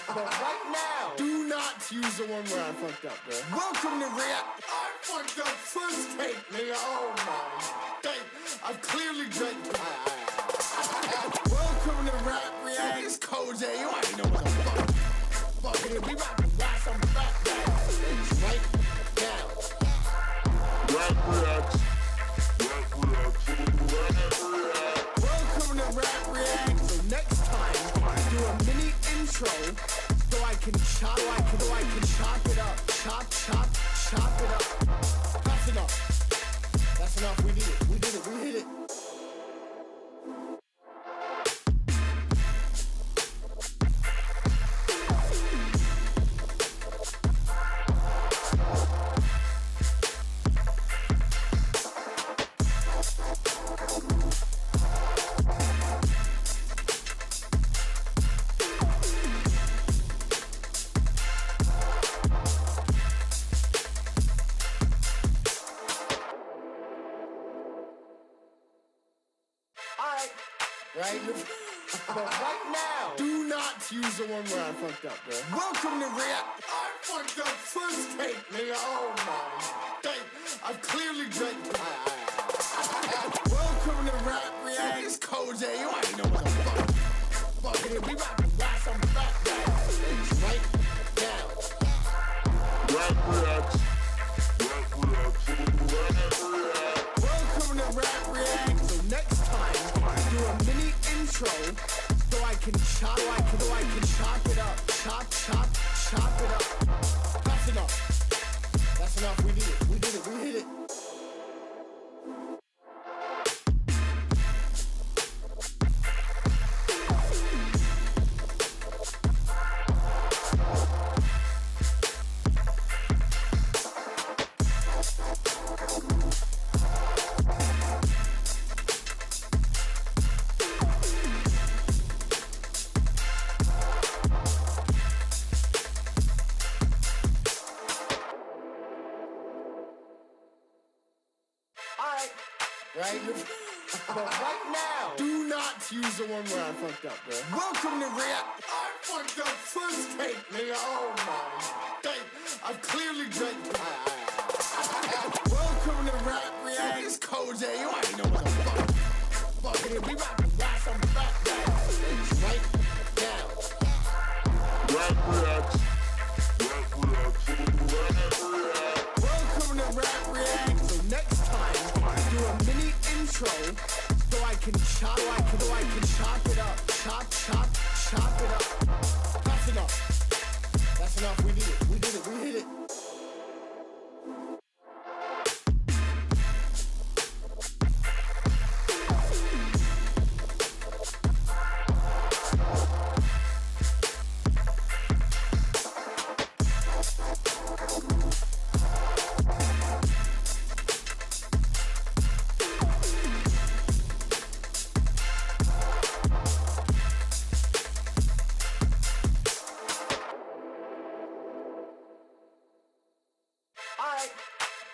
But right now, do not use the one where I fucked up, bro. Welcome to React. I fucked up first take, nigga. Oh my. I've clearly drank. Welcome to Rap React. It's CoJay. You already know what the fuck it is. We rapping about some fat guys. It's right now. Rap React. Welcome to Rap React. So next time, do a mini intro so I can chop it up. Chop it up. That's enough. That's enough. We did it. We hit it. Right? But right now, do not use the one where I fucked up, bro. Welcome to React. I fucked up first take, nigga. Oh my. I've clearly drank. Welcome to Rap React. It's CoJay. You already know what the fuck it is. We rapping about some fat guys. It's right now. Rap React. Welcome to Rap React. So next time, do a mini intro so I can chop it up. Chop it up. That's enough. That's enough. We did it. We hit it. Right? But right now, do not use the one where I fucked up, bro. Welcome to React. I fucked up first take, nigga. Oh my. I've clearly drank. Welcome to Rap React. It's CoJay. You already know what the fuck it is. We rapping about some fat guys. It's right now. Rap React. Welcome to Rap React. So next time, do a mini intro so I can chop it up. Chop it up. That's enough. That's enough. We did it. We hit it.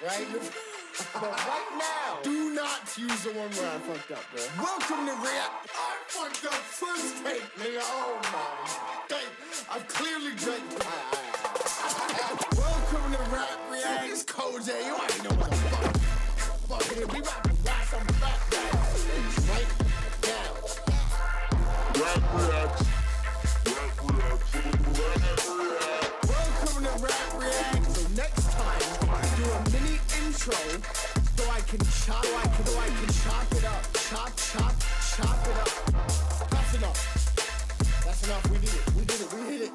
Right? But right now, do not use the one where I fucked up, bro. Welcome to React. I fucked up first take, nigga. Oh my. I've clearly drank. Welcome to Rap React. It's CoJay. You already know what the fuck it is. We rapping about some fat guys. It's right now. Rap React. Welcome to Rap React. So next time, do a mini intro so I can chop it up. Chop it up. That's enough. That's enough. We did it. We hit it.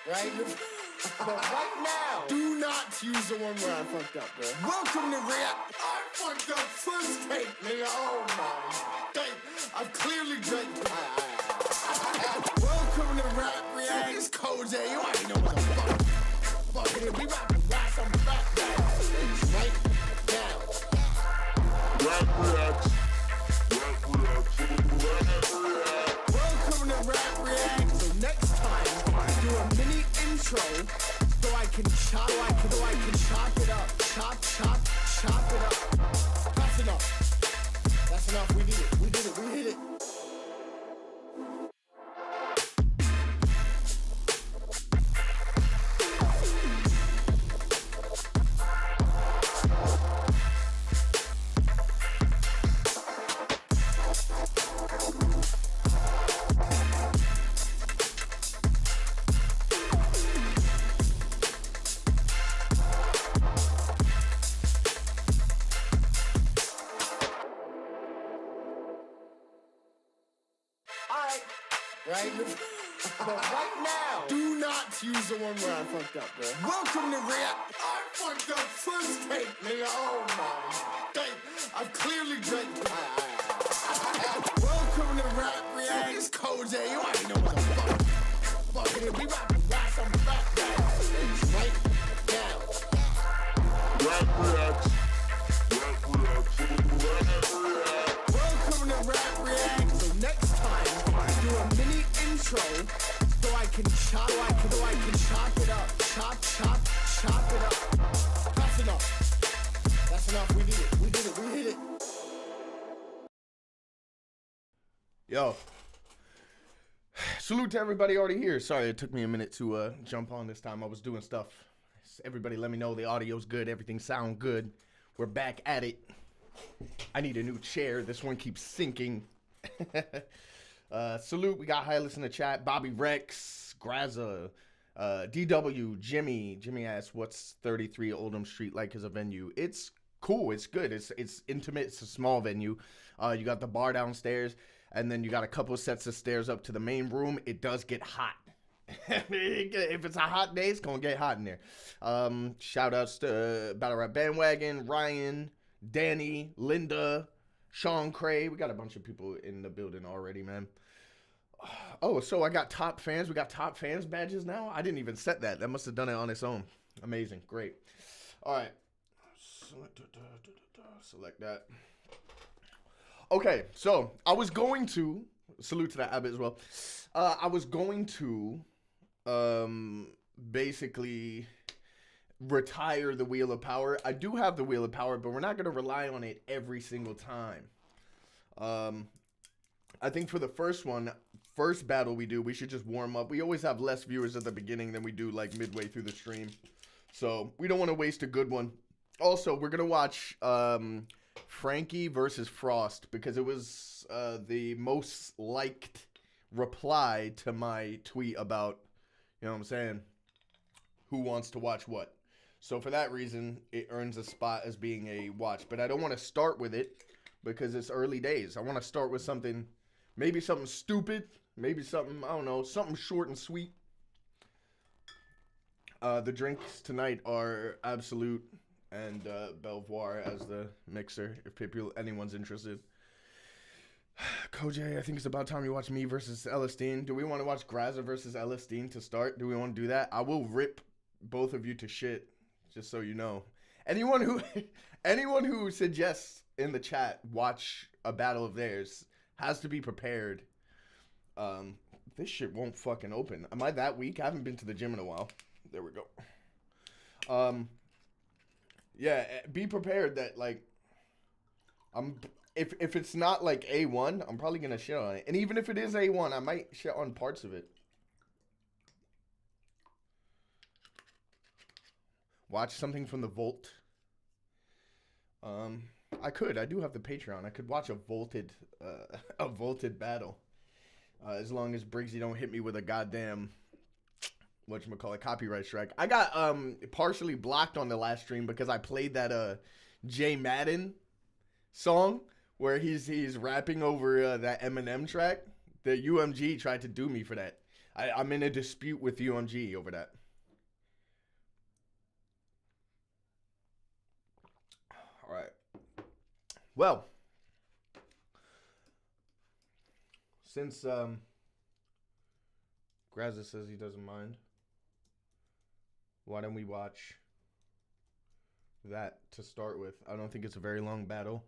Right? But right now, do not use the one where I fucked up, bro. Welcome to React. I fucked up first take, nigga. Oh my. I've clearly drank. Welcome react. So next time, do a mini intro so I can chop it up. Chop it up. That's enough. That's enough. We did it. We hit it. Right? But right now, do not use the one where I fucked up, bro. Welcome to React. I fucked up first take, nigga. Oh my day. I've clearly drank. Welcome to Rap React. It's CoJay. You already know what the fuck it is. We about to watch some fat guys. It's right now. Rap React. Welcome to Rap React. So next time, do a mini intro so I can chop it up. Chop it up. That's enough. That's enough. We did it. Yo. Salute to everybody already here. Sorry, it took me a minute to jump on this time. I was doing stuff. Everybody let me know the audio's good. Everything sound good. We're back at it. I need a new chair. This one keeps sinking. Salute. We got Hylas in the chat. Bobby Rex, Graza, DW, Jimmy asks, what's 33 Oldham Street like as a venue? It's cool. It's good. It's intimate. It's a small venue. You got the bar downstairs, and then you got a couple sets of stairs up to the main room. It does get hot. If it's a hot day, it's gonna get hot in there. Shout outs to Battle Rap Bandwagon, Ryan, Danny, Linda, Sean Cray. We got a bunch of people in the building already, man. Oh, so I got top fans. We got top fans badges now? I didn't even set that. That must have done it on its own. Amazing. Great. All right. Select that. Okay, so I was going to, salute to that Abbott as well. I was going to basically retire the Wheel of Power. I do have the Wheel of Power, but we're not going to rely on it every single time. I think for the first battle we do, we should just warm up. We always have less viewers at the beginning than we do like midway through the stream. So we don't want to waste a good one. Also, we're going to watch Frankie versus Frost because it was the most liked reply to my tweet about, you know what I'm saying, who wants to watch what. So for that reason, it earns a spot as being a watch. But I don't want to start with it because it's early days. I want to start with something, maybe something stupid, maybe something, I don't know, something short and sweet. The drinks tonight are Absolute and Belvoir as the mixer, if anyone's interested. CoJay, I think it's about time you watch me versus Elistine. Do we want to watch Graza versus Elistine to start? Do we want to do that? I will rip both of you to shit, just so you know. Anyone who suggests in the chat watch a battle of theirs has to be prepared. This shit won't fucking open. Am I that weak? I haven't been to the gym in a while. There we go. Yeah, be prepared that like if it's not like A1, I'm probably gonna shit on it. And even if it is A1, I might shit on parts of it. Watch something from the Vault. I do have the Patreon. I could watch a vaulted battle. As long as Briggsy don't hit me with a goddamn whatchamacallit, copyright strike. I got partially blocked on the last stream because I played that Jay Madden song where he's rapping over that Eminem track. The UMG tried to do me for that. I'm in a dispute with UMG over that. All right. Well, since Graza says he doesn't mind, why don't we watch that to start with? I don't think it's a very long battle.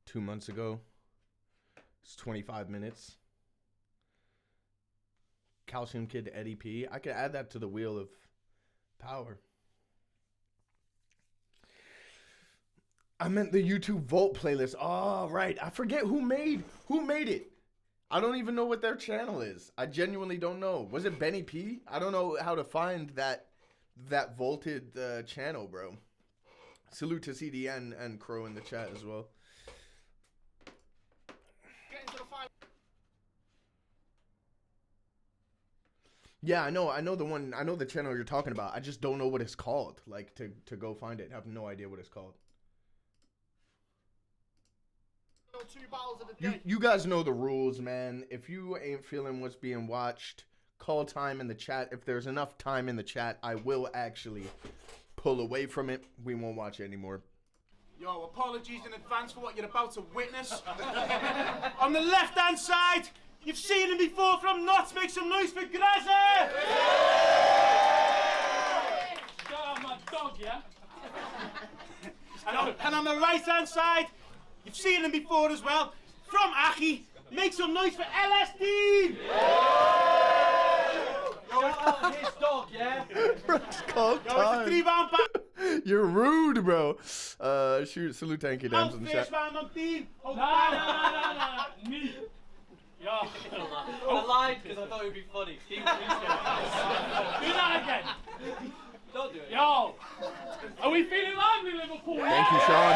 2 months ago, It's 25 minutes. Calcium Kid Eddie P. I could add that to the wheel of power. I meant the YouTube Vault playlist. Oh, right. I forget who made it. I don't even know what their channel is. I genuinely don't know. Was it Benny P? I don't know how to find that vaulted channel, bro. Salute to CDN and Crow in the chat as well. Yeah, I know the one. I know the channel you're talking about. I just don't know what it's called. Like to go find it. I have no idea what it's called. You guys know the rules, man. If you ain't feeling what's being watched, call time in the chat. If there's enough time in the chat, I will actually pull away from it. We won't watch it anymore. Yo, apologies in advance for what you're about to witness. On the left-hand side, you've seen him before from Knots. Make some noise for Graza! Got my dog, yeah? And on the right-hand side, you've seen him before as well. From Aki, make some noise for LSD! Shout out his dog, yeah? It's called Yo, it's a 3-round back. You're rude, bro. Shoot, salute Tanky Dams in the First chat. round on team. Nah. Me. Yo. I lied because I thought it would be funny. Keep Do that again. Don't do it. Yo. Are we feeling lively, Liverpool? Thank you, Sean.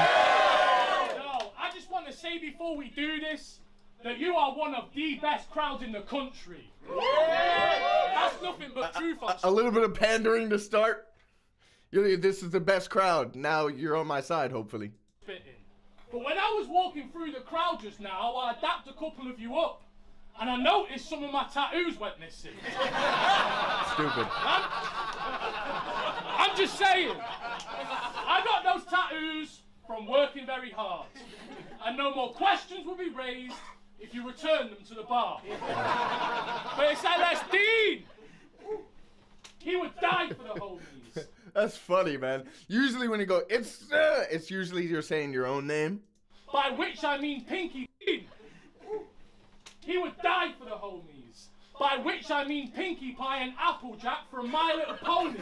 Yo, I just want to say before we do this that you are one of the best crowds in the country. That's nothing but truth. A little bit of pandering to start. This is the best crowd. Now you're on my side, hopefully. But when I was walking through the crowd just now, I dapped a couple of you up. And I noticed some of my tattoos went missing. Stupid. I'm just saying. I got those tattoos from working very hard. And no more questions will be raised if you return them to the bar. But it's LSD! He would die for the homies. That's funny, man. Usually when you go, it's usually you're saying your own name. By which I mean Pinky. He would die for the homies. By which I mean Pinkie Pie and Applejack from My Little Ponies.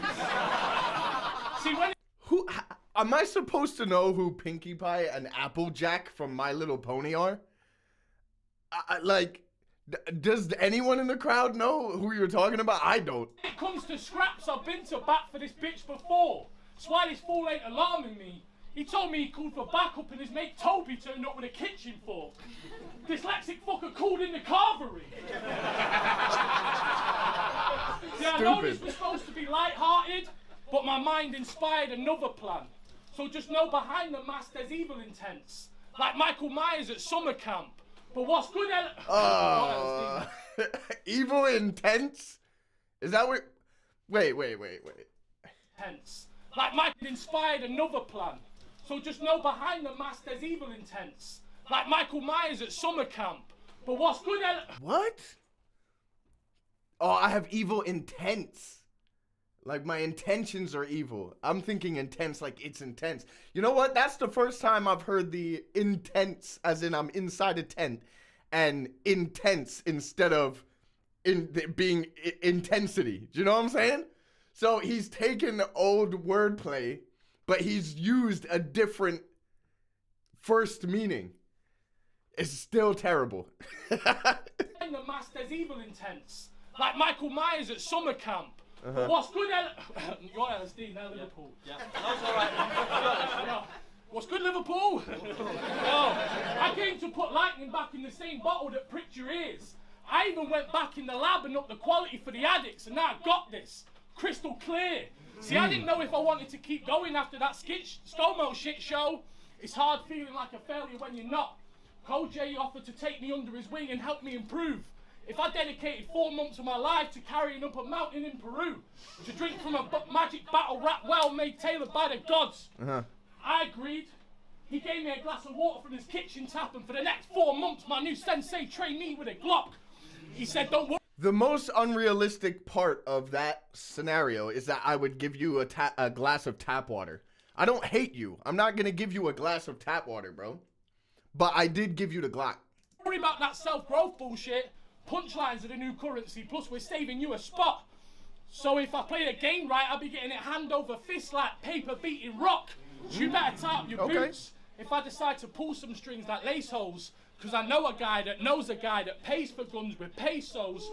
See, when... Who am I supposed to know who Pinkie Pie and Applejack from My Little Pony are? Does anyone in the crowd know who you're talking about? I don't. When it comes to scraps, I've been to bat for this bitch before. That's why this fool ain't alarming me. He told me he called for backup and his mate Toby turned up with a kitchen fork. Dyslexic fucker called in the carvery. See, I know this was supposed to be light-hearted, but my mind inspired another plan. So just know behind the mask there's evil intents. Like Michael Myers at summer camp. But what's good, evil intents? Is that what? Wait. Hence, like Michael inspired another plan. So just know behind the mask there's evil intents. Like Michael Myers at summer camp. But what's good, What? Oh, I have evil intents. Like my intentions are evil. I'm thinking intense like it's intense. You know what? That's the first time I've heard the intense as in I'm inside a tent and intense instead of being intensity. Do you know what I'm saying? So he's taken old wordplay, but he's used a different first meaning. It's still terrible. In the mask there's evil intents. Like Michael Myers at summer camp. But what's good, you're LSD now, Liverpool. Yeah, that's alright. What's good, Liverpool? I came to put lightning back in the same bottle that pricked your ears. I even went back in the lab and upped the quality for the addicts, and now I got this. Crystal clear. See, I didn't know if I wanted to keep going after that ScoMo shit show. It's hard feeling like a failure when you're not. CoJay offered to take me under his wing and help me improve. If I dedicated 4 months of my life to carrying up a mountain in Peru, to drink from a magic battle rap well made tailored by the gods, I agreed. He gave me a glass of water from his kitchen tap, and for the next 4 months, my new sensei trained me with a Glock. He said, don't worry. The most unrealistic part of that scenario is that I would give you a glass of tap water. I don't hate you. I'm not going to give you a glass of tap water, bro. But I did give you the Glock. worry about that self-growth bullshit. Punchlines are the new currency, plus we're saving you a spot. So if I play the game right, I'll be getting it hand over fist like paper beating rock. So you better tie up your boots if I decide to pull some strings like lace holes, because I know a guy that knows a guy that pays for guns with pesos.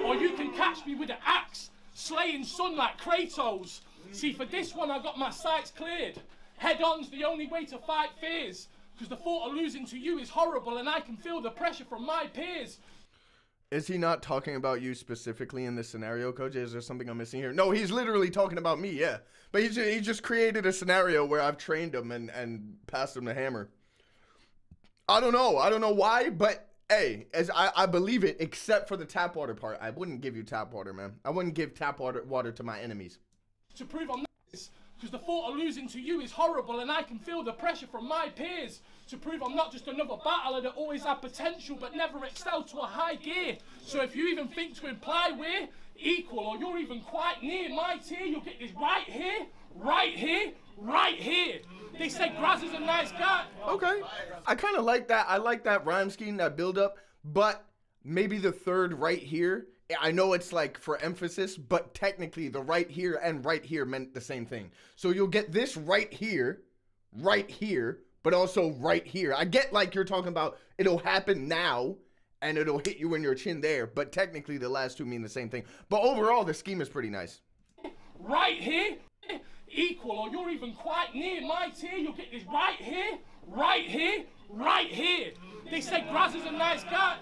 Or you can catch me with an axe, slaying sun like Kratos. See, for this one I got my sights cleared. Head-on's the only way to fight fears, because the thought of losing to you is horrible and I can feel the pressure from my peers. Is he not talking about you specifically in this scenario, CoJay? Is there something I'm missing here? No, he's literally talking about me, yeah. But he just created a scenario where I've trained him and passed him the hammer. I don't know why, but hey, as I believe it, except for the tap water part. I wouldn't give you tap water, man. I wouldn't give tap water to my enemies. To prove I'm not this, because the thought of losing to you is horrible and I can feel the pressure from my peers. To prove I'm not just another battler that always had potential but never excelled to a high gear. So if you even think to imply we're equal or you're even quite near my tier, you'll get this right here, right here, right here. They said Graz is a nice guy. Okay. I kind of like that. I like that rhyme scheme, that build up, but maybe the third right here, I know it's like for emphasis, but technically the right here and right here meant the same thing. So you'll get this right here, but also right here. I get like you're talking about it'll happen now and it'll hit you in your chin there, but technically the last two mean the same thing. But overall, the scheme is pretty nice. Right here, equal, or you're even quite near my tier, you'll get this right here, right here, right here. They said Graz is a nice guy.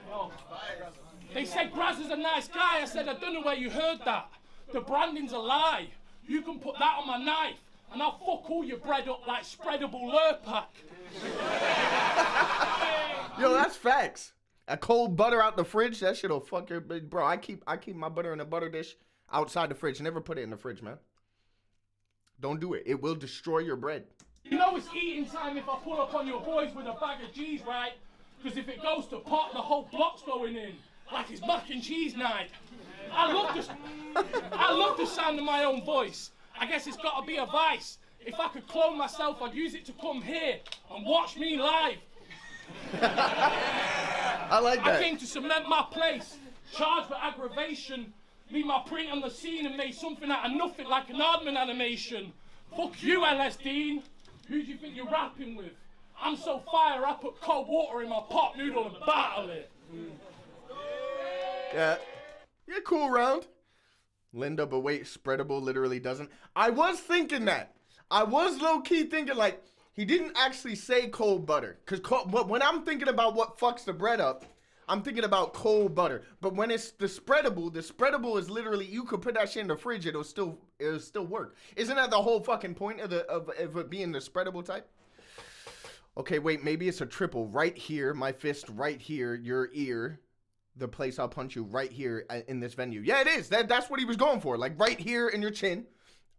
They said Graz is a nice guy. I said, I don't know where you heard that. The branding's a lie. You can put that on my knife and I'll fuck all your bread up like spreadable Lurpak. Yo, that's facts. A cold butter out the fridge, that shit'll fuck your bro. I keep my butter in a butter dish outside the fridge. Never put it in the fridge, man. Don't do it. It will destroy your bread. You know it's eating time if I pull up on your boys with a bag of G's, right? Because if it goes to pot, the whole block's going in. Like it's mac and cheese night. I love the sound of my own voice. I guess it's got to be a vice. If I could clone myself, I'd use it to come here and watch me live. I like that. I came to cement my place, charged for aggravation, leave my print on the scene and made something out of nothing like an Aardman animation. Fuck you, LS Dean. Who do you think you're rapping with? I'm so fire, I put cold water in my pot noodle and battle it. Yeah, cool round. Linda, but wait, spreadable literally doesn't. I was thinking that. I was low-key thinking, like, he didn't actually say cold butter. Because when I'm thinking about what fucks the bread up, I'm thinking about cold butter. But when it's the spreadable is literally, you could put that shit in the fridge, it'll still work. Isn't that the whole fucking point of it being the spreadable type? Okay, wait, maybe it's a triple. Right here, my fist right here, your ear. The place I'll punch you right here in this venue. Yeah, it is. That's what he was going for. Like right here in your chin.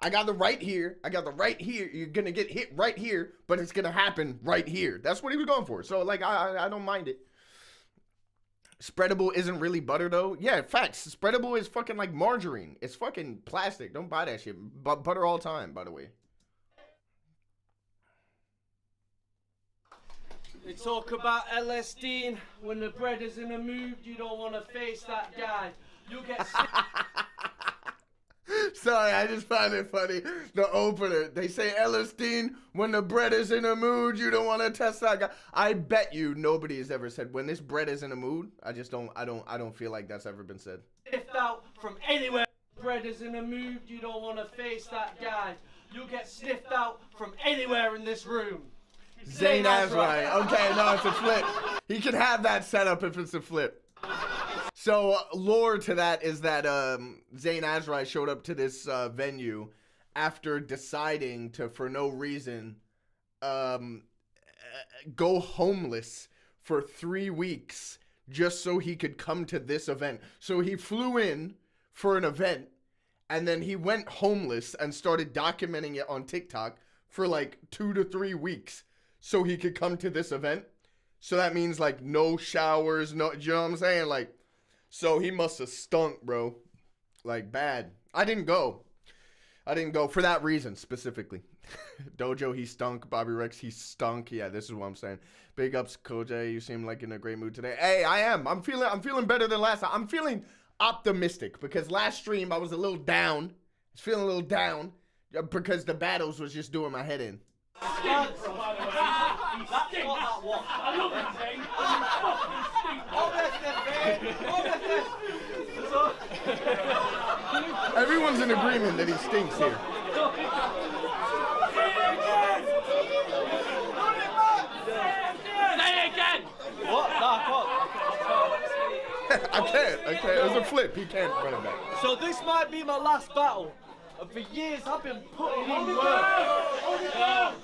I got the right here. I got the right here. You're going to get hit right here, but it's going to happen right here. That's what he was going for. So, like, I don't mind it. Spreadable isn't really butter, though. Yeah, facts. Spreadable is fucking like margarine. It's fucking plastic. Don't buy that shit. Butter all time, by the way. They talk about LS Dean. When the bread is in a mood, you don't want to face that guy. You'll get sick. Sorry, I just find it funny. The opener. They say, LS Dean, when the bread is in a mood, you don't want to test that guy. I bet you nobody has ever said, when this bread is in a mood. I don't feel like that's ever been said. Sniffed out from anywhere. Bread is in a mood, you don't want to face that guy. You'll get sniffed out from anywhere in this room. Zayn Azrai. Okay, no, it's a flip. He can have that setup if it's a flip. So, lore to that is that Zayn Azrai showed up to this venue after deciding to, for no reason, go homeless for 3 weeks just so he could come to this event. So he flew in for an event, and then he went homeless and started documenting it on TikTok for like 2 to 3 weeks so he could come to this event. So that means like no showers, no, you know what I'm saying? Like, so he must have stunk, bro. Like bad. I didn't go for that reason specifically. Dojo, he stunk. Bobby Rex, he stunk. Yeah, this is what I'm saying. Big ups, CoJay. You seem like in a great mood today. Hey, I am. I'm feeling better than last time. I'm feeling optimistic because last stream I was a little down. I was feeling a little down because the battles was just doing my head in. Everyone's in agreement that he stinks here. Say it again! What? Nah, I can't. It was a flip. He can't run it back. So this might be my last battle. And for years I've been putting in work.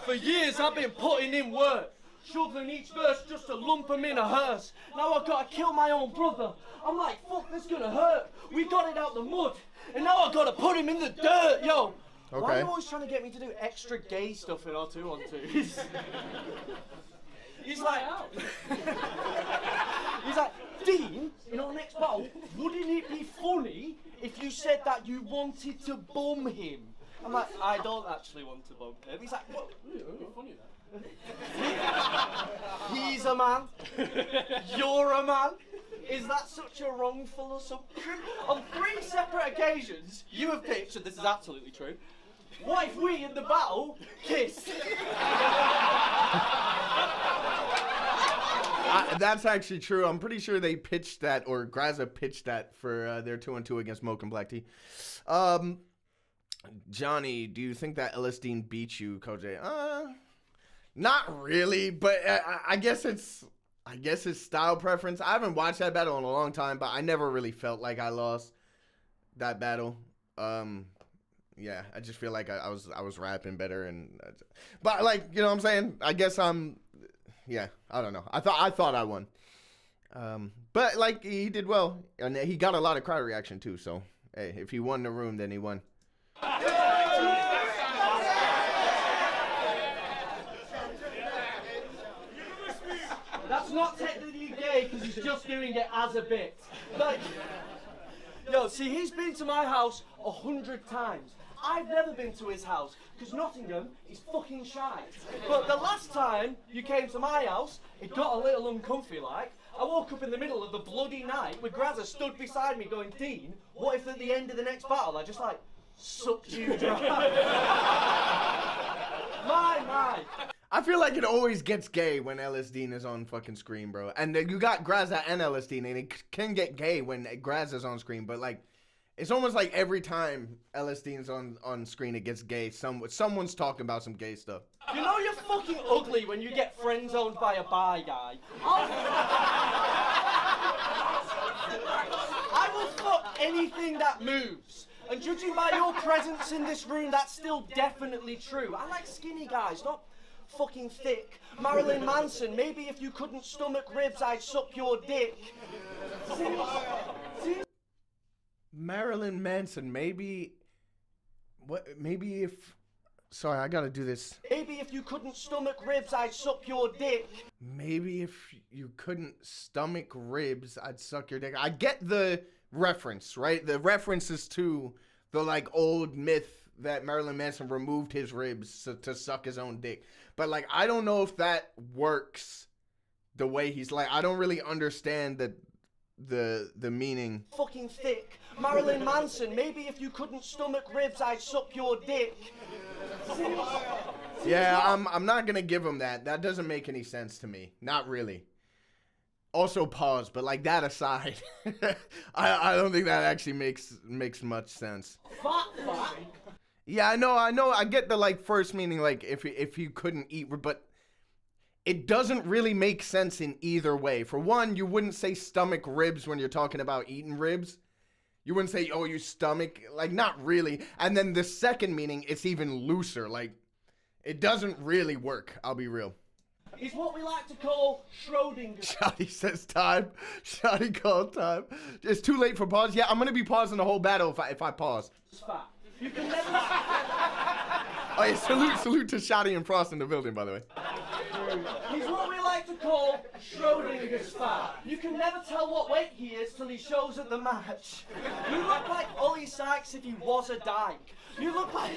For years I've been putting in work. Shoveling each verse just to lump them in a hearse. Now I've got to kill my own brother. I'm like, fuck, this gonna hurt. We got it out the mud. And now I've got to put him in the dirt, yo. Okay. Why are you always trying to get me to do extra gay stuff in our 2-on-2s? He's like, Dean, in our next battle, wouldn't it be funny if you said that you wanted to bum him? I'm like, I don't actually want to bum him. He's like, what? Funny that. He's a man. You're a man. Is that such a wrongful assumption? On 3 separate occasions, you have pitched, and this is absolutely true, what if we in the battle kissed? That's actually true. I'm pretty sure they pitched that, or Graza pitched that for their 2-on-2 against Moke and Black Tea. Johnny, do you think that Ellis Dean beat you, CoJay? Not really, but I guess it's style preference. I haven't watched that battle in a long time, but I never really felt like I lost that battle. Yeah, I just feel like I was rapping better, and but like, you know what I'm saying? I guess yeah, I don't know. I thought I won. But like, he did well, and he got a lot of crowd reaction too. So hey, if he won the room, then he won. That's not technically gay because he's just doing it as a bit. Like, yo, see, he's been to my house 100 times. I've never been to his house because Nottingham is fucking shy. But the last time you came to my house, it got a little uncomfy like. I woke up in the middle of the bloody night with Graza stood beside me going, Dean, what if at the end of the next battle I just like sucked you dry? My. I feel like it always gets gay when Ellis Dean is on fucking screen, bro. And you got Graza and Ellis Dean, and it can get gay when Graza's on screen, but like, it's almost like every time Ellis Dean's on screen, it gets gay. Someone's talking about some gay stuff. You know you're fucking ugly when you get friend-zoned by a bi guy. I will fuck anything that moves. And judging by your presence in this room, that's still definitely true. I like skinny guys, not fucking thick. Marilyn Manson, maybe if you couldn't stomach ribs, I'd suck your dick. Marilyn Manson, maybe if... Sorry, I gotta do this. Maybe if you couldn't stomach ribs, I'd suck your dick. Maybe if you couldn't stomach ribs, I'd suck your dick. I get the reference, right? The reference is to the, like, old myth that Marilyn Manson removed his ribs to suck his own dick. But, like, I don't know if that works the way he's like. I don't really understand the meaning. Fucking thick. Marilyn Manson, maybe if you couldn't stomach ribs, I'd suck your dick. Yeah, I'm not gonna give him that. That doesn't make any sense to me. Not really. Also pause, but like that aside, I don't think that actually makes much sense. Fuck. Yeah, I know. I get the like first meaning, like if you couldn't eat, but it doesn't really make sense in either way. For one, you wouldn't say stomach ribs when you're talking about eating ribs. You wouldn't say, oh, you stomach, like not really. And then the second meaning, it's even looser. Like it doesn't really work. I'll be real. It's what we like to call Schrodinger. Shotty says time. Shotty called time. It's too late for pause. Yeah, I'm gonna be pausing the whole battle if I pause. You can never... Oh yeah, salute to Shotty and Frost in the building, by the way. He's what we like to call Schrodinger's fat. You can never tell what weight he is till he shows at the match. You look like Ollie Sykes if he was a dyke. You look like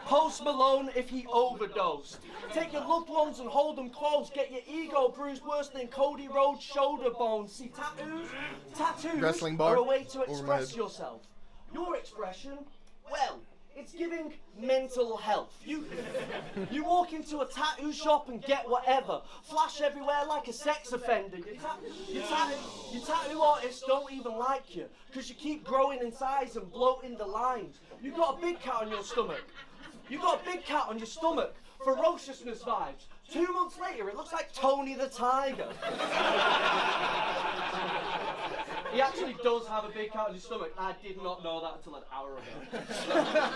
Post Malone if he overdosed. Take your loved ones and hold them close. Get your ego bruised worse than Cody Rhodes' shoulder bones. See, tattoos Wrestling bar are a way to over my express head. yourself. Your expression, well, it's giving mental health. You walk into a tattoo shop and get whatever. Flash everywhere like a sex offender. Your tattoo artists don't even like you because you keep growing in size and bloating the lines. You've got a big cat on your stomach. You've got a big cat on your stomach. Ferociousness vibes. 2 months later, it looks like Tony the Tiger. He actually does have a big cat on his stomach. I did not know that until an hour ago.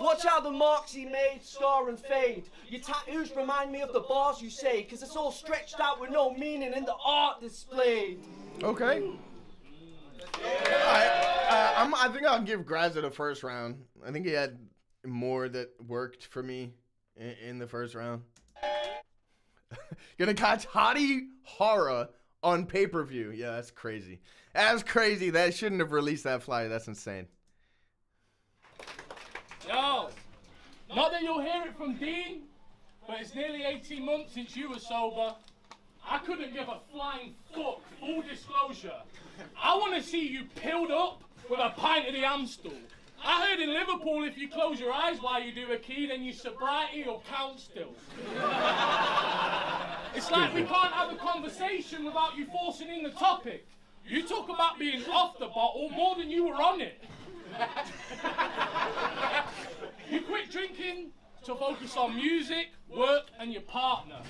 Watch how the marks he made scar and fade. Your tattoos remind me of the bars you say, because it's all stretched out with no meaning in the art displayed. Okay. I think I'll give Graza the first round. I think he had more that worked for me in the first round. Gonna catch Hottie Horror on pay-per-view. Yeah, that's crazy. That's crazy. That shouldn't have released that flyer. That's insane. Yo, not that you'll hear it from Dean, but it's nearly 18 months since you were sober. I couldn't give a flying fuck, full disclosure. I want to see you pilled up with a pint of the Amstel. I heard in Liverpool if you close your eyes while you do a key, then your sobriety will count still. It's like we can't have a conversation without you forcing in the topic. You talk about being off the bottle more than you were on it. You quit drinking to focus on music, work, and your partner.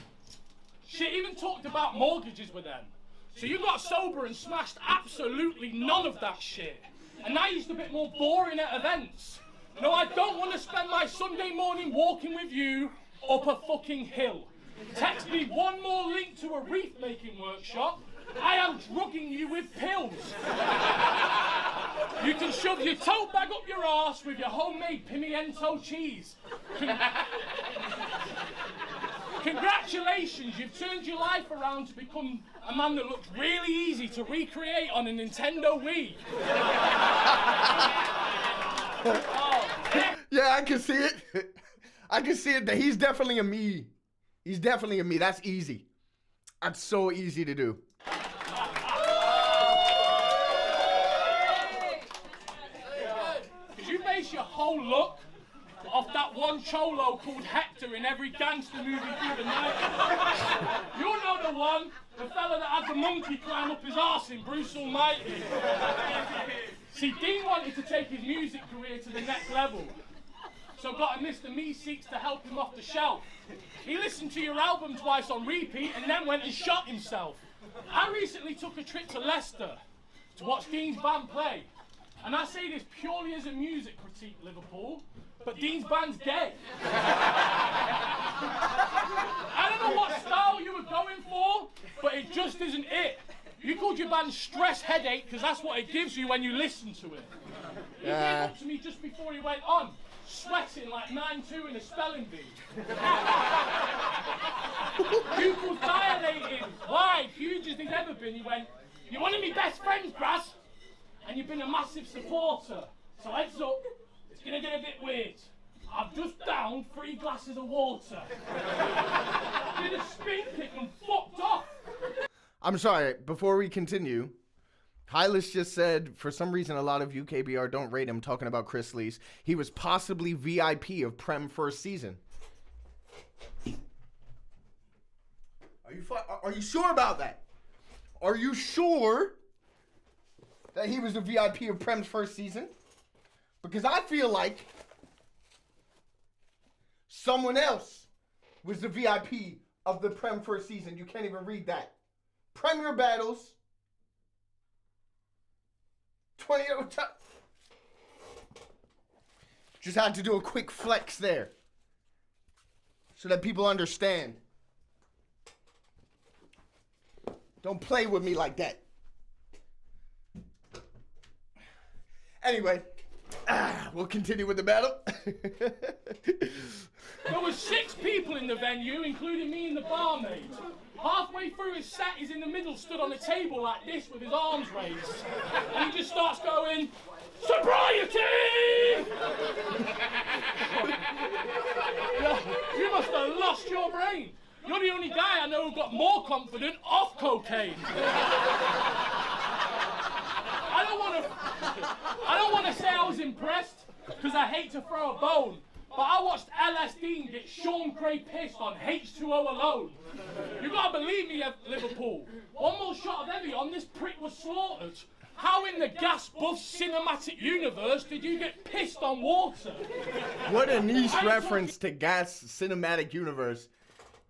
Shit, even talked about mortgages with them. So you got sober and smashed absolutely none of that shit. And now you're just a bit more boring at events. No, I don't want to spend my Sunday morning walking with you up a fucking hill. Text me one more link to a wreath making workshop. I am drugging you with pills. You can shove your tote bag up your arse with your homemade pimiento cheese. Congratulations, you've turned your life around to become a man that looks really easy to recreate on a Nintendo Wii. Yeah, I can see it. I can see it. That he's definitely a me. He's definitely a me. That's easy. That's so easy to do. Because you base your whole look off that one cholo called Hector in every gangster movie through the night. You know the one, the fella that had the monkey climb up his arse in Bruce Almighty. See, Dean wanted to take his music career to the next level, so got a Mr. Me Seeks to help him off the shelf. He listened to your album twice on repeat and then went and shot himself. I recently took a trip to Leicester to watch Dean's band play, and I say this purely as a music critique, Liverpool, but Dean's band's gay. I don't know what style you were going for, but it just isn't it. You called your band Stress Headache because that's what it gives you when you listen to it. He came up to me just before he went on, sweating like 9-2 in a spelling bee. Pupils dilating, wide, huge as they've ever been. He went, "You're one of my best friends, Graz, and you've been a massive supporter. So heads up, it's gonna get a bit weird. I've just downed 3 glasses of water." Did a spin kick and fucked off. I'm sorry, before we continue, Hylas just said, for some reason, a lot of UKBR don't rate him, talking about Chris Lees. He was possibly VIP of Prem first season. Are you sure about that? Are you sure that he was the VIP of Prem's first season? Because I feel like someone else was the VIP of the Prem first season. You can't even read that. Premier Battles. 20 Just had to do a quick flex there so that people understand. Don't play with me like that. Anyway, We'll continue with the battle. There was 6 people in the venue, including me and the barmaid. Halfway through his set, he's in the middle, stood on a table like this with his arms raised. And he just starts going, sobriety! You must have lost your brain. You're the only guy I know who got more confident off cocaine. I don't want to say I was impressed, because I hate to throw a bone, but I watched LSD get Sean Cray pissed on H2O alone. You gotta believe me, Liverpool. One more shot of Evian, this prick was slaughtered. How in the gas buff cinematic universe did you get pissed on water? What a niche reference to Gas Cinematic Universe.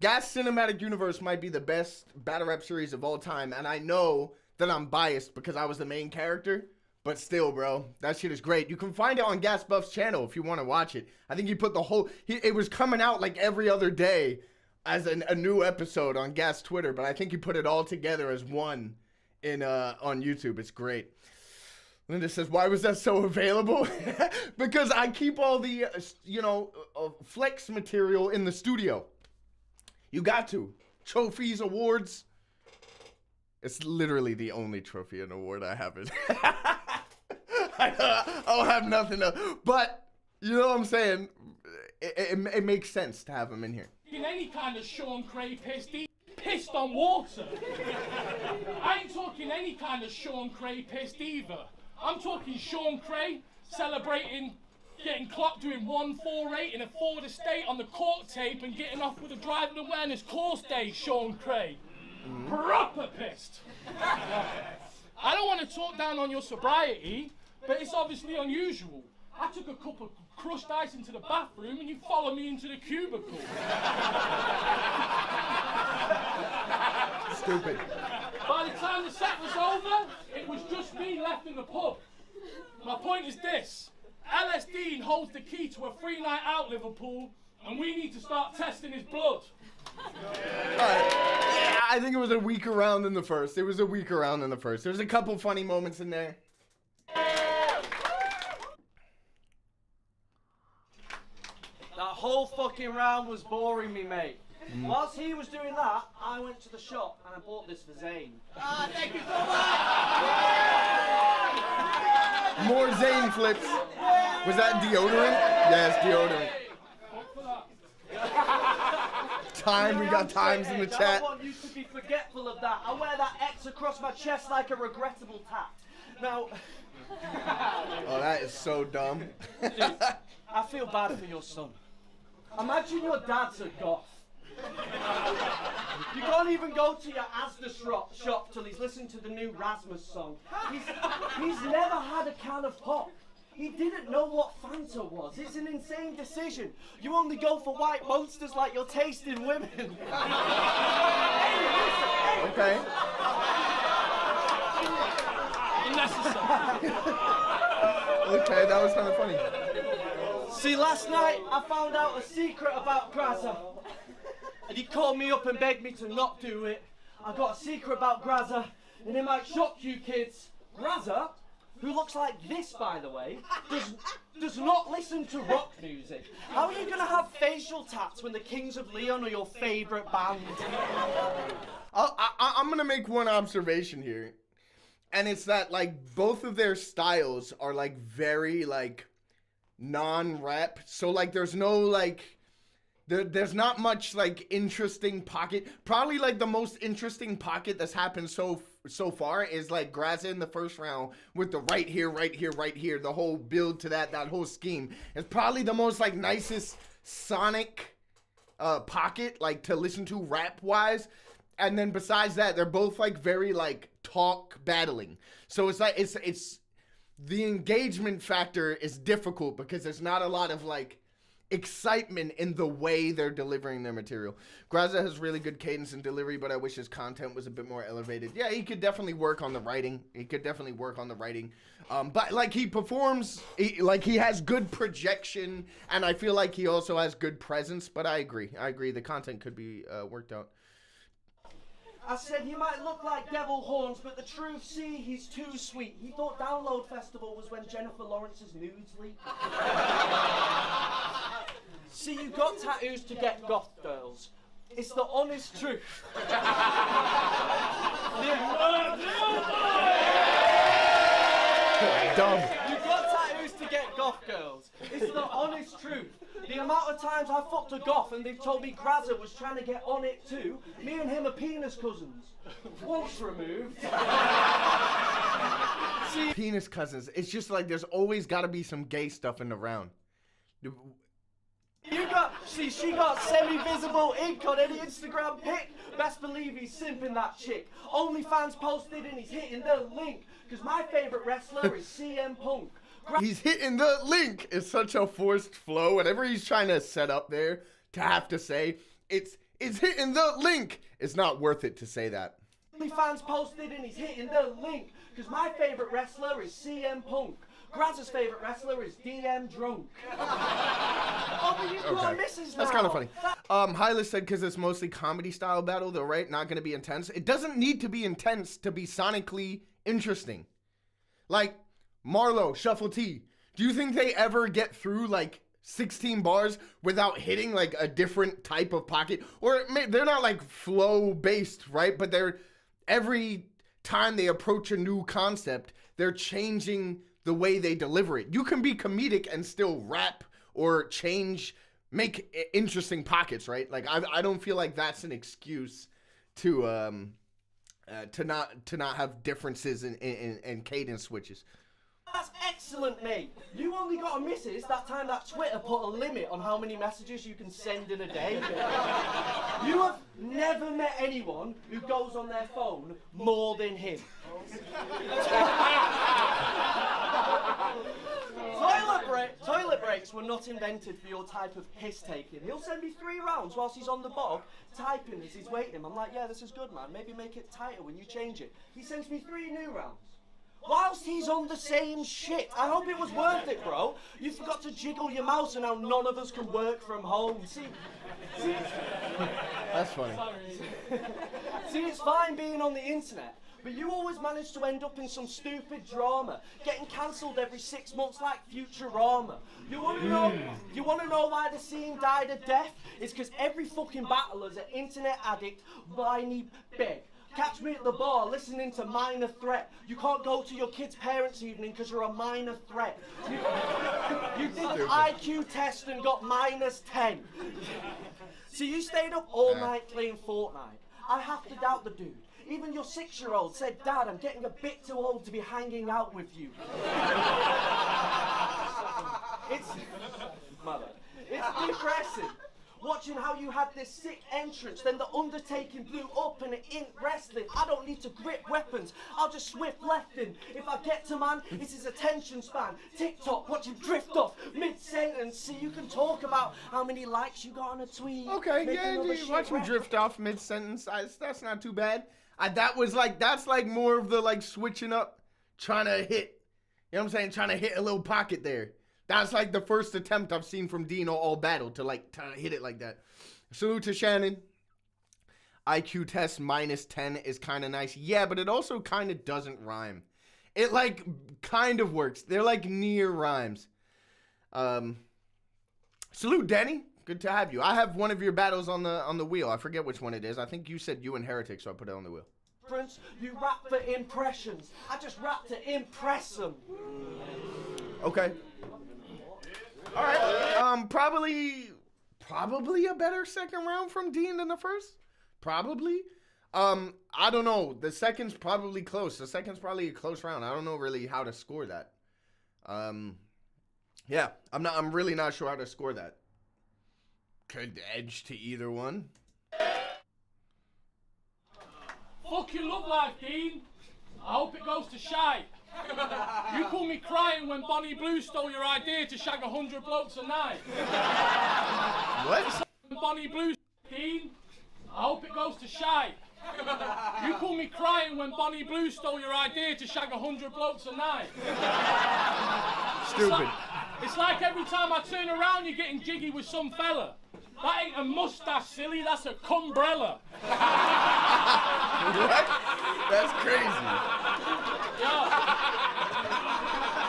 Gas Cinematic Universe might be the best battle rap series of all time, and I know that I'm biased because I was the main character, but still, bro, that shit is great. You can find it on Gas Buff's channel if you want to watch it. I think he put the whole, it was coming out like every other day as a new episode on Gas Twitter, but I think he put it all together as one in on YouTube. It's great. Linda says, why was that so available? Because I keep all the, flex material in the studio. You got to. Trophies, awards. It's literally the only trophy and award I haven't. I'll have nothing else. But, you know what I'm saying? It makes sense to have him in here. In any kind of Sean Cray pissed on water. I ain't talking any kind of Sean Cray pissed either. I'm talking Sean Cray celebrating getting clocked doing 148 in a Ford Estate on the court tape and getting off with a driving awareness course day, Sean Cray. Proper pissed. I don't want to talk down on your sobriety, but it's obviously unusual. I took a cup of crushed ice into the bathroom and you follow me into the cubicle. Stupid. By the time the set was over, it was just me left in the pub. My point is this. LSD holds the key to a free night out, Liverpool, and we need to start testing his blood. Yeah, I think it was a weaker round than the first. There's a couple funny moments in there. That whole fucking round was boring me, mate. Whilst he was doing that, I went to the shop and I bought this for Zane. Ah, thank you so much! More Zane flips. Was that deodorant? Yes, deodorant. Time, we got times in the chat. I don't want you to be forgetful of that. I wear that X across my chest like a regrettable tat. Now... Oh, that is so dumb. Dude, I feel bad for your son. Imagine your dad's a goth. You can't even go to your Asda shop till he's listened to the new Rasmus song. He's never had a can of pop. He didn't know what Fanta was. It's an insane decision. You only go for white monsters like you're tasting women. Okay. Unnecessary. Okay, that was kind of funny. See, last night I found out a secret about Grazza. And he called me up and begged me to not do it. I got a secret about Grazza, and it might shock you kids. Grazza, who looks like this, by the way, does not listen to rock music. How are you going to have facial tats when the Kings of Leon are your favourite band? I'm going to make one observation here. And it's that, like, both of their styles are, like, very, like, non-rap. So, like, there's no, like... There's not much, like, interesting pocket. Probably, like, the most interesting pocket that's happened so far is, like, Grazza in the first round with the right here, the whole build to that whole scheme. It's probably the most, like, nicest sonic pocket, like, to listen to rap-wise. And then besides that, they're both, like, very, like, talk battling. So it's, like, it's the engagement factor is difficult because there's not a lot of, like, excitement in the way they're delivering their material. Grazza has really good cadence and delivery, but I wish his content was a bit more elevated. Yeah, he could definitely work on the writing. But like he performs, he has good projection, and I feel like he also has good presence. But I agree. The content could be worked out. I said he might look like devil horns, but the truth, see, he's too sweet. He thought Download Festival was when Jennifer Lawrence's nudes leaked. See, you got tattoos to get goth girls. It's the honest truth. Dumb. You got tattoos to get goth girls. It's the honest truth. The amount of times I fucked a goth and they've told me Grazza was trying to get on it too. Me and him are penis cousins. Once removed. See, Penis cousins. It's just like there's always got to be some gay stuff in the round. she got semi-visible ink on any Instagram pic. Best believe he's simping that chick. OnlyFans posted and he's hitting the link. Because my favorite wrestler is CM Punk. He's hitting the link. It's such a forced flow. Whatever he's trying to set up there to have to say, it's hitting the link. It's not worth it to say that. OnlyFans posted and he's hitting the link. Because my favorite wrestler is CM Punk. Grazza's favorite wrestler is DM Drunk. Oh, but you've got misses now. That's kind of funny. Hylas said because it's mostly comedy style battle, though, right? Not going to be intense. It doesn't need to be intense to be sonically interesting. Like Marlo, Shuffle T. Do you think they ever get through like 16 bars without hitting like a different type of pocket? Or they're not like flow based, right? But they're every time they approach a new concept, they're changing the way they deliver it. You can be comedic and still rap or make interesting pockets, right? Like I don't feel like that's an excuse to not have differences in cadence switches. That's excellent, mate. You only got a missus that time that Twitter put a limit on how many messages you can send in a day. You have never met anyone who goes on their phone more than him. Toilet breaks were not invented for your type of piss taking. He'll send me 3 rounds whilst he's on the bog, typing as he's waiting. I'm like, yeah, this is good, man. Maybe make it tighter when you change it. He sends me 3 new rounds. Whilst he's on the same shit. I hope it was worth it, bro. You forgot to jiggle your mouse and now none of us can work from home. See? That's funny. See, it's fine being on the internet, but you always manage to end up in some stupid drama, getting cancelled every 6 months like Futurama. You wanna know why the scene died a death? It's because every fucking battler's an internet addict, whiny beg. Catch me at the bar listening to Minor Threat. You can't go to your kid's parents' evening because you're a minor threat. You did an IQ test and got -10. So you stayed up all night playing Fortnite. I have to doubt the dude. Even your 6-year-old said, Dad, I'm getting a bit too old to be hanging out with you. It's depressing. Watching how you had this sick entrance, then the undertaking blew up and it ain't wrestling. I don't need to grip weapons, I'll just swift left him. If I get to man, it's his attention span. TikTok, watch him drift off mid-sentence. See, you can talk about how many likes you got on a tweet. Okay, yeah, watch him drift off mid-sentence. That's not too bad. That's like more of the like switching up, trying to hit, you know what I'm saying? Trying to hit a little pocket there. That's like the first attempt I've seen from Dino all battle to hit it like that. Salute to Shannon. IQ test -10 is kind of nice. Yeah, but it also kind of doesn't rhyme. It like kind of works. They're like near rhymes. Salute Denny. Good to have you. I have one of your battles on the wheel. I forget which one it is. I think you said you and Heretic, so I put it on the wheel. You rap for impressions. I just rap to impress them. Okay. All right. Probably a better second round from Dean than the first. Probably. I don't know. The second's probably close. The second's probably a close round. I don't know really how to score that. Yeah, I'm really not sure how to score that. Could edge to either one. Fuck your love life, Dean. I hope it goes to shite. You call me crying when Bonnie Blue stole your idea to shag 100 blokes a night. What? Bonnie Blue, Dean. I hope it goes to shite. You call me crying when Bonnie Blue stole your idea to shag 100 blokes a night. Stupid. It's like every time I turn around, you're getting jiggy with some fella. That ain't a mustache, silly, that's a cumbrella. What? That's crazy.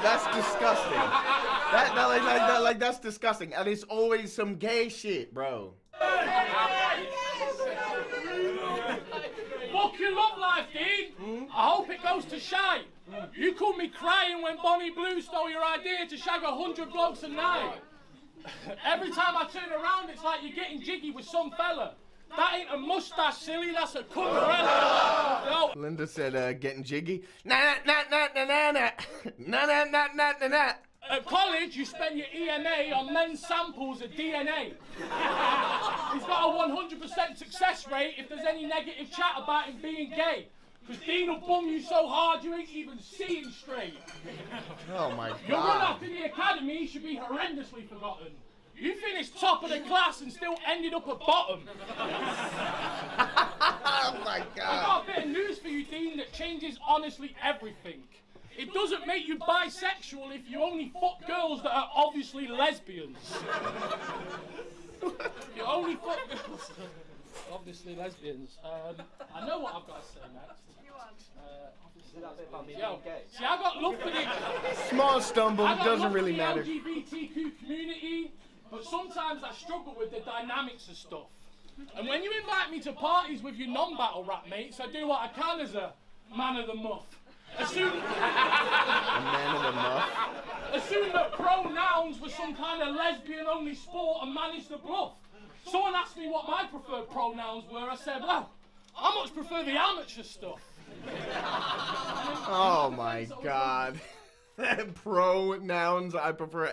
That's disgusting. That's disgusting. And it's always some gay shit, bro. Fuck your love life, Dean. I hope it goes to shite. You called me crying when Bonnie Blue stole your idea to shag 100 blokes a night. Every time I turn around, it's like you're getting jiggy with some fella. That ain't a mustache, silly, that's a cumbrella. No. Linda said, getting jiggy. Nah, nah, nah, nah, nah, nah. Nah, nah, nah, nah, nah, nah. At college, you spend your EMA on men's samples of DNA. He's got a 100% success rate if there's any negative chat about him being gay. Because Dean will bum you so hard you ain't even seeing straight. Oh my God. Your run after the academy should be horrendously forgotten. You finished top of the class and still ended up at bottom. Oh my God. I got a bit of news for you, Dean, that changes honestly everything. It doesn't make you bisexual if you only fuck girls that are obviously lesbians. You only fuck girls obviously lesbians. I know what I've got to say next. See, I got love for the Small stumble, I got doesn't love really for the matter. LGBTQ community, but sometimes I struggle with the dynamics of stuff. And when you invite me to parties with your non-battle rap mates, I do what I can as a man of the muff. Assume that pronouns were some kind of lesbian-only sport and managed to bluff. Someone asked me what my preferred pronouns were. I said, well, I much prefer the amateur stuff. Oh my God. Pronouns, I prefer.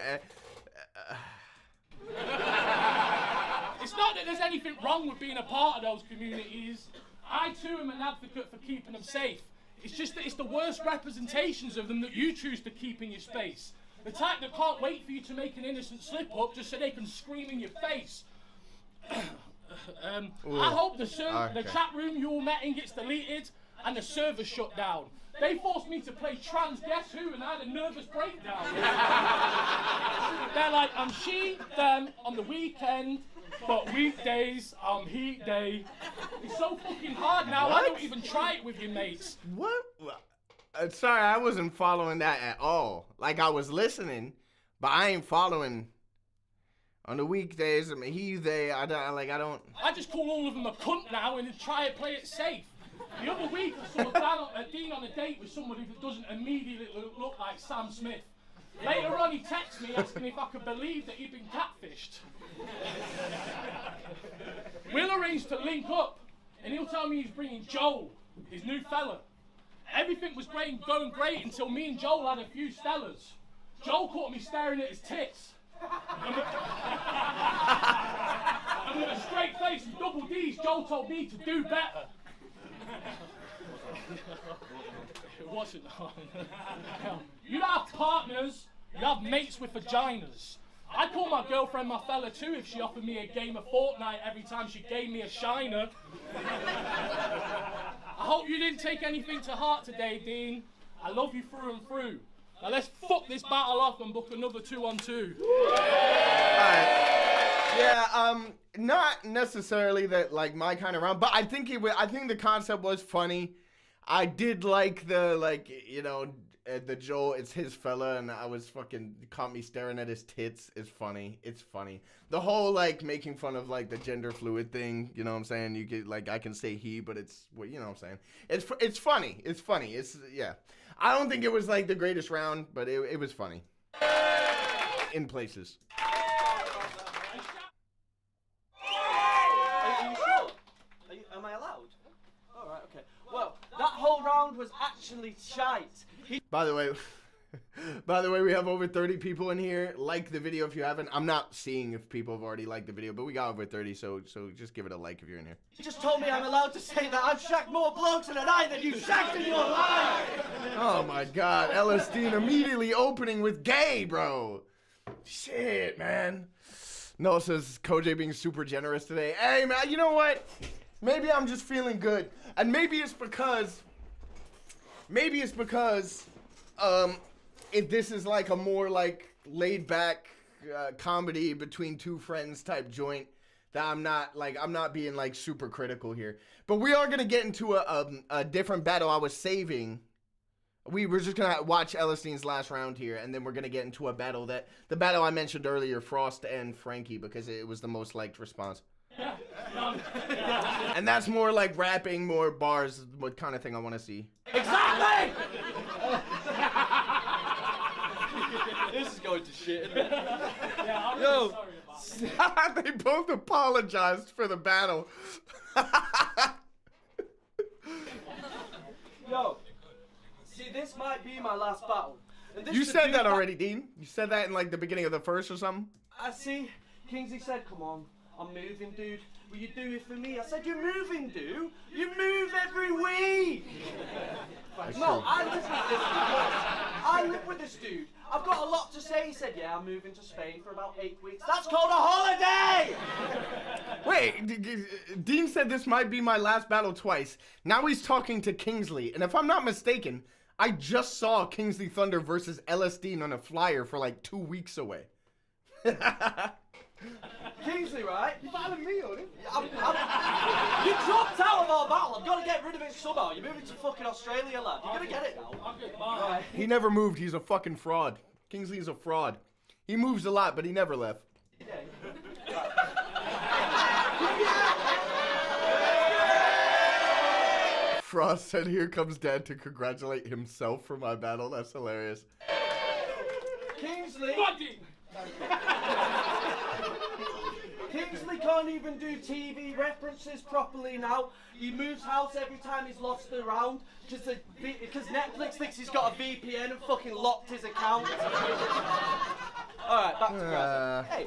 It's not that there's anything wrong with being a part of those communities. I too am an advocate for keeping them safe. It's just that it's the worst representations of them that you choose to keep in your space. The type that can't wait for you to make an innocent slip-up just so they can scream in your face. I hope the chat room you all met in gets deleted and the server shut down. They forced me to play trans Guess Who and I had a nervous breakdown. They're like, I'm she, them, on the weekend, but weekdays, I'm heat day. It's so fucking hard now, I don't even try it with your mates. What? Sorry, I wasn't following that at all. Like, I was listening, but I ain't following. On the weekdays, I mean, he, they, I don't. I just call all of them a cunt now and try and play it safe. The other week I saw Dean on a date with somebody that doesn't immediately look like Sam Smith. Later on he texted me asking if I could believe that he'd been catfished. We'll arrange to link up and he'll tell me he's bringing Joel, his new fella. Everything was going great until me and Joel had a few stellars. Joel caught me staring at his tits. And with a straight face and double D's, Joel told me to do better. It wasn't. You don't have partners, you have mates with vaginas. I'd call my girlfriend my fella too if she offered me a game of Fortnite every time she gave me a shiner. I hope you didn't take anything to heart today, Dean. I love you through and through. Now let's fuck this battle off and book another 2-on-2. Alright. Yeah, not necessarily that like my kind of round, but I think I think the concept was funny. I did like the the Joel, it's his fella, and I was fucking caught me staring at his tits. It's funny. It's funny. The whole like making fun of like the gender fluid thing. You know what I'm saying? You get like I can say he, but it's well, you know what I'm saying. It's funny. It's funny. It's yeah. I don't think it was like the greatest round, but it was funny. In places. Are you sure? Am I allowed? All right, okay. Well, that whole round was actually shite. By the way, we have over 30 people in here. Like the video if you haven't. I'm not seeing if people have already liked the video, but we got over 30, so just give it a like if you're in here. You just told me I'm allowed to say that I've shagged more blokes in a night than you've shagged in your life! Oh my God, Ellis Dean immediately opening with gay, bro. Shit, man. Noah says CoJay being super generous today. Hey, man, you know what? Maybe I'm just feeling good. And maybe it's because if this is like a more like laid back comedy between two friends type joint, that I'm not being like super critical here. But we are gonna get into a different battle I was saving. We were just gonna watch Elistein's last round here, and then we're gonna get into a battle the battle I mentioned earlier, Frost and Frankie, because it was the most liked response. And that's more like rapping, more bars, what kind of thing I want to see. Exactly! This is going to shit, isn't it? Yeah, I'm Yo. really sorry about that. They both apologized for the battle. Yo, see, this might be my last battle. And this You is the said dude that already, Dean. You said that in like the beginning of the first or something. I see. Kingsley said, come on, I'm moving, dude. Will you do it for me? I said, you're moving, dude. You move every week. No, I live with this dude. I live with this dude. I've got a lot to say. He said, yeah, I'm moving to Spain for about 8 weeks. That's called a holiday! Wait, Dean said this might be my last battle twice. Now he's talking to Kingsley, and if I'm not mistaken, I just saw Kingsley Thunder versus Elistine on a flyer for like 2 weeks away. Kingsley, right? You battling me, on it? You dropped out of our battle. I've got to get rid of it somehow. You're moving to fucking Australia, lad. You're going to get it now. Okay, bye. Right. He never moved. He's a fucking fraud. Kingsley's a fraud. He moves a lot, but he never left. Frost said, here comes Dad to congratulate himself for my battle. That's hilarious. Kingsley! Buddy! Kingsley can't even do TV references properly now. He moves house every time he's lost a round because Netflix thinks he's got a VPN and fucking locked his account. Alright, back to Graz. Hey.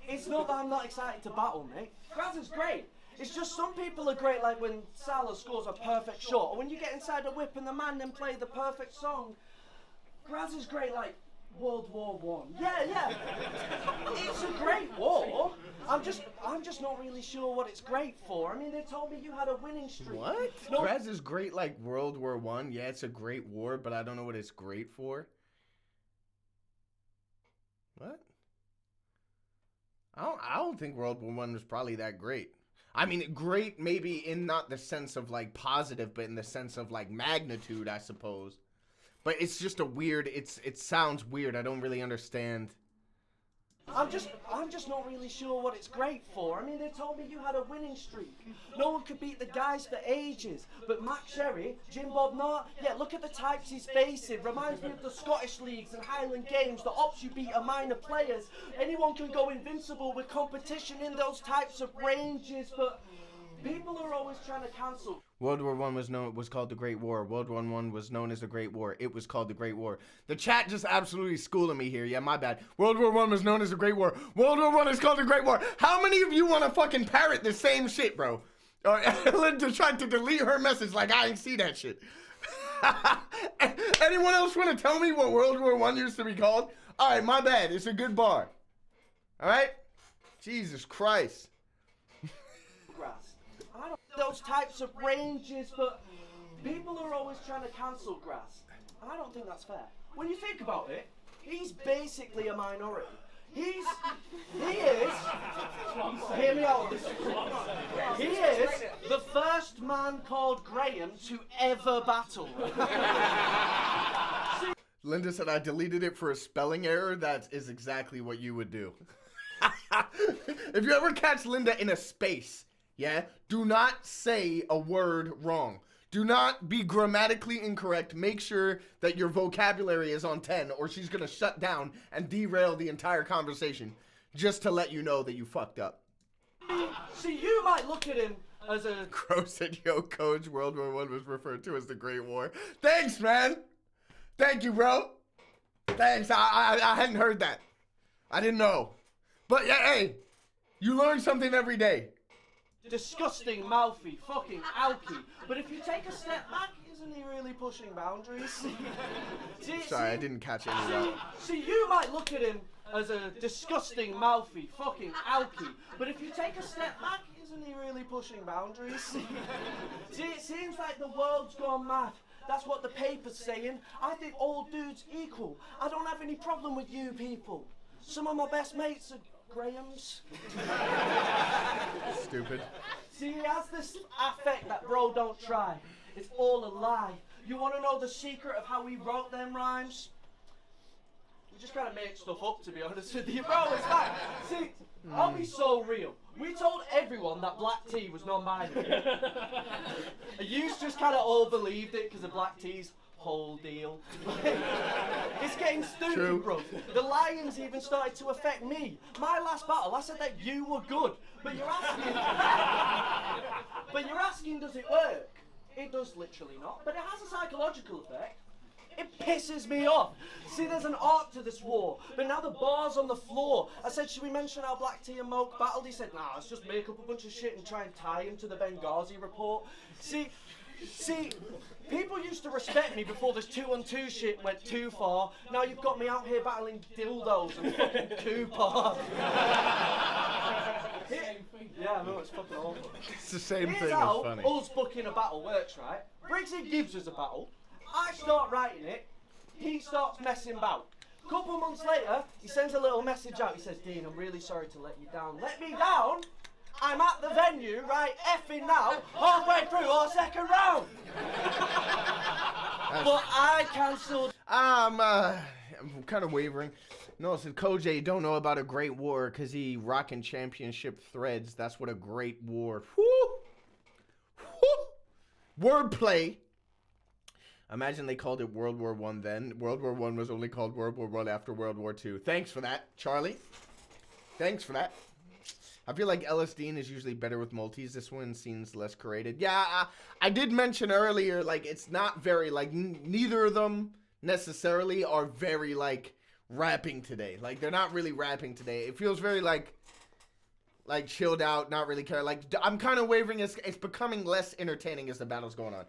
It's not that I'm not excited to battle, mate. Graz is great. It's just some people are great, like when Salah scores a perfect shot, or when you get inside a whip and the man then play the perfect song. Graz is great, like World War One. Yeah. It's a great war. I'm just not really sure what it's great for. I mean, they told me you had a winning streak. What? No. Graz is great like World War One. Yeah, it's a great war, but I don't know what it's great for. What? I don't think World War One was probably that great. I mean, great maybe in not the sense of like positive, but in the sense of like magnitude, I suppose. But it's just a weird, it sounds weird. I don't really understand. I'm just not really sure what it's great for. I mean, they told me you had a winning streak. No one could beat the guys for ages. But Mac Sherry, Jim Bob Nart, yeah, look at the types he's facing. Reminds me of the Scottish Leagues and Highland Games. The ops you beat are minor players. Anyone can go invincible with competition in those types of ranges, but people are always trying to cancel. World War One was called the Great War. World War One was known as the Great War. It was called the Great War. The chat just absolutely schooling me here. Yeah, my bad. World War One was known as the Great War. World War One is called the Great War. How many of you want to fucking parrot the same shit, bro? Linda tried to delete her message like I ain't see that shit. Anyone else want to tell me what World War One used to be called? All right, my bad. It's a good bar. All right? Jesus Christ. I don't those types of ranges, but people are always trying to cancel Grass. And I don't think that's fair. When you think about it, he's basically a minority. He is, hear me out, he is the first man called Graham to ever battle. Linda said, I deleted it for a spelling error. That is exactly what you would do. If you ever catch Linda in a space, yeah, do not say a word wrong. Do not be grammatically incorrect. Make sure that your vocabulary is on 10 or she's going to shut down and derail the entire conversation just to let you know that you fucked up. See, you might look at him as a... Crow said, yo, Coach, World War I was referred to as the Great War. Thanks, man. Thank you, bro. Thanks. I hadn't heard that. I didn't know. But, yeah, hey, you learn something every day. Disgusting, mouthy, fucking alky. But if you take a step back, isn't he really pushing boundaries? Sorry, I didn't catch any of that. See, you might look at him as a disgusting, mouthy, fucking alky. But if you take a step back, isn't he really pushing boundaries? See, it seems like the world's gone mad. That's what the paper's saying. I think all dudes equal. I don't have any problem with you people. Some of my best mates are Grahams. Stupid. See, he has this affect that bro don't try. It's all a lie. You want to know the secret of how he wrote them rhymes? We just kind of make stuff up, to be honest with you, bro. It's like, see, I'll be so real. We told everyone that black tea was non-binary. You just kind of all believed it because of black tea's whole deal. It's getting stupid, True. bro. The lions even started to affect me. My last battle, I said that you were good, but you're asking. But you're asking, does it work? It does literally not, but it has a psychological effect. It pisses me off. See, there's an art to this war, but now the bar's on the floor. I said, should we mention how Black Tea and Moke battled? He said, nah, let's just make up a bunch of shit and try and tie him to the Benghazi report. See, people used to respect me before this 2-on-2 shit went too far. Now you've got me out here battling dildos and fucking Tupac. Yeah, no, it's fucking awful. It's the same Here's thing. how It's funny. us booking a battle works, right? Briggsy gives us a battle. I start writing it. He starts messing about. A couple months later, he sends a little message out. He says, Dean, I'm really sorry to let you down. Let me down? I'm at the venue right effing now, halfway through our second round. But I cancelled. I'm kind of wavering. No, said CoJay don't know about a great war because he rocking championship threads. That's what a great war. Woo! Woo! Wordplay. Imagine they called it World War I then. World War I was only called World War I after World War II. Thanks for that, Charlie. Thanks for that. I feel like Ellis Dean is usually better with multis. This one seems less created. Yeah, I did mention earlier, like, it's not very, like, neither of them necessarily are very, like, rapping today. Like, they're not really rapping today. It feels very, like chilled out, not really care. Like, I'm kind of wavering. It's becoming less entertaining as the battle's going on.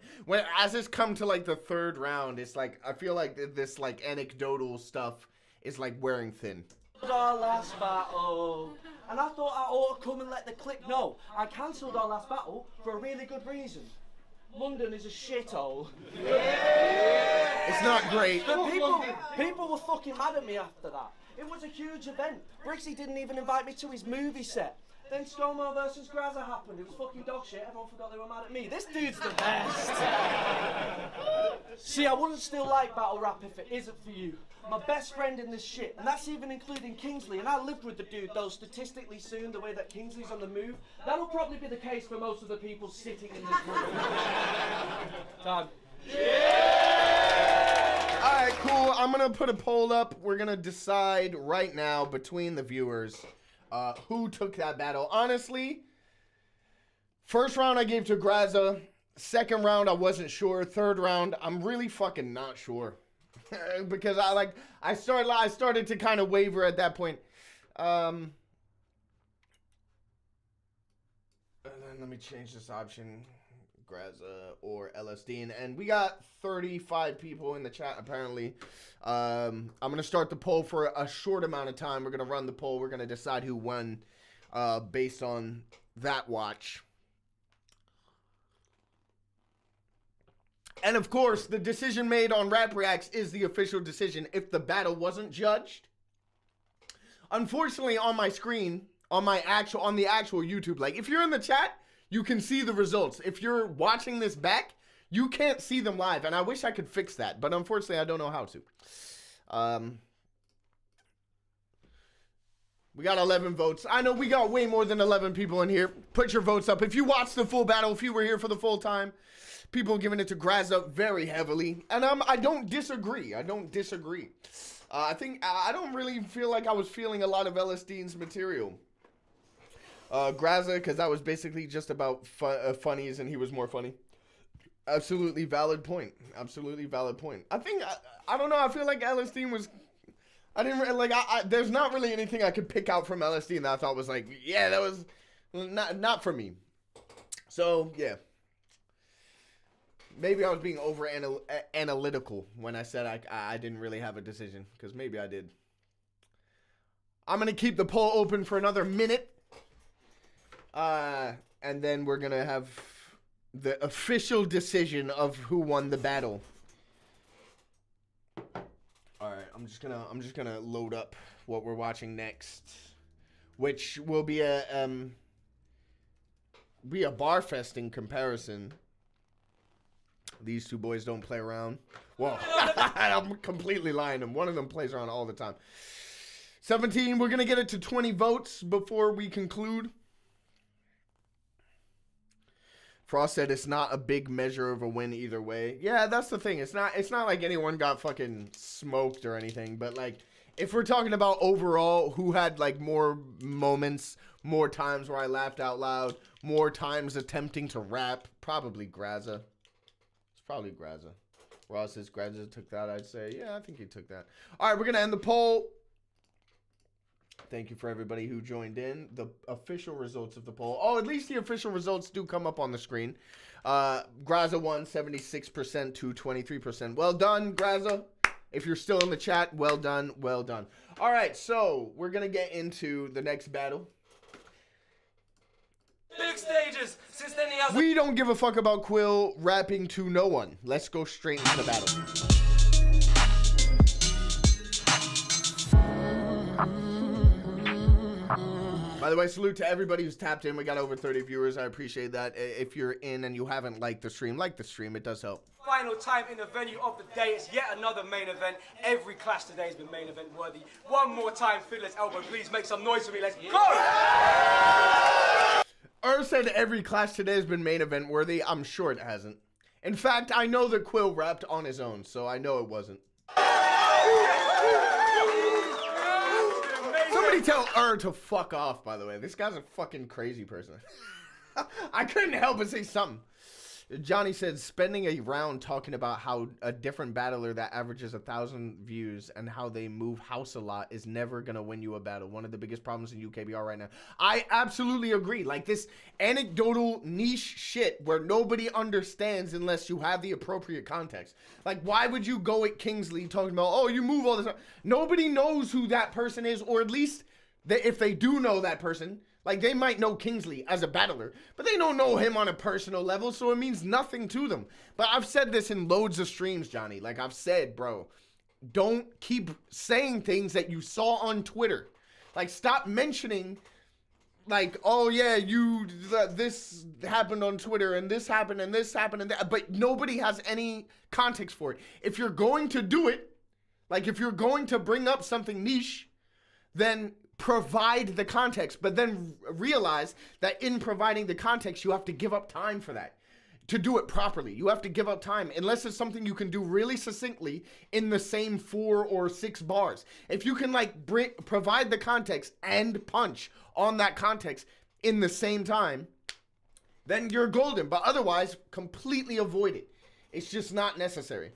As it's come to, like, the third round, it's like, I feel like this, like, anecdotal stuff is, like, wearing thin. Our last battle. And I thought I ought to come and let the clique know. I cancelled our last battle for a really good reason. London is a shithole. It's not great. But people were fucking mad at me after that. It was a huge event. Briggsy didn't even invite me to his movie set. Then Scomo versus Grazza happened. It was fucking dog shit. Everyone forgot they were mad at me. This dude's the best. See, I wouldn't still like battle rap if it isn't for you. My best friend in this shit, and that's even including Kingsley. And I lived with the dude, though statistically soon, the way that Kingsley's on the move, that'll probably be the case for most of the people sitting in this room. Time. Alright, cool. I'm going to put a poll up. We're going to decide right now between the viewers who took that battle. Honestly, first round I gave to Grazza. Second round I wasn't sure. Third round I'm really fucking not sure. Because I started to kind of waver at that point. Let me change this option. Grazza or LSD, and we got 35 people in the chat apparently. I'm gonna start the poll for a short amount of time. We're gonna run the poll. We're gonna decide who won based on that watch. And of course, the decision made on Rap Reacts is the official decision if the battle wasn't judged. Unfortunately, on my screen, on the actual YouTube, like if you're in the chat, you can see the results. If you're watching this back, you can't see them live, and I wish I could fix that, but unfortunately, I don't know how to. We got 11 votes. I know we got way more than 11 people in here. Put your votes up. If you watched the full battle, if you were here for the full time, people giving it to Grazza very heavily, and I don't disagree. I don't disagree. I don't really feel like I was feeling a lot of LSD's material. Grazza, because that was basically just about funnies, and he was more funny. Absolutely valid point. Absolutely valid point. I don't know. I feel like LSD was. I didn't really, like. There's not really anything I could pick out from LSD that I thought was like, yeah, that was not for me. So yeah. Maybe I was being over analytical when I said I didn't really have a decision, because maybe I did. I'm gonna keep the poll open for another minute. And then we're gonna have the official decision of who won the battle. All right, I'm just gonna load up what we're watching next. which will be a bar festing comparison. These two boys don't play around. Well, I'm completely lying. And one of them plays around all the time. 17, we're going to get it to 20 votes before we conclude. Frost said it's not a big measure of a win either way. Yeah, that's the thing. It's not like anyone got fucking smoked or anything. But, like, if we're talking about overall who had, like, more moments, more times where I laughed out loud, more times attempting to rap, probably Graza. It's probably Graza. Ross says Graza took that, I'd say. Yeah, I think he took that. All right, we're going to end the poll. Thank you for everybody who joined in. The official results of the poll. Oh, at least the official results do come up on the screen. Graza won 76% to 23%. Well done, Graza. If you're still in the chat, well done, well done. All right, so we're going to get into the next battle. Big stages. Since then he has. We don't give a fuck about Quill rapping to no one. Let's go straight into the battle. By the way, salute to everybody who's tapped in. We got over 30 viewers. I appreciate that. If you're in and you haven't liked the stream, like the stream. It does help. Final time in the venue of the day. It's yet another main event. Every clash today has been main event worthy. One more time, Fiddler's Elbow. Please make some noise for me. Let's go! Said every clash today has been main event worthy. I'm sure it hasn't. In fact, I know that Quill rapped on his own, so I know it wasn't. Somebody tell to fuck off, by the way. This guy's a fucking crazy person. I couldn't help but say something. Johnny said, spending a round talking about how a different battler that averages 1,000 views and how they move house a lot is never going to win you a battle. One of the biggest problems in UKBR right now. I absolutely agree. Like this anecdotal niche shit where nobody understands unless you have the appropriate context. Like, why would you go at Kingsley talking about, oh, you move all this time? Nobody knows who that person is, or at least if they do know that person, like, they might know Kingsley as a battler, but they don't know him on a personal level, so it means nothing to them. But I've said this in loads of streams, Johnny. Like, I've said, bro, don't keep saying things that you saw on Twitter. Like, stop mentioning, like, oh, yeah, this happened on Twitter, and this happened, and this happened, and that. But nobody has any context for it. If you're going to do it, like, if you're going to bring up something niche, then provide the context, but then realize that in providing the context, you have to give up time for that. To do it properly, you have to give up time, unless it's something you can do really succinctly in the same 4 or 6 bars. If you can, like, provide the context and punch on that context in the same time, then you're golden. But otherwise, completely avoid it. It's just not necessary.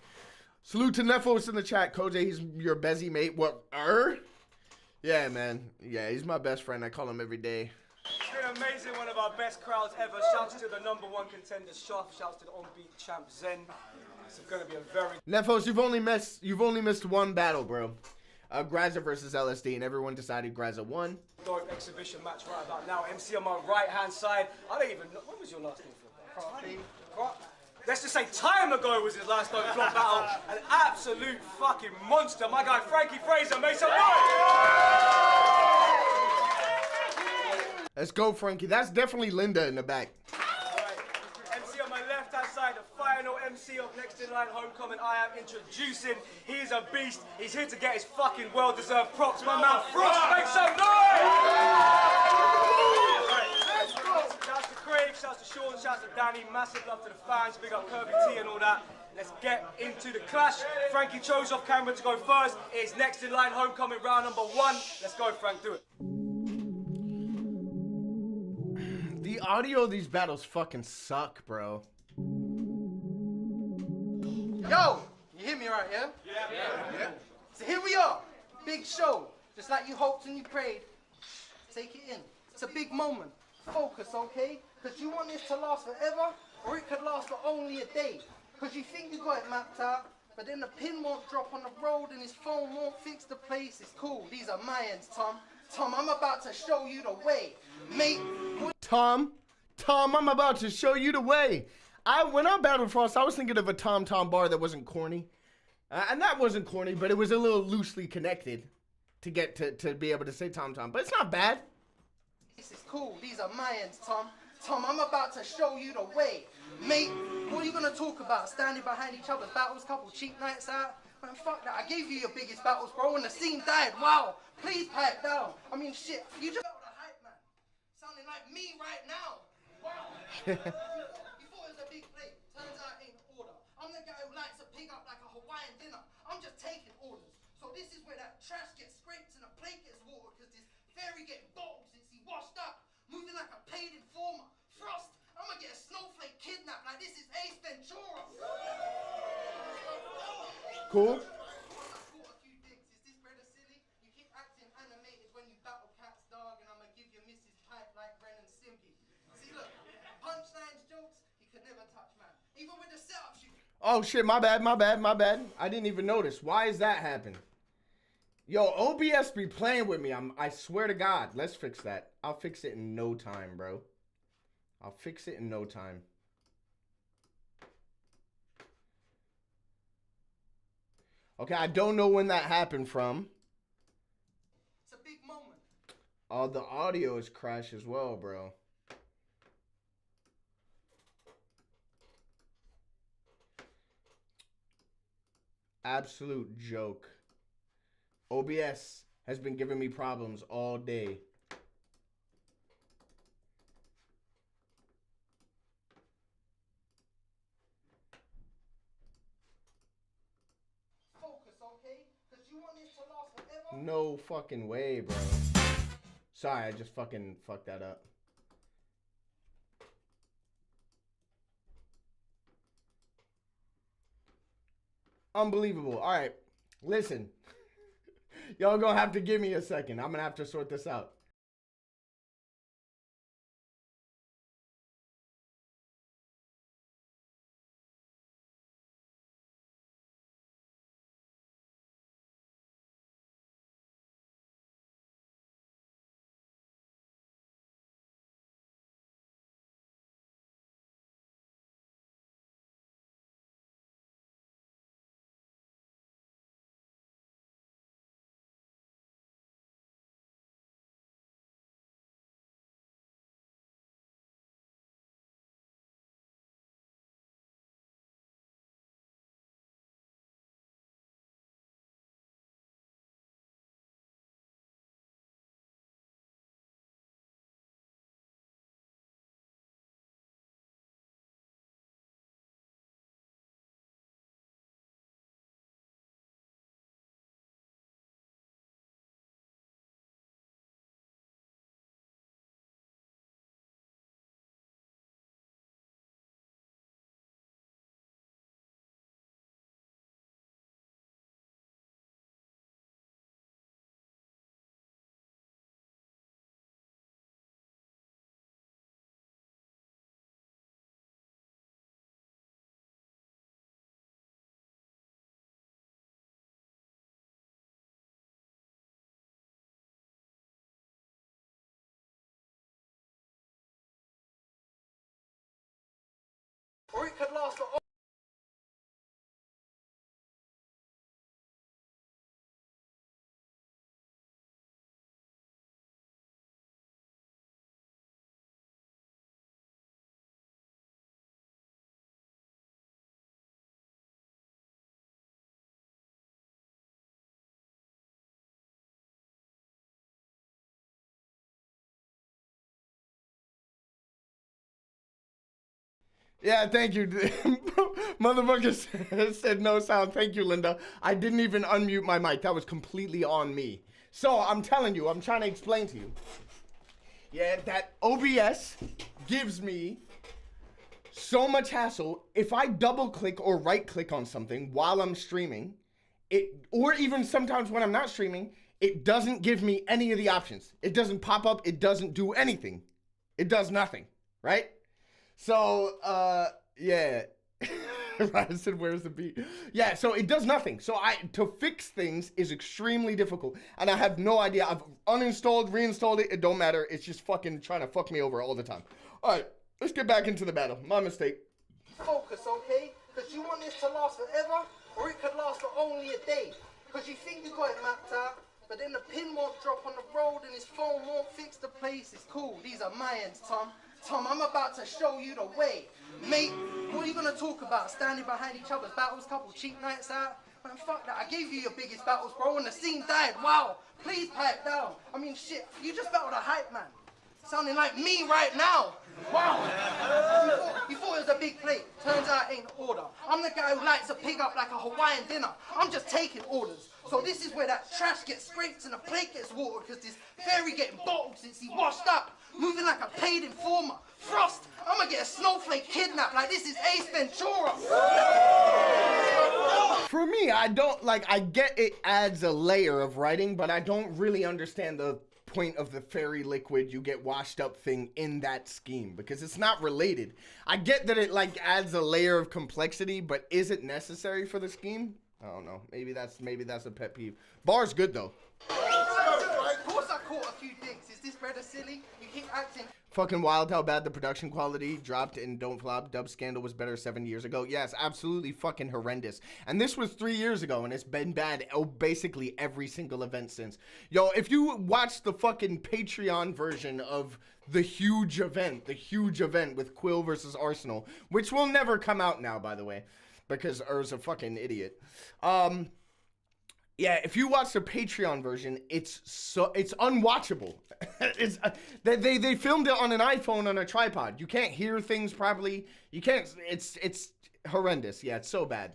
Salute to Nefos in the chat. CoJay, he's your Bezzy mate. What? Yeah, man. Yeah, he's my best friend. I call him every day. It's been amazing, one of our best crowds ever. Shouts to the #1 contender, Shaft. Shouts to the on-beat champ, Zen. It's going to be a very... Nefos, you've only missed one battle, bro. Graza versus LSD, and everyone decided Graza won. Dope exhibition match right about now. MC on my right-hand side. I don't even know... What was your last name for? Let's just say time ago was his last open floor battle. An absolute fucking monster. My guy Frankie Fraser, make some noise! Let's go, Frankie. That's definitely Linda in the back. Right. MC on my left-hand side, the final MC of Next in Line Homecoming. I am introducing. He's a beast. He's here to get his fucking well-deserved props. My man Frost, make some noise! Shouts to Craig, shouts to Sean, shouts to Danny, massive love to the fans, big up Kirby T and all that. Let's get into the clash. Frankie chose off camera to go first. It's Next in Line Homecoming round number 1. Let's go, Frank, do it. The audio of these battles fucking suck, bro. Yo, you hear me right, yeah? Yeah. So here we are, big show, just like you hoped and you prayed. Take it in. It's a big moment. Focus, okay? Because you want this to last forever, or it could last for only a day. Because you think you got it mapped out, but then the pin won't drop on the road and his phone won't fix the place. It's cool. These are my ends, Tom. Tom, I'm about to show you the way. Mate. Tom, I'm about to show you the way. When I battled Frost, I was thinking of a Tom bar that wasn't corny. And that wasn't corny, but it was a little loosely connected to get to be able to say Tom. But it's not bad. This is cool. These are my ends, Tom. Tom, I'm about to show you the way. Mate, what are you gonna talk about? Standing behind each other's battles, couple cheap nights out? Man, fuck that. I gave you your biggest battles, bro, and the scene died. Wow. Please pipe down. I mean, shit. You just the hype, man. Sounding like me right now. Wow. You thought it was a big plate. Turns out it ain't order. I'm the guy who lights a pig up like a Hawaiian dinner. I'm just taking orders. So this is where that trash gets scraped and the plate gets watered because this fairy getting bottled since he washed up. Moving like a paid informer. Frost, I'm gonna get a snowflake kidnapped like this is Ace Ventura. Cool. I caught a few digs. Is this brother silly? You keep acting animated when you battle cats, dog, and I'm gonna give you Mrs. Pipe like Ren and Stimpy. See, look, punchlines, jokes, you could never touch, man. Even with the setups, you. Oh shit, my bad. I didn't even notice. Why is that happening? Yo, OBS be playing with me. I swear to God. Let's fix that. I'll fix it in no time, bro. I'll fix it in no time. Okay, I don't know when that happened from. It's a big moment. Oh, the audio is crashed as well, bro. Absolute joke. OBS has been giving me problems all day. Focus, okay? Because you want this to last forever. No fucking way, bro. Sorry, I just fucking fucked that up. Unbelievable. All right, listen. Y'all gonna have to give me a second. I'm gonna have to sort this out. Or it could last for. Yeah, thank you. Motherfucker said no sound. Thank you, Linda. I didn't even unmute my mic. That was completely on me. So I'm telling you, I'm trying to explain to you. Yeah, that OBS gives me so much hassle. If I double click or right click on something while I'm streaming, or even sometimes when I'm not streaming, it doesn't give me any of the options. It doesn't pop up. It doesn't do anything. It does nothing, right? So, yeah. Ryan said, where's the beat? Yeah, so it does nothing. So to fix things is extremely difficult. And I have no idea. I've uninstalled, reinstalled it. It don't matter. It's just fucking trying to fuck me over all the time. All right, let's get back into the battle. My mistake. Focus, okay? Because you want this to last forever, or it could last for only a day. Because you think you got it mapped out, but then the pin won't drop on the road and his phone won't fix the place. It's cool, these are my ends, Tom. Tom, I'm about to show you the way. Mate, what are you gonna talk about? Standing behind each other's battles, couple cheap nights out? Man, fuck that, I gave you your biggest battles, bro, and the scene died. Wow, please pipe down. I mean, shit, you just battled a hype man. Sounding like me right now. Wow. You thought it was a big plate. Turns out it ain't an order. I'm the guy who lights a pig up like a Hawaiian dinner. I'm just taking orders. So this is where that trash gets scraped and the plate gets watered because this fairy getting bottled since he washed up. Moving like a paid informer. Frost, I'm gonna get a snowflake kidnapped like this is Ace Ventura. For me, I don't, like, I get it adds a layer of writing, but I don't really understand the point of the fairy liquid you get washed up thing in that scheme because it's not related. I get that it like adds a layer of complexity, but is it necessary for the scheme? I don't know. Maybe that's a pet peeve. Bar's good though. Of course I caught a few digs. Is this brother silly? You keep acting. Fucking wild how bad the production quality dropped in Don't Flop. Dub Scandal was better 7 years ago. Yes, absolutely fucking horrendous. And this was 3 years ago, and it's been bad basically every single event since. Yo, if you watch the fucking Patreon version of the huge event with Quill versus Arsenal, which will never come out now, by the way, because Er's a fucking idiot. Yeah, if you watch the Patreon version, it's unwatchable. It's they filmed it on an iPhone on a tripod. You can't hear things properly. You can't. It's horrendous. Yeah, it's so bad.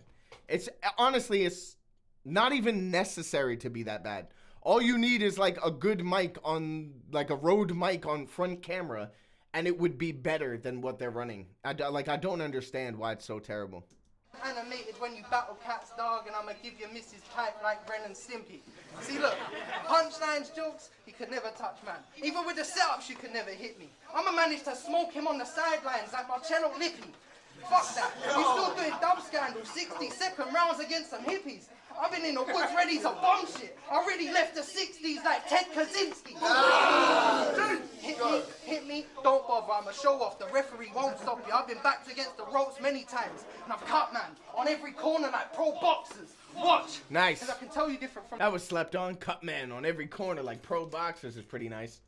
It's honestly, it's not even necessary to be that bad. All you need is like a good mic on, like a Rode mic on front camera, and it would be better than what they're running. I don't understand why it's so terrible. Animated when you battle cats, dog, and I'ma give you Mrs. Type like Ren and Stimpy. See, look, punchlines, jokes, he could never touch, man. Even with the setups, you could never hit me. I'ma manage to smoke him on the sidelines like Marcello Lippi. Fuck that. You still doing Dub Scandal, 60-second rounds against some hippies. I've been in the woods ready to bomb shit. I already left the 60s like Ted Kaczynski. Hit me, don't bother, I'm a show off. The referee won't stop you. I've been backed against the ropes many times. And I've cut, man, on every corner like pro boxers. Watch. Nice. Because I can tell you different from That was slept on. Cut man on every corner like pro boxers is pretty nice.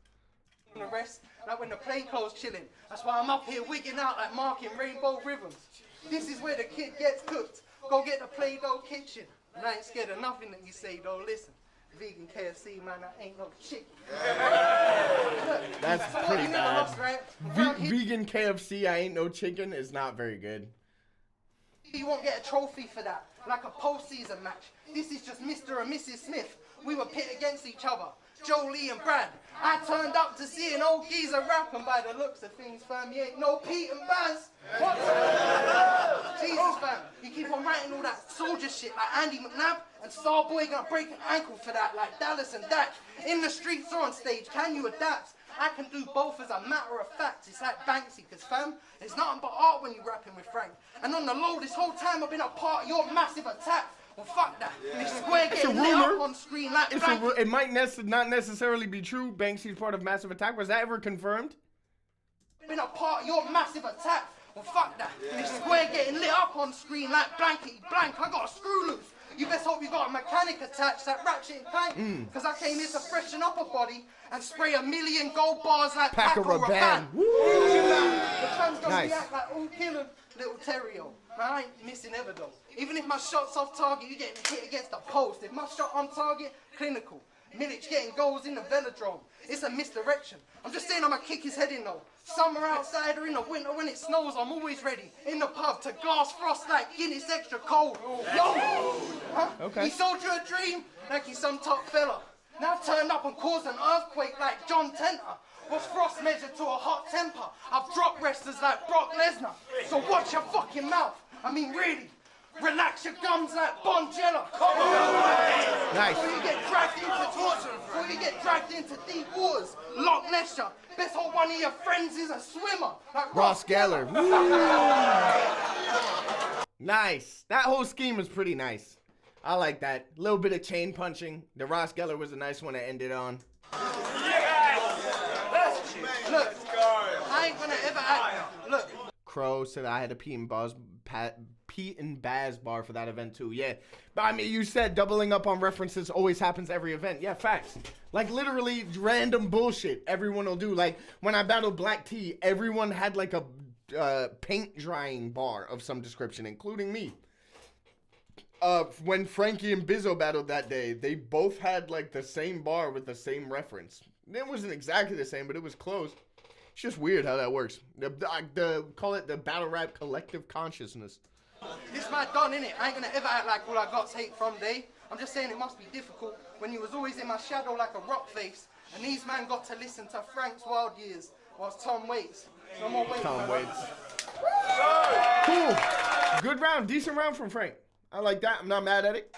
the rest. Like when the plainclothes chilling. That's why I'm up here wigging out like marking rainbow ribbons. This is where the kid gets cooked. Go get the Play-Doh kitchen. And I ain't scared of nothing that you say, though. Listen, vegan KFC, man, that ain't no chicken. That's pretty bad. Lost, right? Vegan KFC, I ain't no chicken is not very good. You won't get a trophy for that, like a postseason match. This is just Mr. and Mrs. Smith. We were pit against each other, Jolie and Brad. I turned up to see an old geezer rap, and by the looks of things, fam, you ain't no Pete and Baz. What? Jesus, fam, you keep on writing all that soldier shit like Andy McNabb, and Starboy gonna break an ankle for that like Dallas and Dak. In the streets or on stage, can you adapt? I can do both as a matter of fact. It's like Banksy, cause fam, there's nothing but art when you're rapping with Frank. And on the low, this whole time I've been a part of your massive attack. Well, fuck that. This square getting lit up on screen like it might not necessarily be true. Banksy's part of Massive Attack. Was that ever confirmed? Been a part of your massive attack. Well, fuck that. This square getting lit up on screen like blankety blank. I got a screw loose. You best hope you got a mechanic attached that ratchet and clank. Cause I came here to freshen up a body and spray 1,000,000 gold bars like Paco Rabanne. The trans gonna react like all killer little Terrio. Man, I ain't missing ever though. Even if my shot's off target, you getting hit against the post. If my shot on target, clinical. Milic getting goals in the velodrome. It's a misdirection. I'm just saying I'ma kick his head in though. Summer outside or in the winter when it snows, I'm always ready. In the pub to glass frost like Guinness extra cold. Yo! Huh? Okay. He sold you a dream like he's some top fella. Now turned up and caused an earthquake like John Tenter. Was frost measured to a hot temper? I've dropped wrestlers like Brock Lesnar. So watch your fucking mouth. I mean really. Relax your gums like Bonjela. Come on. Nice. Before you get dragged into torture, before you get dragged into deep waters, Loch Ness. Best hope one of your friends is a swimmer. Like Ross Geller. Nice. That whole scheme was pretty nice. I like that. A little bit of chain punching. The Ross Geller was a nice one to end it on. Look, I ain't gonna ever act. Look. Crow said I had to pee in Pete and Baz bar for that event too. Yeah, but I mean, you said doubling up on references always happens every event. Yeah, facts. Like literally random bullshit everyone will do. Like when I battled Black T, everyone had like a paint drying bar of some description, including me. When Frankie and Bizzo battled that day, they both had like the same bar with the same reference. It wasn't exactly the same, but it was close. It's just weird how that works. Call it the battle rap collective consciousness. This man done, innit? I ain't gonna ever act like all I got's hate from day. I'm just saying it must be difficult when you was always in my shadow like a rock face, and these man got to listen to Frank's wild years whilst Tom waits. No more waiting. Tom waits. Cool. Good round. Decent round from Frank. I like that. I'm not mad at it.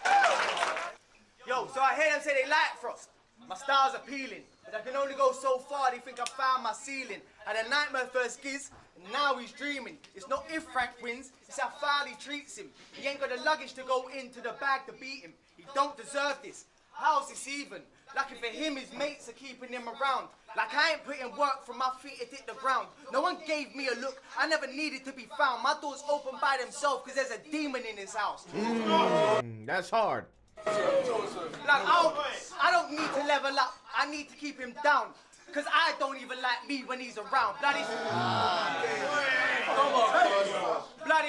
Yo, so I hear them say they like Frost. My style's appealing, but I can only go so far. They think I found my ceiling. Had a nightmare first giz, and now he's dreaming. It's not if Frank wins, it's how foul he treats him. He ain't got the luggage to go into the bag to beat him. He don't deserve this. How's this even? Lucky for him, his mates are keeping him around. Like I ain't putting work from my feet to hit the ground. No one gave me a look, I never needed to be found. My doors open by themselves because there's a demon in his house. That's hard. Like I don't need to level up, I need to keep him down. Cause I don't even like me when he's around. Bloody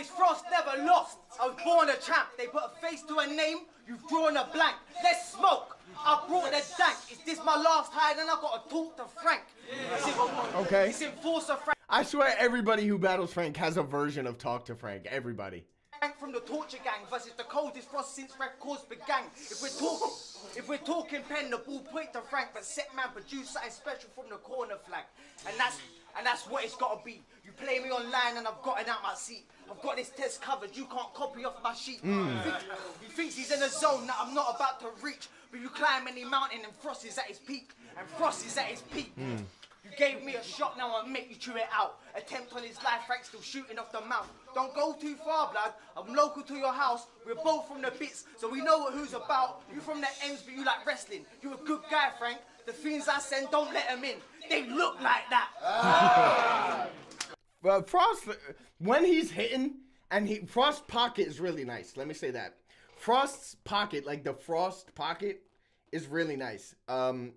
Frost never lost. I was born a champ. They put a face to a name, you've drawn a blank. Let's smoke. I brought the dank. Is this my last hide? And I gotta talk to Frank. Okay. It's enforcer Frank. I swear everybody who battles Frank has a version of Talk to Frank. Everybody. From the torture gang versus the coldest Frost since records began. If we're talking pen, the ball point to Frank, but set man produce something special from the corner flag. And that's what it's gotta be. You play me online and I've gotten out my seat. I've got this test covered, you can't copy off my sheet. He thinks he's in a zone that I'm not about to reach. But you climb any mountain and Frost is at his peak. And Frost is at his peak. You gave me a shot, now I'll make you chew it out. Attempt on his life, Frank still shooting off the mouth. Don't go too far, blood. I'm local to your house. We're both from the bits, so we know what who's about. You from the ends, but you like wrestling. You a good guy, Frank. The fiends I send, don't let them in. They look like that. Well, Frost, when he's hitting, and Frost's pocket is really nice. Let me say that. Frost's pocket, like the Frost pocket, is really nice. And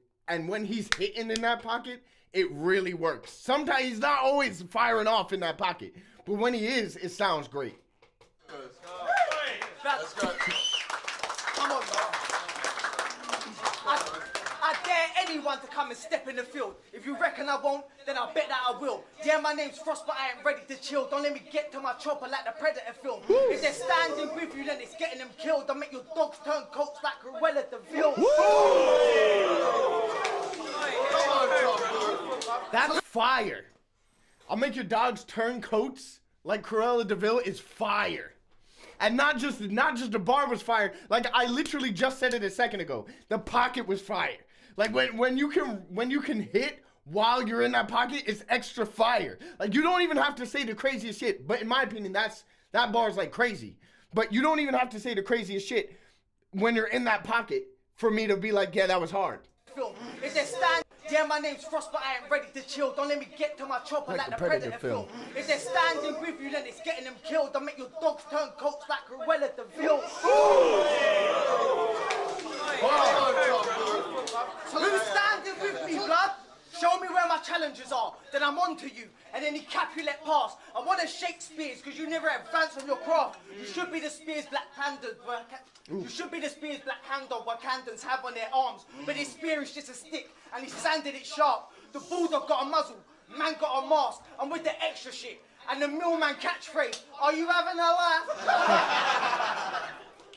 when he's hitting in that pocket, it really works. Sometimes he's not always firing off in that pocket, but when he is, it sounds great. That's good. Come on, man. I dare anyone to come and step in the field. If you reckon I won't, then I bet that I will. Yeah, my name's Frost, but I ain't ready to chill. Don't let me get to my chopper like the Predator film. If they're standing with you, then it's getting them killed. Don't make your dogs turn coats like Cruella de Vil. That's fire. I'll make your dogs turn coats like Cruella de Vil is fire. And not just the bar was fire. Like I literally just said it a second ago. The pocket was fire. Like when you can hit while you're in that pocket, it's extra fire. Like you don't even have to say the craziest shit. But in my opinion, that bar's like crazy. But you don't even have to say the craziest shit when you're in that pocket for me to be like, yeah, that was hard. If they're standing, yeah, my name's Frost, but I ain't ready to chill. Don't let me get to my chopper like the Predator film. If they're standing with you, then it's getting them killed. Don't make your dogs turn coats like Cruella de Vil. Who's standing with me, blood? Show me where my challenges are, then I'm on to you. And any cap you let pass. I want to Shakespeare's, because you never advanced on your craft. You should be the Spears Black Panther. You should be the Spears Black Panther Wakandans have on their arms. But his spear is just a stick, and he sanded it sharp. The bulldog got a muzzle, man got a mask. I'm with the extra shit. And the millman catchphrase, are you having a laugh?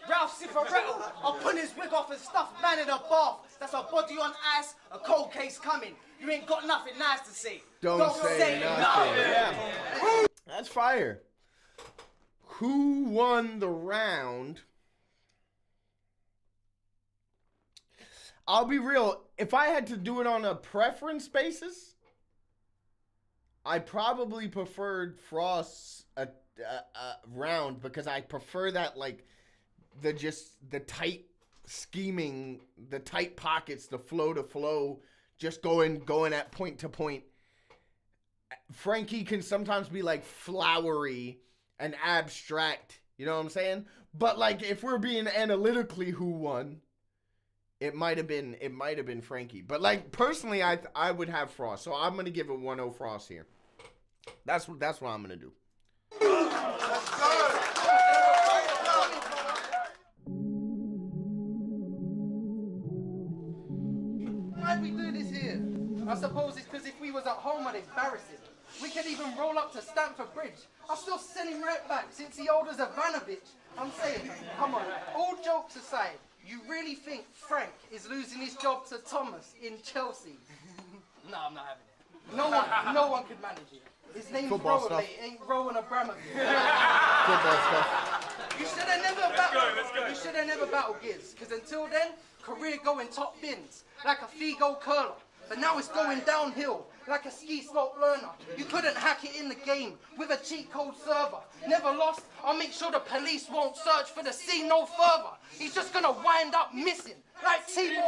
Ralph Cifaretto, I'll pull his wig off and stuff man in a bath. That's a body on ice, a cold case coming. You ain't got nothing nice to say. Don't say nothing. Yeah. That's fire. Who won the round? I'll be real. If I had to do it on a preference basis, I probably preferred Frost's round because I prefer that, like, the tight scheming, the tight pockets, the flow to flow, just going at point to point. Frankie can sometimes be like flowery and abstract You know what I'm saying? But like, if we're being analytically who won, it might have been Frankie. But like, personally, I would have Frost. So I'm gonna give it 1-0 Frost here. That's what I'm gonna do. Why'd we do this here? I suppose it's because if we was at home, I'd embarrass him. We could even roll up to Stamford Bridge. I'll still send him right back since he owed us Ivanovic. I'm saying, come on, all jokes aside, you really think Frank is losing his job to Thomas in Chelsea? No, I'm not having it. No one could manage it. His name's Football Rowan, stuff. mate. It ain't Rowan Abramovich. Football stuff. You should have never battled. You should have never battled Giz, because until then, career going top bins like a Figo curler. But now it's going downhill like a ski slope learner. You couldn't hack it in the game with a cheat code server. Never lost. I'll make sure the police won't search for the scene no further. He's just gonna wind up missing like T-Bone.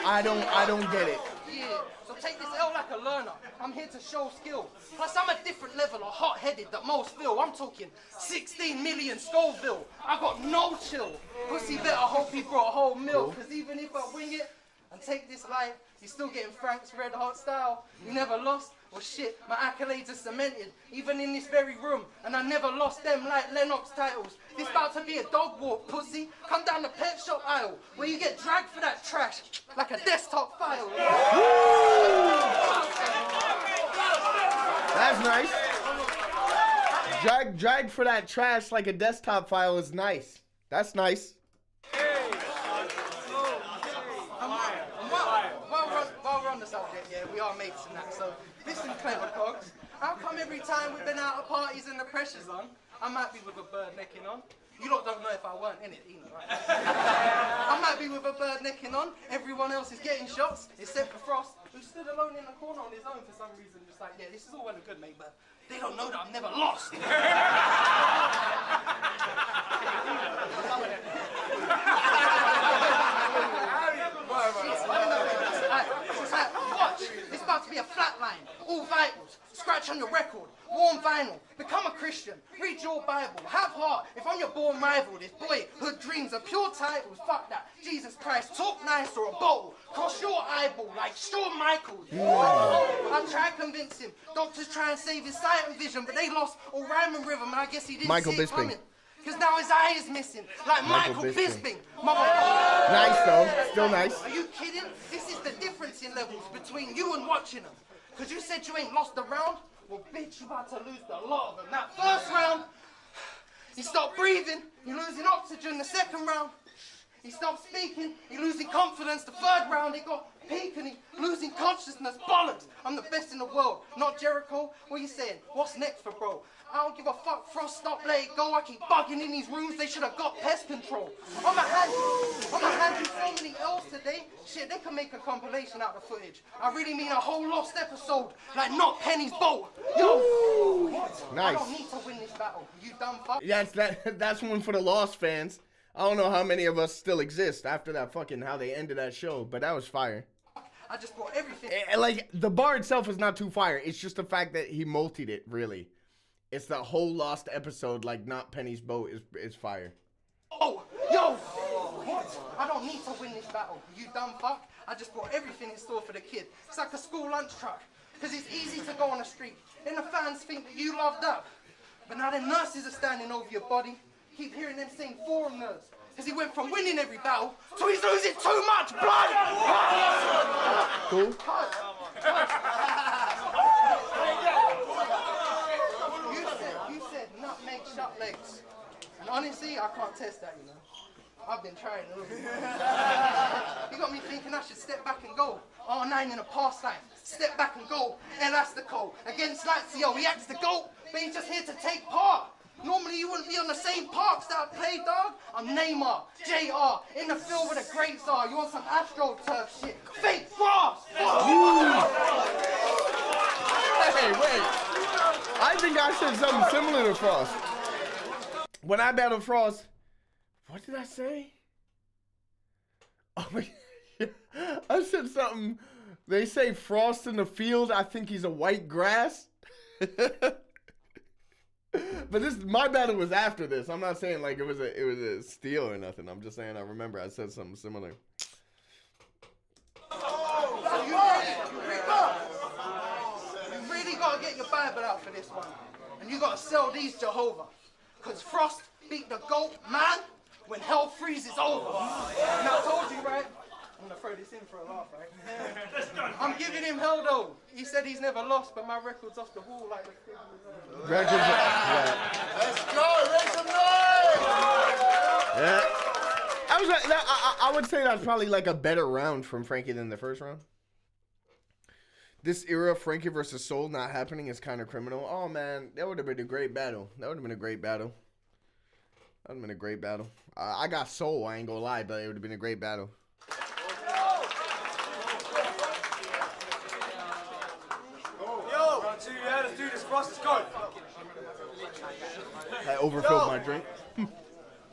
I don't get it. Yeah, so take this L like a learner. I'm here to show skill. Plus, I'm a different level of hot-headed that most feel. I'm talking 16 million Scoville. I got no chill. Pussy better hope he brought a whole meal, because even if I wing it and take this life, you're still getting Frank's red hot style. You never lost. Well, shit, my accolades are cemented, even in this very room, and I never lost them like Lennox titles. This about to be a dog walk, pussy. Come down the pet shop aisle, where you get dragged for that trash, like a desktop file. That's nice. Drag for that trash like a desktop file is nice. That's nice. While we're on the subject, yeah, we are mates and that, so listen, clever cogs. How come every time we've been out of parties and the pressure's on, I might be with a bird necking on? You lot don't know if I weren't in it either, right? I might be with a bird necking on, everyone else is getting shots, except for Frost, who stood alone in the corner on his own for some reason, just like, yeah, this is all well and good, mate, but they don't know that I've never lost. Watch, it's about to be a flat line, all vitals, scratch on your record, warm vinyl, become a Christian, read your Bible, have heart. If I'm your born rival, this boyhood dreams are pure titles, fuck that. Jesus Christ, talk nice or a bowl, cross your eyeball like Shawn Michaels. I tried to convince him, doctors try and save his sight and vision, but they lost all rhyme and rhythm, and I guess he didn't see it coming. Because now his eye is missing, like Michael Bisping. Motherfucker. Nice though, still nice. Are you kidding? This is the difference in levels between you and watching them. Because you said you ain't lost a round? Well, bitch, you about to lose the lot of them. That first round, he stopped breathing, you're losing oxygen. The second round, he stopped speaking, you're losing confidence. The third round, he got peaking, he losing consciousness. Bollocks, I'm the best in the world, not Jericho. What are you saying? What's next for bro? I don't give a fuck, Frost, stop, let it go. I keep bugging in these rooms, they should have got pest control. I'ma hand you so many L's today. Shit, they can make a compilation out of the footage. I really mean a whole lost episode, like not Penny's boat. Yo! Nice. I don't need to win this battle, you dumb fuck. That's one for the Lost fans. I don't know how many of us still exist after that fucking how they ended that show, but that was fire. I just brought everything. Like, the bar itself is not too fire. It's just the fact that he multied it, really. It's the whole Lost episode, like not Penny's boat is fire. Oh, yo! What? I don't need to win this battle, you dumb fuck. I just brought everything in store for the kid. It's like a school lunch truck. Because it's easy to go on the street. Then the fans think that you loved up. But now the nurses are standing over your body. Keep hearing them saying forum nerves. Because he went from winning every battle to he's losing too much blood! Cool. You said nutmeg shut legs. And honestly, I can't test that, you know. I've been trying a little bit. You got me thinking I should step back and go. R9 in a past life. Step back and go. Elastico against Lazio. He acts the GOAT, but he's just here to take part. Normally you wouldn't be on the same parks that I play, dog. I'm Neymar, JR, in the field where the greats are. You want some AstroTurf shit? Fake Frost! Hey, wait. I think I said something similar to Frost. When I battled Frost, what did I say? Oh, I said something. They say Frost in the field. I think he's a white grass. But my battle was after this. I'm not saying like it was a steal or nothing. I'm just saying I remember I said something similar. You really gotta get your Bible out for this one. And you gotta sell these Jehovah. Cause Frost beat the GOAT, man, when hell freezes over. And I told you, right? I'm gonna throw this in for a laugh, right? I'm giving him hell though. He said he's never lost, but my record's off the wall like the Records. Yeah. Let's go, make some noise! Yeah. I would say that's probably like a better round from Frankie than the first round. This era, Frankie versus Soul not happening is kind of criminal. Oh man, that would have been a great battle. That would have been a great battle. That would have been a great battle. I got Soul, I ain't gonna lie, but it would have been a great battle. Yo, round two, yeah, let's do this. Frost, let's go. I overfilled my drink.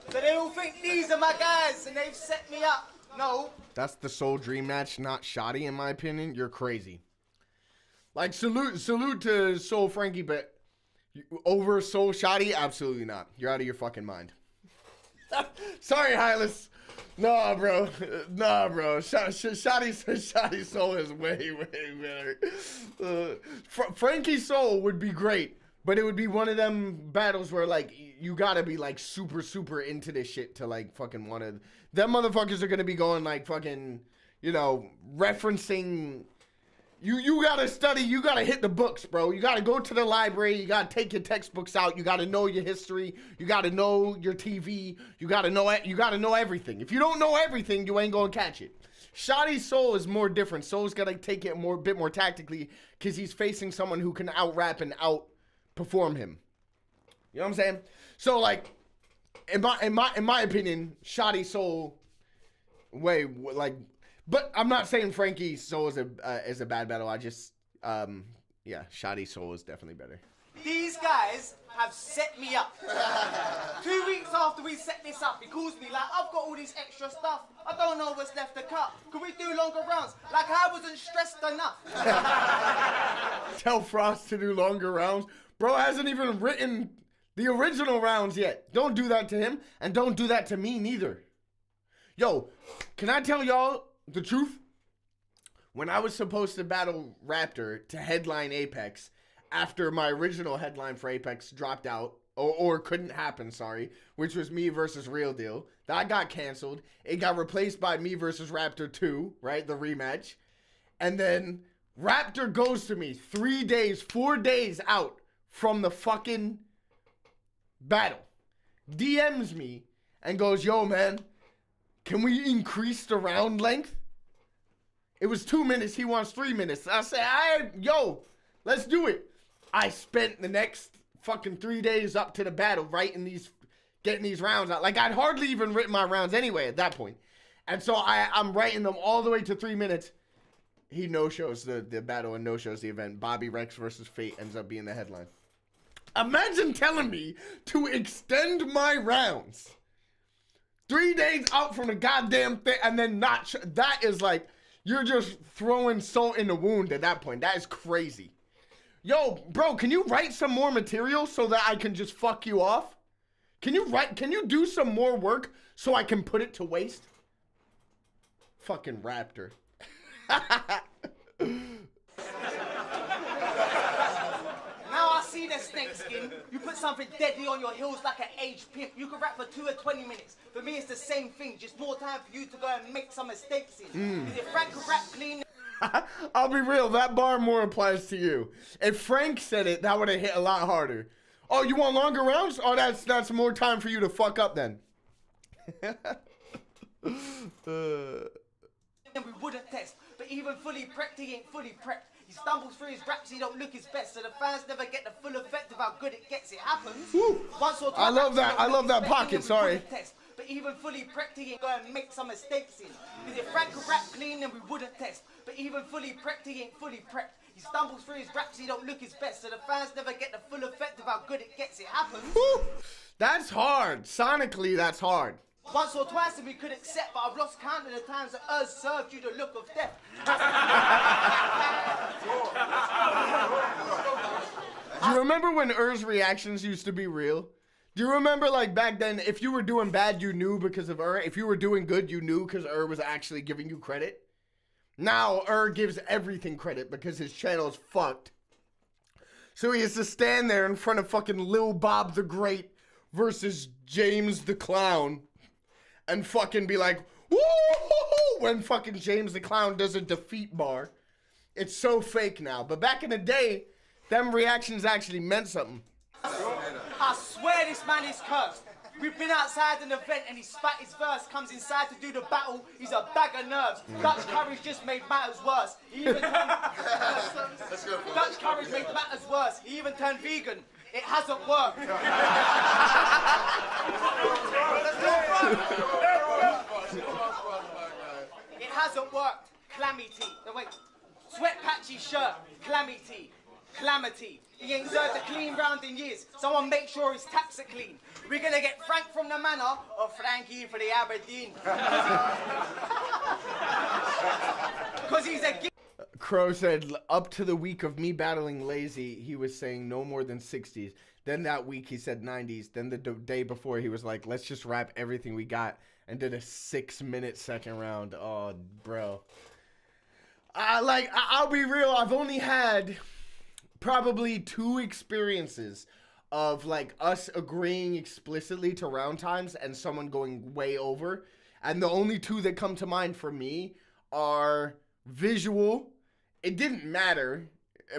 So they all think these are my guys and they've set me up. No. That's the Soul Dream match, not Shoddy, in my opinion. You're crazy. Like, salute to Soul Frankie, but over Soul Shoddy? Absolutely not. You're out of your fucking mind. Sorry, Hylas. Nah, bro. Nah, bro. Shoddy Soul is way, way better. Frankie Soul would be great, but it would be one of them battles where, like, you gotta be, like, super, super into this shit to, like, fucking want to... Them motherfuckers are gonna be going, like, fucking, you know, referencing... You gotta study, you gotta hit the books, bro. You gotta go to the library, you gotta take your textbooks out, you gotta know your history, you gotta know your TV, you gotta know everything. If you don't know everything, you ain't gonna catch it. Shoddy's Soul is more different. Soul's gotta take it a bit more tactically, because he's facing someone who can out-rap and out-perform him. You know what I'm saying? So, like, in my opinion, Shoddy Soul, but I'm not saying Frankie Soul is a bad battle. I just, yeah, Shoddy Soul is definitely better. These guys have set me up. 2 weeks after we set this up, he calls me like, I've got all this extra stuff. I don't know what's left to cut. Could we do longer rounds? Like I wasn't stressed enough. Tell Frost to do longer rounds. Bro hasn't even written the original rounds yet. Don't do that to him, and don't do that to me neither. Yo, can I tell y'all the truth? When I was supposed to battle Raptor to headline Apex, after my original headline for Apex dropped out, or couldn't happen, sorry, which was me versus Real Deal, that got canceled. It got replaced by me versus Raptor 2, right, the rematch. And then Raptor goes to me 4 days out from the fucking battle, DMs me and goes, yo, man, can we increase the round length? It was 2 minutes. He wants 3 minutes. I said, yo, let's do it. I spent the next fucking 3 days up to the battle getting these rounds out. Like, I'd hardly even written my rounds anyway at that point. And so I'm writing them all the way to 3 minutes. He no-shows the battle and no-shows the event. Bobby Rex versus Fate ends up being the headline. Imagine telling me to extend my rounds 3 days out from the goddamn thing and then not... That is like... You're just throwing salt in the wound at that point. That is crazy. Yo, bro, can you write some more material so that I can just fuck you off? Can you do some more work so I can put it to waste? Fucking Raptor. Now I see the snake skin. You put something deadly on your heels like an aged pimp. You can rap for 2 or 20 minutes. For me, it's the same thing. Just more time for you to go and make some mistakes in. If Frank could rap clean... I'll be real, that bar more applies to you. If Frank said it, that would have hit a lot harder. Oh, you want longer rounds? Oh, that's more time for you to fuck up then. We wouldn't test, but even fully prepped, he ain't fully prepped. He stumbles through his raps, he don't look his best, so the fans never get the full effect of how good it gets. It happens. Once or twice. I love that. I love that pocket. Sorry. Test, but even fully prepped, he ain't go and make some mistakes in. Because if Frank could rap clean, then we wouldn't test. But even fully prepped, he ain't fully prepped. He stumbles through his raps, he don't look his best, so the fans never get the full effect of how good it gets. It happens. That's hard. Sonically, that's hard. Once or twice and we could accept, but I've lost count of the times that us served you the look of death. Do you remember when reactions used to be real? Do you remember, like, back then, if you were doing bad, you knew because of If you were doing good, you knew because was actually giving you credit? Now, gives everything credit because his channel is fucked. So he has to stand there in front of fucking Lil Bob the Great versus James the Clown and fucking be like, woo, when fucking James the Clown does a defeat bar. It's so fake now. But back in the day, them reactions actually meant something. I swear this man is cursed. We've been outside an event and he spat his verse, comes inside to do the battle, he's a bag of nerves. Dutch courage just made matters worse. He even turned... Dutch courage made matters worse. He even turned vegan. It hasn't worked. It hasn't worked. Clammy tea. No, wait. Sweat patchy shirt. Clammy tea. Calamity. He ain't served a clean round in years. Someone make sure his taps are clean. We're gonna get Frank from the Manor or Frankie for the Aberdeen. Because he's a... Crow said, up to the week of me battling Lazy, he was saying no more than 60s. Then that week he said 90s. Then the day before he was like, let's just rap everything we got, and did a 6-minute second round. Oh, bro. I'll be real. I've only had probably 2 experiences of like us agreeing explicitly to round times and someone going way over. And the only 2 that come to mind for me are visual. It didn't matter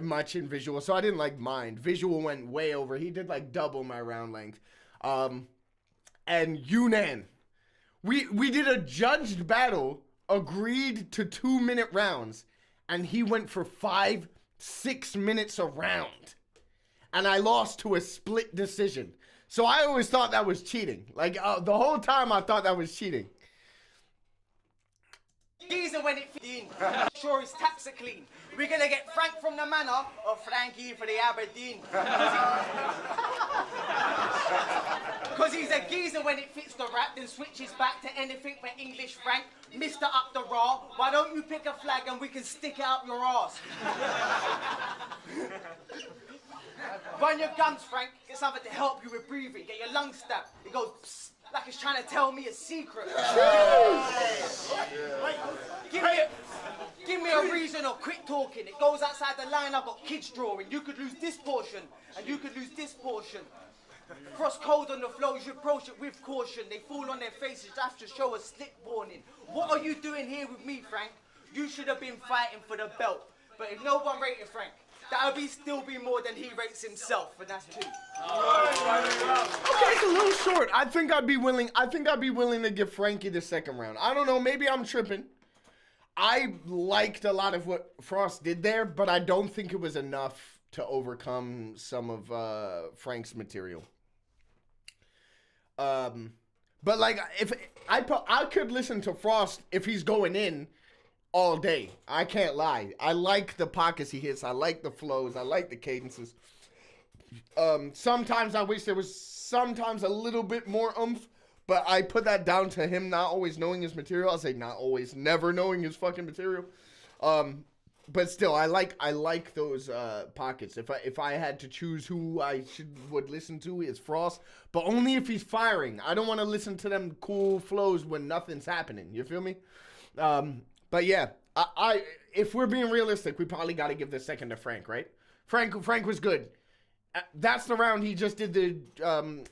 much in visual, so I didn't like mind. Visual went way over. He did like double my round length. And Yunnan. We did a judged battle, agreed to 2-minute rounds, and he went for 5-6 minutes a round. And I lost to a split decision. So I always thought that was cheating. Like, the whole time I thought that was cheating. Reason when it in. Sure his taps are clean. We're gonna get Frank from the Manor or Frankie for the Aberdeen. Because he's a geezer when it fits the rap, then switches back to anything but English Frank. Mr. Up the Raw, why don't you pick a flag and we can stick it up your arse? Run your guns, Frank. Get something to help you with breathing. Get your lungs stabbed. It goes psst, like it's trying to tell me a secret. Give me a reason or quit talking. It goes outside the line. I've got kids drawing. You could lose this portion, and you could lose this portion. Cross code on the flow, you should approach it with caution. They fall on their faces, have to show a slip warning. What are you doing here with me, Frank? You should have been fighting for the belt. But if no one rated Frank, that would still be more than he rates himself, and that's 2. Okay, it's a little short. I think I'd be willing to give Frankie the second round. I don't know, maybe I'm tripping. I liked a lot of what Frost did there, but I don't think it was enough to overcome some of Frank's material. But like, if I could listen to Frost if he's going in all day. I can't lie. I like the pockets he hits. I like the flows. I like the cadences. Sometimes I wish there was sometimes a little bit more oomph, but I put that down to him not always knowing his material. I'll say not always, never knowing his fucking material. But still, I like those pockets. If I had to choose who I would listen to, it's Frost, but only if he's firing. I don't want to listen to them cool flows when nothing's happening. You feel me? But yeah, if we're being realistic, we probably got to give the second to Frank, right? Frank was good. That's the round he just did the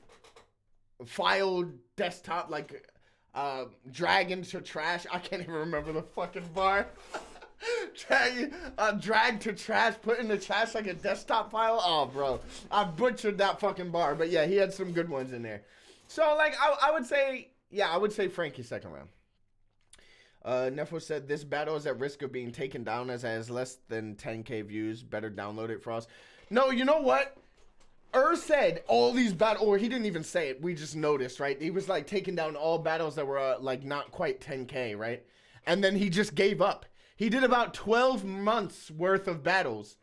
file desktop, like drag into trash. I can't even remember the fucking bar. Drag to trash, put in the trash like a desktop file. Oh, bro, I butchered that fucking bar. But yeah, he had some good ones in there. So like, I would say Frankie's second round. Nefo said this battle is at risk of being taken down as it has less than 10k views. Better download it for us. No, you know what? Said all these battles, or he didn't even say it. We just noticed, right? He was like taking down all battles that were like not quite 10k, right? And then he just gave up. He did about 12 months worth of battles,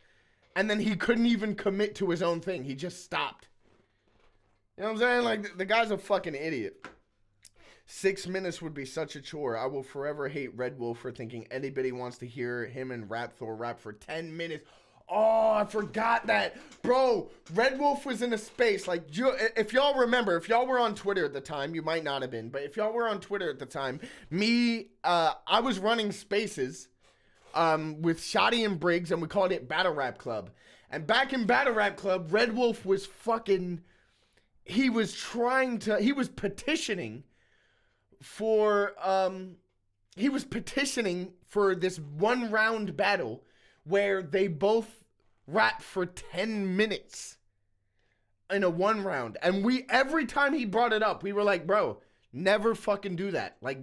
and then he couldn't even commit to his own thing. He just stopped. You know what I'm saying? Like, the guy's a fucking idiot. 6 minutes would be such a chore. I will forever hate Red Wolf for thinking anybody wants to hear him and Rap Thor rap for 10 minutes. Oh, I forgot that. Bro, Red Wolf was in a space. Like, if y'all remember, if y'all were on Twitter at the time, you might not have been, but if y'all were on Twitter at the time, I was running spaces with Shoddy and Briggs, and we called it Battle Rap Club. And back in Battle Rap Club, Red Wolf was fucking, he was petitioning for, this 1 round battle where they both rap for 10 minutes in a 1 round. And every time he brought it up, we were like, bro, never fucking do that. Like,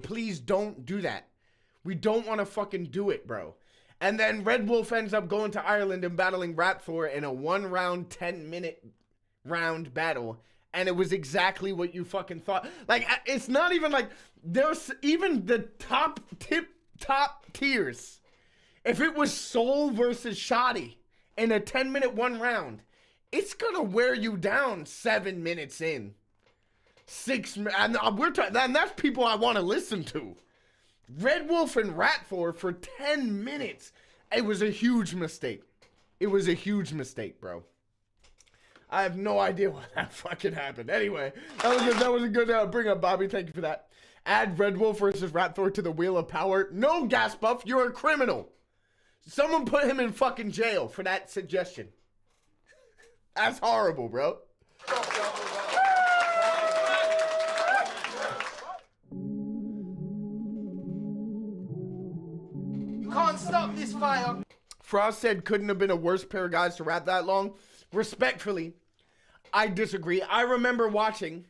please don't do that. We don't want to fucking do it, bro. And then Red Wolf ends up going to Ireland and battling Raptor in a 1 round, 10-minute round battle. And it was exactly what you fucking thought. Like, it's not even like, there's even the top tiers. If it was Soul versus Shoddy in a 10-minute 1 round, it's gonna wear you down 7 minutes in. 6 minutes, and and that's people I want to listen to. Red Wolf and Raptor for 10 minutes. It was a huge mistake. It was a huge mistake, bro. I have no idea why that fucking happened. Anyway, that was a good bring up, Bobby. Thank you for that. Add Red Wolf versus Raptor to the Wheel of Power. No, Gas Buff, you're a criminal. Someone put him in fucking jail for that suggestion. That's horrible, bro. You can't stop this fire. Frost said couldn't have been a worse pair of guys to rap that long. Respectfully, I disagree. I remember watching,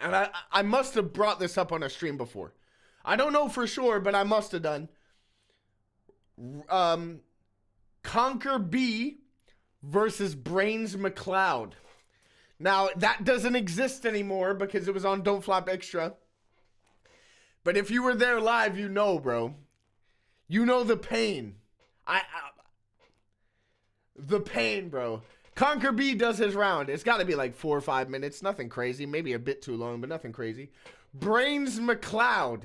and I must have brought this up on a stream before. I don't know for sure, but I must have done. Conquer B versus Brains McLeod. Now, that doesn't exist anymore because it was on Don't Flop Extra. But if you were there live, you know, bro. You know the pain. The pain, bro. Conquer B does his round. It's got to be like 4 or 5 minutes. Nothing crazy. Maybe a bit too long, but nothing crazy. Brains McLeod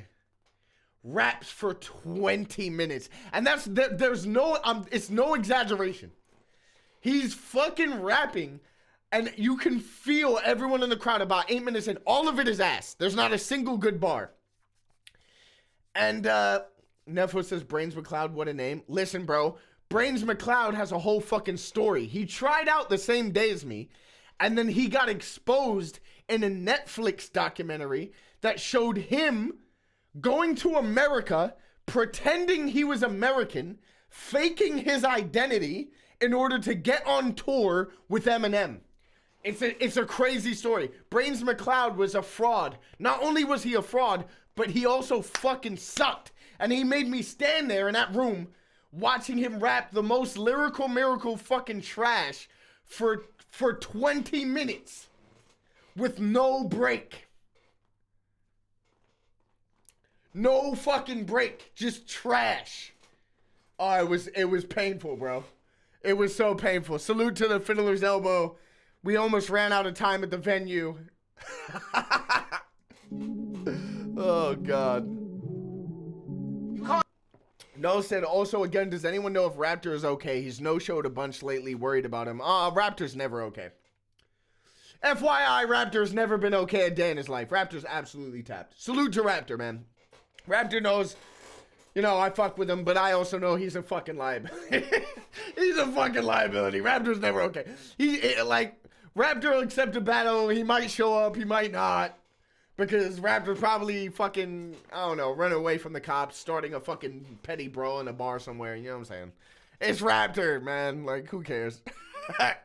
raps for 20 minutes. And there's no, it's no exaggeration. He's fucking rapping, and you can feel everyone in the crowd about 8 minutes in. All of it is ass. There's not a single good bar. And Nefo says, Brains McLeod, what a name. Listen, bro. Brains McLeod has a whole fucking story. He tried out the same day as me, and then he got exposed in a Netflix documentary that showed him going to America, pretending he was American, faking his identity in order to get on tour with Eminem. It's a crazy story. Brains McLeod was a fraud. Not only was he a fraud, but he also fucking sucked. And he made me stand there in that room watching him rap the most lyrical miracle fucking trash for 20 minutes with no break. No fucking break. Just trash. Oh, it was painful, bro. It was so painful. Salute to the Fiddler's Elbow. We almost ran out of time at the venue. Oh, God. No said, also, again, does anyone know if Raptor is okay? He's no-showed a bunch lately, worried about him. Raptor's never okay. FYI, Raptor's never been okay a day in his life. Raptor's absolutely tapped. Salute to Raptor, man. Raptor knows, you know, I fuck with him, but I also know he's a fucking liability. He's a fucking liability. Raptor's never okay. Raptor will accept a battle. He might show up. He might not. Because Raptor probably fucking, I don't know, run away from the cops, starting a fucking petty brawl in a bar somewhere. You know what I'm saying? It's Raptor, man. Like, who cares?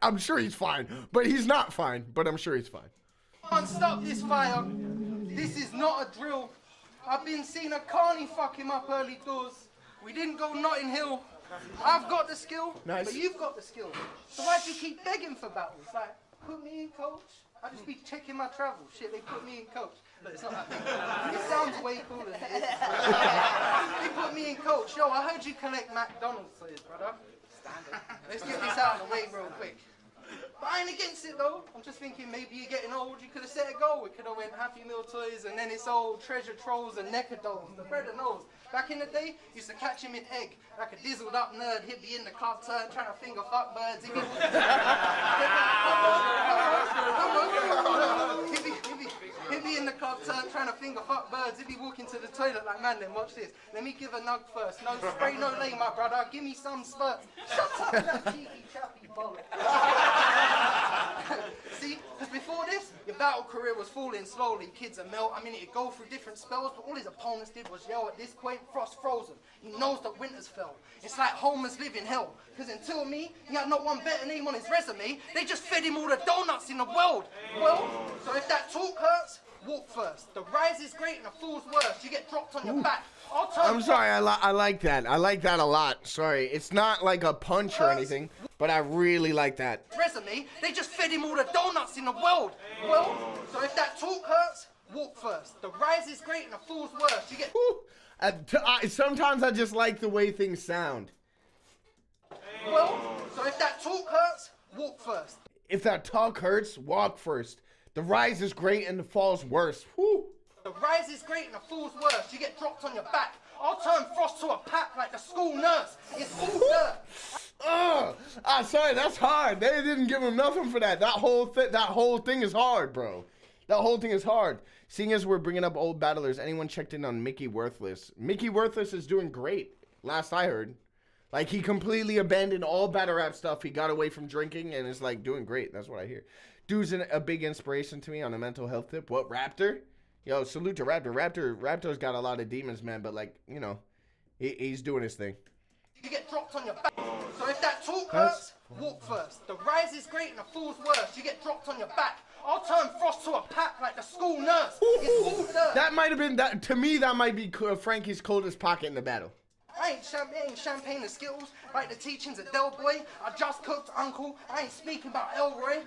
I'm sure he's fine. But he's not fine. But I'm sure he's fine. Can't stop this fire. This is not a drill. I've been seeing a carny fuck him up early doors. We didn't go Notting Hill. I've got the skill, nice. But you've got the skill. So why do you keep begging for battles? Like, put me in, coach. I just be checking my travel. Shit, they put me in, coach. But it's not happening. It sounds way cooler than it is. They put me in, coach. Yo, I heard you collect McDonald's for this, brother. Let's get this out of the way real quick. But I ain't against it though. I'm just thinking maybe you're getting old, you could have set a goal. We could have went Happy Meal toys and then it's old treasure trolls and necker dolls. The bread and nose. Back in the day, used to catch him in egg. Like a dizzled up nerd, he'd be in the club turn trying to finger fuck birds. He'd be in the club turn trying to finger fuck birds. He'd be walking to the toilet like, man, then watch this. Let me give a nug first. No spray, no lay, my brother. Give me some spurts. Shut up, that cheeky chappy bollock. See, because before this, your battle career was falling slowly. Kids are melt. I mean, it'd go through different spells, but all his opponents did was yell. At this point, Frost frozen. He knows that winter's fell. It's like Homer's live in hell. Because until me, he had not one better name on his resume. They just fed him all the donuts in the world. Well, so if that talk hurts, walk first. The rise is great and the fool's worse. You get dropped on your back. I'm sorry, I like that. I like that a lot. Sorry, it's not like a punch or anything, but I really like that. Resume, they just fed him all the donuts in the world. Well, so if that talk hurts, walk first. The rise is great and the fool's worse. You get. Sometimes I just like the way things sound. Well, so if that talk hurts, walk first. If that talk hurts, walk first. The rise is great and the fall's worse. Whew. The rise is great and the fool's worse. You get dropped on your back. I'll turn Frost to a pack like the school nurse. It's all dirt. Sorry, that's hard. They didn't give him nothing for that. That whole thing is hard, bro. That whole thing is hard. Seeing as we're bringing up old battlers, anyone checked in on Mickey Worthless? Mickey Worthless is doing great. Last I heard. Like, he completely abandoned all battle rap stuff. He got away from drinking and is, like, doing great. That's what I hear. Dude's a big inspiration to me on a mental health tip. What, Raptor? Yo, salute to Raptor. Raptor's got a lot of demons, man, but, like, you know, he's doing his thing. You get dropped on your back. So if that talk hurts, walk first. The rise is great and the fool's worse. You get dropped on your back. I'll turn Frost to a pack like the school nurse. It's all dirt. That might have been, that. To me, that might be Frankie's coldest pocket in the battle. I ain't champagne and Skittles, like the teachings of Del Boy. I just cooked, uncle. I ain't speaking about Elroy.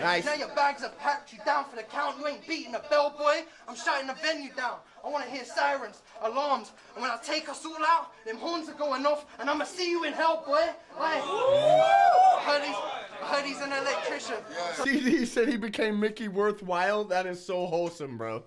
Nice. Now your bags are packed, you down for the count. You ain't beating a bellboy. I'm shutting the venue down. I want to hear sirens, alarms, and when I take us all out, them horns are going off, and I'ma see you in hell, boy. Like, I heard he's an electrician. CD said he became Mickey Worthwhile. That is so wholesome, bro.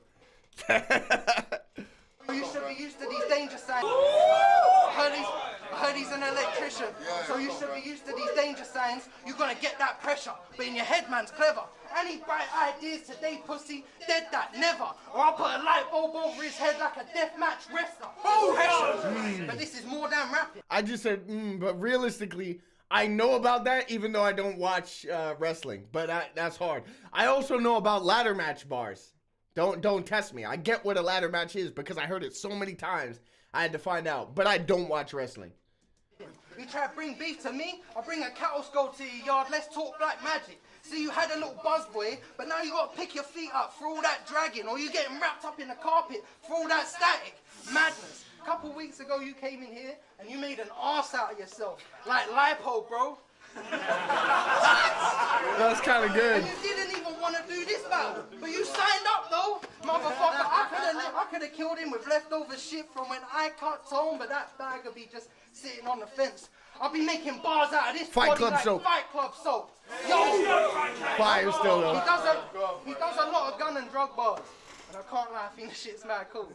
You should be used to these danger signs. I heard he's an electrician. So you should be used to these danger signs. You're gonna get that pressure. But in your head, man's clever. Any bright ideas today, pussy? Dead that, never. Or I'll put a light bulb over his head like a deathmatch wrestler. Pressure. But this is more than rapping. I just said, but realistically, I know about that even though I don't watch wrestling. But that's hard. I also know about ladder match bars. Don't test me. I get what a ladder match is because I heard it so many times. I had to find out. But I don't watch wrestling. You try to bring beef to me, I'll bring a cattle skull to your yard. Let's talk black magic. See, you had a little buzz, boy, but now you gotta pick your feet up for all that dragging, or you getting wrapped up in the carpet for all that static. Madness. A couple weeks ago, you came in here and you made an arse out of yourself. Like lipo, bro. That's kind of good. And you didn't even want to do this battle, but you signed up though, motherfucker. I could have killed him with leftover shit from when I cut Tone, but that bag would be just sitting on the fence. I'll be making bars out of this Fight body Club like soap. Fight Club soap. Yo, Fire still though. he does a lot of gun and drug bars. And I can't lie, I think the shit's mad cool.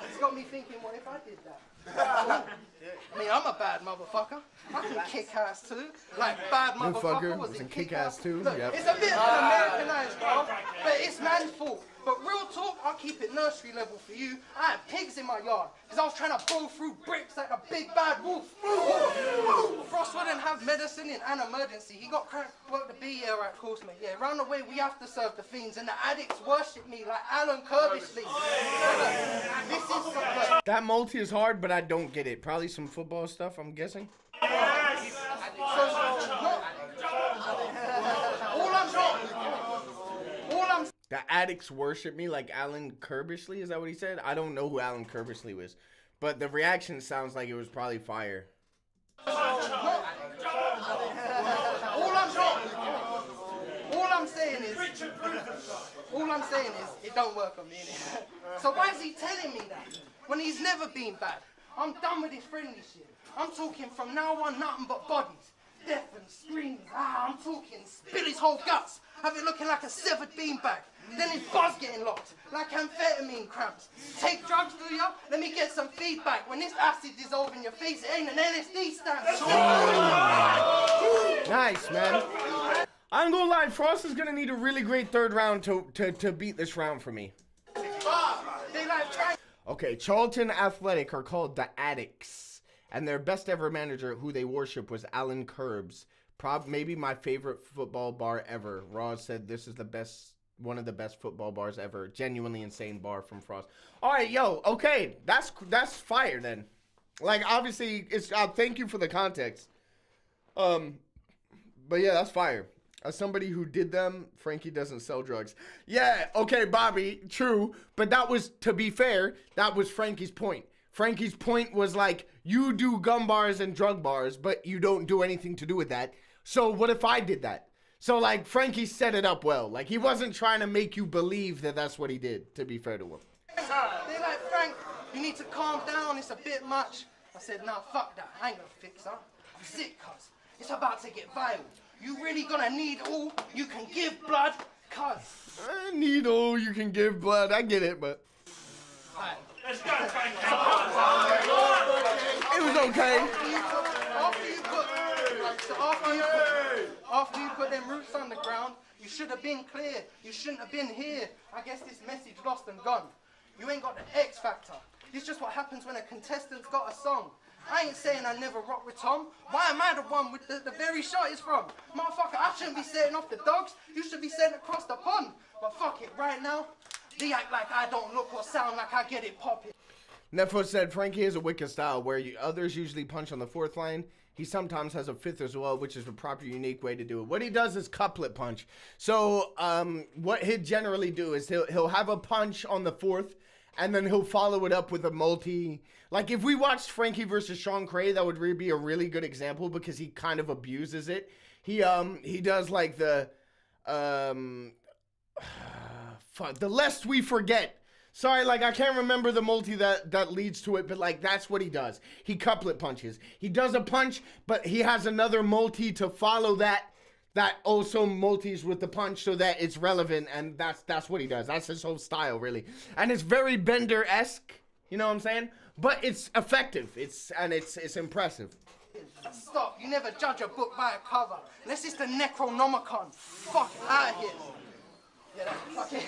It's got me thinking, what if I did that? I mean, I'm a bad motherfucker. I can kick ass too. Like, bad motherfucker was in kick ass too. Look, yep. It's a bit Americanized, bro. But it's man's fault. But real talk, I'll keep it nursery level for you. I had pigs in my yard, because I was trying to blow through bricks like a big bad wolf. Frost wouldn't have medicine in an emergency. He got cracked, worked the B, yeah, right, course, mate. Yeah, round the way we have to serve the fiends, and the addicts worship me like Alan Curbishley. This is something. That multi is hard, but I don't get it. Probably some football stuff, I'm guessing. The addicts worship me like Alan Curbishley? Is that what he said? I don't know who Alan Curbishley was. But the reaction sounds like it was probably fire. All I'm saying is it don't work on me, innit? So why is he telling me that? When he's never been bad. I'm done with his friendly shit. I'm talking from now on nothing but bodies. death and screams. I'm talking spill his whole guts. Have it looking like a severed beanbag. Then his buzz getting locked, like amphetamine cramps. Take drugs, do ya? Let me get some feedback. When this acid dissolves in your face, it ain't an LSD stamp. Nice, man. I'm gonna lie, Frost is gonna need a really great third round to beat this round for me. They like trying. Okay, Charlton Athletic are called the Addicts, and their best ever manager, who they worship, was Alan Curbs. Maybe my favorite football bar ever. Roz said this is the best, one of the best football bars ever. Genuinely insane bar from Frost. All right, yo, okay, that's fire then. Like, obviously, it's thank you for the context. But yeah, that's fire. As somebody who did them, Frankie doesn't sell drugs. Yeah, okay, Bobby, true. But that was, to be fair, that was Frankie's point. Frankie's point was like, you do gum bars and drug bars, but you don't do anything to do with that. So what if I did that? So, like, Frankie set it up well. Like, he wasn't trying to make you believe that that's what he did, to be fair to him. They like, Frank, you need to calm down. It's a bit much. I said, nah, fuck that. I ain't gonna fix her. I'm sick, cuz. It's about to get viral. You really gonna need all you can give blood, cuz. I need all you can give blood. I get it, but... Right. Let's go, Frank. It was okay. After you put them roots on the ground, you should have been clear. You shouldn't have been here. I guess this message lost and gone. You ain't got the X factor. This is just what happens when a contestant's got a song. I ain't saying I never rock with Tom. Why am I the one with the very shot is from? Motherfucker, I shouldn't be setting off the dogs. You should be setting across the pond. But fuck it, right now, they act like I don't look or sound like I get it popping. Nefo said, Frankie has a wicked style where others usually punch on the fourth line. He sometimes has a fifth as well, which is a proper unique way to do it. What he does is couplet punch. So what he'll generally do is he'll have a punch on the fourth, and then he'll follow it up with a multi. Like, if we watched Frankie versus Sean Cray, that would be a really good example because he kind of abuses it. He does like the the lest we forget. Sorry, like, I can't remember the multi that leads to it, but, like, that's what he does. He couplet punches. He does a punch, but he has another multi to follow that also multis with the punch so that it's relevant, and that's what he does. That's his whole style, really. And it's very Bender-esque, you know what I'm saying? But it's effective. It's impressive. Stop. You never judge a book by a cover. Unless it's the Necronomicon. Fuck out of here. Yeah, that's fucking...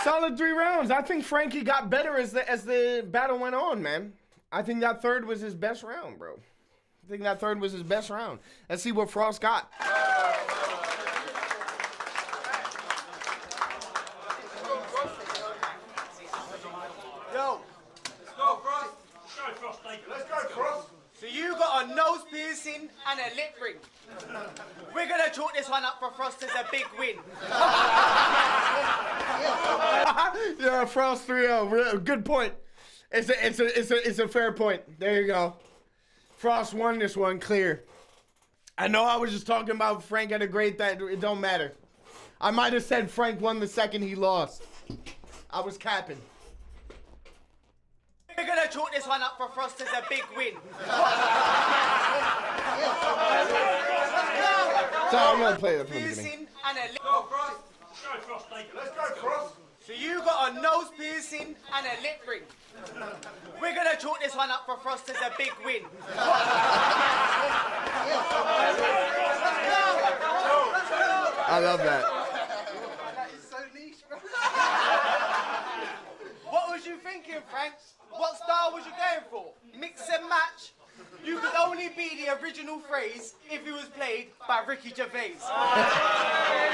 Solid 3 rounds. I think Frankie got better as the battle went on, man. I think that third was his best round, bro. I think that third was his best round. Let's see what Frost got. Yo. Let's go, Frost. Let's go, Frost. Let's go, Frost. So you got a nose piercing and a lip ring. We're gonna chalk this one up for Frost as a big win. Yeah, Frost 3-0. Good point. It's a fair point. There you go. Frost won this one clear. I know I was just talking about Frank had a great that it don't matter. I might have said Frank won the second he lost. I was capping. We're gonna chalk this one up for Frost as a big win. So I'm gonna play that from the beginning. Piercing and a lip. Go, Frost. Let's go, Frost. Let's go, Frost. So you got a nose piercing and a lip ring. We're gonna chalk this one up for Frost as a big win. I love that. That is so niche, bro. What was you thinking, Frank? What style was you going for? Mix and match? You could only be the original phrase if it was played by Ricky Gervais.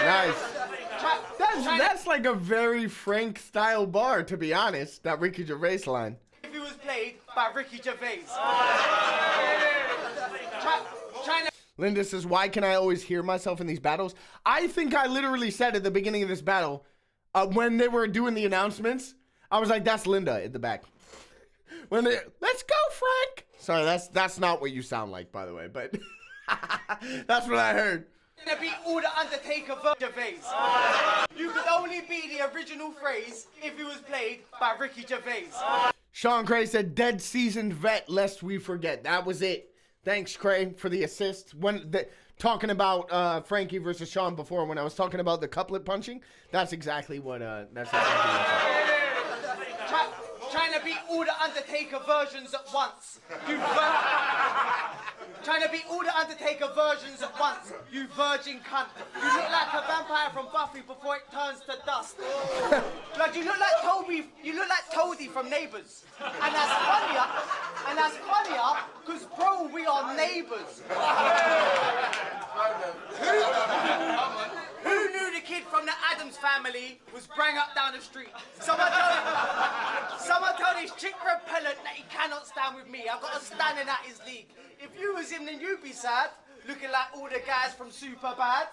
Nice. That's like a very Frank style bar, to be honest. That Ricky Gervais line. If it was played by Ricky Gervais. Linda says, why can I always hear myself in these battles? I think I literally said at the beginning of this battle, when they were doing the announcements, I was like, that's Linda in the back. When they, let's go, Frank. Sorry, that's not what you sound like, by the way, but that's what I heard. Gonna be all the Undertaker Gervais. You could only be the original phrase if it was played by Ricky Gervais. Sean Cray said, dead seasoned vet, lest we forget. That was it. Thanks, Cray, for the assist. Talking about Frankie versus Sean before, when I was talking about the couplet punching, that's exactly what Trying to beat all the Undertaker versions at once. Trying to beat all the Undertaker versions at once. You virgin cunt. You look like a vampire from Buffy before it turns to dust. Like you look like Toby. You look like Toadie from Neighbours. And that's funnier, because bro, we are neighbours. Who knew the kid from the Addams family was bring up down the street? Someone told his chick repellent that he cannot stand with me. I've got to stand in at his league. If you was him, then you'd be sad, looking like all the guys from Superbad.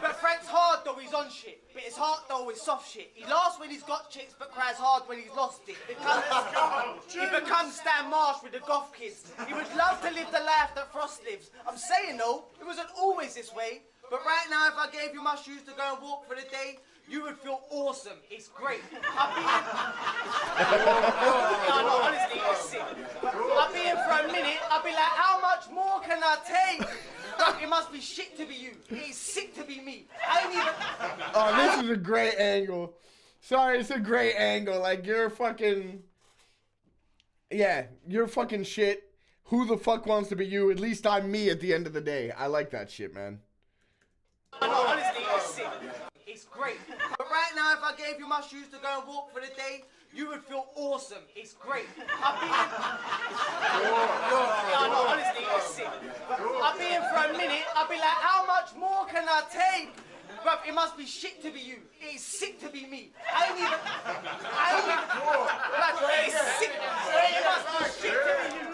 But Frank's hard though, he's on shit. But his heart though is soft shit. He laughs when he's got chicks, but cries hard when he's lost it. He becomes Stan Marsh with the goth kids. He would love to live the life that Frost lives. I'm saying though, it wasn't always this way. But right now, if I gave you my shoes to go and walk for the day, you would feel awesome. It's great. Honestly, it's sick. I'll be in for a minute. I'll be like, how much more can I take? It must be shit to be you. It's sick to be me. I ain't even... Oh, this is a great angle. Sorry, it's a great angle. Like, you're fucking... Yeah, you're fucking shit. Who the fuck wants to be you? At least I'm me at the end of the day. I like that shit, man. Honestly, it's sick. It's great. But right now, if I gave you my shoes to go and walk for the day, you would feel awesome. It's great. Honestly, it's sick. I'll be in for a minute. I'll be like, how much more can I take? Bruv, it must be shit to be you. It's sick to be me. I ain't even... Like, it's sick. It must be shit to be you.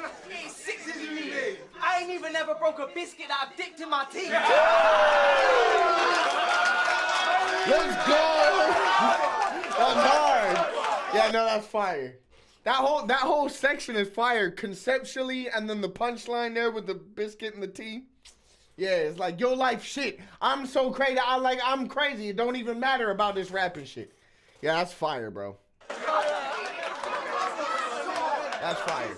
It's sick to be me. I ain't even ever broke a biscuit that I've dipped in my teeth. Let's go! That's hard. Yeah, no, that's fire. That whole section is fire conceptually, and then the punchline there with the biscuit and the tea. Yeah, it's like your life shit. I'm so crazy. I'm crazy. It don't even matter about this rapping shit. Yeah, that's fire, bro. That's fire.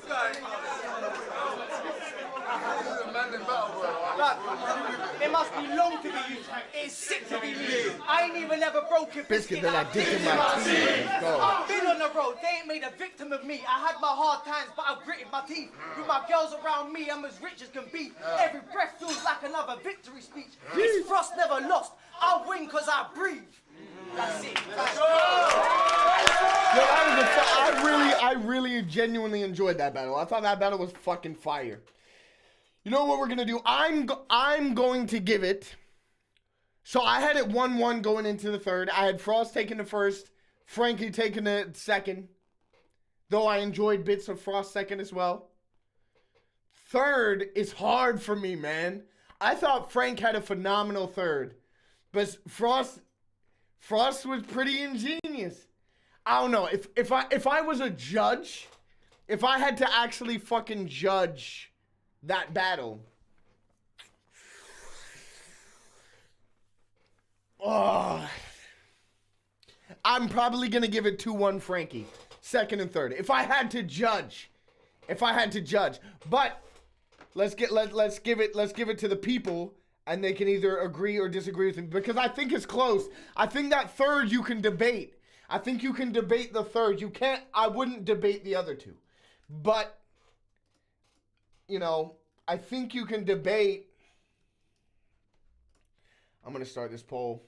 It must be long to be you. It's sick to be me. I ain't even ever broke a biscuit that I dipped in my teeth. Let's go. I've been on the road. They ain't made a victim of me. I had my hard times, but I gritted my teeth. With my girls around me, I'm as rich as can be. Every breath feels like another victory speech. This Frost never lost. I win because I breathe. That's it. Yo, I really genuinely enjoyed that battle. I thought that battle was fucking fire. You know what we're gonna do? I'm going to give it. So I had it 1-1 going into the third. I had Frost taking the first, Frankie taking the second. Though I enjoyed bits of Frost second as well. Third is hard for me, man. I thought Frank had a phenomenal third, but Frost was pretty ingenious. I don't know if I was a judge, if I had to actually fucking judge that battle. Oh, I'm probably gonna give it 2-1 Frankie, second and third. If I had to judge, but let's give it to the people, and they can either agree or disagree with me, because I think it's close. I think that third you can debate. I think you can debate the third. You can't. I wouldn't debate the other two, but you know, I think you can debate. I'm going to start this poll.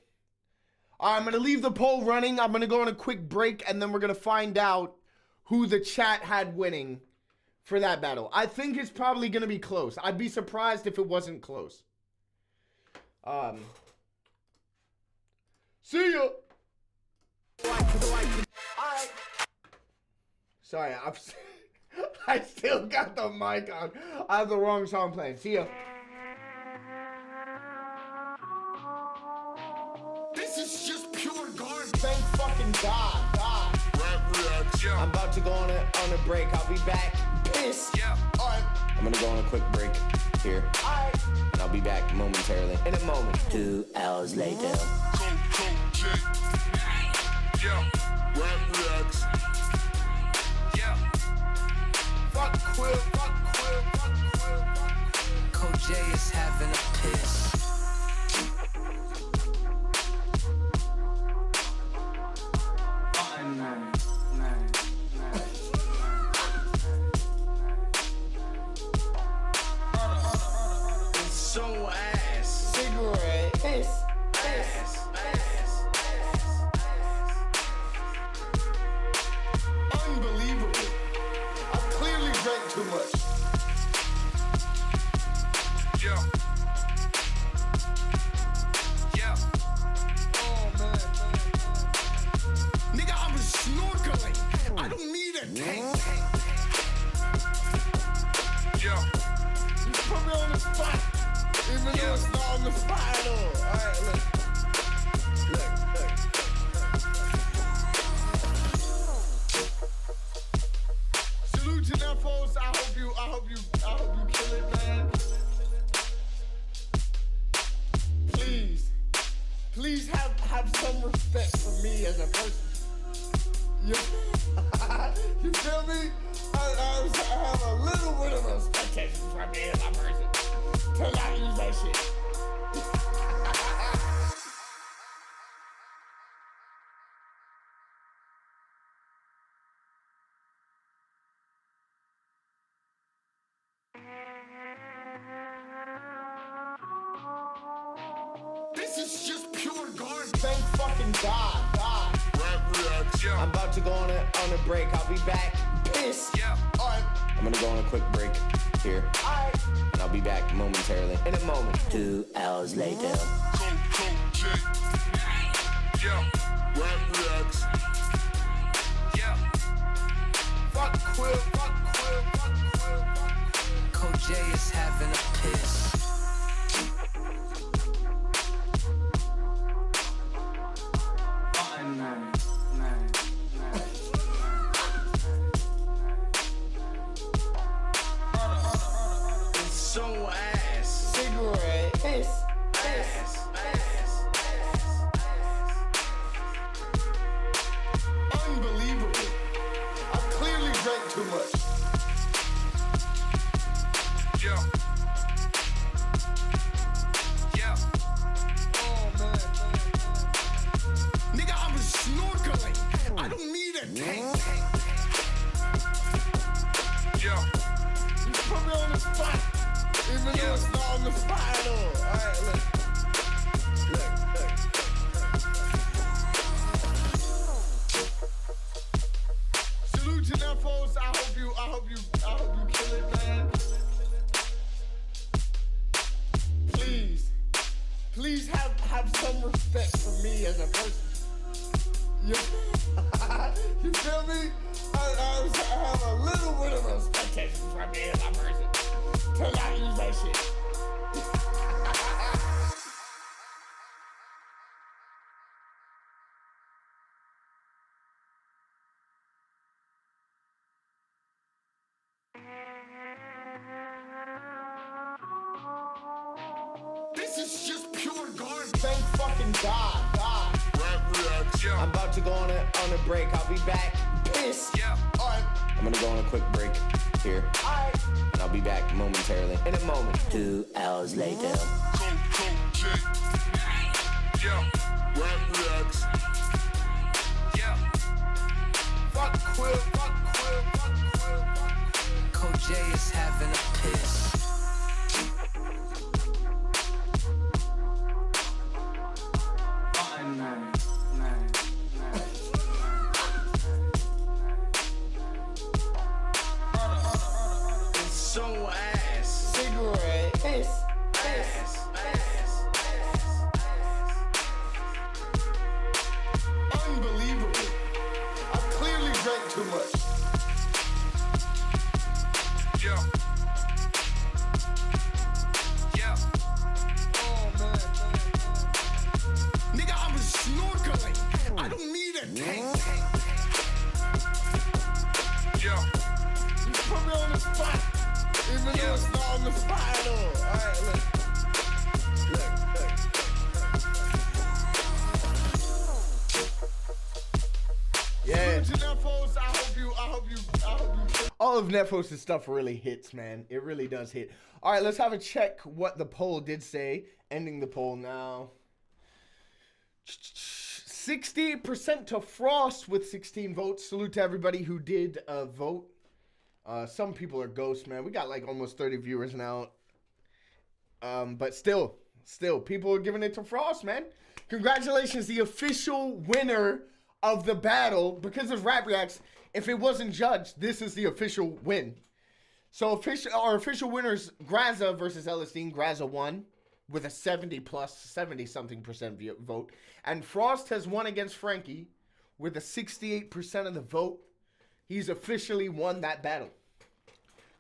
All right, I'm going to leave the poll running. I'm going to go on a quick break, and then we're going to find out who the chat had winning for that battle. I think it's probably going to be close. I'd be surprised if it wasn't close. See ya. Sorry, I still got the mic on. I have the wrong song playing. See ya. This is just pure garbage. Thank fucking God. I'm about to go on a break. I'll be back. Peace. Yeah. All right. I'm gonna go on a quick break here. All right. And I'll be back momentarily. In a moment. 2 hours later. CoJay. Yeah. Rap reacts. CoJay is having a piss. So ass. Cigarette. Piss. Ass. Unbelievable. I clearly drank too much. Yeah. Oh man. Nigga, I was snorkeling. I don't need a tank. Yeah. You put me on the spot. Even though it's not on the spot at all. Alright, look. Salute to them folks. I hope you kill it, man. Please have some respect for me as a person. You feel me? I have a little bit of expectation from me as a person. To not use that shit. This is just pure garbage. Thank fucking God. I'm about to go on a break. I'll be back. Piss. Yeah. Alright. I'm gonna go on a quick break here. Alright. And I'll be back momentarily. In a moment. 2 hours later. CoJay. Yeah. Rap reacts. Yeah. Fuck Quill. CoJay is having a piss. So ass. Cigarette. Piss. Ass. Unbelievable. I clearly drank too much. Yeah. Oh man. Nigga, I was snorkeling. I don't need a tank. Yeah. You put me on the spot. Even though it's not on the spot at all. Alright, look. Salute to them folks. I hope you kill it, man. Please have some respect for me as a person. You feel me? I have a little bit of expectation from me as a person. To not use that shit. This is just pure garbage. Thank fucking God. I'm about to go on a break. I'll be back. Piss. Yeah. Alright. I'm gonna go on a quick break here. Alright. And I'll be back momentarily. In a moment. 2 hours later. CoJay. Yeah. Rap reacts. Yeah. Fuck Quill. CoJay is having a piss. So ass. Cigarette. Piss. Ass. Unbelievable. I clearly drank too much. Yeah. Oh man. Nigga, I was snorkeling. I don't need a tank. Yeah. You put me on the spot. Even though it's not on the spot at all. Alright, look. of Nefos' stuff really hits, man. It really does hit. All right, let's have a check what the poll did say. Ending the poll now. 68% to Frost with 16 votes. Salute to everybody who did vote. Some people are ghosts, man. We got like almost 30 viewers now. But still, people are giving it to Frost, man. Congratulations, the official winner of the battle. Because of Rap Reacts, if it wasn't judged, this is the official win. So our official winners, Graza versus Elistine. Graza won with a 70-something% vote. And Frost has won against Frankie with a 68% of the vote. He's officially won that battle.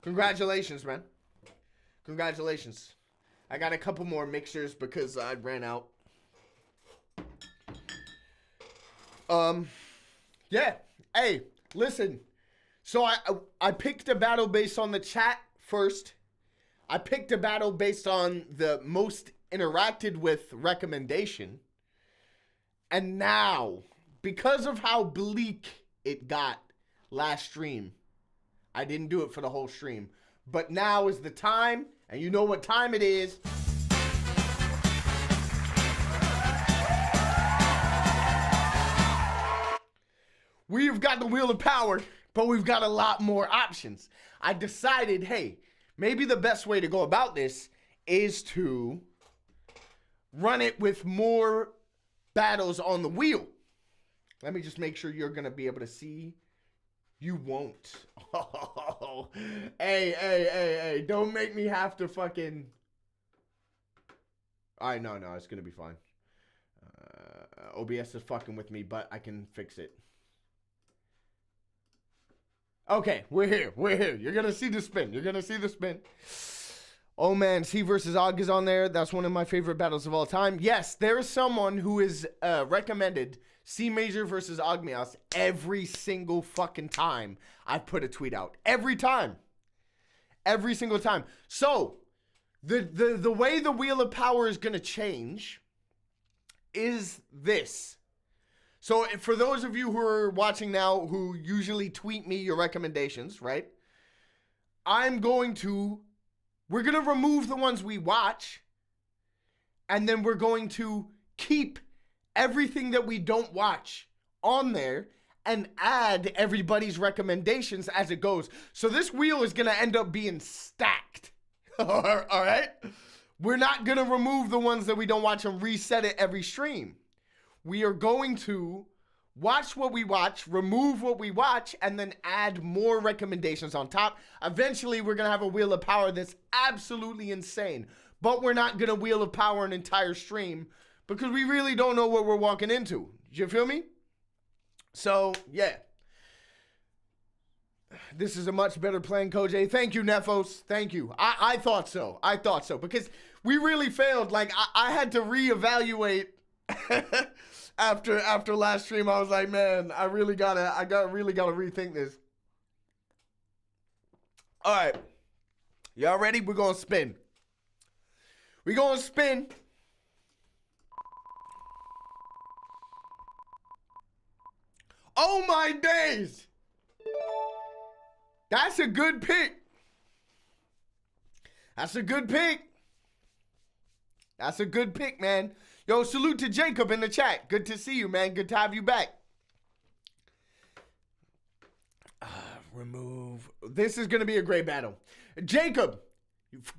Congratulations, man. Congratulations. I got a couple more mixers because I ran out. Yeah. Hey, listen. So I picked a battle based on the chat first. I picked a battle based on the most interacted with recommendation. And now, because of how bleak it got last stream, I didn't do it for the whole stream. But now is the time, and you know what time it is. We've got the Wheel of Power, but we've got a lot more options. I decided, hey, maybe the best way to go about this is to run it with more battles on the wheel. Let me just make sure you're going to be able to see. You won't. Oh, hey, don't make me have to fucking... All right, no, it's going to be fine. OBS is fucking with me, but I can fix it. Okay, we're here. You're going to see the spin. Oh man, C versus Og is on there. That's one of my favorite battles of all time. Yes, there is someone who is recommended C Major versus Ogmios every single fucking time I've put a tweet out. Every time. Every single time. So, the way the Wheel of Power is going to change is this. So, for those of you who are watching now who usually tweet me your recommendations, right? We're going to remove the ones we watch, and then we're going to keep everything that we don't watch on there and add everybody's recommendations as it goes. So this wheel is going to end up being stacked. All right? We're not going to remove the ones that we don't watch and reset it every stream. We are going to watch what we watch, remove what we watch, and then add more recommendations on top. Eventually, we're going to have a Wheel of Power that's absolutely insane. But we're not going to Wheel of Power an entire stream because we really don't know what we're walking into. You feel me? So, yeah. This is a much better plan, CoJay. Thank you, Nefos. Thank you. I thought so. Because we really failed. Like, I had to reevaluate after last stream. I was like, man, I really gotta rethink this. All right. Y'all ready? We're gonna spin. Oh my days! That's a good pick. That's a good pick, man. Yo, salute to Jacob in the chat. Good to see you, man. Good to have you back. Remove. This is going to be a great battle. Jacob,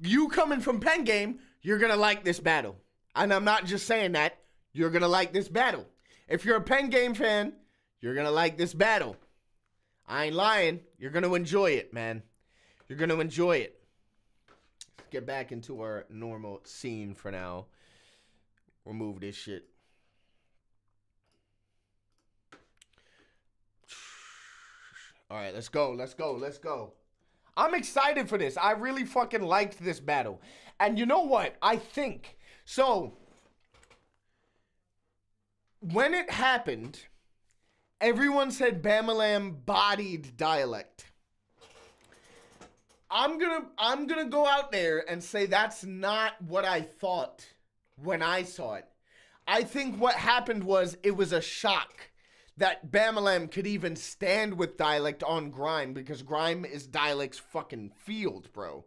you coming from Pen Game, you're going to like this battle. And I'm not just saying that. You're going to like this battle. If you're a Pen Game fan, you're going to like this battle. I ain't lying. You're going to enjoy it, man. You're going to enjoy it. Let's get back into our normal scene for now. Remove this shit. All right, let's go. I'm excited for this. I really fucking liked this battle. And you know what? I think, so, when it happened, everyone said Bamalam bodied dialect. I'm gonna go out there and say that's not what I thought when I saw it. I think what happened was it was a shock that Bamalam could even stand with dialect on Grime, because Grime is dialect's fucking field, bro.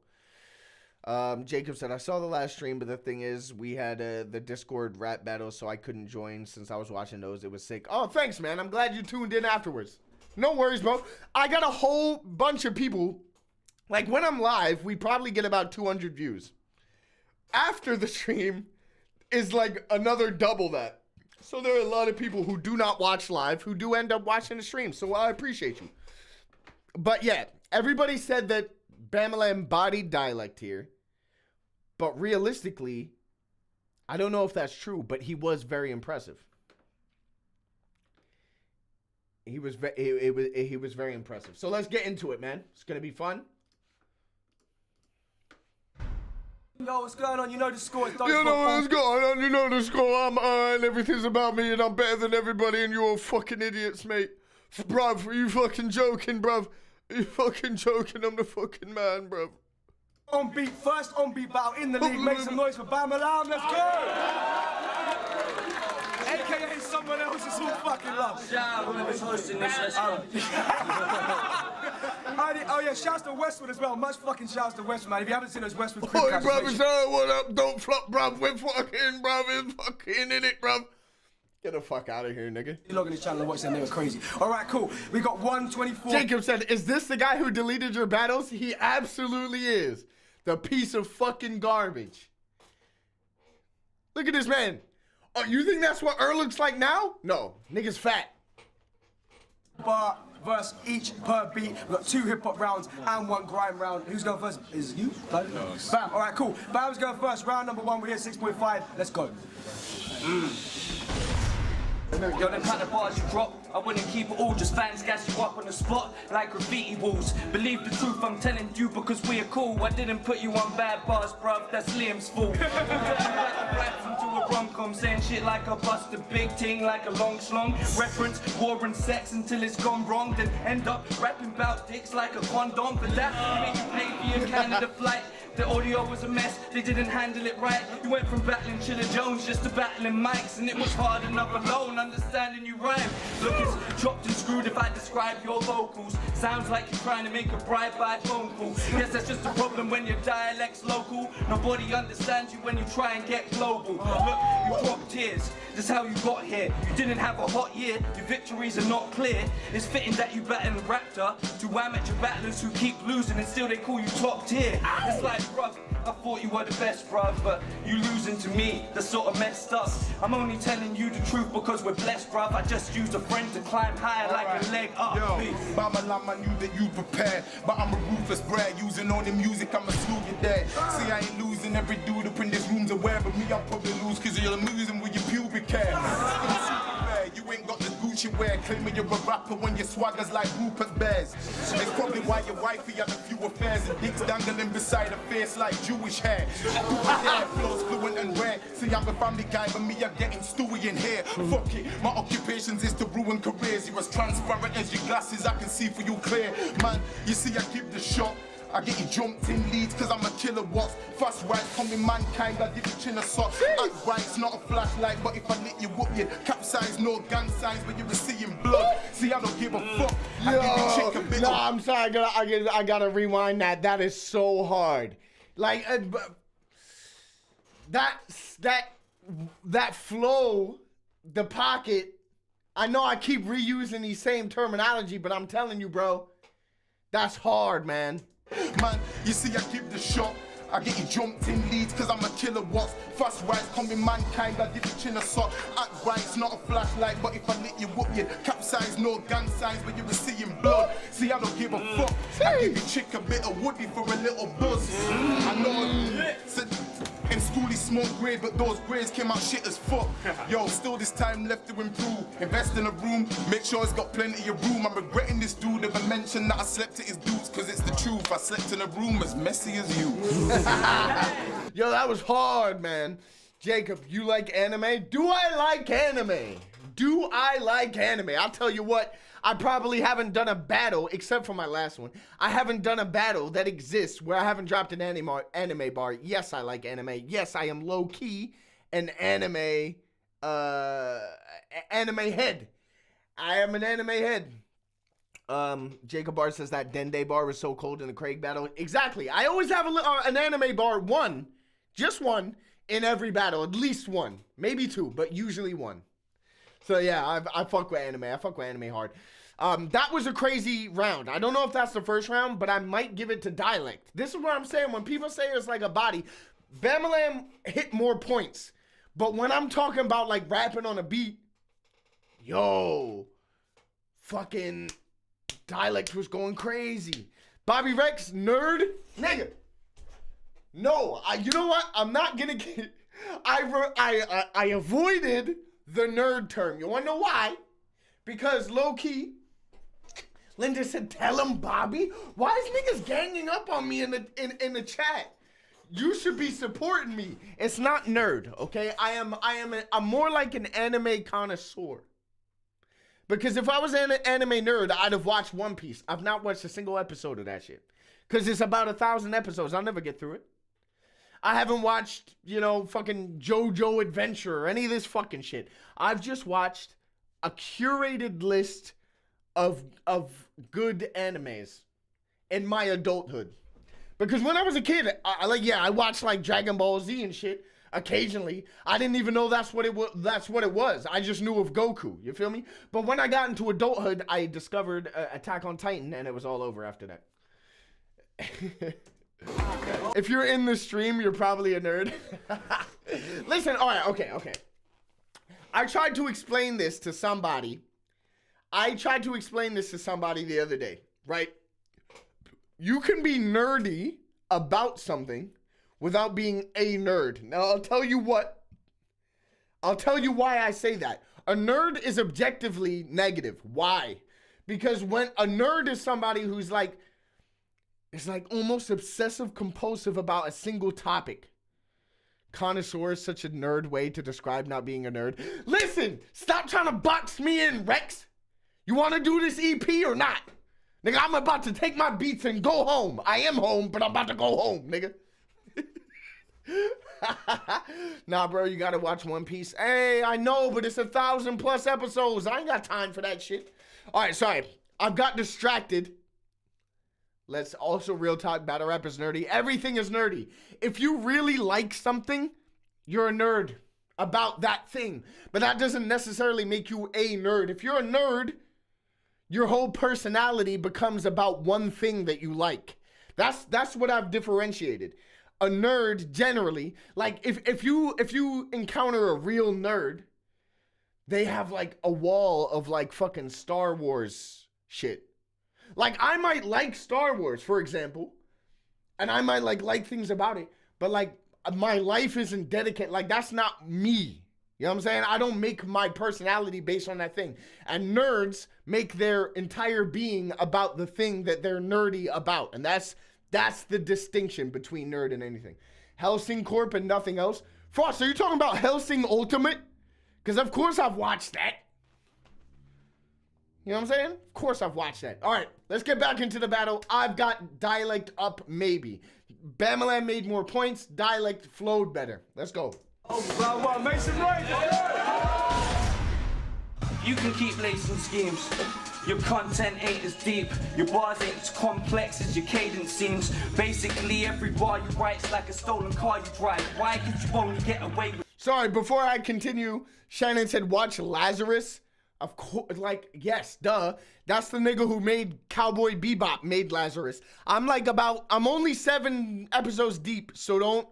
Jacob said, I saw the last stream, but the thing is, we had the Discord rap battle, so I couldn't join since I was watching those. It was sick. Oh, thanks, man. I'm glad you tuned in afterwards. No worries, bro. I got a whole bunch of people. Like, when I'm live, we probably get about 200 views. After the stream is like another double that. So there are a lot of people who do not watch live who do end up watching the stream. So I appreciate you. But yeah, everybody said that Bamala embodied dialect here. But realistically, I don't know if that's true, but he was very impressive. He was very impressive. So let's get into it, man. It's going to be fun. Yo, what's going on? You know the score. It's You know what's going on? You know the score. I'm and everything's about me, and I'm better than everybody, and you're all fucking idiots, mate. Bruv, are you fucking joking, bruv? Are you fucking joking? I'm the fucking man, bruv. On beat, first on beat battle in the league. Make some noise for Bam Alarm. Let's go. AKA someone else is all fucking love. Shout out whoever's hosting this. Let's go. Oh yeah, shouts to Westwood as well. Much fucking shouts to Westwood, man. If you haven't seen those Westwood Oi, crib bruv, what up? Don't flop, bruv. We're fucking, bruv. It's fucking in it, bruv. Get the fuck out of here, nigga. You log in the channel and watch them, they were crazy. Alright, cool. We got 124. Jacob said, is this the guy who deleted your battles? He absolutely is. The piece of fucking garbage. Look at this man. Oh, you think that's what looks like now? No, nigga's fat. Bar, verse each per beat. We've got 2 hip-hop rounds and 1 grime round. Who's going first? Is it you? No. Bam. Alright, cool. Bam's going first. Round number 1, we're here 6.5. Let's go. Yo, them kind of bars you drop, I wouldn't keep it all, just fans gas you up on the spot like graffiti walls. Believe the truth, I'm telling you because we're cool. I didn't put you on bad bars, bruv, that's Liam's fault. Raps into a rom-com, saying shit like I bust a big ting like a long schlong. Reference war and sex until it's gone wrong, then end up rapping about dicks like a condom. For that, you made you pay for your Canada flight. The audio was a mess, they didn't handle it right. You went from battling Chiller Jones just to battling mics, and it was hard enough alone understanding you rhyme. Look, it's chopped and screwed if I describe your vocals. Sounds like you're trying to make a bride by phone call. Yes, that's just a problem when your dialect's local. Nobody understands you when you try and get global. Look, you dropped tears, that's how you got here. You didn't have a hot year, your victories are not clear. It's fitting that you battle a raptor to amateur battlers who keep losing and still they call you top tier. It's like, bruv, I thought you were the best, bruv, but you losing to me, that's sort of messed up. I'm only telling you the truth because we're blessed, bruv. I just used a friend to climb higher like a leg up. Yo, Bamalam, I knew that you prepared, but I'm a ruthless brat. Using all the music, I'ma slew you dead. See, I ain't losing, every dude up in this room's aware, but me, I'll probably lose cause you're losing with your pubic hair. You ain't got the Gucci wear, claiming you're a rapper when your swagger's like Rupert Bears. It's probably why your wifey had a few affairs and dicks dangling beside her face like Jewish hair. Hair flows fluent and rare. See, I'm a family guy, but me, I'm getting stewy in here. Fuck it, my occupations is to ruin careers. You're as transparent as your glasses, I can see for you clear. Man, you see, I give the shot. I get you jumped in leads cause I'm a killer watts. Fast right from me mankind, I give you chin a sock. Act right, it's not a flashlight, but if I lit you up, you'd capsize. No gun signs, but you're seeing blood. See, I don't give a fuck. I give you chick a bit. No, I'm sorry, I gotta rewind that. That is so hard. Like, that flow, the pocket, I know I keep reusing these same terminology, but I'm telling you, bro, that's hard, man. Man, you see, I give the shot. I get you jumped in leads cause I'm a killer watts. Fast right from me mankind, I give you chin a sock. Act right, it's not a flashlight, but if I lit you up, you'd capsize. No gun signs, but you're seeing blood. See, I don't give a fuck. I give you chick a bit of woody for a little buzz. I know in school he smoked grade, but those grades came out shit as fuck. Yo, still this time left to improve. Invest in a room, make sure it's got plenty of room. I'm regretting this dude ever mentioned that I slept at his dudes, cause it's the truth. I slept in a room as messy as you. Yo, that was hard, man. Jacob, you like anime? Do I like anime? Do I like anime? I'll tell you what, I probably haven't done a battle, except for my last one. I haven't done a battle that exists where I haven't dropped an anime bar. Yes, I like anime. Yes, I am low-key an anime head. I am an anime head. Jacob Bar says that Dende bar was so cold in the Craig battle. Exactly. I always have an anime bar, just one, in every battle. At least one. Maybe two, but usually one. So yeah, I fuck with anime. I fuck with anime hard. That was a crazy round. I don't know if that's the first round, but I might give it to Dialect. This is what I'm saying. When people say it's like a body, Bamalam hit more points. But when I'm talking about like rapping on a beat, yo, fucking Dialect was going crazy. Bobby Rex, nerd, nigga. No, you know what? I'm not gonna get. I avoided the nerd term. You wanna know why? Because low key, Linda said, "Tell him, Bobby." Why is niggas ganging up on me in the chat? You should be supporting me. It's not nerd, okay? I'm more like an anime connoisseur. Because if I was an anime nerd, I'd have watched One Piece. I've not watched a single episode of that shit. Because it's about 1,000 episodes. I'll never get through it. I haven't watched, fucking JoJo Adventure or any of this fucking shit. I've just watched a curated list of good animes in my adulthood. Because when I was a kid, I watched like Dragon Ball Z and shit occasionally. I didn't even know that's what it was. I just knew of Goku, you feel me? But when I got into adulthood, I discovered Attack on Titan, and it was all over after that. If you're in the stream, you're probably a nerd. Listen, all right, okay. I tried to explain this to somebody. The other day, right? You can be nerdy about something without being a nerd. Now, I'll tell you why I say that. A nerd is objectively negative. Why? Because when a nerd is somebody who's like, it's like almost obsessive compulsive about a single topic. Connoisseur is such a nerd way to describe not being a nerd. Listen, stop trying to box me in, Rex. You want to do this EP or not? Nigga, I'm about to take my beats and go home. I am home, but I'm about to go home, nigga. Nah, bro, you gotta watch One Piece. Hey, I know, but it's 1,000+ episodes. I ain't got time for that shit. All right, sorry. I've got distracted. Let's also real talk. Battle rap is nerdy. Everything is nerdy. If you really like something, you're a nerd about that thing. But that doesn't necessarily make you a nerd. If you're a nerd, your whole personality becomes about one thing that you like. That's what I've differentiated. A nerd generally, like if you encounter a real nerd, they have like a wall of like fucking Star Wars shit. Like I might like Star Wars, for example, and I might like things about it, but like my life isn't dedicated. Like that's not me. You know what I'm saying? I don't make my personality based on that thing. And nerds make their entire being about the thing that they're nerdy about. And that's the distinction between nerd and anything. Hellsing Corp and nothing else. Frost, are you talking about Hellsing Ultimate? Because of course I've watched that. You know what I'm saying? Of course I've watched that. All right, let's get back into the battle. I've got Dialect up maybe. Bamalam made more points. Dialect flowed better. Let's go. Oh, make some noise! You can keep lacing schemes. Your content ain't as deep. Your bars ain't as complex as your cadence seems. Basically, every bar you write's like a stolen car you drive. Why could you only get away with... Sorry, before I continue, Shannon said watch Lazarus. Of course, like, yes, duh. That's the nigga who made Cowboy Bebop, made Lazarus. I'm only 7 episodes deep, so don't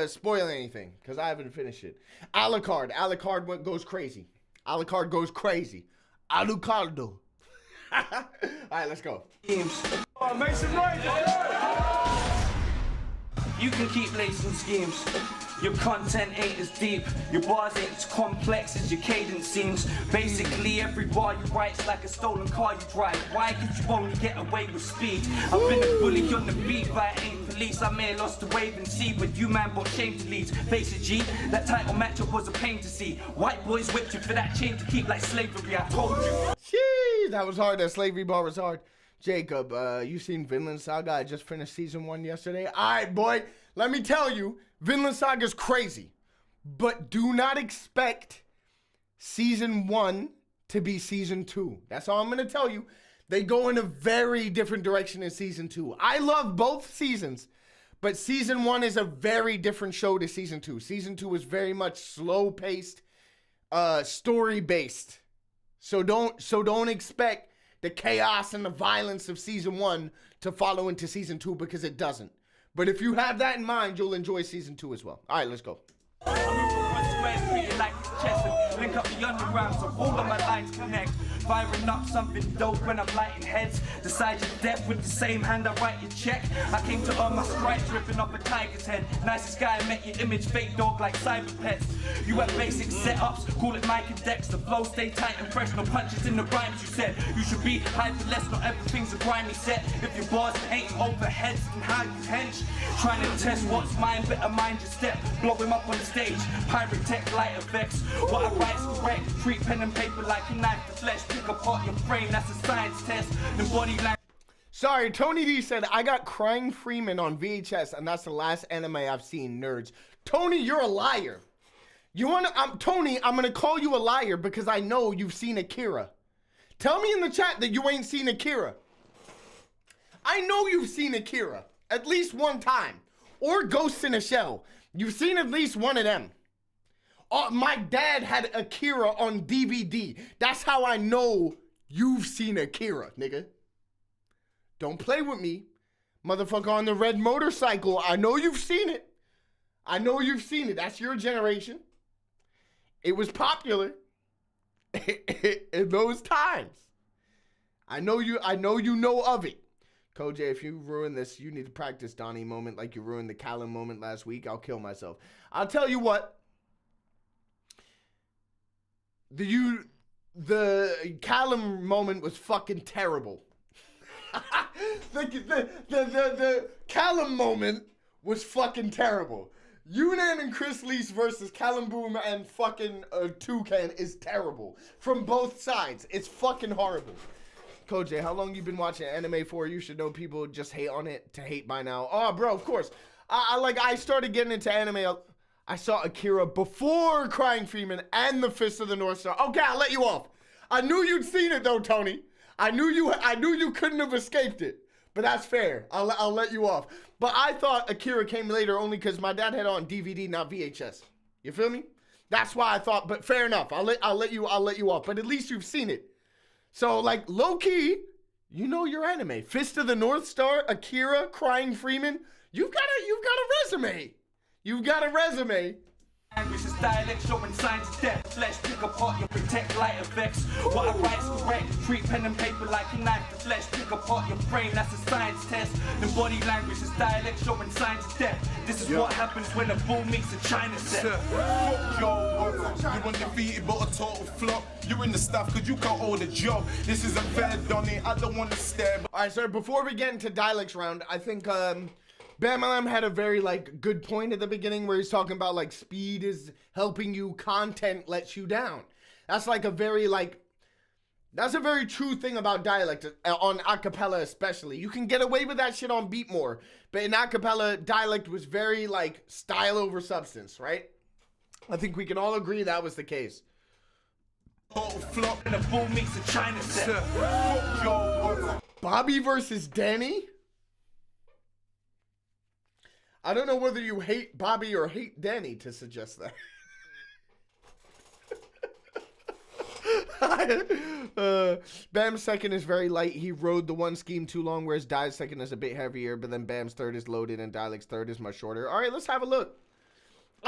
spoil anything, because I haven't finished it. Alucard goes crazy. Alucardo. All right, let's go. Oh, make some noise! You can keep lacing schemes. Your content ain't as deep. Your bars ain't as complex as your cadence seems. Basically, every bar you write's like a stolen car you drive. Why could you only get away with speed? I've been a bully on the beat, but I ain't police. I may have lost the wave and see, but you man brought shame to leads. Face it, G, that title matchup was a pain to see. White boys whipped you for that chain to keep like slavery, I told you. Jeez, that was hard. That slavery bar was hard. Jacob, you seen Vinland Saga? I just finished season 1 yesterday. All right, boy, let me tell you, Vinland Saga's crazy. but do not expect season 1 to be season 2. That's all I'm going to tell you. They go in a very different direction in season 2. I love both seasons, but season 1 is a very different show to season 2. Season 2 is very much slow-paced, story-based. So don't expect the chaos and the violence of season 1 to follow into season 2, because it doesn't. But if you have that in mind, you'll enjoy season 2 as well. All right, let's go. Like chest and link up the underground so all of my lines connect. Firing up something dope when I'm lighting heads. Decide your depth with the same hand I write your check. I came to earn my stripes, ripping off a tiger's head. Nicest guy I met, your image fake dog like cyber pets. You have basic setups, call it Mike and Dex. The flow stay tight and fresh, no punches in the rhymes you said. You should be hyper less, not everything's a grimy set. If your bars ain't overheads, then how you hench? Trying to test what's mine, better mind your step. Blow him up on the stage, pirate tech light effects. What I write's correct, treat pen and paper like a knife to flesh. Pick apart your frame, that's a science test. The body language. Sorry, Tony D said, I got Crying Freeman on VHS, and that's the last anime I've seen, nerds. Tony, you're a liar. Tony, I'm gonna call you a liar because I know you've seen Akira. Tell me in the chat that you ain't seen Akira. I know you've seen Akira at least one time. Or Ghost in a Shell. You've seen at least one of them. My dad had Akira on DVD. That's how I know you've seen Akira, nigga. Don't play with me. Motherfucker on the red motorcycle. I know you've seen it. I know you've seen it. That's your generation. It was popular in those times. I know you know of it. CoJay, if you ruin this, you need to practice Donnie moment like you ruined the Callum moment last week. I'll kill myself. I'll tell you what. The Callum moment was fucking terrible. the Callum moment was fucking terrible. Yunan and Chris Lees versus Callum Boom and fucking Toucan is terrible. From both sides. It's fucking horrible. CoJay, how long you been watching anime for? You should know people just hate on it to hate by now. Oh, bro, of course. I started getting into anime. I saw Akira before Crying Freeman and The Fist of the North Star. Okay, I'll let you off. I knew you'd seen it though, Tony. I knew you couldn't have escaped it. But that's fair. I'll let you off. But I thought Akira came later only because my dad had it on DVD, not VHS. You feel me? That's why I thought. But fair enough. I'll let you off. But at least you've seen it. So like low key, you know your anime. Fist of the North Star, Akira, Crying Freeman. You've got a resume. You've got a resume. Language is dialect showing signs of death. Flesh pick apart your protect light effects. What I write's correct. Treat pen and paper like a knife. The flesh pick apart your frame. That's a science test. The body language is dialect showing signs of death. This is what happens when a bull meets a China set. Fuck yo, you're undefeated but a total flop. You're in the stuff cause you can't hold a job. This is a fair Donnie. I don't want to stare. All right, sir. Before we get into dialects round, I think Bam Lam had a very good point at the beginning where he's talking about speed is helping you, content lets you down. That's a very true thing about dialect on acapella especially. You can get away with that shit on beat more, but in acapella dialect was very style over substance, right? I think we can all agree that was the case. Flop and a bull meets a China set. Bobby versus Danny? I don't know whether you hate Bobby or hate Danny to suggest that. Bam's second is very light. He rode the one scheme too long, whereas Dai's second is a bit heavier, but then Bam's third is loaded and Dialect's third is much shorter. All right, let's have a look.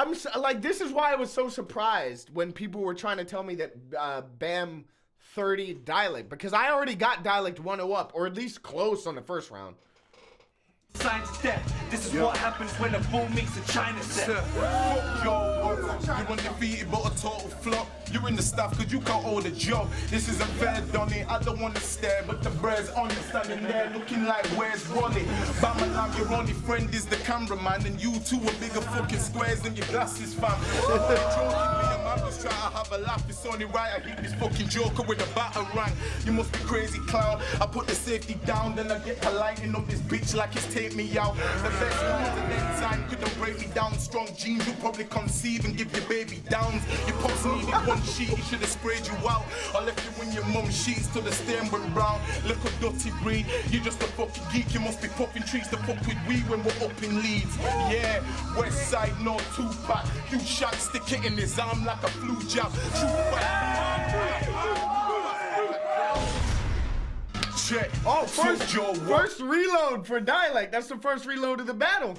This is why I was so surprised when people were trying to tell me that Bam 30 Dialect, because I already got Dialect 1-0 up, or at least close on the first round. Signs of death. This is what happens when a bull meets a China set. Fuck yo, you're undefeated but a total flop. You're in the stuff cause you can't hold a job. This is a fair Donnie. I don't want to stare, but the bread's on you standing there looking like where's Ronnie? Bama Lam, your only friend is the cameraman, and you two are bigger fucking squares than your glasses, fam. I'm just trying to have a laugh. It's only right I hit this fucking joker with a batarang. You must be crazy, clown. I put the safety down, then I get to lighting up this bitch like it's take me out. The best moves and then time couldn't break me down. Strong genes, you'll probably conceive and give your baby downs. Your pops needed one sheet, he should have sprayed you out. I left you in your mum's sheets till the stain went brown. Look a dirty breed, you just a fucking geek. You must be puffing trees to fuck with weed when we're up in Leeds. Yeah, West Side, no Tupac. Huge shot, stick it in his arm like a flu jab. Check. Oh, first reload for Dialect. That's the first reload of the battle.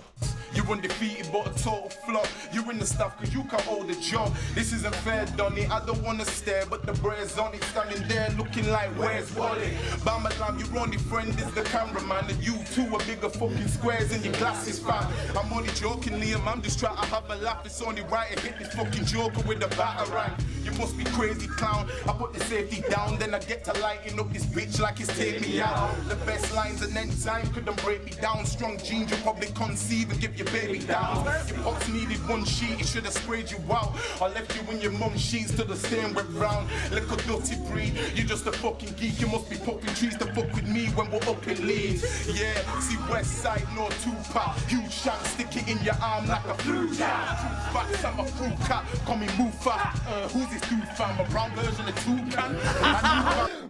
You're undefeated but a total flop. You're in the stuff cause you can't hold a job. This isn't fair, Donny. I don't wanna stare, but the bread's on it. Standing there looking like, where's Wally? Bamalam, your only friend is the cameraman. And you two are bigger fucking squares in your glasses, fam. I'm only joking, Liam. I'm just trying to have a laugh. It's only right to hit this fucking joker with a batarang. You must be crazy, clown. I put the safety down, then I get to lighting up this bitch like it's take me out. The best lines and then time couldn't break me down. Strong genes, you probably conceive and give your baby down. Your pops needed one sheet, he should have sprayed you out. I left you in your mum's sheets till the stain went round. Little dirty breed, you just a fucking geek. You must be popping trees to fuck with me when we're up in Leeds. Yeah, see West Side, no Tupac. Huge shot, stick it in your arm like a flu jab. True facts, I'm a crew cat, call me move fast. Who's this dude fam? A brown version of Toucan?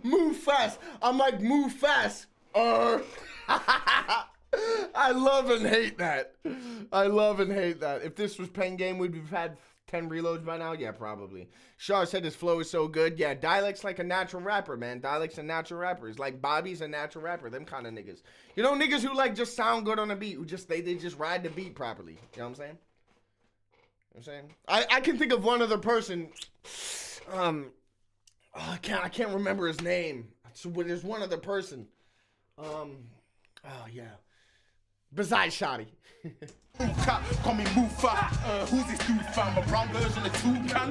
Move fast. I'm like, move fast. I love and hate that. I love and hate that. If this was Pen Game, would we have had 10 reloads by now? Yeah, probably. Shaw said his flow is so good. Yeah, Dialect's like a natural rapper, man. Dialect's a natural rapper. It's like Bobby's a natural rapper. Them kind of niggas. You know, niggas who like just sound good on a beat, who just they just ride the beat properly. You know what I'm saying? You know what I'm saying? I can think of one other person. I can't remember his name. So there's one other person. Oh yeah. Besides Shotty. Call me Mufa. Who's this dude fam? A brown version of Toucan? I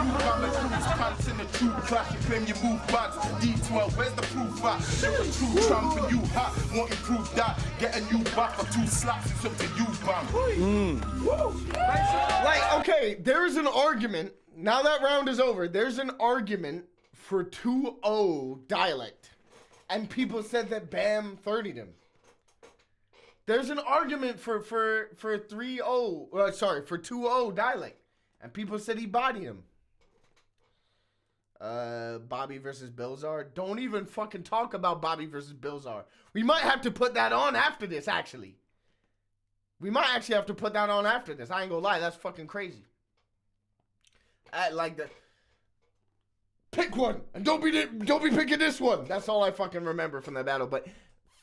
knew I'm a cruise pants in the true clash. You claim you move bags. D12, where's the proof at? You're a true tramp and you hot. Won't improve that. Get a new back for 2 slaps. It's up to you, fam. Like, okay, there's an argument. Now that round is over. There's an argument for 2-0 Dialect. And people said that Bam 30'd him. There's an argument for 3-0, sorry, for 2-0 Dialect. And people said he bodied him. Bobby versus Bilzar. Don't even fucking talk about Bobby versus Bilzar. We might have to put that on after this, actually. We might actually have to put that on after this. I ain't gonna lie, that's fucking crazy. Like the... Pick one, and don't be picking this one. That's all I fucking remember from that battle, but...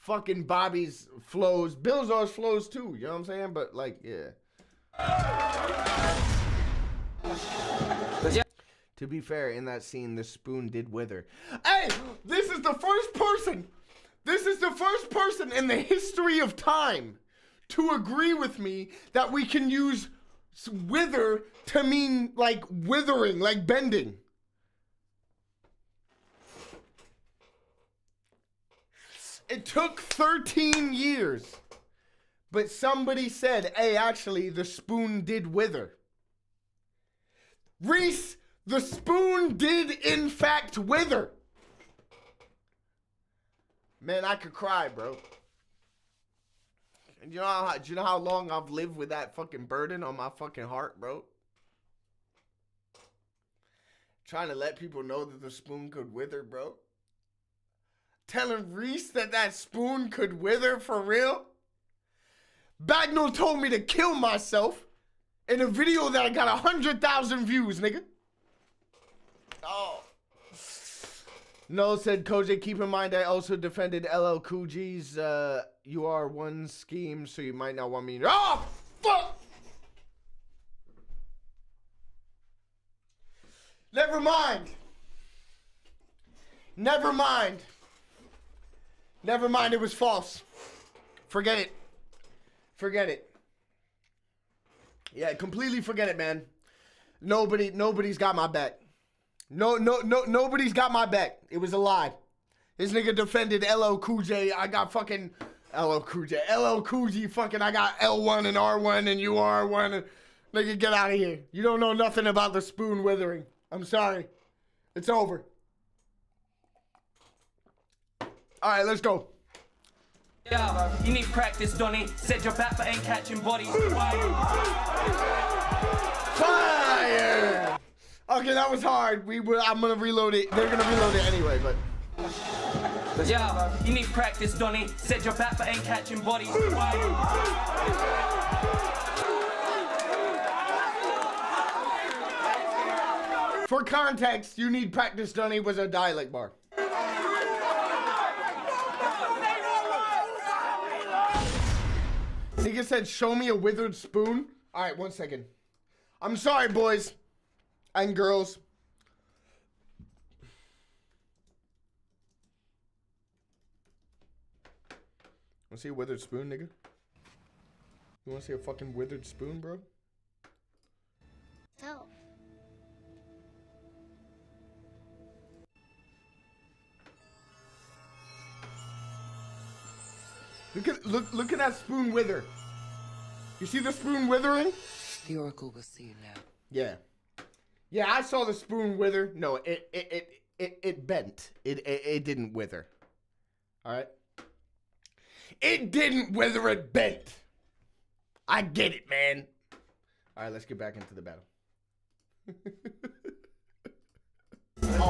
Fucking Bobby's flows, Bilzar's flows too, you know what I'm saying? But like, yeah. To be fair, in that scene, the spoon did wither. Hey, this is the first person in the history of time to agree with me that we can use wither to mean like withering, like bending. It took 13 years, but somebody said, hey, actually, the spoon did wither. Reese, the spoon did, in fact, wither. Man, I could cry, bro. And do you know how long I've lived with that fucking burden on my fucking heart, bro? Trying to let people know that the spoon could wither, bro. Telling Reese that spoon could wither for real? Bagnall told me to kill myself in a video that I got 100,000 views, nigga. Oh. No, said CoJay, keep in mind I also defended LL Cool G's You Are One scheme, so you might not want me. Oh, fuck! Never mind. Never mind. Never mind, it was false. Forget it. Forget it. Yeah, completely forget it, man. Nobody's got my back. Nobody's got my back. It was a lie. This nigga defended LL Cool J. I got fucking LL Cool J. LL Cool G fucking I got L1 and R1 and UR1 and Nigga, get out of here. You don't know nothing about the spoon withering. I'm sorry. It's over. All right, let's go. Yeah, you need practice, Donny. Said you're back but ain't catching bodies. Fire! Okay, that was hard. I'm gonna reload it. They're gonna reload it anyway, but. Yeah, you need practice, Donny. Said you're back but ain't catching bodies. For context, you need practice, Donny was a dialect bar. Nigga said, show me a withered spoon. All right, 1 second. I'm sorry, boys and girls. Wanna see a withered spoon, nigga? You wanna see a fucking withered spoon, bro? No. Look at that spoon wither. You see the spoon withering? The Oracle will see you now. Yeah. Yeah, I saw the spoon wither. No, it bent. It didn't wither. All right? It didn't wither, it bent. I get it, man. All right, let's get back into the battle.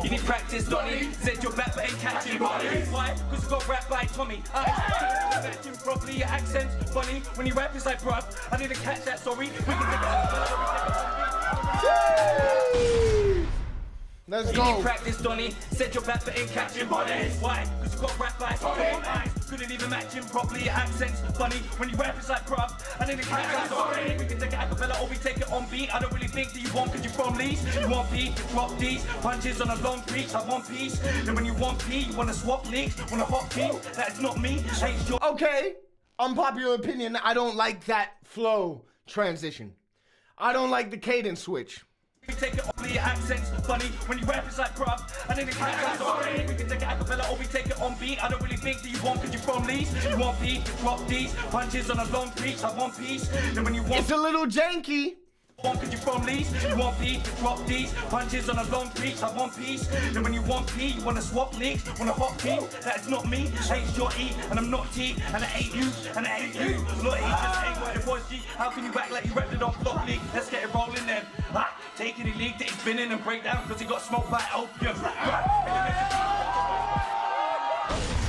You need practice, Donny. Said you're back but ain't catching bodies. Why? Cause you got rap like Tommy. Catching properly, your accent's funny. When you rap, it's like, bruh, I didn't catch that, sorry. We can Let's go. You go. need practice, Donny. Said you're back but ain't catching bodies. Why? Cause you got rap like Tommy. Couldn't even match him properly, your accent's funny. When you rap, it's like, bruh, I didn't catch that, sorry. We can take it a cappella or we take it on beat. I don't really think that you want cause you're from Leeds. You want beat, you drop these. Punches on a long reach, I want peace. Then when you want P, you wanna swap leagues. Want a hot team, that is not me. Ain't your Okay, unpopular opinion, I don't like that flow transition. I don't like the cadence switch. We take it on your accent's funny. When you rap, it's like, bruh, I didn't catch that, sorry. We can take it a cappella or we take it on beat. I don't really think that you want cause you're from Leeds. You want beat, you drop these. Punches on a long reach, I want peace. Then when you want It's a little janky. Cause you're from Leeds, you want beat, you drop these. Punches on a long reach, I want peace. Then when you want P, you wanna swap leagues. Want a hot team, that is not me. Ain't your E, and I'm not T, and it ain't you, and it ain't you. Not E, just ain't what it was, G. How can you act like you repped it on Block League? Let's get it rolling then. Take any league that he's been in and break down, cause he got smoked by opium.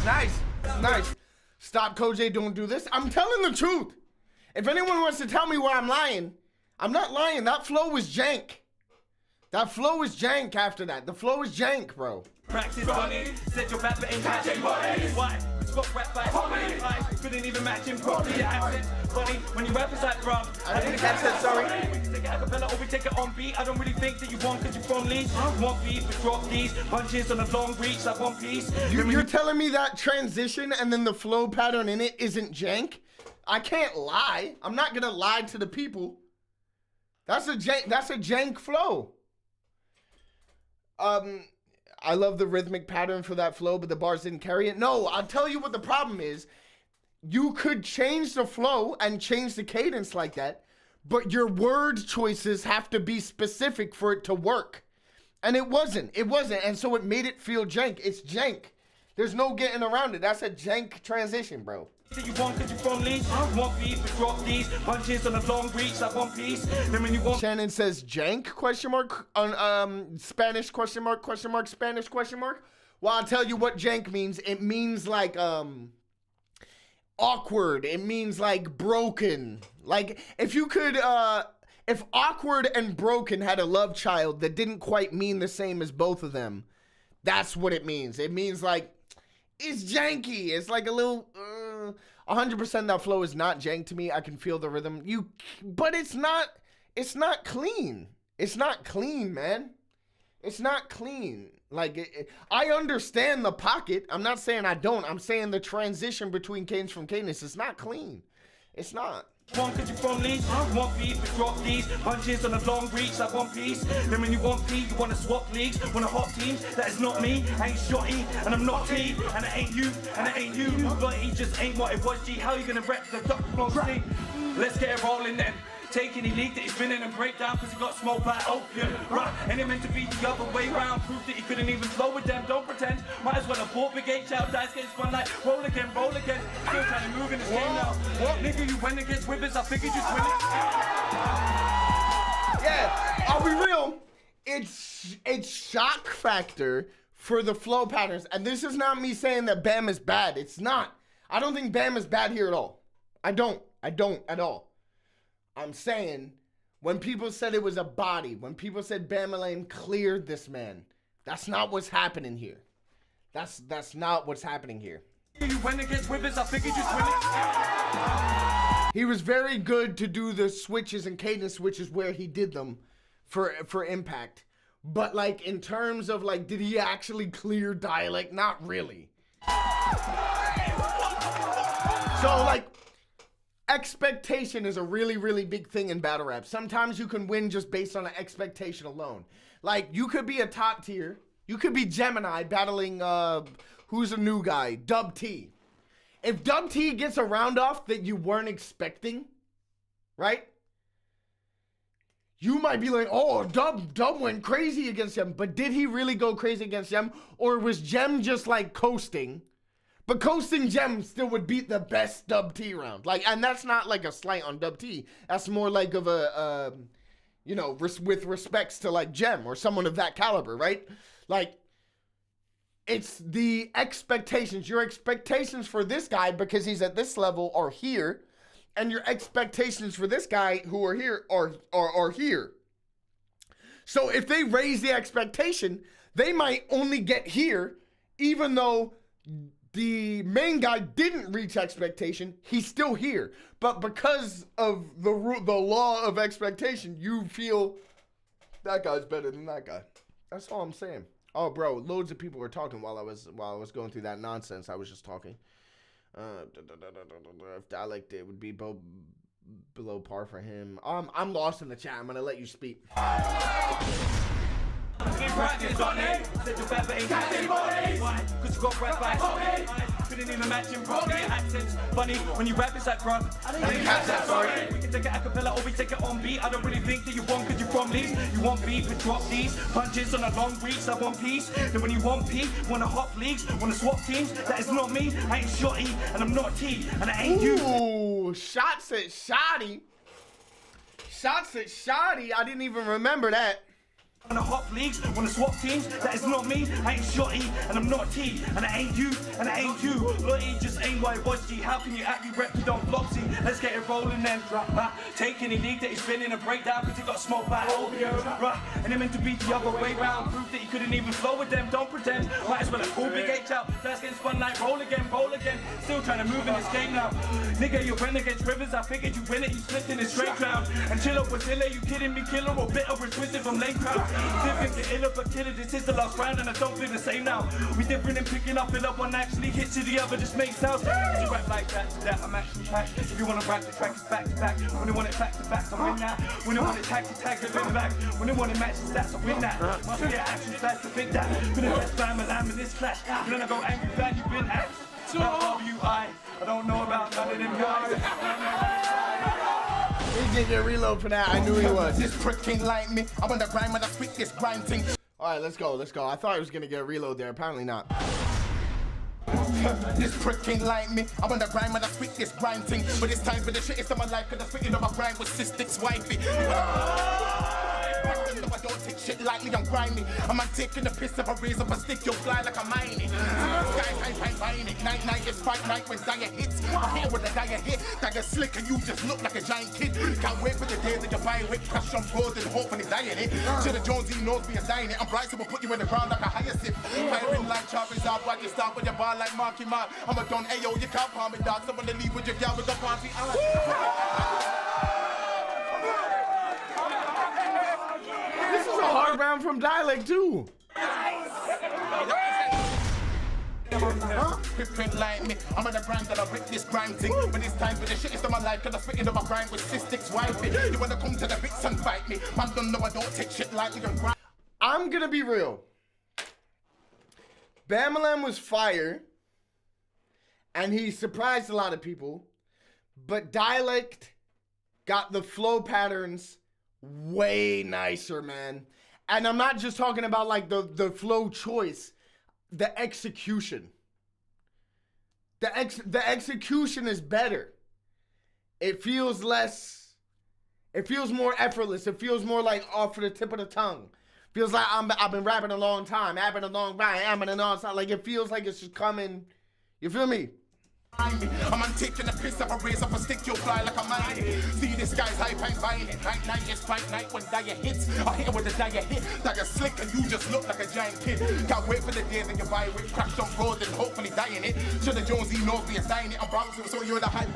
Nice, nice. Stop, CoJay, don't do this. I'm telling the truth. If anyone wants to tell me where I'm lying, I'm not lying. That flow was jank. That flow is jank after that. The flow is jank, bro. Practice funny, said you're bad but ain't catching bodies. Why? Cause you got rap by Tommy. I couldn't even match him properly, your accent's funny. When you rap, it's like, bruh, I didn't catch that, sorry. We can take it a cappella or we take it on beat. I don't really think that you want cause you're from Leeds. You want beat, but drop these. Punches on a long reach, like one piece. You're telling me that transition and then the flow pattern in it isn't jank? I can't lie. I'm not gonna lie to the people. That's a jank flow. I love the rhythmic pattern for that flow, but the bars didn't carry it. No, I'll tell you what the problem is. You could change the flow and change the cadence like that, but your word choices have to be specific for it to work. And it wasn't. It wasn't. And so it made it feel jank. It's jank. There's no getting around it. That's a jank transition, bro. You want cause you're from Leeds. You want beef, but drop these. Punches on a long reach, like one piece. Then when you want Shannon says jank question mark on Spanish question mark Spanish question mark. Well, I'll tell you what jank means. It means like awkward. It means like broken. Like if you could if awkward and broken had a love child that didn't quite mean the same as both of them, that's what it means. It means like it's janky. It's like a little 100% that flow is not jank to me. I can feel the rhythm. But it's not clean. It's not clean, man. It's not clean. Like I understand the pocket. I'm not saying I don't. I'm saying the transition between cadence from cadence is not clean. It's not. One cause you're from Leeds, you want beef, but drop these. Punches on a long reach, like one piece. Then when you want P, you wanna swap leagues. Want a hot team, that is not me. I ain't shotty, and I'm not T. And it ain't you, and it ain't you. But he just ain't what it was, G. How you gonna rep the duck from Let's get it rolling then. Take any league that he's been in and break down because he got smoked by opium. Right, and it meant to be the other way round. Proof that he couldn't even flow with them. Don't pretend. Might as well have bought Big H out. Dice getting spun like roll again, roll again. Still trying to move in this game now. What? Nigga, you went against Withers. I figured you'd win it. Yeah, I'll be real. It's shock factor for the flow patterns. And this is not me saying that Bam is bad. It's not. I don't think Bam is bad here at all. I don't at all. I'm saying when people said it was a body, when people said Bam Lane cleared this man, that's not what's happening here. That's not what's happening here. You went against Withers. I figured you'd win it. He was very good to do the switches and cadence switches where he did them for impact. But like in terms of like, did he actually clear Dialect? Not really. So like, expectation is a really, really big thing in battle rap. Sometimes you can win just based on an expectation alone. Like you could be a top tier. You could be Gemini battling, who's a new guy? Dub T. If Dub T gets a round off that you weren't expecting, right? You might be like, oh, Dub went crazy against Gem. But did he really go crazy against Gem? Or was Gem just like coasting? But coasting Gem still would beat the best Dub T round. Like, and that's not like a slight on Dub T. That's more like of a, you know, with respects to like Gem or someone of that caliber, right? Like, it's the expectations. Your expectations for this guy, because he's at this level, are here. And your expectations for this guy who are here are here. So if they raise the expectation, they might only get here, even though the main guy didn't reach expectation, he's still here. But because of the law of expectation, you feel that guy's better than that guy. That's all I'm saying. Oh, bro, loads of people were talking while I was going through that nonsense. I was just talking. If Dialect, it would be below par for him. I'm lost in the chat. I'm gonna let you speak. Practice on it. Said your rapper ain't got anybody. Why? Cause you got rap by couldn't even match him, bro. Your accent's funny when you rap, it's like, bro. I didn't catch that, sorry. We can take it a cappella or we take it on beat. I don't really think that you want, cause you from Leeds. You want beef and drop these punches on a long reach. I want peace. Then when you want peace, wanna hop leagues, wanna swap teams. That is not me. I ain't Shotty and I'm not T and I ain't you. Ooh, shots at Shotty. Shots at Shotty. I didn't even remember that. Wanna hop leagues, wanna swap teams, that is not me, I ain't Shotty, and I'm not T, and I ain't you, and I ain't you. Lottie just ain't why watch G. How can you act you rep you don't flopsy? Let's get it rolling then. Take any league that he's been in and break down because he got smoked by Obio. And it meant to be the other way round. Proof that he couldn't even flow with them, don't pretend. Might as well have pulled Big H out. That's getting spun like roll again, roll again. Still trying to move in this game now. Nigga, you went against Rivers, I figured you win it, you slipped in this straight round. And chill up with Zilla, you kidding me, killer or bitter or twisted from late crowd. Different to iller but killer, this is the last round and I don't feel the same now. We different in picking up, fill up one actually hit to the other, just makes sounds. Cause you rap like that, to that I'm actually packed. If you wanna rap the track, it's back to back. When they want it back to back, I win that. When they want it tag to tag, I win back. When they want it match the stats, I win that. Must be an action stats to fit that. Been the best bam and lamb in this clash. And then I go angry bad, you've been at. WI, I don't know about none of them guys. He did get reload for that. I knew he was. This prick ain't like me. I'm on the grind when I spit this grind thing. All right, let's go. Let's go. I thought he was gonna get a reload there. Apparently not. This prick ain't like me. I'm on the grind when I spit this grind thing. But it's time for the shit. It's my life. Cause I'm spitting on my grind with cystic's wifey. I don't take shit lightly, I'm grimy. I'm taking the piss of a razor, but stick you'll fly like a mining. Sky, night, night is fight night when Dyer hits. I hit with a Dyer hit, Dyer slick, and you just look like a giant kid. Can't wait for the day that you buy with cash on gold and hope when it's dying it. Should the Jonesy knows me as dying it. I'm bright, so we'll put you in the ground like a hyacinth. Firing like Charlie's out, while you start with your bar like Marky Mark. I'm a don, ayo, you can't palm me, dog. Someone to leave with your gal with the party. This is a hard round from Dialect too. Different like me, I'm on the grind that I rip this grind thing. When it's time for the shit, it's on my life, cause I'm spitting on my grind with cystic's wifey. You wanna come to the bits and fight me? Man, don't know I don't take shit lightly and grind. I'm gonna be real. Bamalam was fire, and he surprised a lot of people, but Dialect got the flow patterns way nicer, man. And I'm not just talking about like the flow choice, the execution. The execution is better. It feels more effortless. It feels more like off the tip of the tongue. Feels like I've been rapping a long time, like it feels like it's just coming. You feel me? I'm on taking a piss up, a raise up a stick, you'll fly like a mine. See this guy's hype, I'm buying it. Night is fight night when Dyer hits. I hit it with a Dyer hit. Dyer slick and you just look like a giant kid. Can't wait for the day that you buy it. Crash on road and hopefully die in it. Should the Jonesy knows me, dying it. I'm bouncing, so you're the hype.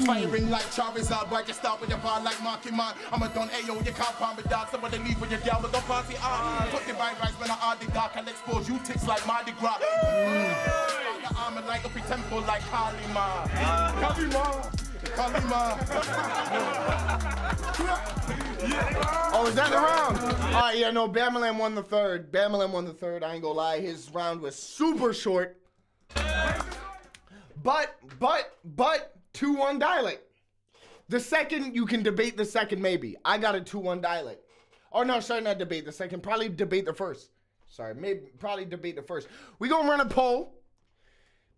Firing like Charizard, boy, just start with your bar like Marky Man. I'm a done Ayo, you can't palm me dog. Somebody leave with your girl, but don't fancy art. Put the vibe rise when I are the dark. I'll expose you ticks like Mardi Gras. The arm and light up your temple like Kalima. Oh, is that the round? All right, yeah, no, Bamalam won the third. I ain't gonna lie, his round was super short. But 2-1 dialect. The second, you can debate the second maybe. I got a 2-1 dialect. Oh no, sorry, not debate the second. Probably debate the first. Probably debate the first. We gonna run a poll.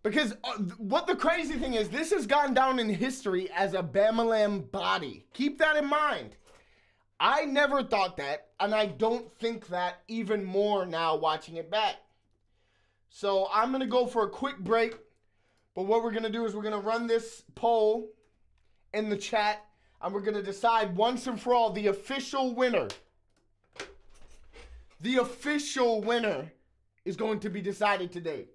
Because what the crazy thing is, this has gone down in history as a Bamalam body. Keep that in mind. I never thought that, and I don't think that even more now watching it back. So I'm going to go for a quick break. But what we're going to do is we're going to run this poll in the chat, and we're going to decide once and for all the official winner. The official winner is going to be decided today.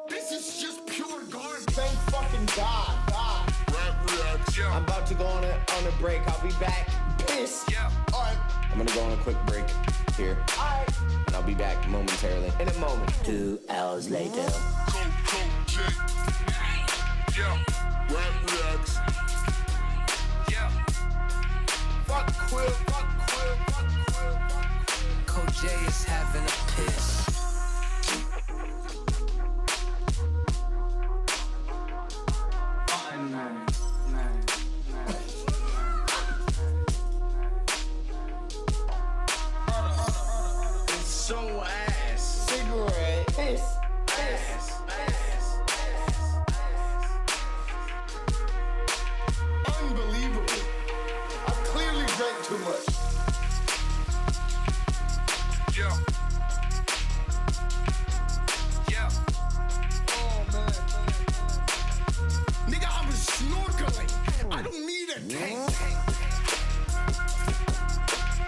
This is just pure garbage. Thank fucking God. I'm about to go on a break. I'll be back. Piss. Yeah. All right. I'm gonna go on a quick break here. All right. And I'll be back momentarily. In a moment. 2 hours later. CoJay. Yeah. Rap reacts. Yeah. Fuck Quill. CoJay is having a piss. So ass. Cigarette. Piss. Unbelievable. I clearly drank too much. Yeah. Yeah. Oh man. Nigga, I was snorkeling. I don't need a tank.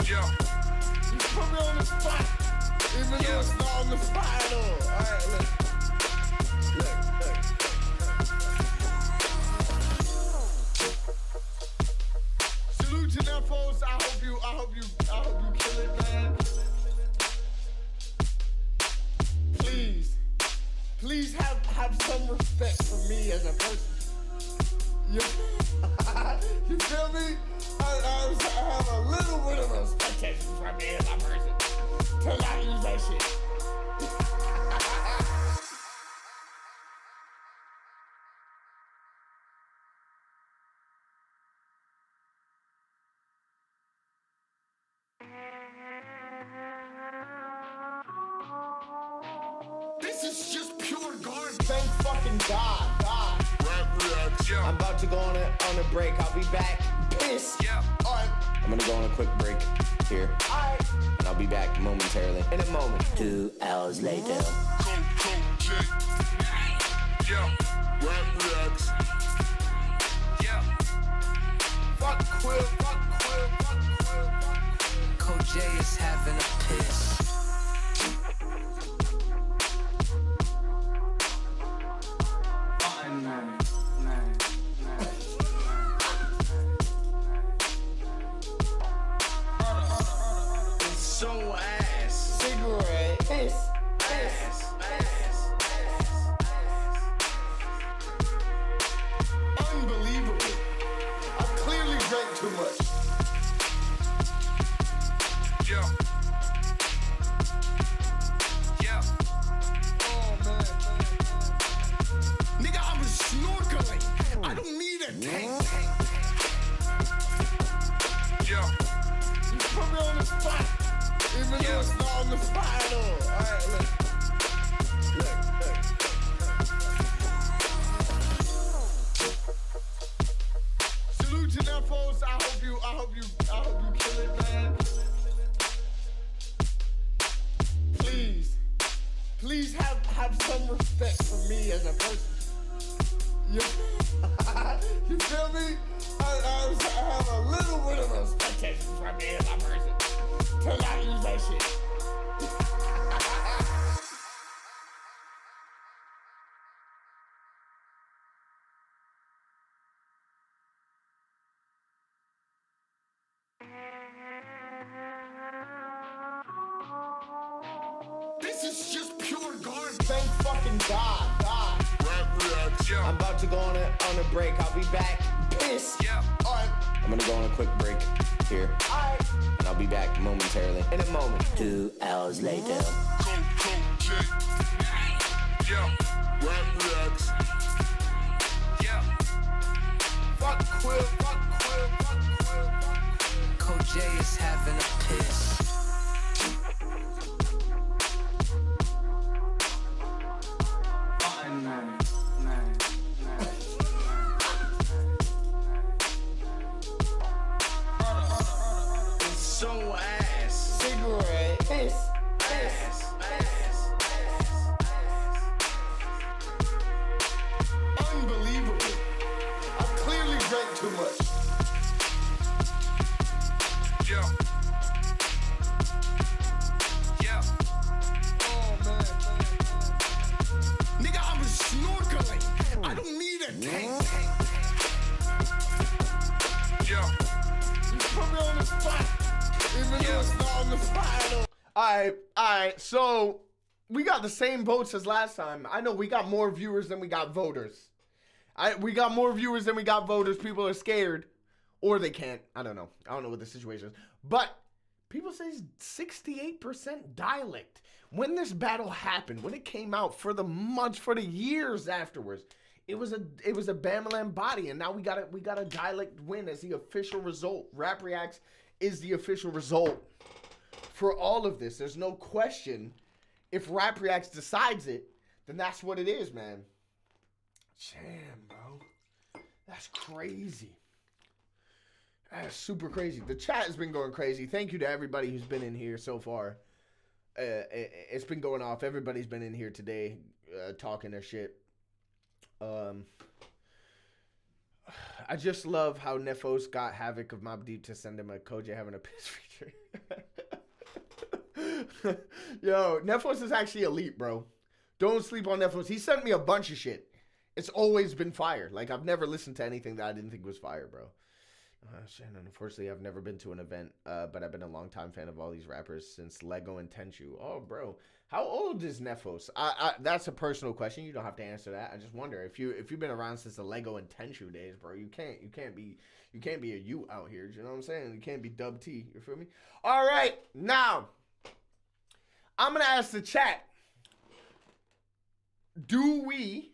Yeah. You put me on the spot. Even though it's not on the spot at all. Alright, look. Salute to them folks. I hope you kill it, man. Please have some respect for me as a person. You feel me? I have a little bit of expectations from me as a person. To not use that shit. This is just pure garbage. Thank fucking God. Rap reacts. Yeah. I'm about to go on a break. I'll be back. Piss. Yeah. All right. I'm gonna go on a quick break here. All right. And I'll be back momentarily. In a moment. 2 hours later. CoJay. Yeah. Rap reacts. Yeah. Fuck Quill. CoJay is having a piss. So ass. Cigarette. Piss. Unbelievable. I clearly drank too much. Yeah. Even though it's not on the spot at all. Alright, look. Salute to them folks. I hope you kill it, man. Please have some respect for me as a person. You feel me? I have a little bit of expectations from me as a person. To not use that shit. This is just pure garbage. Thank fucking God. I'm about to go on a break. I'll be back. Piss. Yeah. Alright. I'm gonna go on a quick break here. Alright. And I'll be back momentarily. In a moment. 2 hours later. CoJay. Yeah. Rap Reacts. Yeah. Fuck Quill. CoJay is having a piss. So ass. Cigarette. Piss. Ass. Unbelievable. I clearly drank too much. Yeah. Yeah. Oh man. Nigga, I was snorkeling. I don't need a tank. Yeah. You put me on the spot. Even though it's not on the spot at all. Alright, so we got the same votes as last time. I know we got more viewers than we got voters. We got more viewers than we got voters. People are scared. Or they can't. I don't know. I don't know what the situation is. But people say 68% dialect. When this battle happened, when it came out, for the months, for the years afterwards, it was a Bamalam body, and now we got a dialect win as the official result. Rap Reacts is the official result for all of this. There's no question. If Rap Reacts decides it, then that's what it is, man. Damn, bro. That's crazy. That's super crazy. The chat has been going crazy. Thank you to everybody who's been in here so far. It's been going off. Everybody's been in here today talking their shit. I just love how Nefos got Havoc of Mobb Deep to send him a CoJay having a piss feature. Yo, Nefos is actually elite, bro. Don't sleep on Nefos. He sent me a bunch of shit. It's always been fire. Like, I've never listened to anything that I didn't think was fire, bro. Unfortunately, I've never been to an event, but I've been a longtime fan of all these rappers since Lego and Tenchu. Oh, bro. How old is Nefos? That's a personal question. You don't have to answer that. I just wonder if you've been around since the Lego and Tenchu days, bro. You can't be a you out here. You know what I'm saying? You can't be Dub T. You feel me? All right, now I'm gonna ask the chat. Do we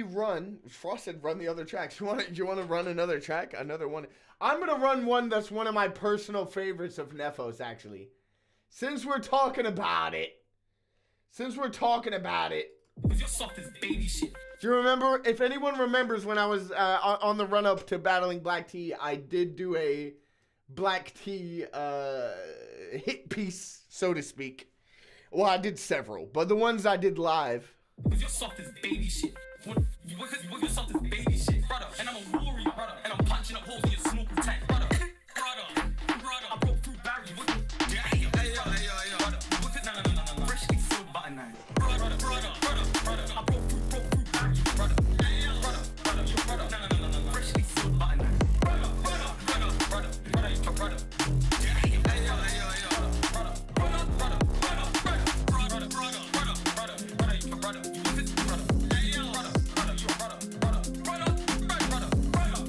run? Frost said run the other tracks. You want to run another track? Another one? I'm gonna run one that's one of my personal favorites of Nefos, actually. Since we're talking about it. You're soft as baby shit. Do you remember? If anyone remembers when I was on the run up to battling Black T, I did do a Black T hit piece, so to speak. Well, I did several, but the ones I did live. You're soft as baby shit. You're soft as baby shit, brother. And I'm a warrior, brother. And I'm punching up holes in your smoking tank, brother. Brother. I broke through barriers. Hey, yo. Brother. No. Freshly sealed button nine. Brother. I broke through barriers, brother. Brother. No. Freshly sealed button nine.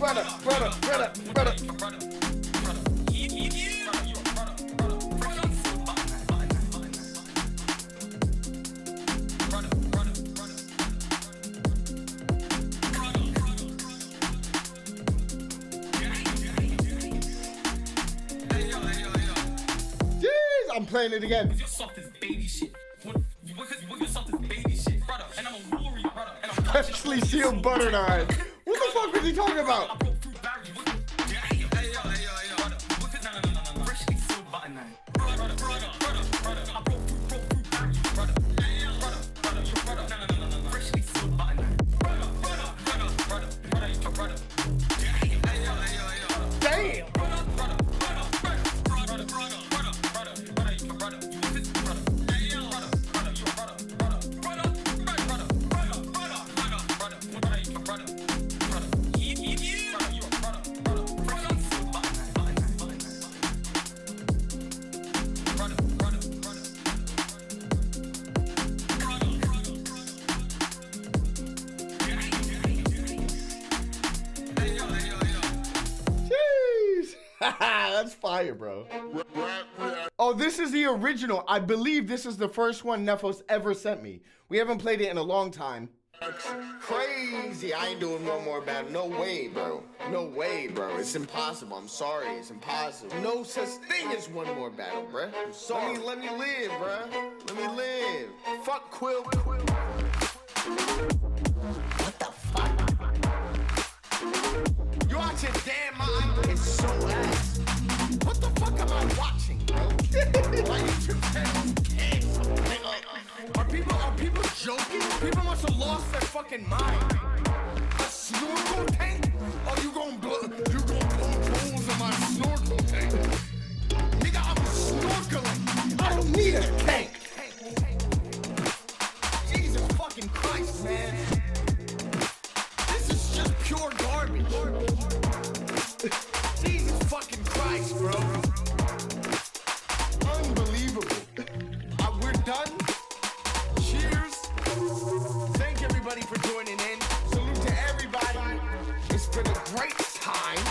Brother. Brother. I'm playing it again. You're soft as baby shit. You're soft as baby shit, brother. And I'm a warrior, brother. And I'm Freshly sealed butter nine. What the fuck was he talking about? Freshly sealed butter nine. Freshly sealed butter nine. Damn. Jeez. That's fire, bro. Oh, this is the original. I believe this is the first one Nefos ever sent me. We haven't played it in a long time. Crazy. I ain't doing one more battle. No way, bro. No way, bro. It's impossible. I'm sorry. It's impossible. No such thing as one more battle, bro. I'm sorry. Let me live, bro. Let me live. Fuck Quill. What the fuck? You out your damn mind? It's so ass. What the fuck am I watching, bro? My YouTube channel is canceled. Are people joking? People must have lost their fucking mind. A snorkel tank? Oh, you gonna blow holes in my snorkel tank? Nigga, I'm snorkeling. I don't need a tank. Jesus fucking Christ, man. This is just pure garbage. Jesus fucking Christ, bro. Unbelievable. We're done. Cheers. Thank everybody for joining in. Salute to everybody. It's been a great time.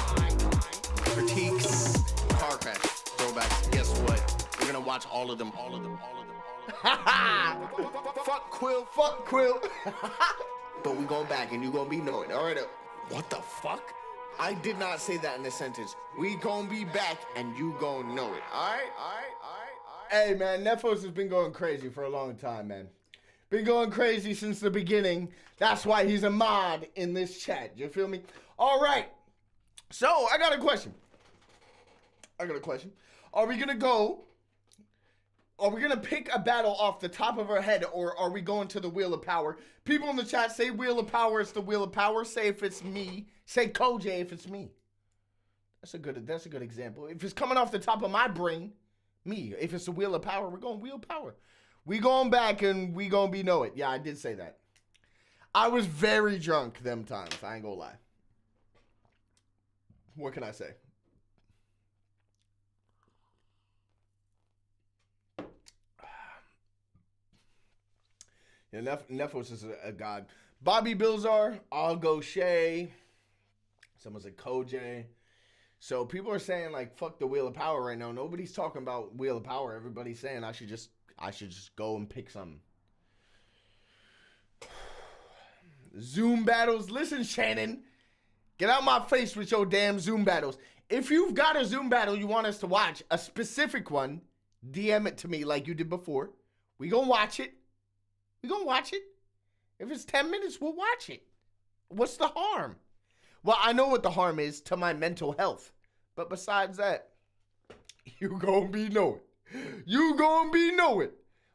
Critiques, car crash, throwbacks. Guess what? We're gonna watch all of them. Fuck Quill. But we going back and you gonna be knowing. All right. What the fuck? I did not say that in a sentence. We gonna be back and you gonna know it. All right. Hey, man, Nefos has been going crazy for a long time, man. Been going crazy since the beginning. That's why he's a mod in this chat. You feel me? All right. So, I got a question. Are we going to pick a battle off the top of our head, or are we going to the Wheel of Power? People in the chat say Wheel of Power, it's the Wheel of Power. Say if it's me. Say CoJay if it's me. That's a good example. If it's coming off the top of my brain, me. If it's the Wheel of Power, we're going Wheel of Power. We going back and we gonna be know it. Yeah, I did say that. I was very drunk them times. I ain't gonna lie. What can I say? Yeah, Nefos is a god. Bobby Bilzar, I'll go Shay. Someone said CoJay. So people are saying like fuck the Wheel of Power right now. Nobody's talking about Wheel of Power. Everybody's saying I should just go and pick some Zoom battles. Listen, Shannon, get out my face with your damn Zoom battles. If you've got a Zoom battle you want us to watch, a specific one, DM it to me like you did before. We gonna watch it. If it's 10 minutes, we'll watch it. What's the harm? Well, I know what the harm is to my mental health. But besides that, you gonna be know it.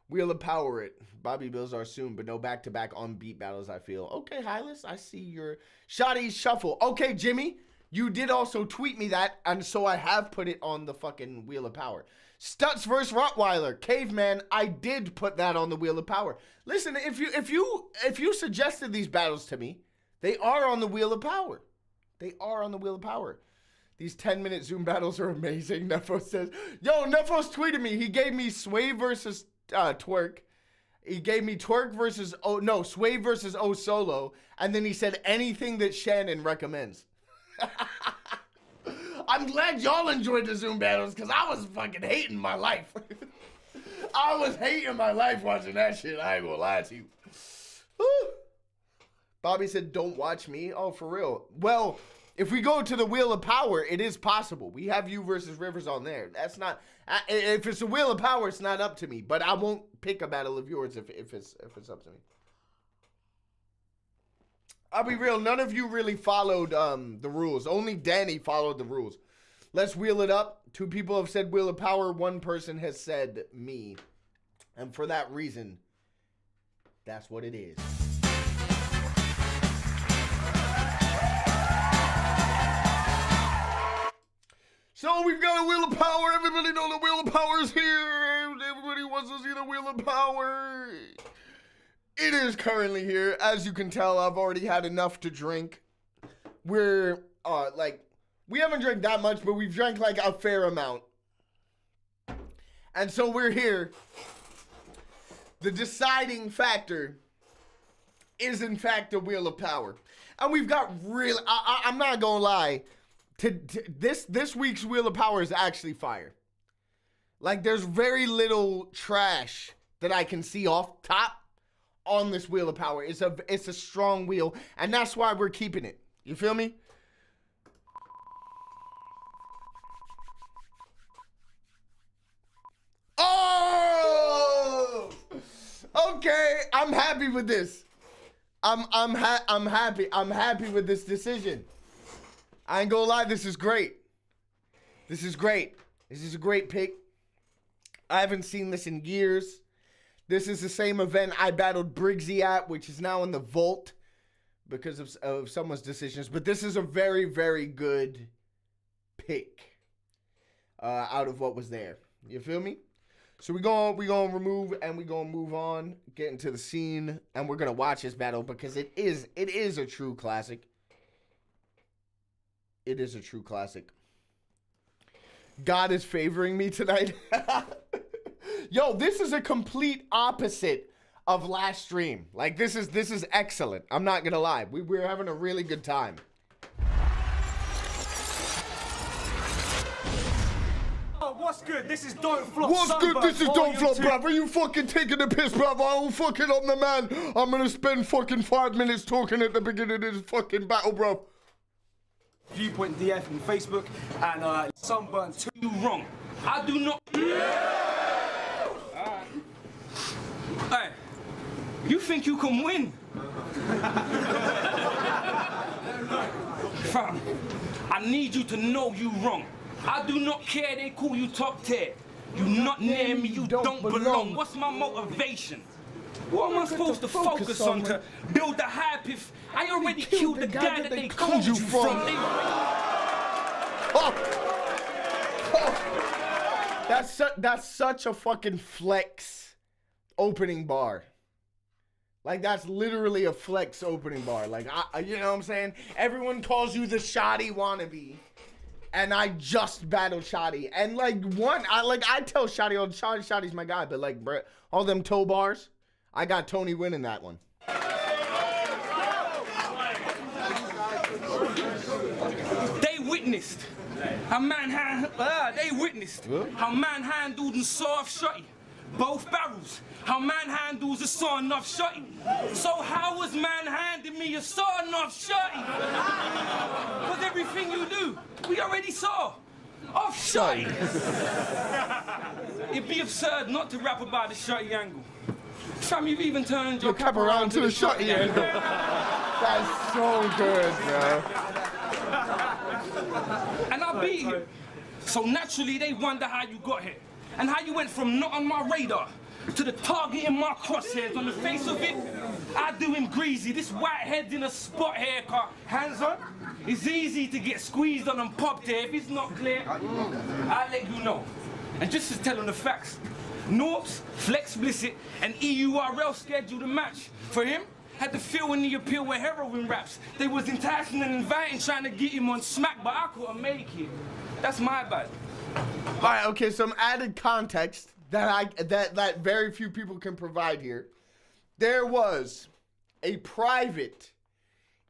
Wheel of Power it. Bobby Bills are soon, but no back-to-back on beat battles, I feel. Okay, Hylas, I see your Shotty Shuffle. Okay, Jimmy, you did also tweet me that, and so I have put it on the fucking Wheel of Power. Stutz vs. Rottweiler. Caveman, I did put that on the Wheel of Power. Listen, if you suggested these battles to me, they are on the Wheel of Power. These 10-minute Zoom battles are amazing, Nefos says. Yo, Nefos tweeted me. He gave me Sway versus Twerk. He gave me Twerk versus Sway versus O Solo. And then he said anything that Shannon recommends. I'm glad y'all enjoyed the Zoom battles because I was fucking hating my life. I was hating my life watching that shit. I ain't gonna lie to you. Woo. Bobby said, don't watch me. Oh, for real. Well, if we go to the Wheel of Power, it is possible. We have you versus Rivers on there. That's not. If it's a Wheel of Power, it's not up to me. But I won't pick a battle of yours if it's up to me. I'll be real. None of you really followed the rules. Only Danny followed the rules. Let's wheel it up. 2 people have said Wheel of Power. 1 person has said me. And for that reason, that's what it is. So we've got a Wheel of Power. Everybody know the Wheel of Power is here. Everybody wants to see the Wheel of Power. It is currently here. As you can tell, I've already had enough to drink. We're, we haven't drank that much, but we've drank, like, a fair amount. And so we're here. The deciding factor is, in fact, the Wheel of Power. And we've got real, I'm not gonna lie, this week's Wheel of Power is actually fire. Like, there's very little trash that I can see off top on this Wheel of Power. It's a strong wheel, and that's why we're keeping it. You feel me? Oh! Okay, I'm happy with this. I'm happy. I'm happy with this decision. I ain't gonna lie, this is great. This is great. This is a great pick. I haven't seen this in years. This is the same event I battled Briggsy at, which is now in the vault because of someone's decisions. But this is a very, very good pick out of what was there. You feel me? So we gonna remove and we gonna move on, get into the scene, and we're gonna watch this battle because it is a true classic. It is a true classic. God is favoring me tonight. Yo, this is a complete opposite of last stream. Like, this is excellent. I'm not gonna lie. We're having a really good time. Oh, what's good? This is Don't Flop. What's good? This is Don't Flop, 2. bruv. Are you fucking taking the piss, bruv? I'm the man. I'm gonna spend fucking 5 minutes talking at the beginning of this fucking battle, bruv. Viewpoint DF on Facebook and Sunburn 2. You wrong. I do not. Hey, you think you can win? Fam, I need you to know you wrong. I do not care they call you top tier. You not near me, you don't belong. What's my motivation? What am I supposed to focus on to build the hype if I already killed the guy that they called you from? That's such a fucking flex opening bar. Like, that's literally a flex opening bar. Like, you know what I'm saying? Everyone calls you the shoddy wannabe. And I just battled Shoddy. And like I tell Shoddy, oh, Shoddy's my guy, but like, bro, all them toe bars, I got Tony winning that one. They witnessed how man handled and saw off Shotty. Both barrels. How man handles a sawing off Shotty. So how was man handing me a sawing off Shotty? Because everything you do, we already saw. Off Shotty. It'd be absurd not to rap about the Shotty angle. Fam, you've even turned your cap around to the Shotty angle. That's so good, bro. And I beat him. So naturally they wonder how you got here. And how you went from not on my radar to the target in my crosshairs. On the face of it, I do him greasy. This white head in a spot haircut. Hands on. It's easy to get squeezed on and popped here. If it's not clear, I'll let you know. And just to tell them the facts, Norps, Flex Blisset, and EURL scheduled a match. For him, had the feel in the appeal with heroin raps. They was enticing and inviting, trying to get him on smack, but I couldn't make it. That's my bad. All right, okay, some added context that very few people can provide here. There was a private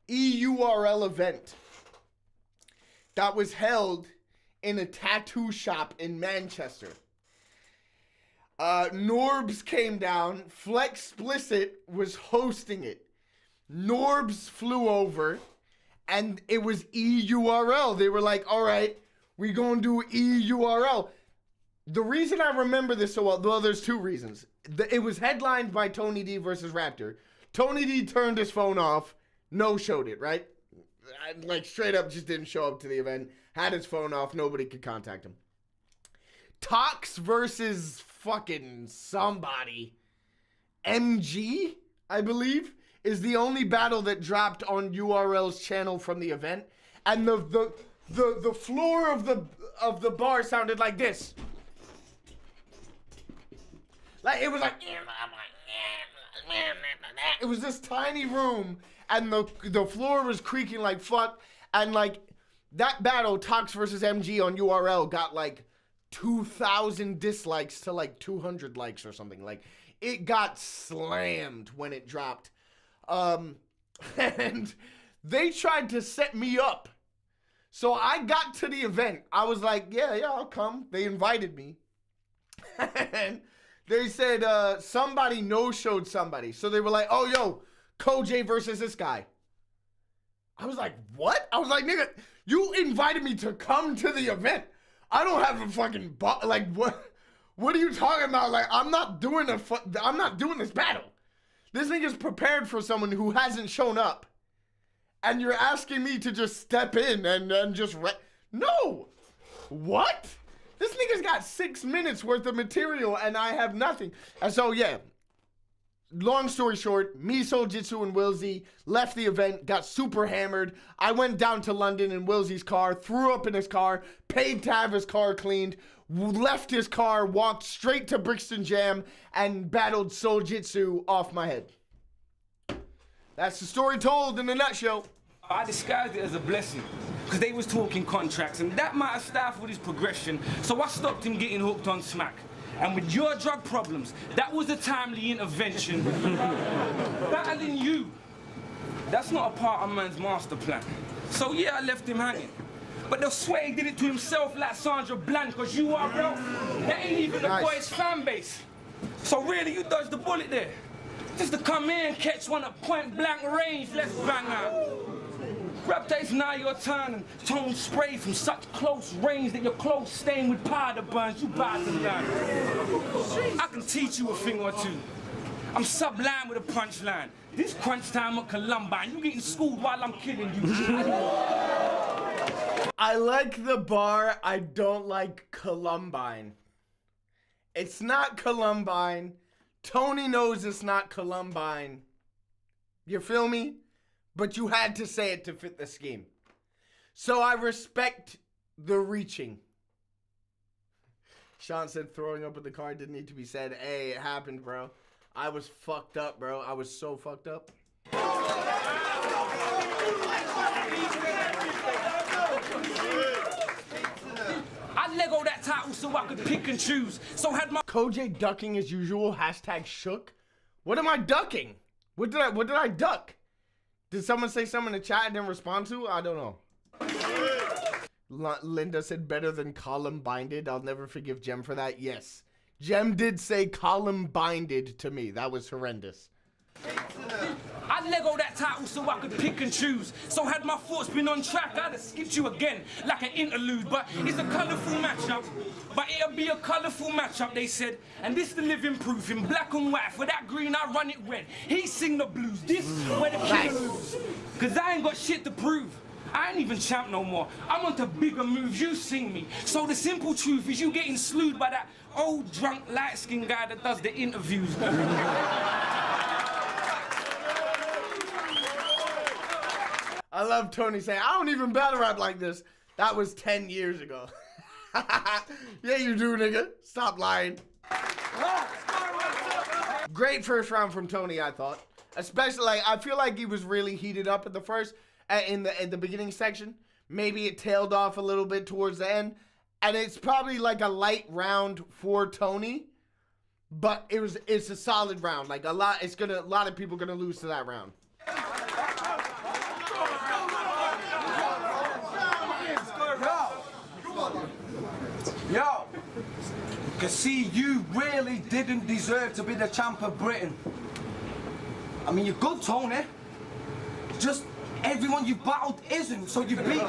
EURL event that was held in a tattoo shop in Manchester. Norbs came down. Flex Explicit was hosting it. Norbs flew over, and it was EURL. They were like, all right, we gonna do EURL. The reason I remember this so well, there's two reasons. It was headlined by Tony D versus Raptor. Tony D turned his phone off, no-showed it, right? Like, straight up just didn't show up to the event, had his phone off, nobody could contact him. Tox versus fucking somebody, MG, I believe, is the only battle that dropped on URL's channel from the event, and the floor of the bar sounded like this. Like, it was like, it was this tiny room, and the floor was creaking like fuck, and like, that battle, Tox versus MG on URL, got like 2,000 dislikes to like 200 likes or something. Like, it got slammed when it dropped. And they tried to set me up. So I got to the event. I was like, yeah, I'll come. They invited me. And they said somebody no-showed somebody. So they were like, oh, yo, CoJay versus this guy. I was like, what? I was like, nigga, you invited me to come to the event. I don't have a fucking like, what are you talking about? Like, I'm not doing this battle. This nigga's prepared for someone who hasn't shown up. And you're asking me to just step in and just no. What? This nigga's got 6 minutes worth of material and I have nothing. And so, yeah. Long story short, me, Soljitsu, and Wilsey left the event, got super hammered. I went down to London in Wilsey's car, threw up in his car, paid to have his car cleaned, left his car, walked straight to Brixton Jam, and battled Soljitsu off my head. That's the story told in a nutshell. I disguised it as a blessing, because they was talking contracts, and that might have stifled his progression, so I stopped him getting hooked on smack. And with your drug problems, that was a timely intervention. Battling you, that's not a part of man's master plan. So yeah, I left him hanging. But they'll swear he did it to himself like Sandra Bland, because you are real. That ain't even the boy's fan base. So really, you dodged the bullet there. Just to come in and catch one at point blank range, let's bang out. Raptor, it's now your turn, and tone spray from such close range that your clothes stain with powder burns. You about to learn. I can teach you a thing or two. I'm sublime with a punchline. This crunch time at Columbine, you getting schooled while I'm killing you. I like the bar, I don't like Columbine. It's not Columbine. Tony knows it's not Columbine. You feel me? But you had to say it to fit the scheme. So I respect the reaching. Sean said throwing up in the car didn't need to be said. Hey, it happened, bro. I was fucked up, bro. I was so fucked up. I Lego that title so I could pick and choose. So had my CoJay ducking as usual. Hashtag shook. What am I ducking? What did I duck? Did someone say something in the chat I didn't respond to? I don't know. Linda said better than Columbinded. I'll never forgive Jem for that. Yes. Jem did say Columbinded to me. That was horrendous. I Lego that title so I could pick and choose. So had my thoughts been on track, I'd have skipped you again like an interlude. But it's a colourful matchup. But it'll be a colourful matchup, they said. And this the living proof in black and white. For that green, I run it red. He sing the blues. This where the killer lose. Cause I ain't got shit to prove. I ain't even champ no more. I'm onto bigger moves, you sing me. So the simple truth is you getting slewed by that old drunk light-skinned guy that does the interviews. I love Tony saying, I don't even battle rap like this. That was 10 years ago. Yeah, you do, nigga. Stop lying. Great first round from Tony, I thought. Especially, like, I feel like he was really heated up at the first, in the beginning section. Maybe it tailed off a little bit towards the end. And it's probably like a light round for Tony. But it's a solid round. Like, a lot of people gonna lose to that round. Yo, cause see, you really didn't deserve to be the champ of Britain. I mean, you're good, Tony. Just everyone you battled isn't, so you beat...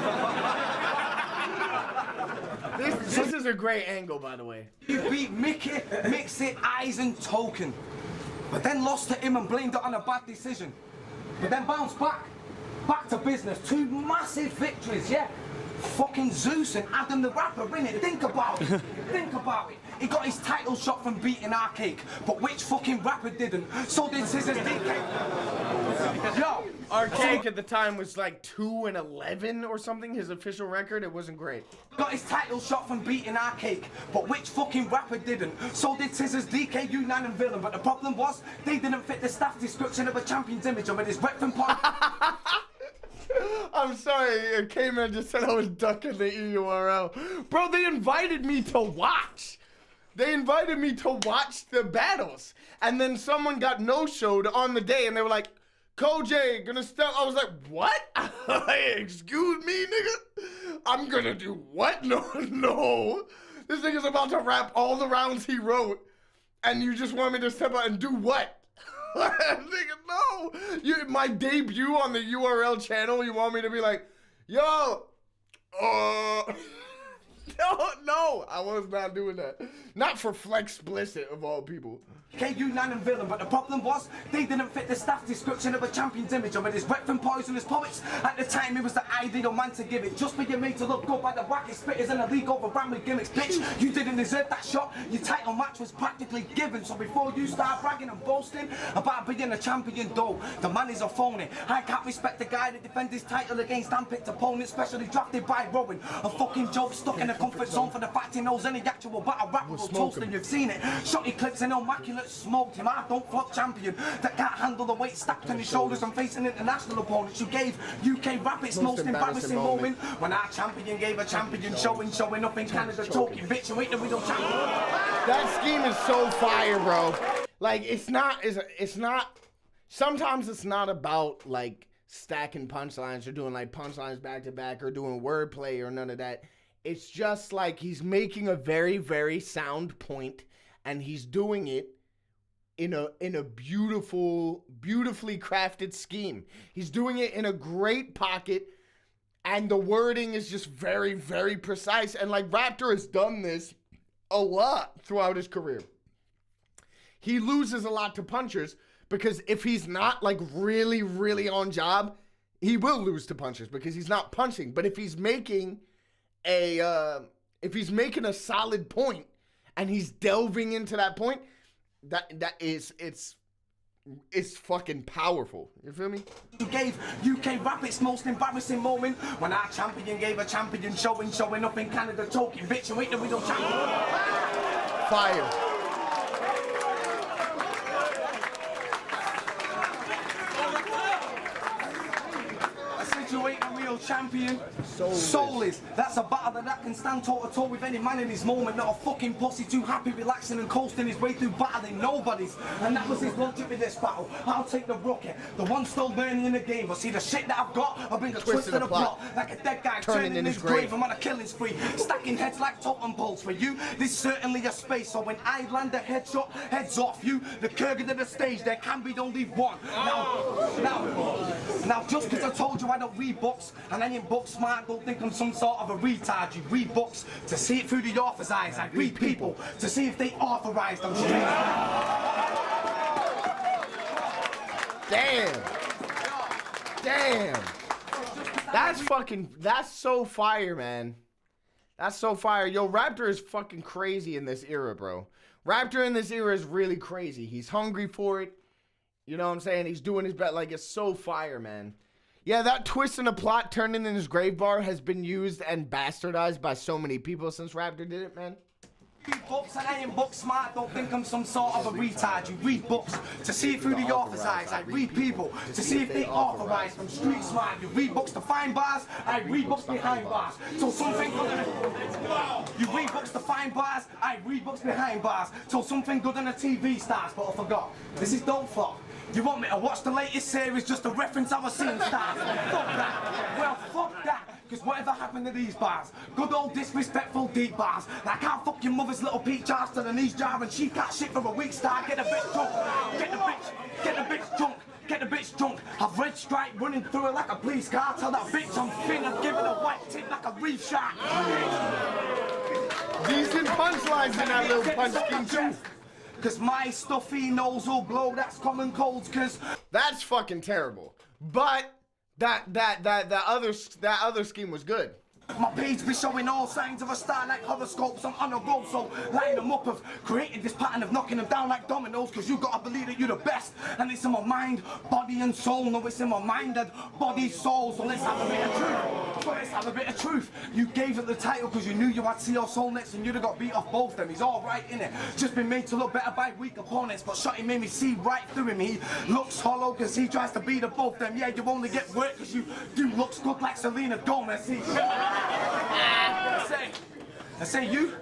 This is a great angle, by the way. You beat Mickey, Mixit, Eyes and Token. But then lost to him and blamed it on a bad decision. But then bounced back to business. 2 massive victories, yeah? Fucking Zeus and Adam the Rapper, innit? Think about it. Think about it. He got his title shot from beating Arcade, but which fucking rapper didn't? So did Scissors DK. Yo, Arcade at the time was like 2-11 or something. His official record. It wasn't great. got his title shot from beating Arcade, but which fucking rapper didn't? So did Scissors, DK, U9 and Villain, but the problem was they didn't fit the staff description of a champion's image of it is rep from point. I'm sorry, K-Man just said I was ducking the EURL. Bro, they invited me to watch. They invited me to watch the battles. And then someone got no-showed on the day, and they were like, CoJay, gonna step. I was like, what? Excuse me, nigga? I'm gonna do what? No. This nigga's about to rap all the rounds he wrote, and you just want me to step out and do what? Nigga, no. My debut on the URL channel, you want me to be like, yo, no, I was not doing that. Not for Flex Explicit, of all people. KU9 and Villain, but the problem was they didn't fit the staff description of a champion's image of it is rep from Poisonous Poets. At the time, it was the ideal man to give it, just for your mate to look good by the wacky spitters in the league over rambling gimmicks. Bitch, you didn't deserve that shot. Your title match was practically given, so before you start bragging and boasting about being a champion, though, the man is a phony. I can't respect the guy that defends his title against handpicked opponents, specially drafted by Rowan. A fucking joke stuck in a comfort zone for the fact he knows any actual battle rapper will toast him. You've seen it. Shotty clips and immaculate smoked him. I don't flop champion that can't handle the weight stacked on his shoulders and facing international opponents. You gave UK rap its most embarrassing moment when our champion gave a champion showing up in Canada talking bitch and wait the real champion. That scheme is so fire, bro. Like, it's not, sometimes it's not about like stacking punchlines or doing like punchlines back to back or doing wordplay or none of that. It's just like he's making a very, very sound point, and he's doing it in a beautifully crafted scheme. He's doing it in a great pocket, and the wording is just very, very precise. And like Raptor has done this a lot throughout his career. He loses a lot to punchers because if he's not like really, really on job, he will lose to punchers because he's not punching. But if he's making a solid point and he's delving into that point, it's fucking powerful. You feel me? You gave UK rap its most embarrassing moment when our champion gave a champion showing up in Canada talking bitch and wait the real champion. Fire. You ain't a real champion. Soulless. That's a battle that can stand toe to toe with any man in his moment. Not a fucking pussy too happy, relaxing and coasting his way through battling nobody's. And that was his logic with this battle. I'll take the rookie, the one still learning in the game. But see the shit that I've got, I'll bring a twist to the plot. Like a dead guy turning in his grave. I'm on a killing spree, stacking heads like totem poles. For you, there's certainly a space. So when I land a headshot, heads off you. The Kurgan of the stage, there can be only one. Now, just because I told you I don't read books, and I ain't book smart, don't think I'm some sort of a retard. You read books to see it through the author's eyes. I read people to see if they authorized them straight. Damn. That's so fire, man. That's so fire. Yo, Raptor is fucking crazy in this era, bro. Raptor in this era is really crazy. He's hungry for it. You know what I'm saying? He's doing his best. Like, it's so fire, man. Yeah, that twist in the plot turning in his grave bar has been used and bastardized by so many people since Raptor did it, man. Read books and I ain't book smart, don't think I'm some sort of a retard. You read books to see it through the author's eyes. I read people to see if they authorize from street smart. You read books to find bars, I read books behind bars. So something good in You read books to find bars, I read books behind bars. So something good on a TV starts, but I forgot. This is Don't Flop. You want me to watch the latest series just to reference our scene stars? Fuck that. Well, fuck that. Because whatever happened to these bars? Good old disrespectful deep bars. Like how fuck your mother's little peach ass to the knees jar and she can't shit for a week star. Get a bitch drunk. Get the bitch drunk. get the bitch drunk. Have red stripe running through her like a police car. Tell that bitch I'm finna give her a white tip like a reef shot. Decent punchlines in that little punch scheme too. Cause my stuffy nose will blow, that's common colds, cause that's fucking terrible. But that other scheme was good. My page be showing all signs of a star like horoscopes. I'm on a roll, so line them up. I've created this pattern of knocking them down like dominoes, cause you gotta believe that you're the best. And it's in my mind, body and soul. No, it's in my mind and body, soul. So let's have a bit of truth. So let's have a bit of truth. You gave it the title cause you knew you had your soul next and you'd have got beat off both them. He's alright, innit? Just been made to look better by weak opponents, but Shotty made me see right through him. He looks hollow cause he tries to beat up both them. Yeah, you only get work cause you do looks good like Selena Gomez. I say you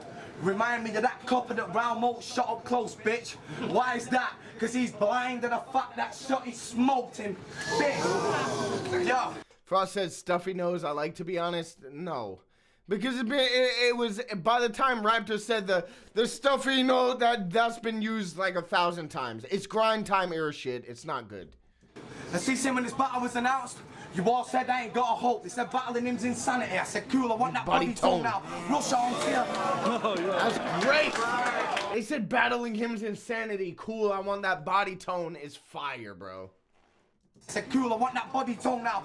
remind me of that copper that Ralmo shot up close, bitch. Why is that? Cause he's blind to the fact that Shotty smoked him, bitch. Yo. Frost says stuffy nose. I like to be honest. No. Because it was by the time Raptor said the stuffy nose that's been used like 1,000 times. It's grind time era shit. It's not good. I see when this battle was announced. You all said I ain't got a hope. They said battling him's insanity. I said, cool, I want that body tone now. Rush on here. Oh, yeah. That's great. They said battling him's insanity. Cool, I want that body tone is fire, bro. I said, cool, I want that body tone now.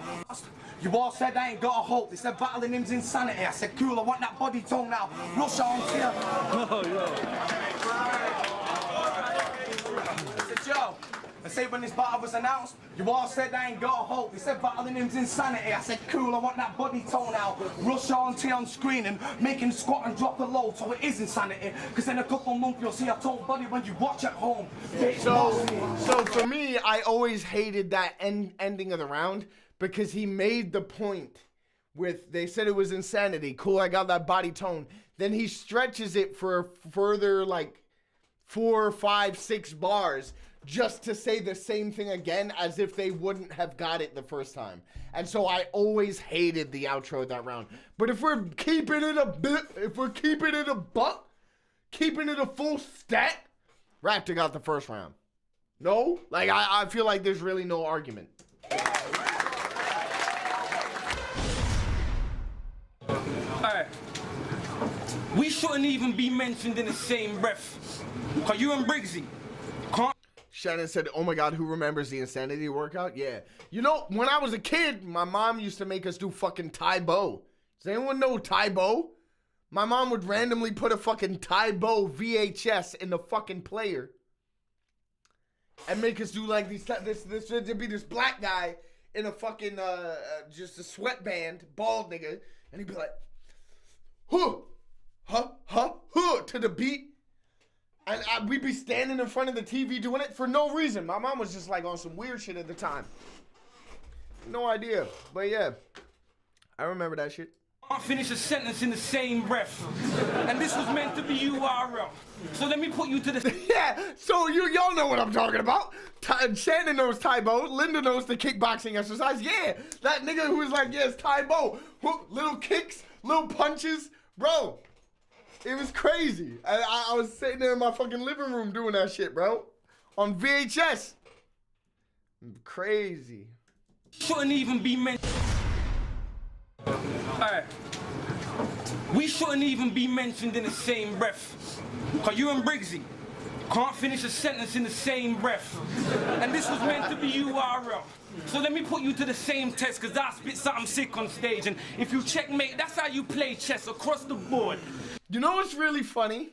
You all said I ain't got a hope. They said battling him's insanity. I said, cool, I want that body tone now. Rush on here. Oh, I said, yo. I say when this battle was announced, you all said I ain't got a hope. They said battling him's insanity. I said, cool, I want that body tone out. Rush on screen and make him squat and drop a load, so it is insanity. Cause in a couple months you'll see a tone body when you watch at home. So for me, I always hated that ending of the round because he made the point with, they said it was insanity. Cool, I got that body tone. Then he stretches it for a further like 4, 5, 6 bars. Just to say the same thing again as if they wouldn't have got it the first time. And so I always hated the outro of that round. But if we're keeping it keeping it a full stat, Raptor got the first round. No? Like, I feel like there's really no argument. Alright. We shouldn't even be mentioned in the same breath. Cause you and Briggsy can't. Shannon said, oh my God, who remembers the insanity workout? Yeah. You know, when I was a kid, my mom used to make us do fucking Tai Bo. Does anyone know Tai Bo? My mom would randomly put a fucking Tai Bo VHS in the fucking player and make us do like there'd be this black guy in a fucking, just a sweatband, bald nigga, and he'd be like, huh, huh, huh, huh, to the beat. And we'd be standing in front of the TV doing it for no reason. My mom was just like on some weird shit at the time. No idea. But yeah, I remember that shit. Can't finish a sentence in the same breath. And this was meant to be URL. So let me put you to the... Yeah, so y'all know what I'm talking about. Shannon knows Tai Bo. Linda knows the kickboxing exercise. Yeah, that nigga who was like, yeah, it's Tai Bo. Little kicks, little punches. Bro. It was crazy. I was sitting there in my fucking living room doing that shit, bro. On VHS. Crazy. Shouldn't even be mentioned. Alright. We shouldn't even be mentioned in the same breath. Cause you and Briggsy can't finish a sentence in the same breath. And this was meant to be URL. So let me put you to the same test, cause I spit something sick on stage. And if you checkmate, that's how you play chess across the board. You know what's really funny?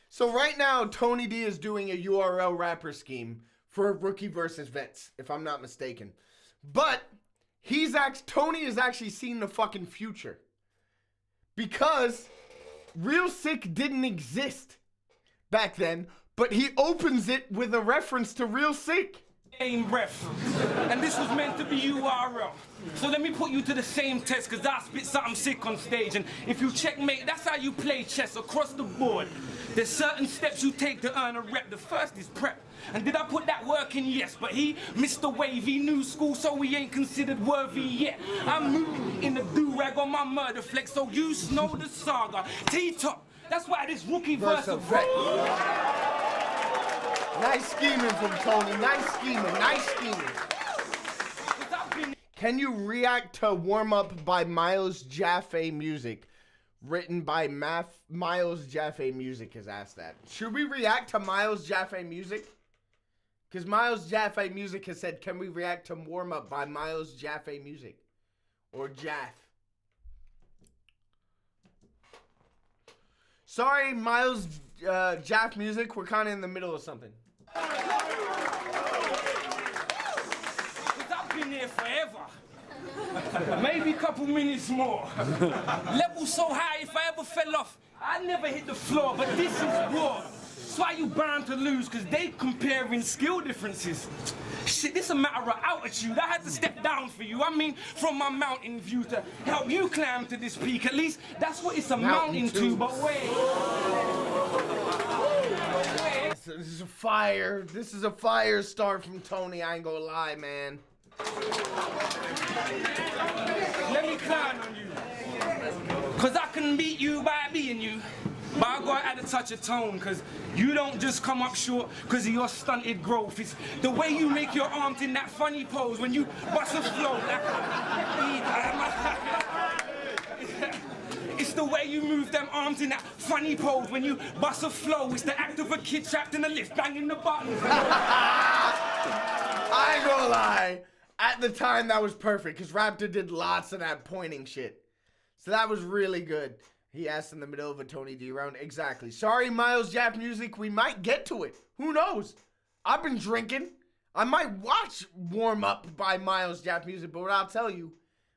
So right now, Tony D is doing a URL rapper scheme for Rookie versus Vets, if I'm not mistaken. But Tony has actually seen the fucking future. Because Real Sick didn't exist back then, but he opens it with a reference to Real Sick. Same breath. And this was meant to be URL. So let me put you to the same test, cause I spit something sick on stage. And if you checkmate, that's how you play chess across the board. There's certain steps you take to earn a rep. The first is prep. And did I put that work in? Yes, but he missed the wave. He knew school, so he ain't considered worthy yet. I'm moving in the do-rag on my murder flex, so you know the saga. T-top, that's why this Rookie versus Vet. Nice scheming from Tony. Nice scheming. Can you react to Warm Up by Miles Jaffe Music? Written by Miles Jaffe Music has asked that. Should we react to Miles Jaffe Music? Because Miles Jaffe Music has said, can we react to Warm Up by Miles Jaffe Music? Or Jaff. Sorry, Miles Jaff Music. We're kind of in the middle of something. I've been here forever. Maybe a couple minutes more. Level so high, if I ever fell off, I'd never hit the floor, but this is raw. That's why you bound to lose, because they comparing skill differences. Shit, this a matter of altitude. I had to step down for you. I mean, from my mountain view to help you climb to this peak. At least that's what it's amounting to, but wait. This is a fire. This is a fire start from Tony. I ain't gonna lie, man. Let me climb on you. Cause I can beat you by being you. But I gotta add a touch of tone, cause you don't just come up short cause of your stunted growth. It's the way you make your arms in that funny pose when you bust a flow. It's the way you move them arms in that funny pose when you bust a flow. It's the act of a kid trapped in a lift, banging the buttons. I ain't gonna lie. At the time, that was perfect, because Raptor did lots of that pointing shit. So that was really good. He asked in the middle of a Tony D round. Exactly. Sorry, Miles Jaff Music. We might get to it. Who knows? I've been drinking. I might watch Warm Up by Miles Jaff Music, but what I'll tell you,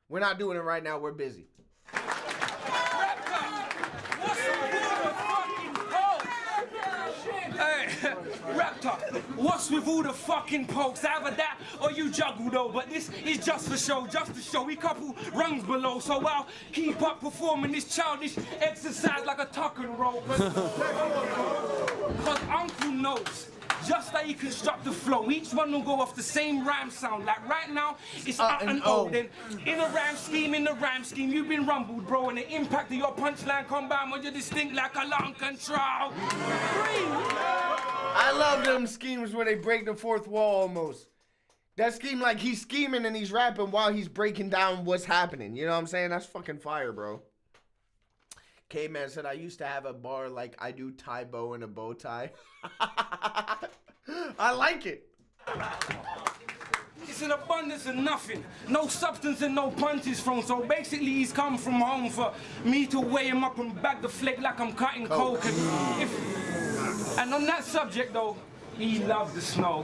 we're not doing it right now. We're busy. Raptor, what's with all the fucking pokes? Either that or you juggle though, but this is just for show, just to show. We couple rungs below, so I'll keep up performing this childish exercise like a tuck and roll. Cause Uncle knows just how you construct the flow. Each one will go off the same rhyme sound. Like right now, it's and O. Then in a rhyme scheme, you've been rumbled, bro, and the impact of your punchline combined with your distinct like a long control. I love them schemes where they break the fourth wall almost. That scheme, like he's scheming and he's rapping while he's breaking down what's happening. You know what I'm saying? That's fucking fire, bro. K-Man said, I used to have a bar like I do tie bow and a bow tie. I like it. It's an abundance of nothing. No substance and no punches from. So basically he's come from home for me to weigh him up and bag the flake like I'm cutting coke. And on that subject though, he loved the snow.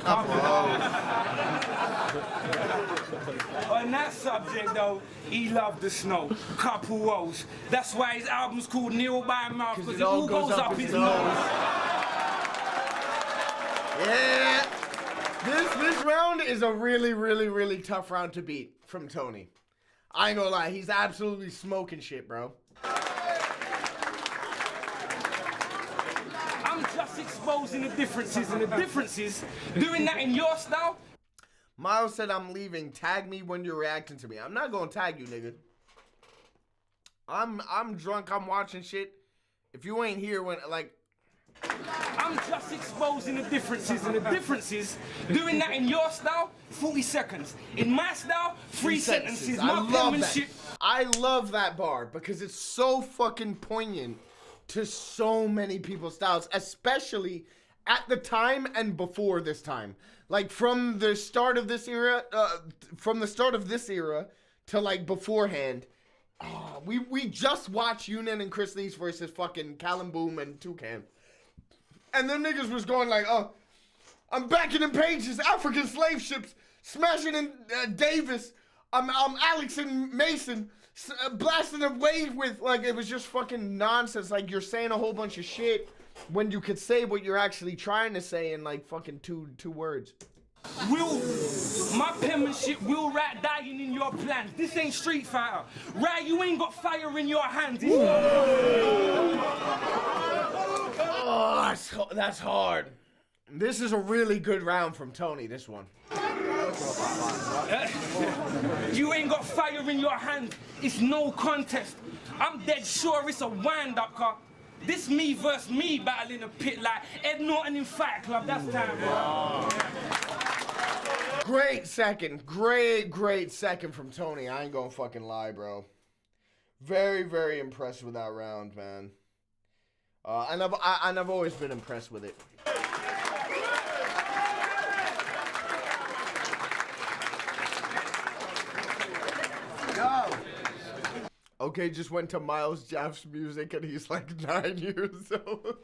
On that subject though, he loved the snow. Couple woes. That's why his album's called Kneel by Mouth, because it all goes up his nose. Yeah. This round is a really, really, really tough round to beat from Tony. I ain't gonna lie, he's absolutely smoking shit, bro. I'm just exposing the differences, and the differences, doing that in your style. Miles said, I'm leaving. Tag me when you're reacting to me. I'm not gonna tag you, nigga. I'm drunk, I'm watching shit. If you ain't here when, like... I'm just exposing the differences, and the differences, doing that in your style, 40 seconds. In my style, 3 sentences. I love that. I love that bar because it's so fucking poignant to so many people's styles, especially at the time and before this time. Like from the start of this era, to like beforehand. We just watched Union and Chris Lees versus fucking Callum Boom and Toucan. And them niggas was going like, I'm backing in Pages, African slave ships, smashing in Davis, I'm Alex and Mason, blasting a wave with, like, it was just fucking nonsense. Like, you're saying a whole bunch of shit when you could say what you're actually trying to say in, like, fucking two words. My penmanship will rat dying in your plans. This ain't Street Fighter. Right, you ain't got fire in your hands. Oh, that's hard. This is a really good round from Tony, this one. You ain't got fire in your hands. It's no contest. I'm dead sure it's a wind-up, car. This me versus me battle in a pit like Ed Norton in Fight Club. That's time. Great second. Great second from Tony. I ain't gonna fucking lie, bro. Very impressed with that round, man. And I've always been impressed with it. Yo. Okay, just went to Miles Jaff's music and he's like 9 years old.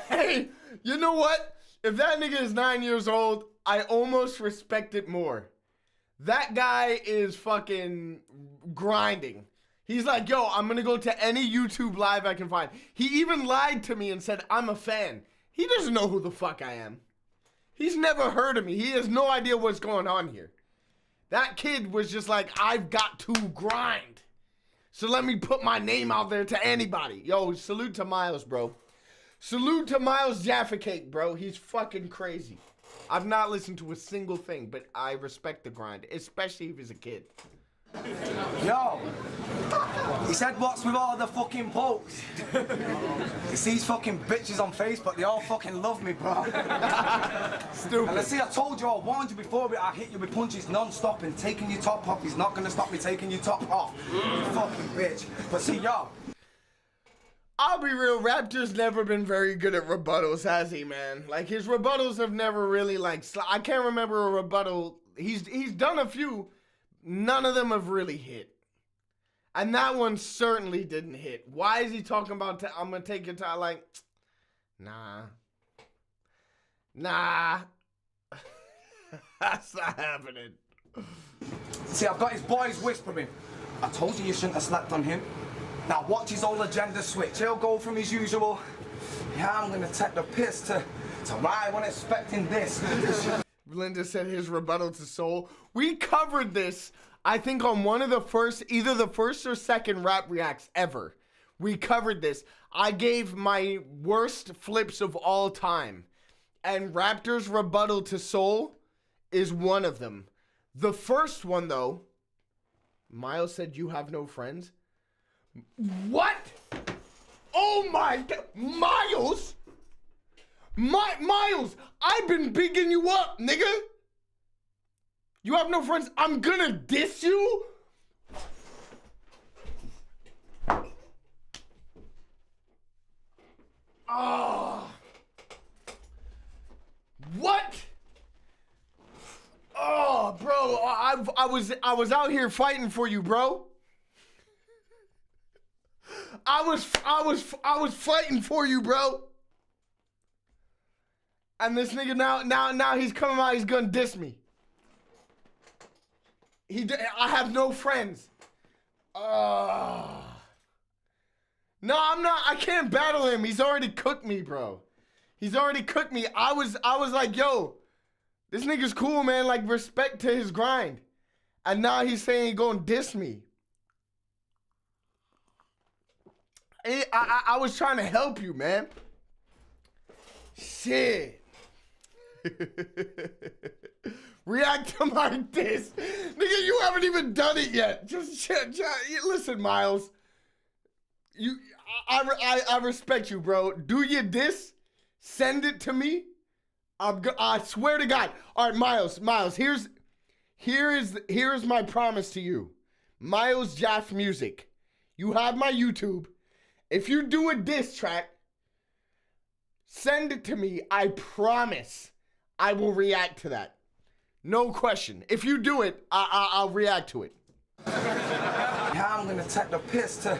Hey, you know what? If that nigga is 9 years old, I almost respect it more. That guy is fucking grinding. He's like, yo, I'm gonna go to any YouTube live I can find. He even lied to me and said, I'm a fan. He doesn't know who the fuck I am. He's never heard of me. He has no idea what's going on here. That kid was just like, I've got to grind. So let me put my name out there to anybody. Yo, salute to Miles, bro. Salute to Miles Jaffa Cake, bro. He's fucking crazy. I've not listened to a single thing, but I respect the grind, especially if he's a kid. Yo, he said what's with all the fucking pokes? You see these fucking bitches on Facebook, they all fucking love me, bro. Stupid. And I see, I told you, I warned you before, but I hit you with punches non-stop and taking your top off is not gonna stop me taking your top off. You fucking bitch. But see, yo. I'll be real, Raptor's never been very good at rebuttals, has he, man? Like, his rebuttals have never really, like, I can't remember a rebuttal. He's done a few. None of them have really hit. And that one certainly didn't hit. Why is he talking about, I'm going to take your time? Like, nah. That's not happening. See, I've got his boys whispering. I told you shouldn't have slept on him. Now watch his whole agenda switch. He'll go from his usual, yeah, I'm going to take the piss to why I wasn't expecting this. Linda said his rebuttal to Soul. We covered this, I think, on one of the first, either the first or second Rap Reacts ever. We covered this. I gave my worst flips of all time. And Raptor's rebuttal to Soul is one of them. The first one, though, Miles said, you have no friends? What? Oh my God. Miles? Miles, I've been bigging you up, nigga. You have no friends? I'm gonna diss you? Oh. What? Oh, bro, I was out here fighting for you, bro. I was fighting for you, bro. And this nigga now he's coming out, he's gonna diss me. I have no friends. No, I'm not. I can't battle him. He's already cooked me, bro. He's already cooked me. I was like, yo, this nigga's cool, man. Like, respect to his grind. And now he's saying he gonna diss me. I was trying to help you, man. Shit. React to my diss. Nigga, you haven't even done it yet. Just listen, Miles. I respect you, bro. Do your diss. Send it to me. I swear to God. All right, Miles. Here is my promise to you. Miles Jaff Music. You have my YouTube. If you do a diss track, send it to me. I promise I will react to that. No question. If you do it, I'll react to it. Yeah, I'm gonna take the piss to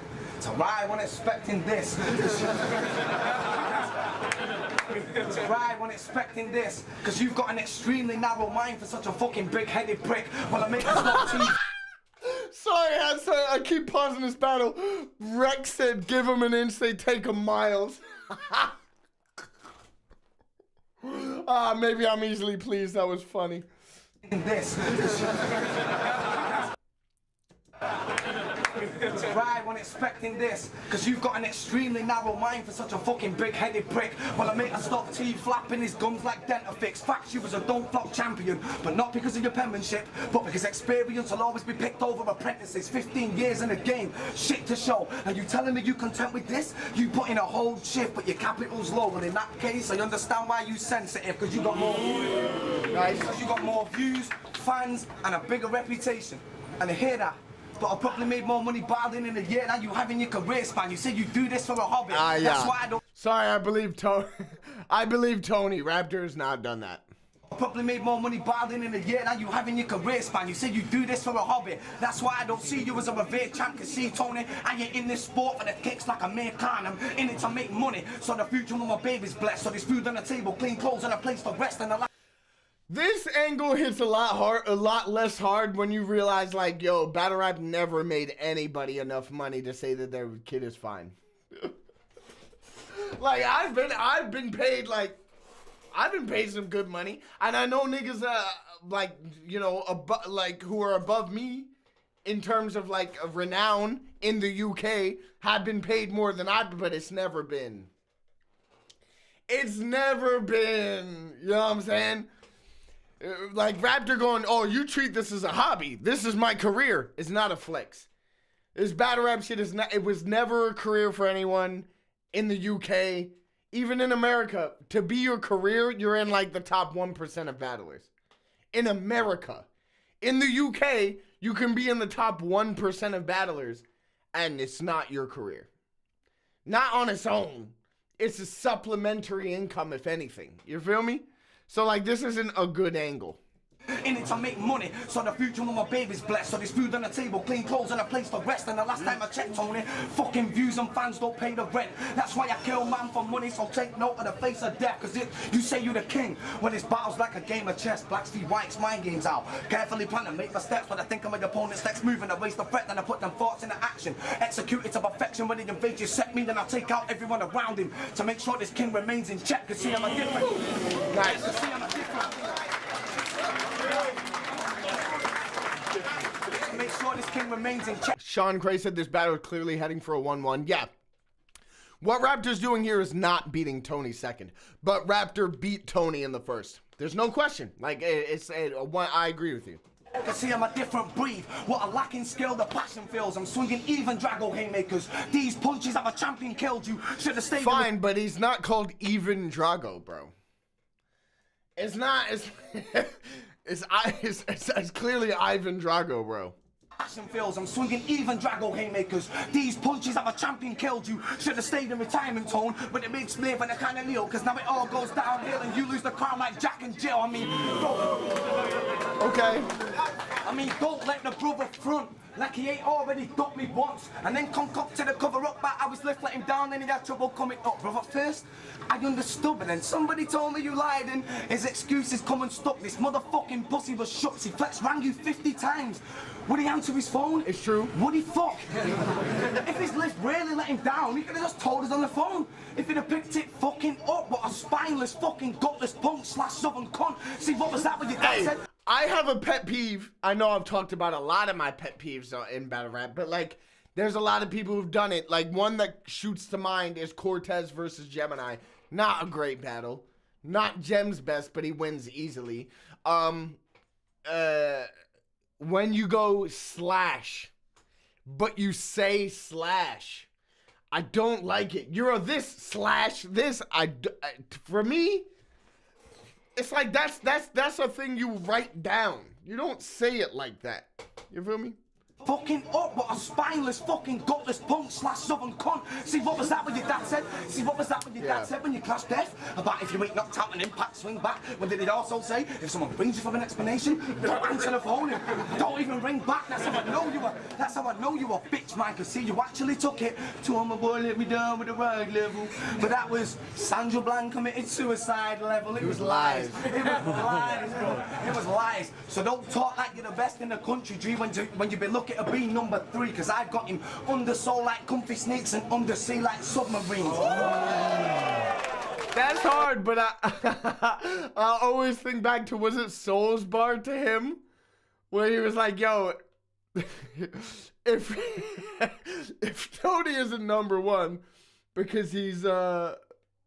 why I wasn't expecting this. Why I wasn't expecting this. Because you've got an extremely narrow mind for such a fucking big-headed prick. Well, I make this not too... Sorry, I keep pausing this battle. Rex said, give him an inch, they take him miles. Maybe I'm easily pleased. That was funny. This. Right, when expecting this, because you've got an extremely narrow mind for such a fucking big-headed prick. Well, I make a stop teeth flapping his gums like Dentafix. Facts, you was a don't flop champion, but not because of your penmanship, but because experience will always be picked over apprentices. 15 years in a game, shit to show. And you telling me you content with this? You put in a whole shift, but your capital's low. Well, in that case, I understand why you sensitive, because you got more right? Because you got more views, fans, and a bigger reputation. And I hear that. But I probably made more money battling in a year than you have in your career span. You said you do this for a hobby. Yeah. That's why I don't. Sorry, I believe Tony. I believe Tony. Raptor's not done that. I probably made more money battling in a year than you have in your career span. You said you do this for a hobby. That's why I don't see you as a revered champ. Cause see, Tony, I ain't in this sport for the kicks like a mere clown. I'm in it to make money. So the future of my baby's blessed. So there's food on the table, clean clothes, and a place to rest. And a This angle hits a lot less hard when you realize, like, yo, battle rap never made anybody enough money to say that their kid is fine. Like, I've been paid some good money, and I know niggas like, you know, who are above me in terms of like of renown in the UK have been paid more than but it's never been. It's never been. You know what I'm saying? Like Raptor going, oh, you treat this as a hobby. This is my career. It's not a flex. This battle rap shit is not. It was never a career for anyone in the UK, even in America. To be your career, you're in like the top 1% of battlers. In America, in the UK, you can be in the top 1% of battlers, and it's not your career. Not on its own. It's a supplementary income, if anything. You feel me? So, like, this isn't a good angle. In it to make money, so the future of my baby's blessed. So there's food on the table, clean clothes, and a place to rest. And the last time I checked, Tony, fucking views and fans don't pay the rent. That's why I kill man for money, so take note of the face of death. Cause you say you the king, when it's battles like a game of chess. Blacks v whites, mind games out. Carefully plan to make my steps, when I think of my opponent's next move, and I waste the threat, then I put them thoughts into action. Execute it to perfection. When he invades you, set me, then I'll take out everyone around him to make sure this king remains in check. Cause see, I'm a different. Nice. Cause see, I'm a different. Make sure this king remains in check. Sean Cray said this battle is clearly heading for a 1-1. Yeah. What Raptor's doing here is not beating Tony second, but Raptor beat Tony in the first. There's no question. Like, I agree with you. Cause see, I'm a different breed. What a lacking skill, the passion feels. I'm swinging even Drago haymakers. These punches have a champion killed you. Should have stayed. Fine, but he's not called even Drago, bro. It's not. It's clearly Ivan Drago, bro. Feels I'm swinging even Drago haymakers. These punches have a champion killed you. Should have stayed in retirement tone, but it makes me and a kind of Leo. Cause now it all goes downhill and you lose the crown like Jack and Jill. I mean, okay. I mean, don't let the brother front like he ain't already got me once, and then concoct to the cover up but I was left, let him down, and he had trouble coming up. Brother, first I understood, but then somebody told me you lied, and his excuses come and stuck. This motherfucking pussy was shook. See, Flex rang you 50 times. Would he answer his phone? It's true. Would he fuck? If his lift really let him down, he could have just told us on the phone. If he'd have picked it fucking up, what a spineless fucking gutless punk / southern cunt. See, what was that with your dad said? I have a pet peeve. I know I've talked about a lot of my pet peeves in battle rap, but like, there's a lot of people who've done it. Like, one that shoots to mind is Cortez versus Gemini. Not a great battle. Not Gem's best, but he wins easily. When you go slash, but you say slash, I don't like it. You're a this slash this. For me, it's like that's a thing you write down. You don't say it like that. You feel me? Fucking up, what a spineless fucking gutless punk / southern cunt. See, what was that when your dad said? See, what was that when your dad said when you clashed death? About if you ain't knocked out an impact, swing back. When did it also say, if someone brings you for an explanation, don't answer the phone and don't even ring back. That's how I know you were. That's how I know you were, bitch, man. Cause see, you actually took it to my boy let me down with the rag level. But that was Sandra Bland committed suicide level. It was lies. It was lies, bro. It was lies. So don't talk like you're the best in the country, G, when you be looking to be number 3, cause I've got him under soul like comfy sneaks and undersea like submarines. That's hard, but I always think back to, was it Soul's bar to him? Where he was like, yo, if Tony isn't number one because he's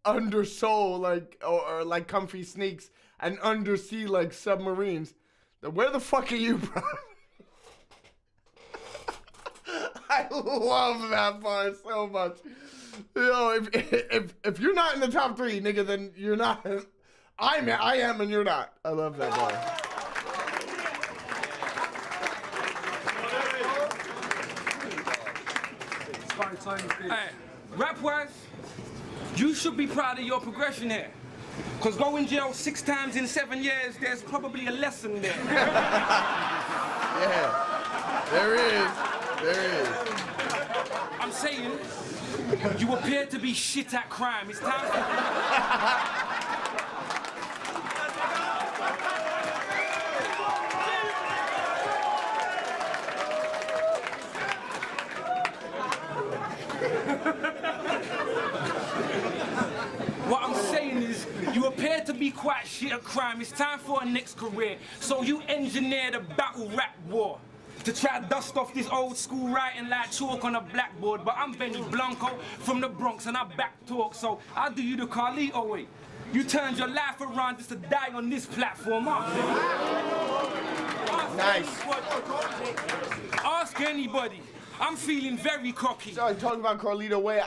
undersoul like or like comfy sneaks and undersea like submarines, then where the fuck are you, bro? I love that part so much. Yo, if you're not in the top three, nigga, then you're not. I am, and you're not. I love that bar. Hey, rap-wise, you should be proud of your progression here. Because going jail 6 times in 7 years, there's probably a lesson there. Yeah, there is. I'm saying, you appear to be shit at crime. It's time for... What I'm saying is, you appear to be quite shit at crime. It's time for a next career. So you engineered a battle rap war to try to dust off this old school writing like chalk on a blackboard. But I'm Benny Blanco from the Bronx and I back talk. So I'll do you the Carlito way. You turned your life around just to die on this platform. Nice. Ask anybody. I'm feeling very cocky. So talking about Carlito Way,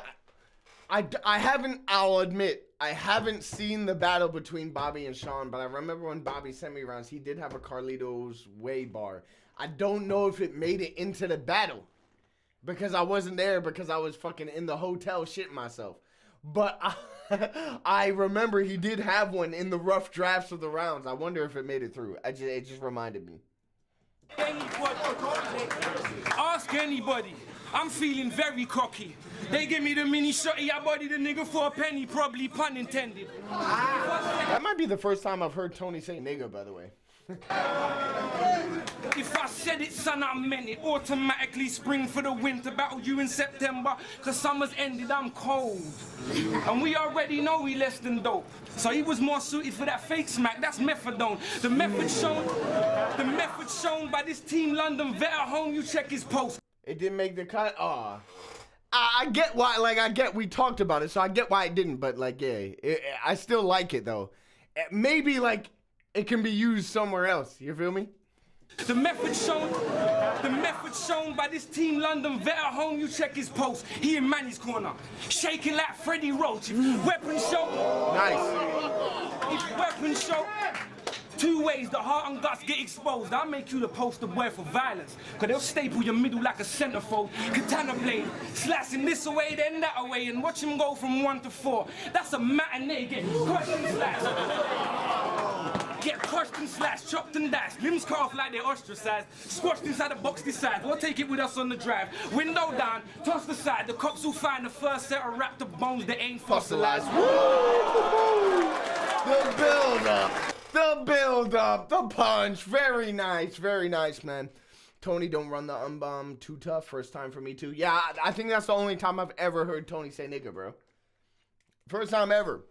I haven't, I'll admit, I haven't seen the battle between Bobby and Sean, but I remember when Bobby sent me rounds, he did have a Carlito's Way bar. I don't know if it made it into the battle because I wasn't there because I was fucking in the hotel shitting myself. But I remember he did have one in the rough drafts of the rounds. I wonder if it made it through. It just reminded me. Ask anybody. I'm feeling very cocky. They give me the mini shotty, I body the nigga for a penny, probably pun intended. That might be the first time I've heard Tony say nigga, by the way. If I said it, son, I meant it. Automatically spring for the winter, battle you in September, cause summer's ended, I'm cold. And we already know he less than dope. So he was more suited for that fake smack, that's methadone. The method shown by this Team London vet at home, you check his post. It didn't make the cut. Aw. I get why, like, we talked about it, so I get why it didn't, but, like, yeah, I still like it, though. Maybe, like, it can be used somewhere else, you feel me? The method shown by this Team London vet at home, you check his post. He in Manny's corner, shaking like Freddie Roach. Weapon show. Nice. If weapon show. 2 ways the heart and guts get exposed. I'll make you the poster boy for violence. Cause they'll staple your middle like a centerfold. Katana blade, slicing this away, then that away, and watch him go from 1 to 4. That's a matinee, get crushed and slashed. Get crushed and slashed, chopped and dashed. Limbs cut off like they're ostracized. Squashed inside a box this size. We'll take it with us on the drive. Window down, toss the side. The cops will find the first set of raptor bones that ain't fossilized. The build-up. The build-up, the punch, very nice, man. Tony don't run the unbomb too tough, first time for me too. Yeah, I think that's the only time I've ever heard Tony say nigga, bro. First time ever.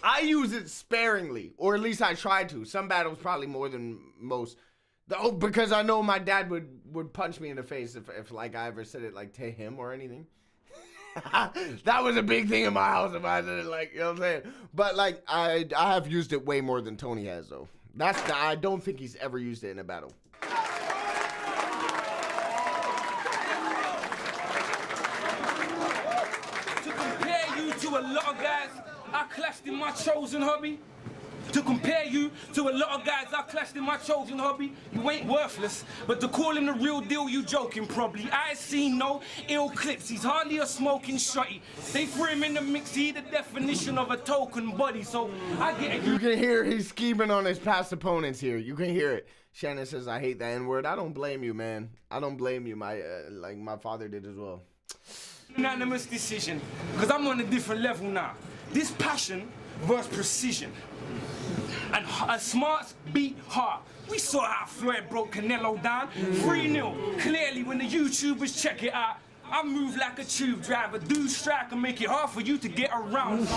I use it sparingly, or at least I try to. Some battles probably more than most. Because I know my dad would punch me in the face if like I ever said it like to him or anything. That was a big thing in my house if I did it, like, you know what I'm saying? But, like, I have used it way more than Tony has, though. I don't think he's ever used it in a battle. To compare you to a lot of guys I clashed in my chosen hobby. To compare you to a lot of guys I clashed in my chosen hobby, you ain't worthless. But to call him the real deal, you joking probably. I ain't seen no ill clips, he's hardly a smoking shotty. They threw him in the mix, he the definition of a token body, so I get it. You can hear he's scheming on his past opponents here. You can hear it. Shannon says, I hate the N-word. I don't blame you, man. I don't blame you. My father did as well. Unanimous decision, because I'm on a different level now. This passion versus precision. And a smart beat hard. We saw how Floyd broke Canelo down. 3-0. Clearly, when the YouTubers check it out, I move like a tube driver. Do strike and make it hard for you to get around.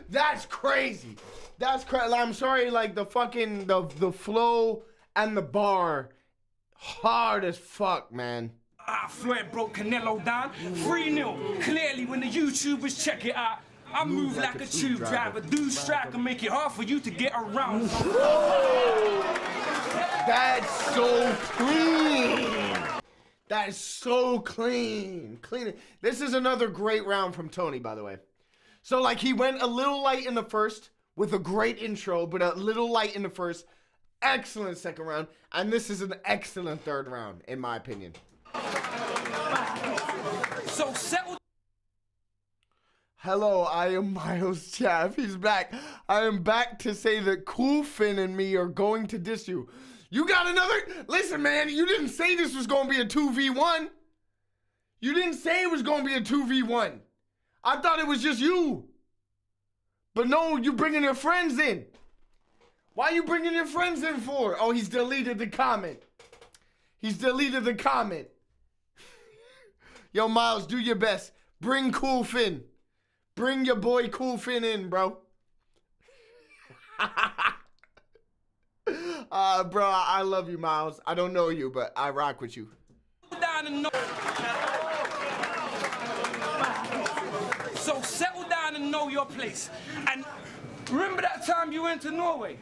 That's crazy. That's crazy. I'm sorry, like the fucking the flow and the bar hard as fuck, man. Floyd broke Canelo down 3-0. Clearly, when the YouTubers check it out, I move like a tube driver. Do strike and make it hard for you to get around. That's so clean. That is so clean. Clean. This is another great round from Tony, by the way. So, like, he went a little light in the first with a great intro, but a little light in the first. Excellent second round. And this is an excellent third round, in my opinion. So settle. Hello, I am Miles Chaff. He's back. I am back to say that Cool Finn and me are going to diss you. You got another? Listen, man, you didn't say this was going to be a 2v1. You didn't say it was going to be a 2v1. I thought it was just you. But no, you bringing your friends in. Why are you bringing your friends in for? Oh, he's deleted the comment. He's deleted the comment. Yo, Miles, do your best. Bring Cool Finn. Bring your boy Cool Finn in, bro. Bro, I love you, Miles. I don't know you, but I rock with you. So settle down and know your place. And remember that time you went to Norway?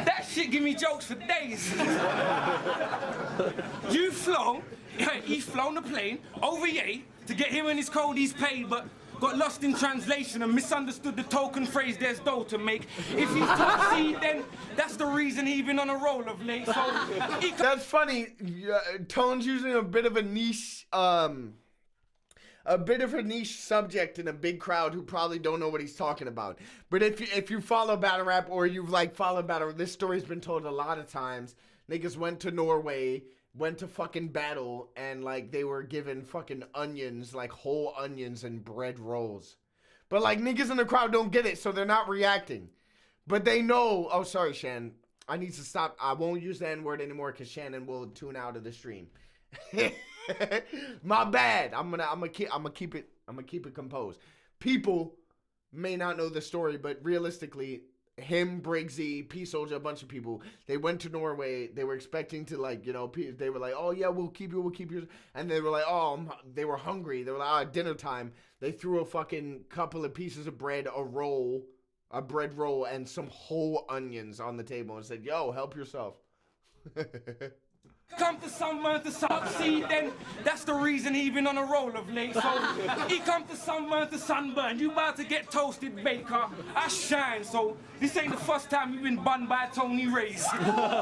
That shit give me jokes for days. He's flown the plane over Ye to get him and his codies paid, but got lost in translation and misunderstood the token phrase there's dough to make. If he's top seed, then that's the reason he been on a roll of late. So that's funny. Tone's using a bit of a niche subject in a big crowd who probably don't know what he's talking about. But if you follow battle rap or you've like followed battle, this story's been told a lot of times. Niggas went to Norway, went to fucking battle, and like they were given fucking onions, like whole onions and bread rolls. But like niggas in the crowd don't get it, so they're not reacting. But they know. Oh, sorry, Shannon. I need to stop. I won't use the N-word anymore because Shannon will tune out of the stream. My bad. I'm gonna keep it composed. People may not know the story, but realistically, him, Briggsy, P Soldier, a bunch of people, they went to Norway. They were expecting to, like, you know, they were like, oh yeah, we'll keep you, and they were like, oh, they were hungry. They were like, oh, dinner time. They threw a fucking couple of pieces of bread, a bread roll, and some whole onions on the table and said, yo, help yourself. come to sunburn to succeed, then that's the reason he been on a roll of late. So he come to sunburn to sunburn. You about to get toasted, Baker. I shine, so this ain't the first time you've been banned by Tony Rays. Alright,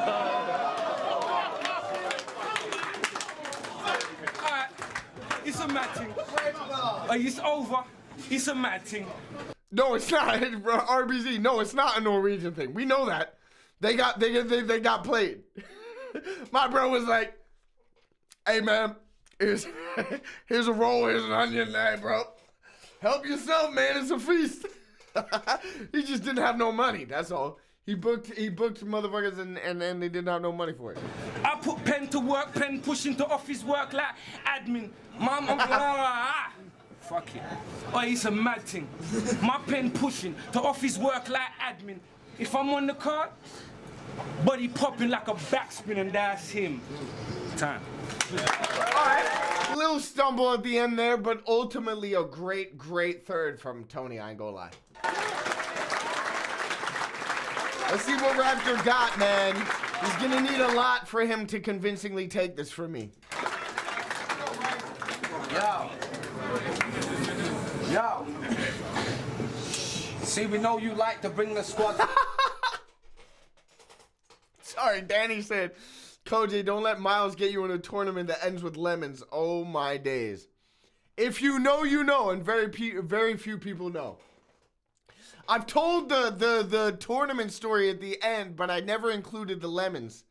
it's a mad thing. It's over. It's a mad thing. No, it's not, RBZ. No, it's not a Norwegian thing. We know that. They got played. My bro was like, hey man, here's a roll, here's an onion there, bro. Help yourself, man, it's a feast. He just didn't have no money, that's all. He booked motherfuckers and then they didn't have no money for it. I put pen to work, pen pushing to office work like admin. Fuck it. Oh, it's a mad thing. My pen pushing to office work like admin. If I'm on the card, body popping like a backspin, and that's him. Time. Alright. Little stumble at the end there, but ultimately a great third from Tony, I ain't gonna lie. Let's see what Raptor got, man. He's gonna need a lot for him to convincingly take this from me. Yo. See, we know you like to bring the squad. Sorry, Danny said, CoJay, don't let Miles get you in a tournament that ends with lemons. Oh my days. If you know, you know, and very few people know. I've told the tournament story at the end, but I never included the lemons.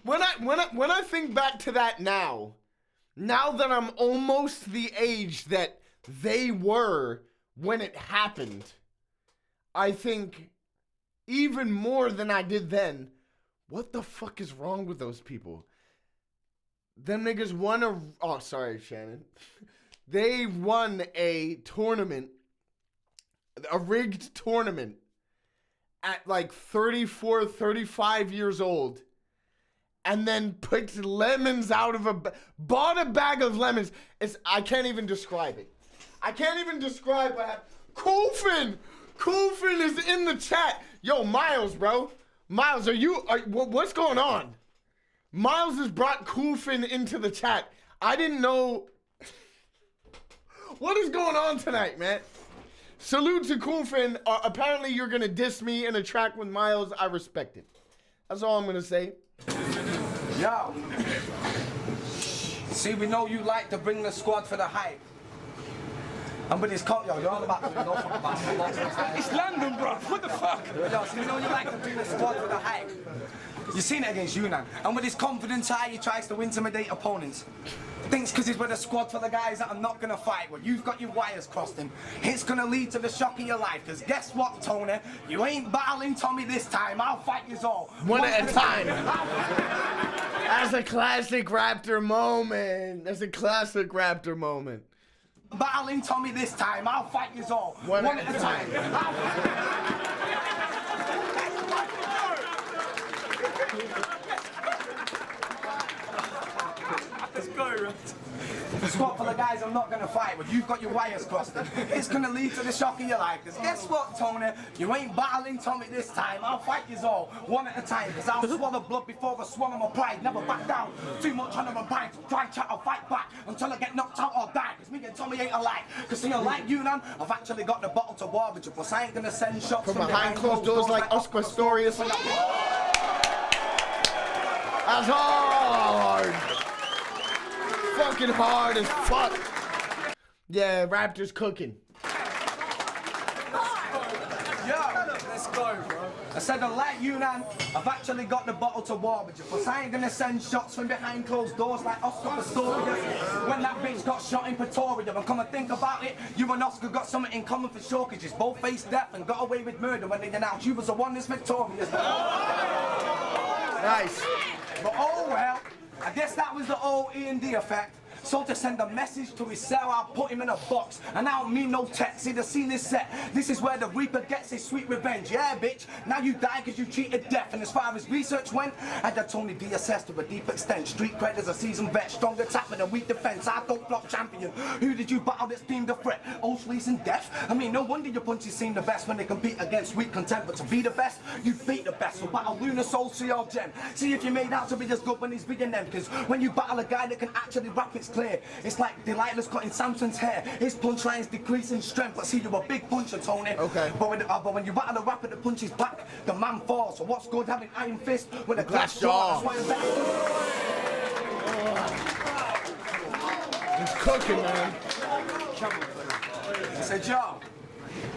When I think back to that now that I'm almost the age that they were when it happened, I think even more than I did then, what the fuck is wrong with those people? Them niggas won oh, sorry, Shannon. They won a tournament, a rigged tournament, at like 34, 35 years old and then picked lemons out of bought a bag of lemons. I can't even describe it. I can't even describe what happened. Coolfin is in the chat. Yo, Miles, bro. Miles, what's going on? Miles has brought Coolfin into the chat. I didn't know. What is going on tonight, man? Salute to Coolfin. Apparently, you're going to diss me in a track with Miles. I respect it. That's all I'm going to say. Yo. See, we know you like to bring the squad for the hype. And with this yo, you're all about to no fuck about it. It's London, bro. What the fuck? Yo, so we know you like to bring the squad for the hype. You've seen it against Yunnan. And with his confidence high, he tries to intimidate opponents. Thinks because he's with a squad for the guys that are not going to fight. Well, you've got your wires crossed him. It's going to lead to the shock of your life. Because guess what, Tony? You ain't battling Tommy this time. I'll fight you all. One at a time. That's a classic Raptor moment. That's a classic Raptor moment. Battling Tommy this time. I'll fight you all. One at a time. Let's go, right? Squad for the guys I'm not gonna fight with. You've got your wires crossed. It's gonna lead to the shock of your life. Cause guess what, Tony? You ain't battling Tommy this time. I'll fight you all, one at a time. Cause I'll swallow blood before I swallow my pride. Never back down. Too much on my mind. Try chat, I'll fight back until I get knocked out or die. Cause me and Tommy ain't alike. Cause see, like you, man, I've actually got the bottle to war with you. Plus I ain't gonna send shots from behind closed doors like Oscar Pistorius. That's hard. Fucking hard as fuck. Yeah, Raptor's cooking. Yo, let's go, bro. I said, like you, man, I've actually got the bottle to war with you. Plus, I ain't gonna send shots from behind closed doors like Oscar Pistorius. When that bitch got shot in Pretoria, and come and think about it, you and Oscar got something in common for sure, cause you both faced death and got away with murder when they announced you was the one that's victorious. Nice. But oh well, I guess that was the old E&D effect. So to send a message to his cell, I'll put him in a box. And I don't mean no text. See the scene is set. This is where the Reaper gets his sweet revenge. Yeah, bitch. Now you die because you cheated death. And as far as research went, I had Tony D assessed to a deep extent. Street cred as a seasoned vet. Strong attack with a weak defense. I don't block champion. Who did you battle that's deemed a threat? Old sleaze and death? I mean, no wonder your punches seem the best when they compete against weak content. But to be the best, you beat the best. So battle Lunar Soul, CR Gem. See if you made out to be as good when he's beating them. Because when you battle a guy that can actually rap, it's clear. It's like Delilah's cutting Samson's hair. His punchlines decrease in strength, but see, you're a big puncher, Tony. Okay. But when you battle a rapper that punches back, the man falls. So what's good having iron fist with a glass jaw? That's why It's cooking, man. I said, yo.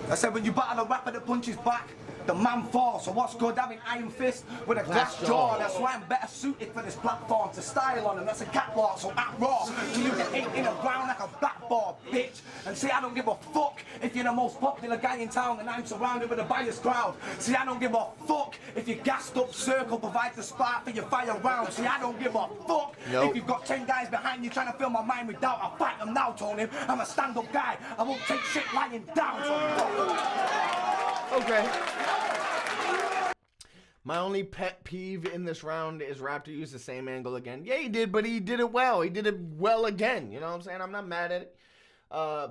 I said, when you battle a rapper that punches back, the man falls. So what's good having iron fist with a glass jaw? That's why I'm better suited for this platform to style on, and that's a catwalk. So act raw, so you get ate in the ground like a blackboard, bitch. And see, I don't give a fuck if you're the most popular guy in town and I'm surrounded with a biased crowd. See, I don't give a fuck if your gassed up circle provides the spark for your fire round. See, I don't give a fuck if you've got 10 guys behind you trying to fill my mind with doubt. I'll fight them now, Tony. I'm a stand-up guy. I won't take shit lying down. Okay. My only pet peeve in this round is Raptor used the same angle again. Yeah, he did, but he did it well. He did it well again. You know what I'm saying? I'm not mad at it.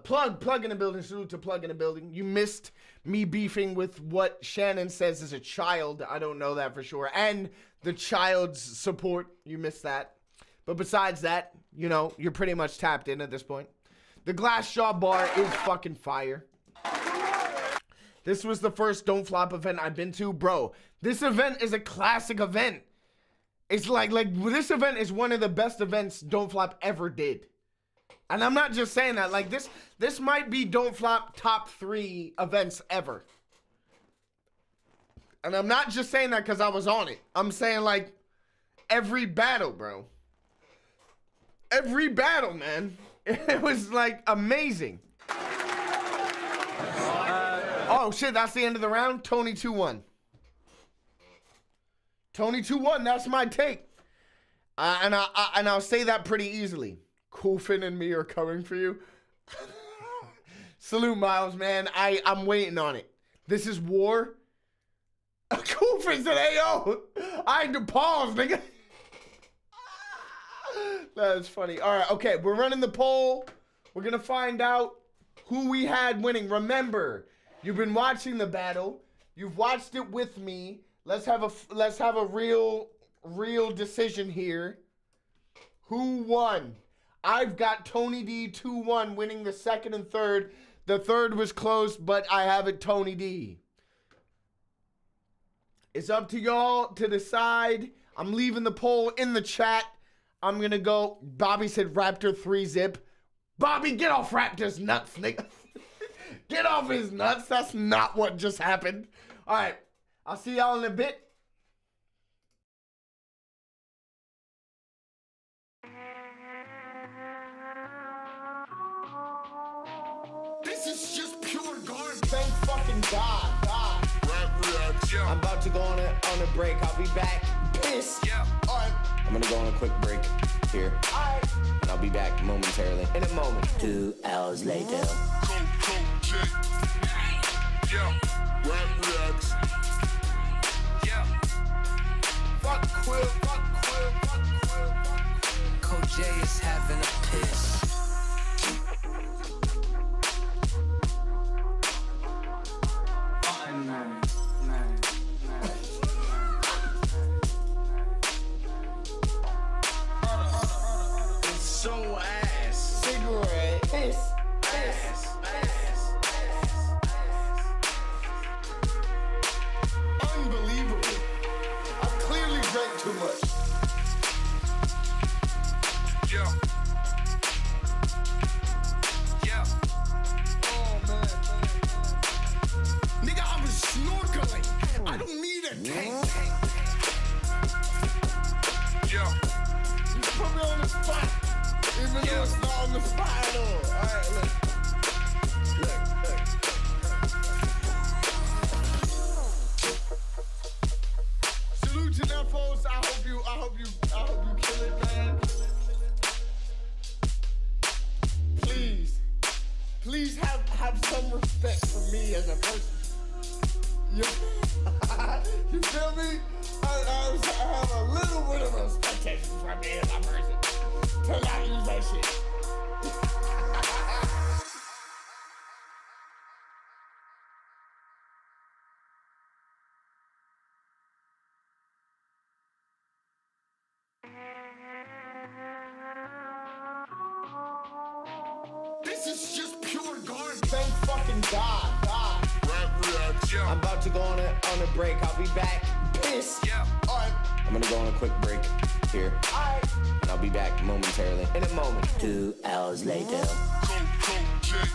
Plug in the building. Salute to Plug in the building. You missed me beefing with what Shannon says is a child. I don't know that for sure. And the child's support. You missed that. But besides that, you know, you're pretty much tapped in at this point. The glass jaw bar is fucking fire. This was the first Don't Flop event I've been to. Bro, this event is a classic event. It's like this event is one of the best events Don't Flop ever did. And I'm not just saying that. Like, this might be Don't Flop top 3 events ever. And I'm not just saying that because I was on it. I'm saying, like, every battle, bro. Every battle, man. It was, like, amazing. Oh, shit, that's the end of the round? Tony 2-1. Tony 2-1, that's my take. And I'll say that pretty easily. Coolfin and me are coming for you. Salute, Miles, man. I'm waiting on it. This is war. Koofers said, hey, yo, I had to pause, nigga. That's funny. All right, okay, we're running the poll. We're going to find out who we had winning. Remember, you've been watching the battle. You've watched it with me. Let's have a real decision here. Who won? I've got Tony D 2-1 winning the second and third. The third was close, but I have it Tony D. It's up to y'all to decide. I'm leaving the poll in the chat. I'm going to go. Bobby said Raptor 3-zip. Bobby, get off Raptor's nuts, nigga. Get off his nuts. That's not what just happened. All right. I'll see y'all in a bit. This is just pure garbage. Thank fucking God. I'm about to go on a break. I'll be back. Piss. Yeah. All right. I'm gonna go on a quick break here. All right. And I'll be back momentarily. In a moment. 2 hours later. CoJay. Yeah. Rap reacts. Yeah. Fuck Quill. Fuck Quill. Fuck Quill. CoJay is having a piss. So ass. Cigarette. Piss. Ass. Unbelievable. I clearly drank too much. Yeah. Yeah. Oh, man. Nigga, I was snorkeling. I don't need a tank. Yeah. You put me on the spot. Even though it's not on the spot at all. All right, look. Salute to them folks. I hope you kill it, man. Please have some respect for me as a person. You feel me? I have a little bit of expectation from me as a person. To not use that shit. This is just pure garbage. Thank fucking God. Rap reacts. Yeah. I'm about to go on a break. I'll be back. Piss. Yeah. All right. I'm gonna go on a quick break here. All right. And I'll be back momentarily. In a moment. 2 hours later. CoJay.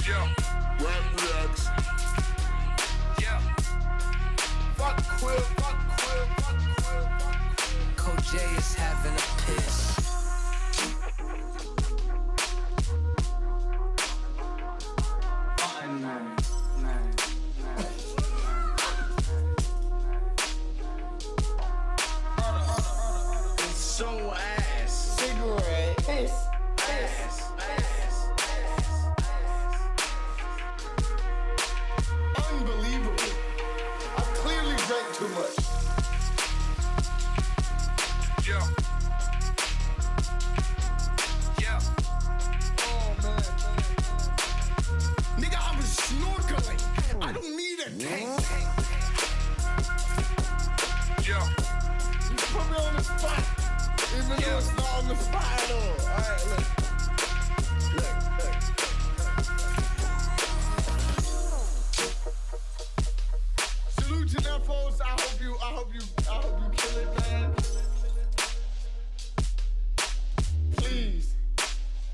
Yeah. Rap reacts. Yeah. Fuck Quill. Fuck Quill. Fuck Quill. CoJay is having a piss. So ass. Cigarette. Piss. Ass. Unbelievable. I clearly drank too much. Yeah. Yeah. Oh, man. Nigga, I was snorkeling. I don't need a tank. Yeah. You put me on the spot. Even though it's not on the spot at all. All right, look. Salute to them folks. I hope you kill it, man.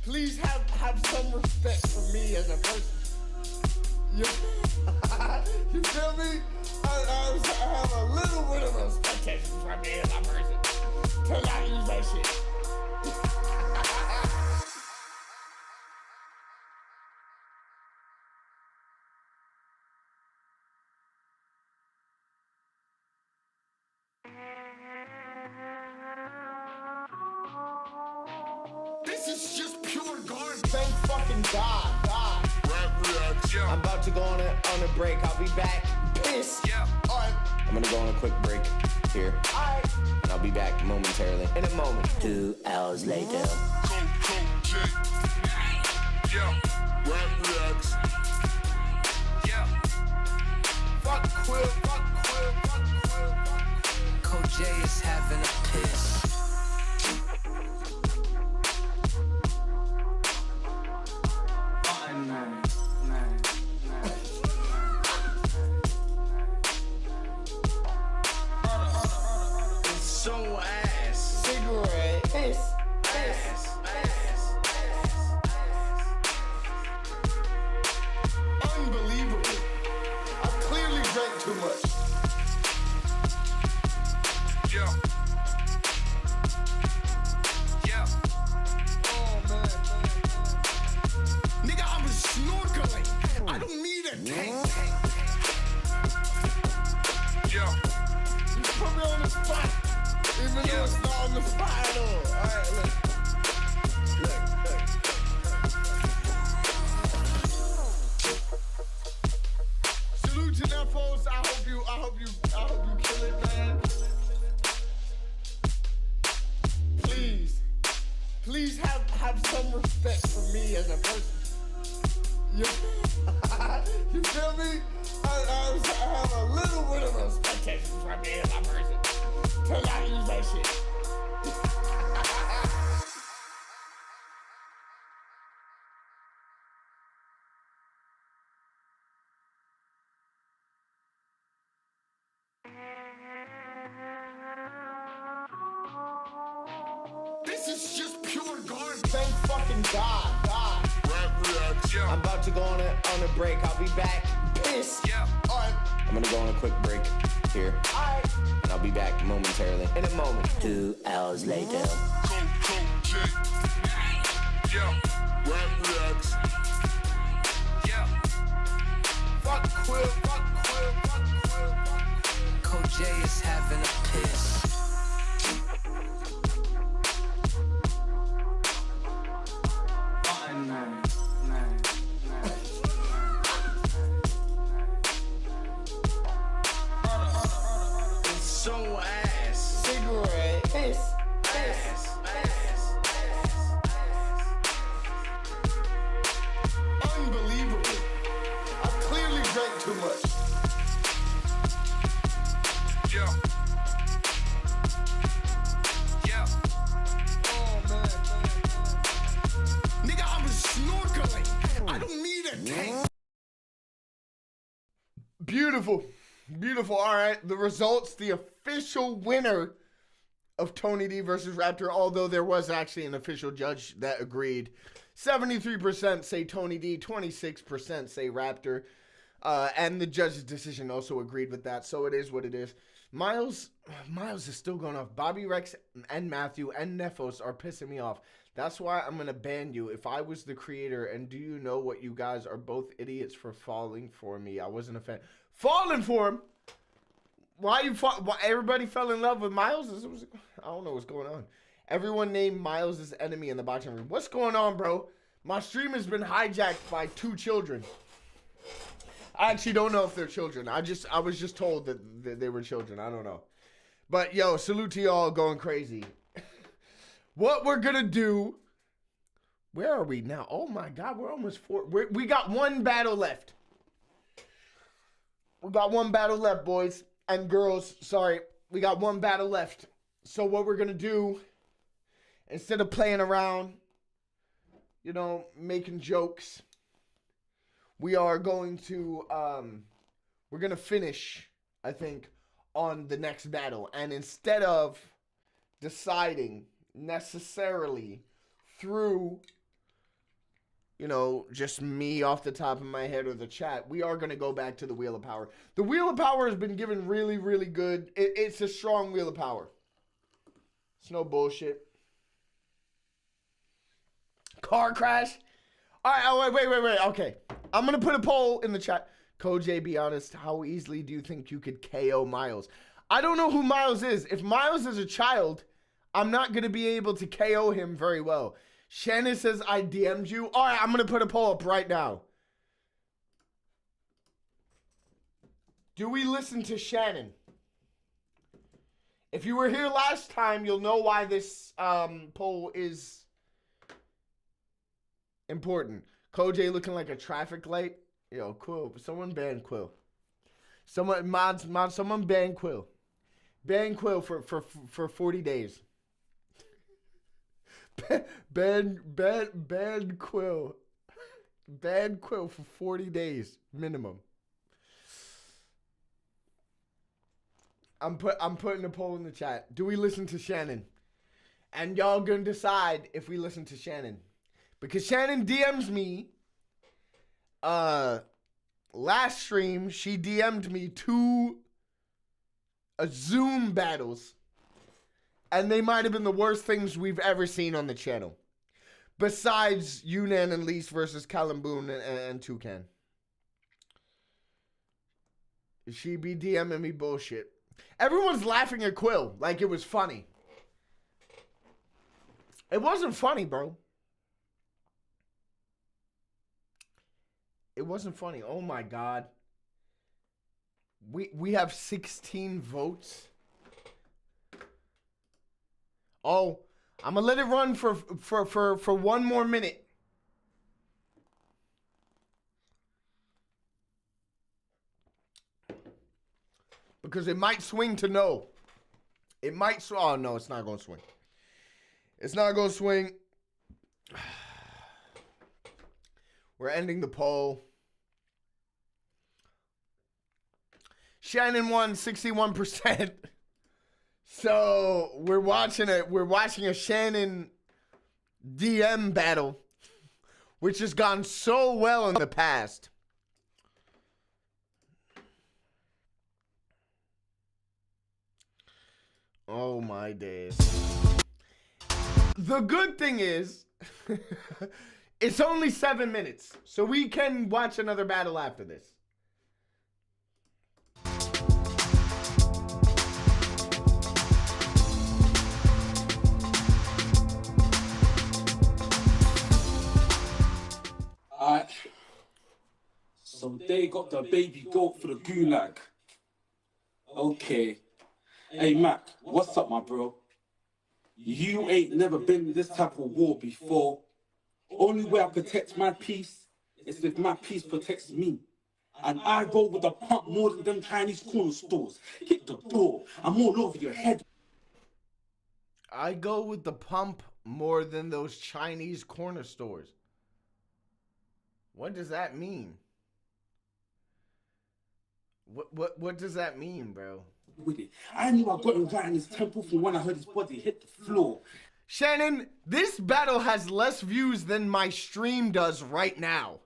Please have some respect for me as a person. You feel me? I have a little bit of expectation from me as a person. To not use that shit. This is just pure garbage. Thank fucking God. Rap reacts. Yeah. I'm about to go on a break. I'll be back. piss. Yeah. Alright. I'm gonna go on a quick break here. Alright. And I'll be back momentarily. In a moment. 2 hours later. CoJay. Yeah. Rap reacts. Yeah. Fuck Quill, fuck Quill, fuck Quill, fuck Quill. CoJay is having a piss. It's so ass. Cigarette. Piss. Ass. Ass. Unbelievable. I clearly drank too much. Yeah. Yeah. Oh man. Nigga, I was snorkeling. I don't need a tank. Yeah. You put me on the spot. Even though it's not on the spot at all. Alright, look. Salute to them folks. I hope you kill it, man. Please have some respect for me as a person. You feel me? I have a little bit of expectation from me as a person. Till I use that shit. This is just pure garbage. Thank fucking God. Rap reacts. Yeah. I'm about to go on a break. I'll be back. Piss. Yeah. Alright. I'm gonna go on a quick break here. Alright. And I'll be back momentarily. In a moment. 2 hours later. CoJay. Yeah. Rap reacts. Yeah. Fuck Quill, fuck Quill, fuck Quill, fuck Quill. CoJay is having a piss. It's so ass. Cigarette. Piss. Ass. Unbelievable. I clearly drank too much. Yeah. Yeah. Oh man. Nigga, I was snorkeling. I don't need a tank. Beautiful. Beautiful. All right. The results, the official winner of Tony D versus Raptor, although there was actually an official judge that agreed. 73% say Tony D, 26% say Raptor. And the judge's decision also agreed with that. So it is what it is. Miles is still going off. Bobby Rex and Matthew and Nephos are pissing me off. That's why I'm going to ban you. If I was the creator, and do you know what, you guys are both idiots for falling for me. I wasn't a fan. Falling for him? Why everybody fell in love with Miles? I don't know what's going on. Everyone named Miles as enemy in the boxing room. What's going on, bro? My stream has been hijacked by 2 children. I actually don't know if they're children. I was just told that they were children. I don't know. But yo, salute to y'all going crazy. What we're gonna do? Where are we now? Oh my God, we're almost 4. We got 1 battle left. We got 1 battle left, boys and girls. Sorry, we got 1 battle left. So what we're gonna do, instead of playing around, you know, making jokes, we are going to we're gonna finish, I think, on the next battle. And instead of deciding necessarily through, you know, just me off the top of my head or the chat, we are going to go back to the Wheel of Power. The Wheel of Power has been given really, really good. It's a strong Wheel of Power. It's no bullshit. Car crash? All right, oh, wait. Okay. I'm going to put a poll in the chat. CoJay, be honest, how easily do you think you could KO Miles? I don't know who Miles is. If Miles is a child, I'm not going to be able to KO him very well. Shannon says, I DM'd you. All right, I'm going to put a poll up right now. Do we listen to Shannon? If you were here last time, you'll know why this poll is important. CoJay looking like a traffic light. Yo, Quill. Someone ban Quill. Someone ban Quill. Ban Quill for 40 days. Ban Quill. Ban Quill for 40 days minimum. I'm putting a poll in the chat. Do we listen to Shannon? And y'all gonna decide if we listen to Shannon. Because Shannon DMs me. Last stream, she DM'd me 2 Zoom battles. And they might have been the worst things we've ever seen on the channel. Besides Yunnan and Lease versus Callum Boone and Toucan. She be DMing me bullshit. Everyone's laughing at Quill like it was funny. It wasn't funny, bro. It wasn't funny. Oh my God. We have 16 votes. Oh, I'm gonna let it run for 1 more minute. Because it might swing to no. It might swing. Oh, no, it's not going to swing. It's not going to swing. We're ending the poll. Shannon won 61%. So we're watching a Shannon DM battle, which has gone so well in the past. Oh my days. The good thing is, it's only 7 minutes, so we can watch another battle after this. Alright. So they got the baby goat for the gulag. Okay. Hey Mac, what's up, my bro? You ain't never been in this type of war before. Only way I protect my peace is if my peace protects me. And I go with the pump more than them Chinese corner stores. Hit the door, I'm all over your head. I go with the pump more than those Chinese corner stores. What does that mean? What does that mean, bro? With it. I knew I got him right in his temple from when I heard his body hit the floor. Shannon, this battle has less views than my stream does right now.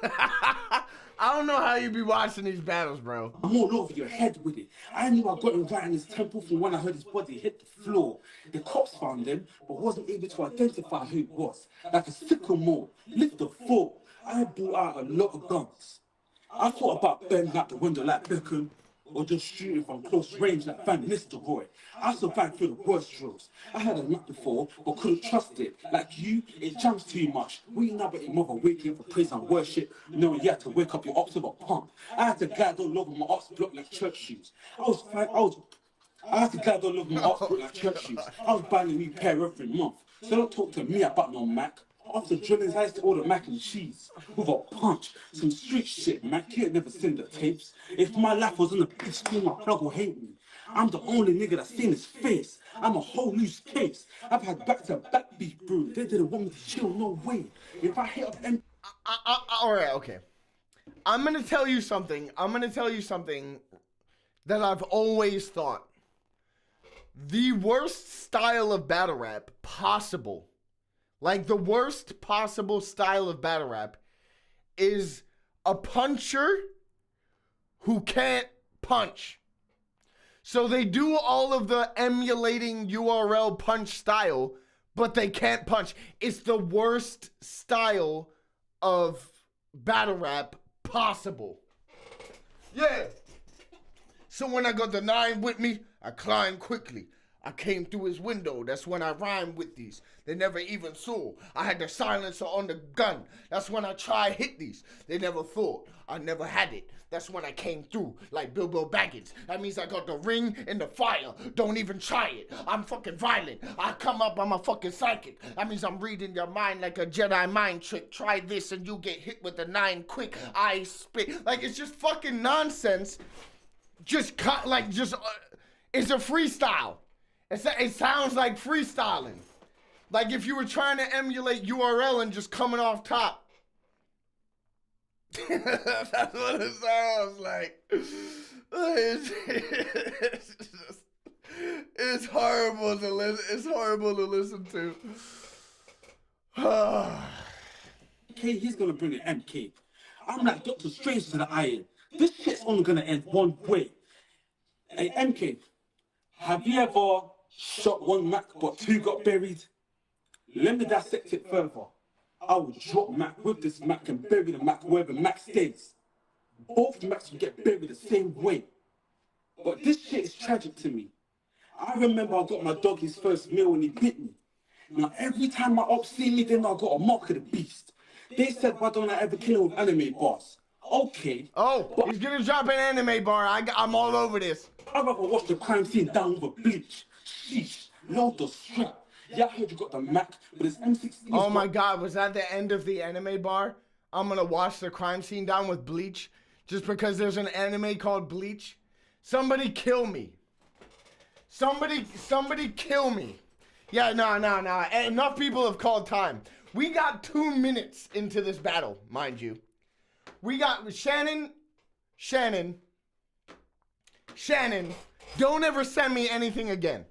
I don't know how you be watching these battles, bro. I'm all over your head with it. I knew I got him right in his temple from when I heard his body hit the floor. The cops found him, but wasn't able to identify who it was. Like a sycamore, lift the fall. I brought out a lot of guns. I thought about bending out the window like Beckham, or just shooting from close range like Van Nistelrooy. I survived through the worst drills. I had a map before, but couldn't trust it. Like you, it jams too much. We never your mother waking for praise and worship, knowing you had to wake up your ops with a pump. I had to glide all over my ops block like church shoes. I had to glide all over my ops block like church shoes. I was buying a new pair every month. So don't talk to me about no Mac. After drillings, I used to order mac and cheese with a punch. Some street shit, Mac. You ain't never seen the tapes. If my life was on the big screen, my plug will hate me. I'm the only nigga that's seen his face. I'm a whole loose case. I've had back-to-back beef brew. They didn't want me to chill, no way. If I hit up M... All right, okay. I'm going to tell you something. That I've always thought. The worst style of battle rap possible, like the worst possible style of battle rap, is a puncher who can't punch. So they do all of the emulating URL punch style, but they can't punch. It's the worst style of battle rap possible. Yeah. So when I got the 9 with me, I climb quickly. I came through his window. That's when I rhymed with these. They never even saw. I had the silencer on the gun. That's when I tried hit these. They never thought. I never had it. That's when I came through like Bilbo Baggins. That means I got the ring in the fire. Don't even try it. I'm fucking violent. I come up, I'm a fucking psychic. That means I'm reading your mind like a Jedi mind trick. Try this and you get hit with the 9 quick. I spit. Like, it's just fucking nonsense. Just cut, like, just, it's a freestyle. It sounds like freestyling. Like if you were trying to emulate URL and just coming off top. That's what it sounds like. It's horrible to listen. It's horrible to listen to. Okay, he's gonna bring an MK. I'm like Doctor Strange to the iron. This shit's only gonna end one way. Hey, MK, have you ever shot 1 Mac but 2 got buried? Let me dissect it further. I would drop Mac with this Mac and bury the Mac wherever Mac stays. Both Macs would get buried the same way. But this shit is tragic to me. I remember I got my dog his first meal when he bit me. Now every time my ops see me, then I got a mark of the beast. They said, why don't I ever kill him with anime bars? Okay. Oh, he's gonna drop an anime bar. I'm all over this. I'd rather watch the crime scene down with a bleach. Sheesh, load the strap. Yeah, I heard you got the Mac, but it's M16. Oh my God, was that the end of the anime bar? I'm gonna wash the crime scene down with bleach just because there's an anime called Bleach? Somebody kill me. Somebody kill me. Yeah, no. Enough people have called time. We got 2 minutes into this battle, mind you. We got Shannon, don't ever send me anything again.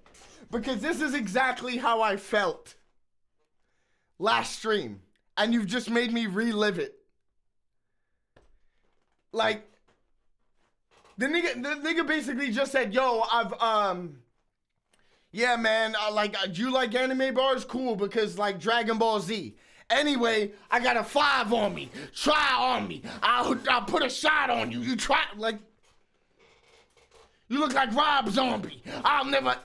Because this is exactly how I felt last stream. And you've just made me relive it. Like, the nigga basically just said, yo, yeah, man, do you like anime bars? Cool, because like Dragon Ball Z. Anyway, I got a 5 on me. Try on me. I'll put a shot on you. You try, like, you look like Rob Zombie. I'll never.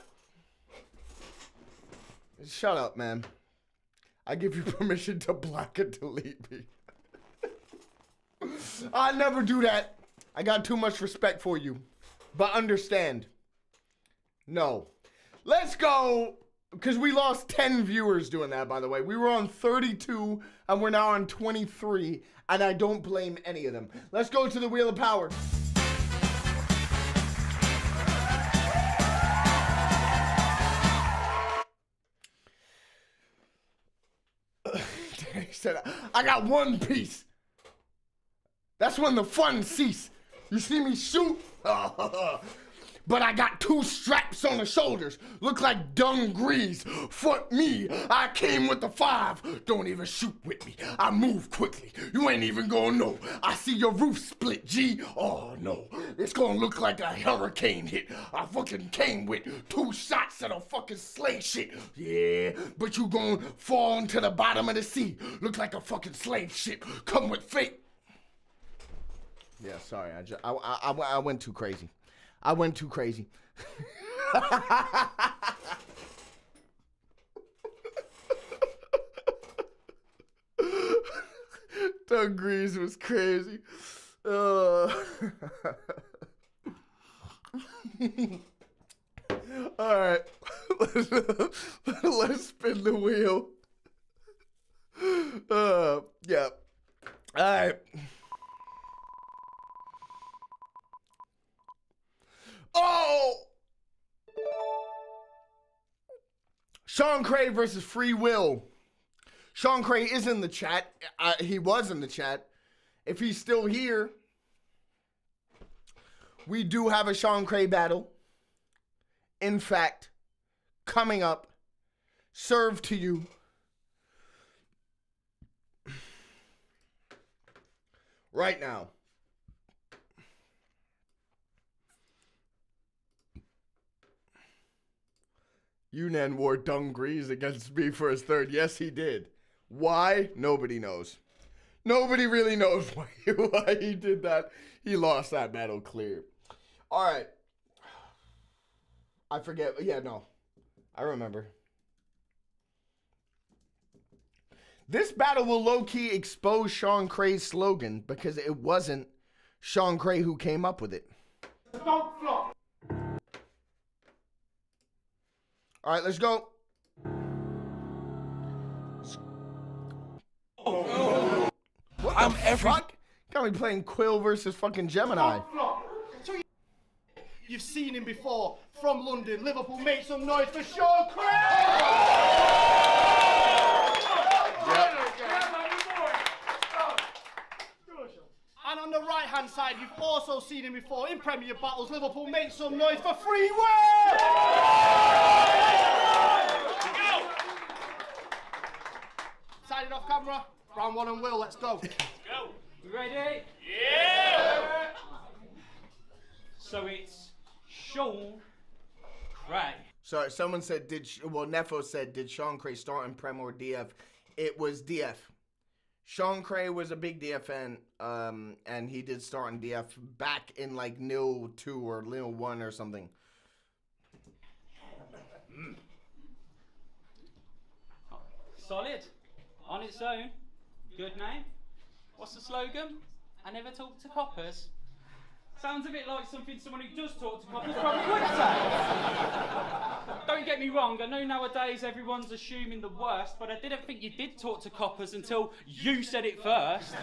Shut up, man. I give you permission to block and delete me. I never do that. I got too much respect for you. But understand. No. Let's go. Because we lost 10 viewers doing that, by the way. We were on 32 and we're now on 23. And I don't blame any of them. Let's go to the Wheel of Power. He said, I got 1 piece. That's when the fun cease. You see me shoot? But I got 2 straps on the shoulders. Look like dung grease. Fuck me. I came with the 5. Don't even shoot with me. I move quickly. You ain't even gonna know. I see your roof split, G. Oh no. It's gonna look like a hurricane hit. I fucking came with 2 shots of the fucking slave shit. Yeah, but you gonna fall into the bottom of the sea. Look like a fucking slave ship. Come with fate. Yeah, sorry. I went too crazy. I went too crazy. Doug Grease was crazy. All right. Let's spin the wheel. Yeah. All right. Oh! Sean Cray versus Free Will. Sean Cray is in the chat. He was in the chat. If he's still here, we do have a Sean Cray battle. In fact, coming up, served to you. Right now. Yunnan wore dung grease against me for his 3rd. Yes, he did. Why? Nobody knows. Nobody really knows why he did that. He lost that battle clear. All right. I forget. Yeah, no. I remember. This battle will low-key expose Sean Cray's slogan because it wasn't Sean Cray who came up with it. Don't flop. All right, let's go. What I'm the fuck? Got me playing Quill versus fucking Gemini. You've seen him before. From London, Liverpool, make some noise for Sean Cray! And on the right-hand side, you've also seen him before in Premier Battles. Liverpool, make some noise for Freeway! Signing off camera. Round one and Will, let's go. Go. You ready? Yeah! So it's Sean Cray. So someone said, Nefo said, did Sean Cray start in Prem or DF? It was DF. Sean Cray was a big DF fan, and he did start in DF back in like Nil 2 or Nil 1 or something. Solid. On its own. Good name. What's the slogan? I never talk to coppers. Sounds a bit like something someone who does talk to coppers probably would say. Don't get me wrong, I know nowadays everyone's assuming the worst, but I didn't think you did talk to coppers until you said it first.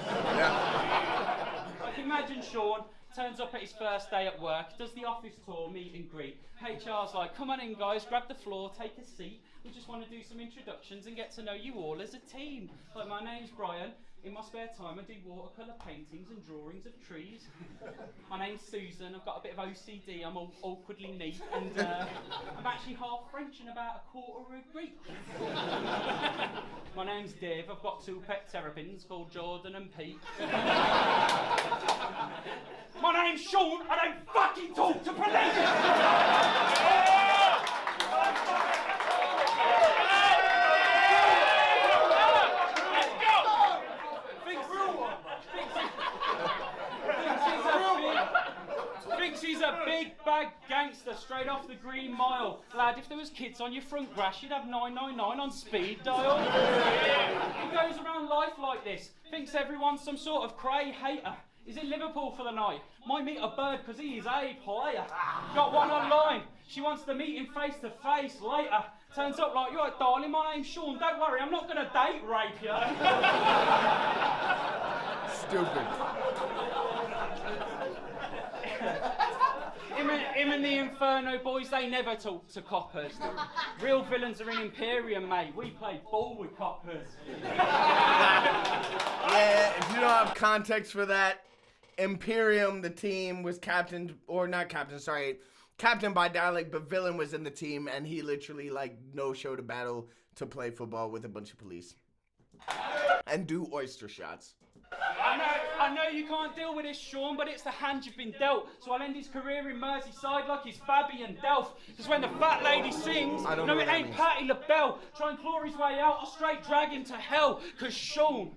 Like imagine Sean turns up at his first day at work, does the office tour, meet and greet. HR's like, come on in guys, grab the floor, take a seat. We just want to do some introductions and get to know you all as a team. Like my name's Brian. In my spare time, I do watercolour paintings and drawings of trees. My name's Susan. I've got a bit of OCD. I'm all awkwardly neat, and I'm actually half French and about a quarter of Greek. My name's Dave. I've got 2 pet terrapins called Jordan and Pete. My name's Sean. I don't fucking talk to police. Thinks he's a big bag gangster straight off the Green Mile. Lad, if there was kids on your front grass, you'd have 999 on speed dial. He goes around life like this. Thinks everyone's some sort of Cray hater. He's in Liverpool for the night. Might meet a bird because he is a player. Got one online. She wants to meet him face to face later. Turns up like, you're right, darling, my name's Sean. Don't worry, I'm not going to date rape you. Stupid. Him and the Inferno boys, they never talk to coppers. The real villains are in Imperium, mate. We play ball with coppers. Yeah, if you don't have context for that, Imperium, the team, was captained by Dalek, but Villain was in the team, and he literally, like, no-showed a battle to play football with a bunch of police. And do oyster shots. I know you can't deal with this, Sean, but it's the hand you've been dealt. So I'll end his career in Merseyside like he's Fabian Delph. Because when the fat lady sings, no, it ain't Patti LaBelle. Try and claw his way out, I'll straight drag him to hell. Because Sean,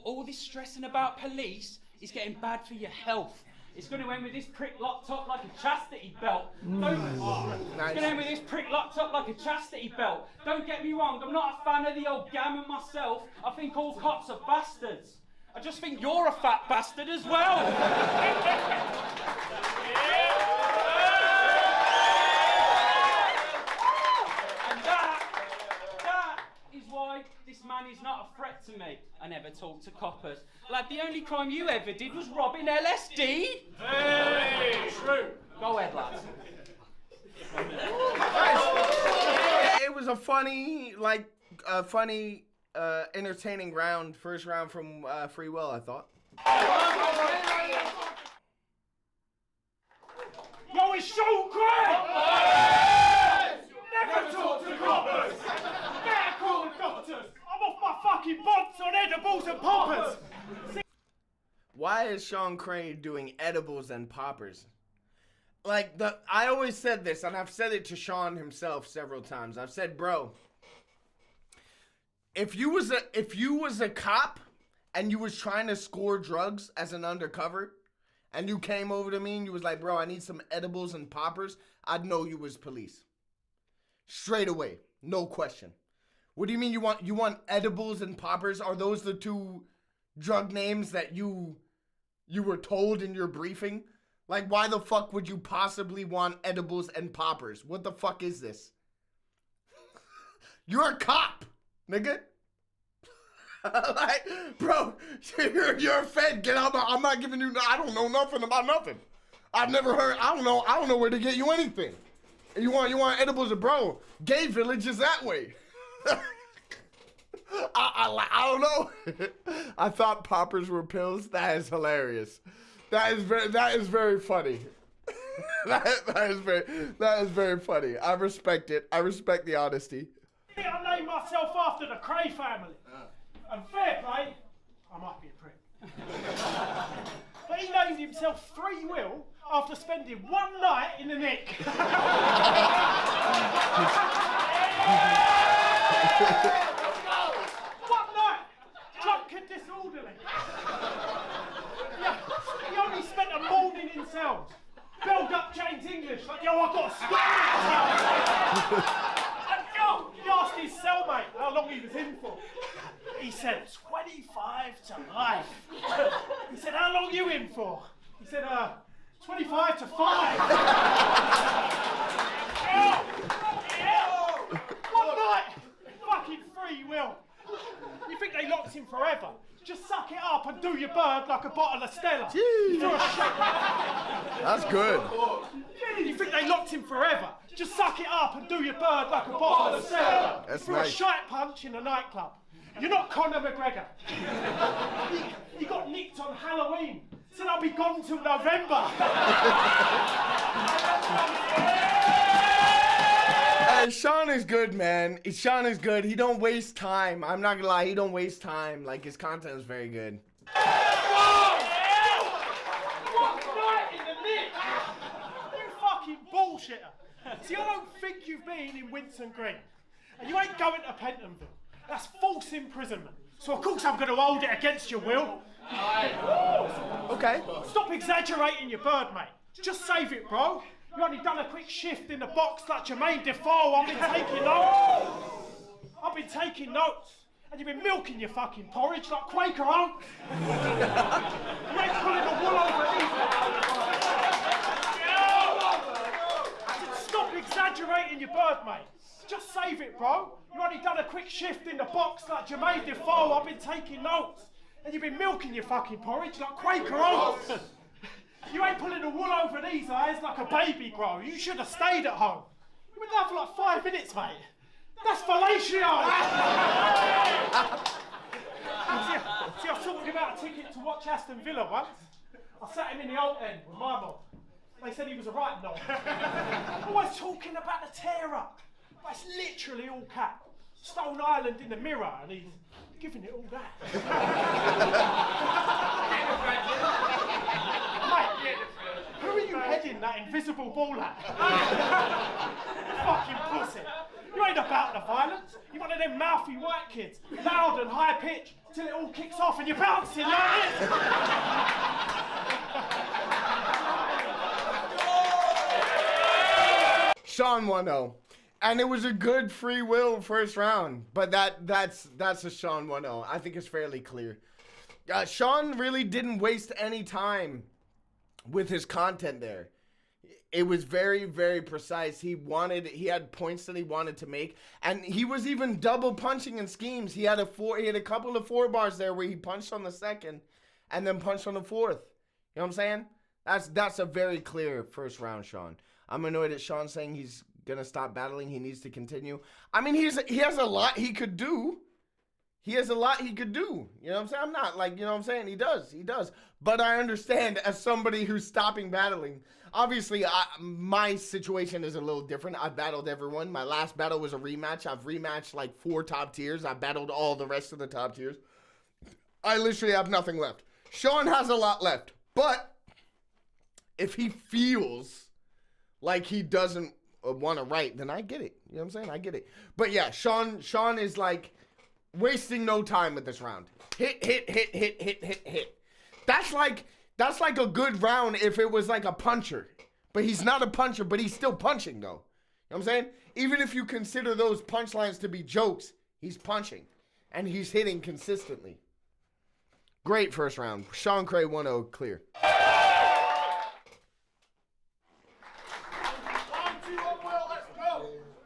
all this stressing about police is getting bad for your health. It's going to end with this prick locked up like a chastity belt. It's going to end with this prick locked up like a chastity belt. Don't get me wrong, I'm not a fan of the old gammon myself. I think all cops are bastards. I just think you're a fat bastard as well. And that is why this man is not a threat to me. I never talk to coppers. Lad, the only crime you ever did was robbing LSD. Hey! True. Go ahead, lads. It was a funny, entertaining round. First round from Free Will, I thought. Yo, it's Sean Cray! Never talk to coppers! Better call the doctors! I'm off my fucking bonds on edibles and poppers! Why is Sean Cray doing edibles and poppers? I always said this, and I've said it to Sean himself several times. I've said, bro, if you was a cop and you was trying to score drugs as an undercover, and you came over to me and you was like, bro, I need some edibles and poppers, I'd know you was police. Straight away. No question. What do you mean you want edibles and poppers? Are those the two drug names that you were told in your briefing? Like, why the fuck would you possibly want edibles and poppers? What the fuck is this? You're a cop, nigga. Like, bro, you're a fed. Get out. I'm not giving you. I don't know nothing about nothing. I've never heard. I don't know where to get you anything. You want edibles, bro? Gay Village is that way. I don't know. I thought poppers were pills. That is hilarious. That is very funny. that is very funny. I respect it. I respect the honesty. I named myself after the Cray family. And fair play, I might be a prick. But he named himself Free Will after spending one night in the Nick. One night, drunk and disorderly. Yeah, he only spent a morning in cells. Build up James English like, yo, I got a story. He asked his cellmate how long he was in for. He said, 25 to life. He said, how long you in for? He said, 25 to 5. One night, fucking Free Will. You think they locked him forever? Just suck it up and do your bird like a bottle of Stella. That's good. You think they locked him forever? Just suck it up and do your bird like a bottle of Stella. That's For nice. a shite punch in a nightclub. You're not Conor McGregor. He got nicked on Halloween. Said I'll be gone till November. Sean is good, man. Sean is good. He don't waste time. I'm not gonna lie. He don't waste time. Like, his content is very good. One night in the Nick. You fucking bullshitter. See, I don't think you've been in Winson Green. And you ain't going to Pentonville. That's false imprisonment. So of course I'm going to hold it against your will. Okay. Stop exaggerating your bird, mate. Just save it, bro. You only done a quick shift in the box like Jermaine Defoe. I've been taking notes. I've been taking notes. And you've been milking your fucking porridge like Quaker Oats. You ain't pulling the wool over these. Stop exaggerating your bird, mate. Just save it, bro. You only done a quick shift in the box like Jermaine Defoe. I've been taking notes. And you've been milking your fucking porridge like Quaker Oats. You ain't pulling the wool over these eyes like a baby, bro. You should have stayed at home. You were there for like 5 minutes, mate. That's fellatio! See, I was talking about a ticket to watch Aston Villa once. I sat him in the old end with my mum. They said he was a right knob. Always talking about the tear-up. But it's literally all cap. Stone Island in the mirror, and he's giving it all that. Mate, who are you heading that invisible ball at? Fucking pussy. You ain't about the violence. You're one of them mouthy white kids, loud and high pitch, till it all kicks off and you're bouncing like this. Sean 1-0. And it was a good Free Will first round, but that's a Sean 1-0. I think it's fairly clear. Sean really didn't waste any time with his content there. It was very, very precise. He had points that he wanted to make, and he was even double punching in schemes. He had a couple of 4 bars there where he punched on the second and then punched on the fourth. You know what I'm saying? That's a very clear first round, Sean. I'm annoyed at Sean saying he's gonna stop battling. He needs to continue. I mean, he has a lot he could do. He has a lot he could do. You know what I'm saying? I'm not like, you know what I'm saying? He does. But I understand as somebody who's stopping battling. Obviously, my situation is a little different. I battled everyone. My last battle was a rematch. I've rematched like 4 top tiers. I battled all the rest of the top tiers. I literally have nothing left. Sean has a lot left. But if he feels like he doesn't want to write, then I get it. You know what I'm saying? I get it. But yeah, Sean is like wasting no time with this round. Hit. That's like a good round if it was like a puncher. But he's not a puncher, but he's still punching though. You know what I'm saying? Even if you consider those punchlines to be jokes, he's punching. And he's hitting consistently. Great first round. Sean Cray 1-0 clear.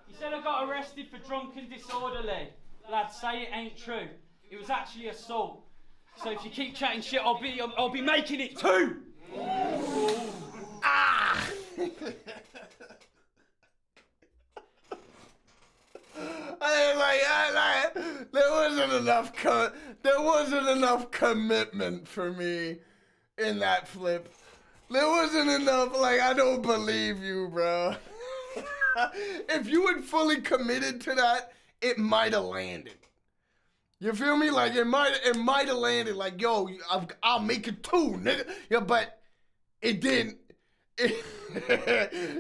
He said I got arrested for drunk and disorderly. Lads, say it ain't true. It was actually assault. So if you keep chatting shit, I'll be making it too. Ah! There wasn't enough commitment for me in that flip. There wasn't enough, I don't believe you, bro. If you had fully committed to that, it might have landed. You feel me? It might have landed. Yo, I'll make it too, nigga. Yeah, but it didn't.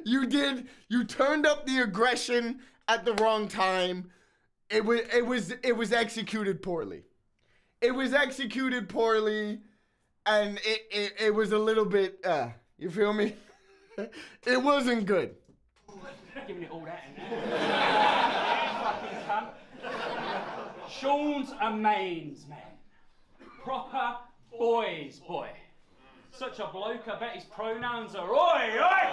You turned up the aggression at the wrong time. It was executed poorly. It was executed poorly, and it was a little bit. You feel me? It wasn't good. Giving it all that in there. Fucking cunt. Sean's a mains man. Proper boy's boy. Such a bloke, I bet his pronouns are oi, oi!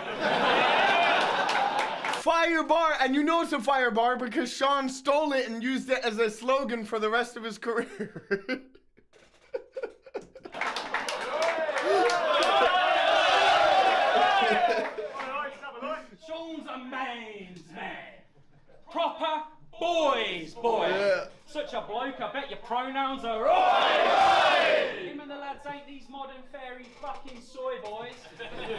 Fire bar, and you know it's a fire bar because Sean stole it and used it as a slogan for the rest of his career. Sean's a mains man. Proper boy's boy. Yeah. Such a bloke, I bet your pronouns are oi! Him and the lads ain't these modern fairy fucking soy boys.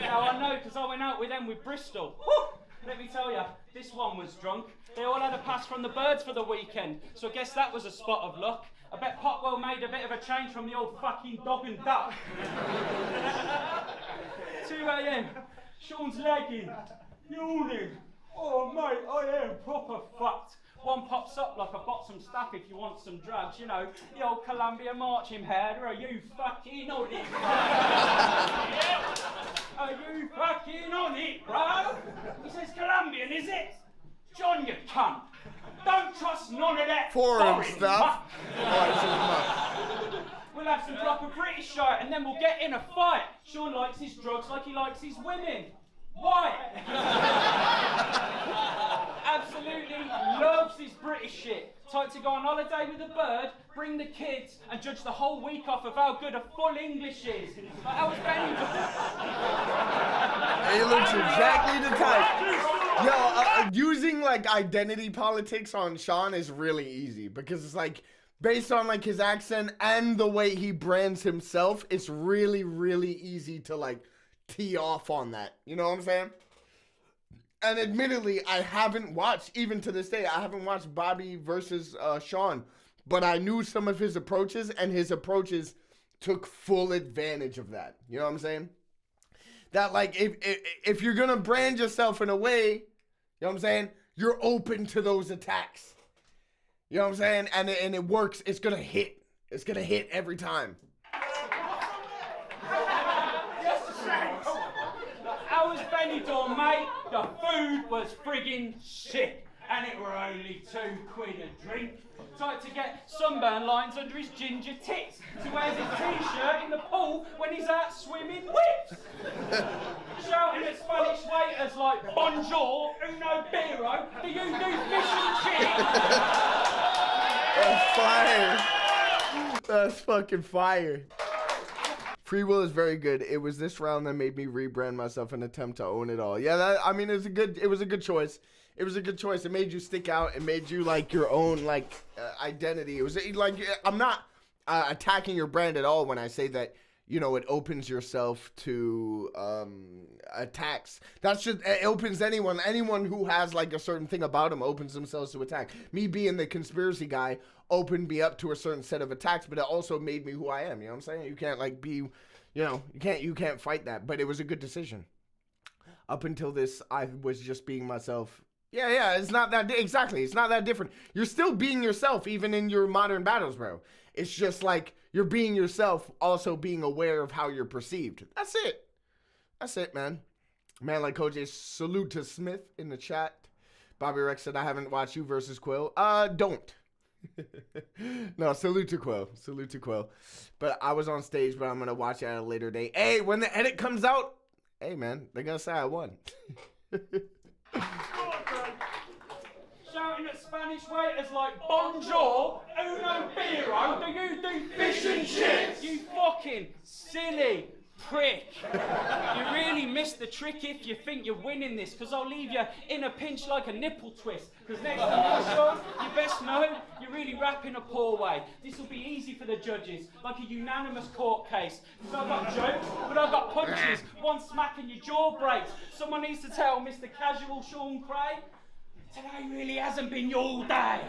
Now I know because I went out with them with Bristol. Whew! Let me tell you, this one was drunk. They all had a pass from the birds for the weekend, so I guess that was a spot of luck. I bet Potwell made a bit of a change from the old fucking dog and duck. 2 a.m. Sean's lagging, yawning. Oh mate, I am proper fucked. One pops up like I've got some stuff if you want some drugs, you know, the old Columbia marching band. Are you fucking on it, bro? Are you fucking on it, bro? He says Colombian, is it? John, you cunt. Don't trust none of that Foreign stuff. We'll have some proper British shit and then we'll get in a fight. Sean likes his drugs like he likes his women. Why? Absolutely loves his British shit. Type to go on holiday with a bird, bring the kids, and judge the whole week off of how good a full English is. Like, how was Benny? He looks exactly the type. Yo, using identity politics on Sean is really easy because it's based on his accent and the way he brands himself. It's really, really easy to tee off on that. You know what I'm saying? And admittedly, I haven't watched, even to this day, I haven't watched Bobby versus Sean, but I knew some of his approaches, and his approaches took full advantage of that. You know what I'm saying? That if you're gonna brand yourself in a way, you know what I'm saying, you're open to those attacks. You know what I'm saying? And it works. It's gonna hit. It's gonna hit every time. How was Benidorm, mate? The food was friggin' shit. And it were only £2 a drink. Tried to get sunburn lines under his ginger tits. So he wears his t-shirt in the pool when he's out swimming whips. Shouting at Spanish waiters like, bonjour, uno biro, do you do fish and chips? That's fire. That's fucking fire. Free Will is very good. It was this round that made me rebrand myself and attempt to own it all. Yeah, it was a good choice. It was a good choice. It made you stick out. It made you your own identity. It was I'm not attacking your brand at all when I say that, it opens yourself to attacks. It opens anyone who has a certain thing about them opens themselves to attack. Me being the conspiracy guy opened me up to a certain set of attacks, but it also made me who I am. You know what I'm saying? You can't be, you can't fight that. But it was a good decision. Up until this, I was just being myself. Yeah, it's not that, exactly, it's not that different. You're still being yourself, even in your modern battles, bro. It's just you're being yourself, also being aware of how you're perceived. That's it. That's it, man. Man like CoJay, salute to Smith in the chat. Bobby Rex said, I haven't watched you versus Quill. Don't. No, salute to Quill. Salute to Quill. But I was on stage, but I'm going to watch it at a later date. Hey, when the edit comes out, hey, man, they're going to say I won. Shouting at Spanish waiters like bonjour, uno biro, do you do fish and chips? You fucking silly prick. You really missed the trick if you think you're winning this, because I'll leave you in a pinch like a nipple twist. Because next time you're sure, you best know you're really rapping a poor way. This will be easy for the judges, like a unanimous court case. Because I've got jokes, but I've got punches. One smack and your jaw breaks. Someone needs to tell Mr. Casual Sean Craig, today really hasn't been your day.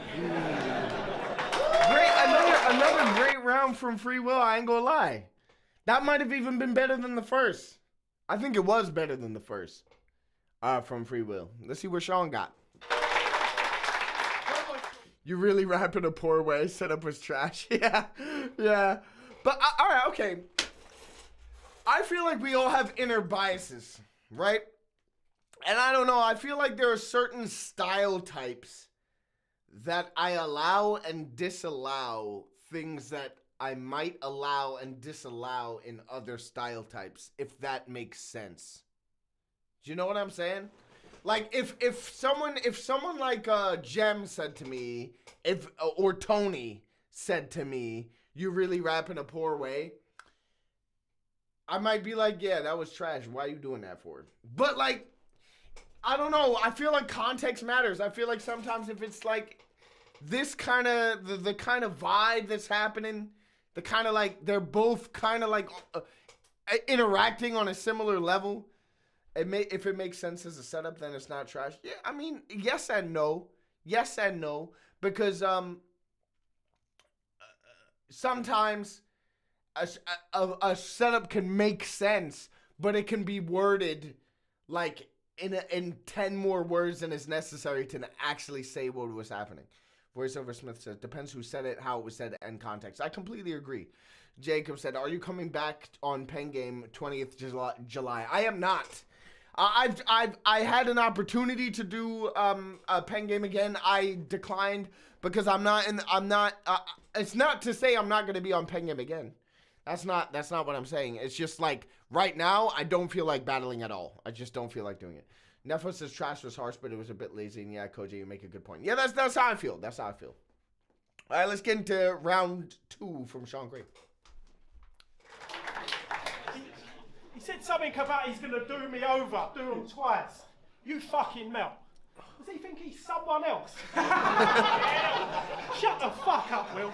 Another great round from Free Will, I ain't gonna lie. That might have even been better than the first. I think it was better than the first from Free Will. Let's see where Sean got. You really rap in a poor way. Setup was trash. Yeah. But, all right, okay. I feel like we all have inner biases, right? And I don't know. I feel like there are certain style types that I allow and disallow things that I might allow and disallow in other style types, if that makes sense. Do you know what I'm saying? Like if someone like Jem said to me, or Tony said to me, you really rap in a poor way, I might be like, yeah, that was trash. Why are you doing that for? But like, I don't know. I feel like context matters. I feel like sometimes if it's like this kind of the kind of vibe that's happening, the kind of like they're both kind of like interacting on a similar level. If it makes sense as a setup, then it's not trash. Yeah, I mean, yes and no, because sometimes a setup can make sense, but it can be worded like in 10 more words than is necessary to actually say what was happening. Voiceover Smith says, depends who said it, how it was said, and context. I completely agree. Jacob said, are you coming back on Pen Game 20th July? I am not. I had an opportunity to do a Pen Game again. I declined because it's not to say I'm not going to be on Pen Game again. That's not what I'm saying. It's just like right now I don't feel like battling at all. I just don't feel like doing it. Nefo says trash was harsh, but it was a bit lazy. And yeah, CoJay, you make a good point. Yeah, that's how I feel. That's how I feel. All right, let's get into round 2 from Sean Gray. He said something about he's going to do me over, do him twice. You fucking melt. Does he think he's someone else? Shut the fuck up, Will.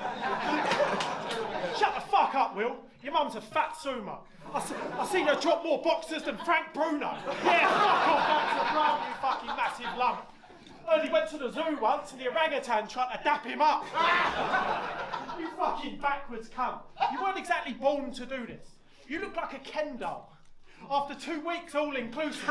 Shut the fuck up, Will. Your mum's a fat sumo. I seen her drop more boxers than Frank Bruno. Yeah, fuck off, that's a brown, you fucking massive lump. Heard he went to the zoo once and the orangutan tried to dap him up. You fucking backwards cunt. You weren't exactly born to do this. You look like a Ken doll. After 2 weeks, all inclusive. See,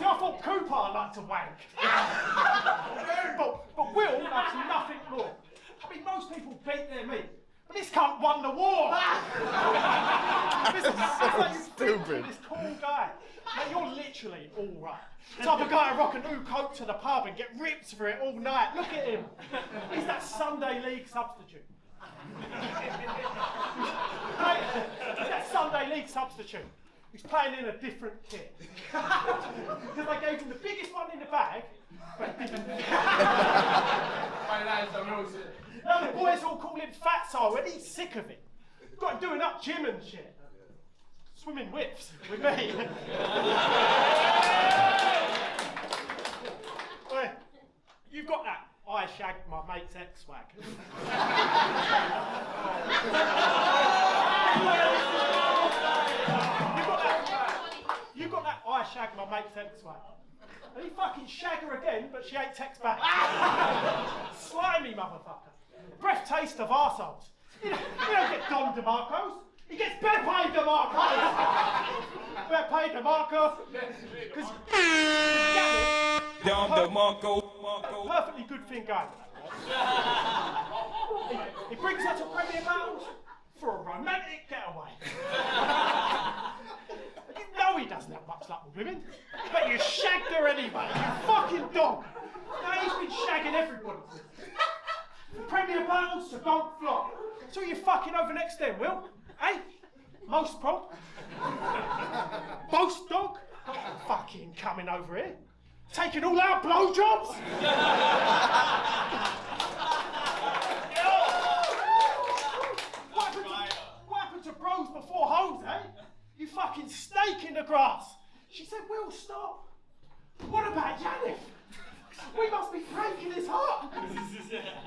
I thought Cooper liked to wank. but Will loves nothing more. I mean, most people beat their meat. But this cunt won the war! That's so stupid. This cool guy. Mate, you're literally all right. Type of guy to rock a new coat to the pub and get ripped for it all night. Look at him. He's that Sunday league substitute. He's that Sunday league substitute. He's playing in a different kit. Because I gave him the biggest one in the bag, but it didn't. Now the boys all call him Fatso and he's sick of it. Got him doing up gym and shit. Swimming whips with me. Well, you've got that I shagged my mate's ex swag. You've got that I shagged my mate's ex swag. And he fucking shag her again, but she ain't text back. Slimy motherfucker. Breath taste of arseholes. You don't get Don DeMarco's. He gets Beppe DeMarco! Beppe DeMarco! Because Don DeMarco. Perfectly good thing going. He brings her to Premier Battles for a romantic getaway. You know he doesn't have much luck with women, but you shagged her anyway, you fucking dog. Now he's been shagging everybody. From Premier Battles to Gold Flop. So you fucking over next then, Will? Eh? Most prompt? Most dog? Fucking coming over here. Taking all our blowjobs? What happened to bros before hoes, eh? You fucking snake in the grass. She said, Will, stop. What about Yannick? We must be breaking his heart.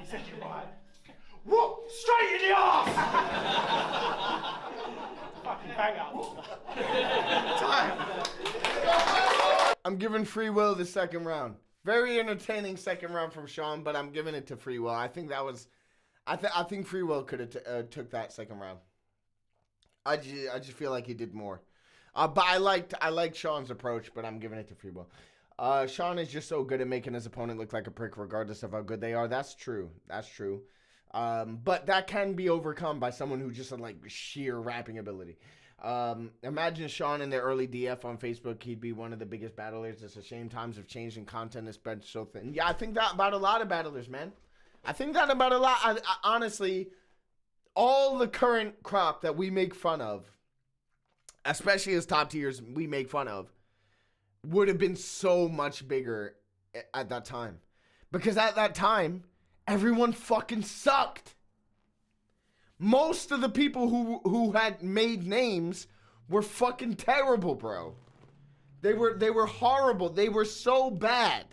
He said, you're right. Whoop! Straight in the arse! Fucking bang out. Time. I'm giving Free Will the second round. Very entertaining second round from Sean, but I'm giving it to Free Will. I think that was, I think Free Will could have took that second round. I just feel like he did more. But I liked Sean's approach, but I'm giving it to Free Will. Sean is just so good at making his opponent look like a prick, regardless of how good they are. That's true. That's true. But that can be overcome by someone who just had like sheer rapping ability. Imagine Sean in the early DF on Facebook. He'd be one of the biggest battlers. It's a shame times have changed and content is spread so thin. Yeah, I think that about a lot of battlers, man. I think that about a lot. I honestly, all the current crop that we make fun of, especially as top tiers we make fun of, would have been so much bigger at that time. Because at that time, everyone fucking sucked. Most of the people who had made names were fucking terrible, bro. They were horrible. They were so bad.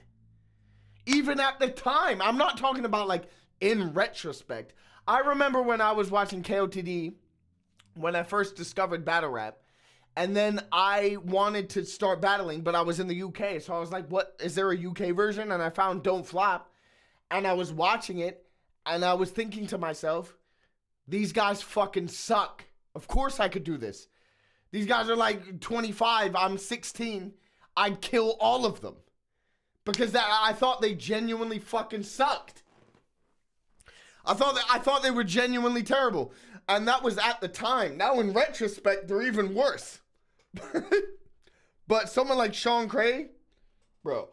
Even at the time. I'm not talking about like in retrospect. I remember when I was watching KOTD, when I first discovered battle rap, and then I wanted to start battling, but I was in the UK. So I was like, what, is there a UK version? And I found Don't Flop. And I was watching it, and I was thinking to myself, these guys fucking suck. Of course I could do this. These guys are like 25, I'm 16. I'd kill all of them. Because I thought they genuinely fucking sucked. I thought they were genuinely terrible. And that was at the time. Now in retrospect, they're even worse. But someone like Sean Cray, bro,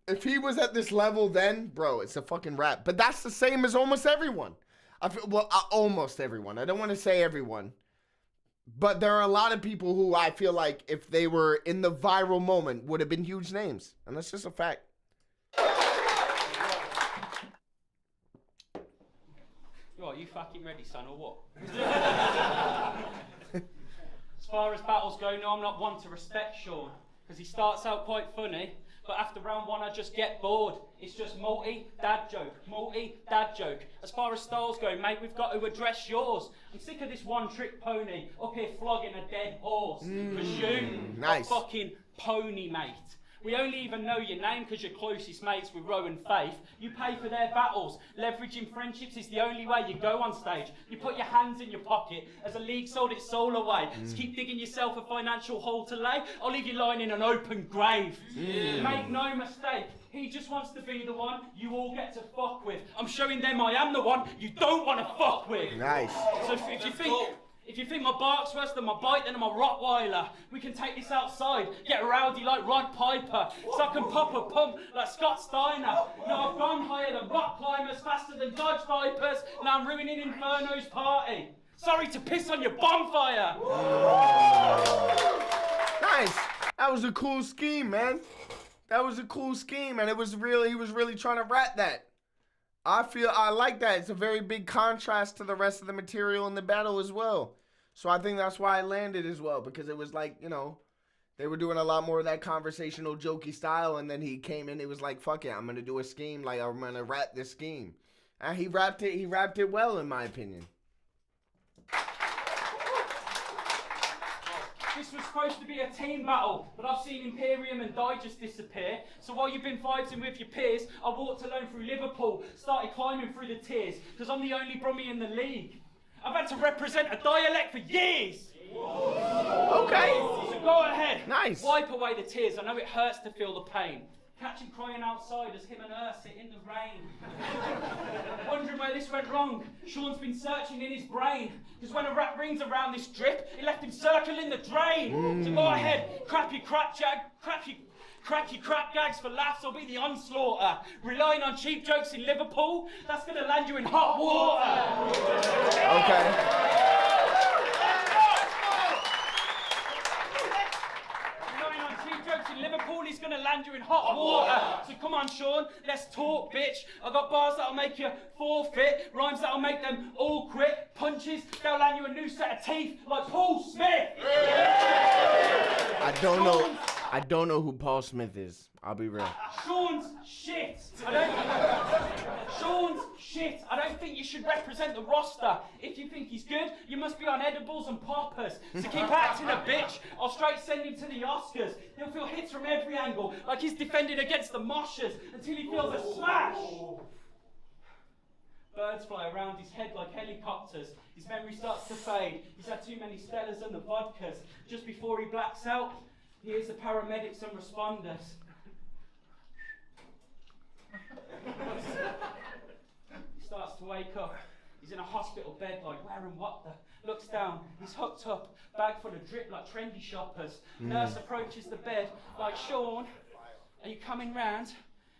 if he was at this level then, bro, it's a fucking rap. But that's the same as almost everyone. Almost everyone. I don't want to say everyone. But there are a lot of people who I feel like if they were in the viral moment would have been huge names. And that's just a fact. Right, you fucking ready, son, or what? As far as battles go, no, I'm not one to respect Sean, because he starts out quite funny, but after round one I just get bored. It's just multi-dad joke. As far as styles go, mate, we've got to address yours. I'm sick of this one-trick pony up here flogging a dead horse. Because you nice. are fucking pony, mate. We only even know your name because you're closest mates with Roe and Faith. You pay for their battles. Leveraging friendships is the only way you go on stage. You put your hands in your pocket as a league sold its soul away. Just keep digging yourself a financial hole to lay. I'll leave you lying in an open grave. Make no mistake, he just wants to be the one you all get to fuck with. I'm showing them I am the one you don't want to fuck with. Nice. So if you think my bark's worse than my bite, then I'm a Rottweiler. We can take this outside, get rowdy like Rod Piper, so I can pop a pump like Scott Steiner. Now I've gone higher than rock climbers, faster than Dodge Vipers. Now I'm ruining Inferno's party. Sorry to piss on your bonfire. Nice. That was a cool scheme, man. That was a cool scheme, and he was really trying to rap that. I like that. It's a very big contrast to the rest of the material in the battle as well. So I think that's why I landed as well, because it was like, you know, they were doing a lot more of that conversational, jokey style, and then he came in, it was like, fuck it, I'm going to do a scheme, like, I'm going to rap this scheme. And he rapped it well, in my opinion. This was supposed to be a team battle, but I've seen Imperium and Die just disappear. So while you've been fighting with your peers, I walked alone through Liverpool, started climbing through the tiers, because I'm the only Brummie in the league. I've had to represent a dialect for years. Okay. So go ahead. Nice. Wipe away the tears. I know it hurts to feel the pain. Catch him crying outside as him and her sit in the rain. Wondering where this went wrong. Sean's been searching in his brain. Because when a rat rings around this drip, it left him circling the drain. So go ahead, crack your crap gags for laughs or be the onslaughter. Relying on cheap jokes in Liverpool, that's gonna land you in hot water. Okay. Relying on cheap jokes in Liverpool, he's gonna land you in hot water. So come on, Sean, let's talk, bitch. I got bars that'll make you forfeit, rhymes that'll make them all quit, punches that'll land you a new set of teeth like Paul Smith. I don't know who Paul Smith is. I'll be real. Sean's shit. Sean's shit. I don't think you should represent the roster. If you think he's good, you must be on edibles and poppers. So keep acting a bitch. I'll straight send him to the Oscars. He'll feel hits from every angle, like he's defending against the moshers, until he feels a smash. Birds fly around his head like helicopters. His memory starts to fade. He's had too many Stellas and the vodkas. Just before he blacks out, he hears the paramedics and responders. He starts to wake up. He's in a hospital bed like, where and what the? Looks down, he's hooked up, bag full of drip like trendy shoppers. Nurse approaches the bed like, Sean, are you coming round?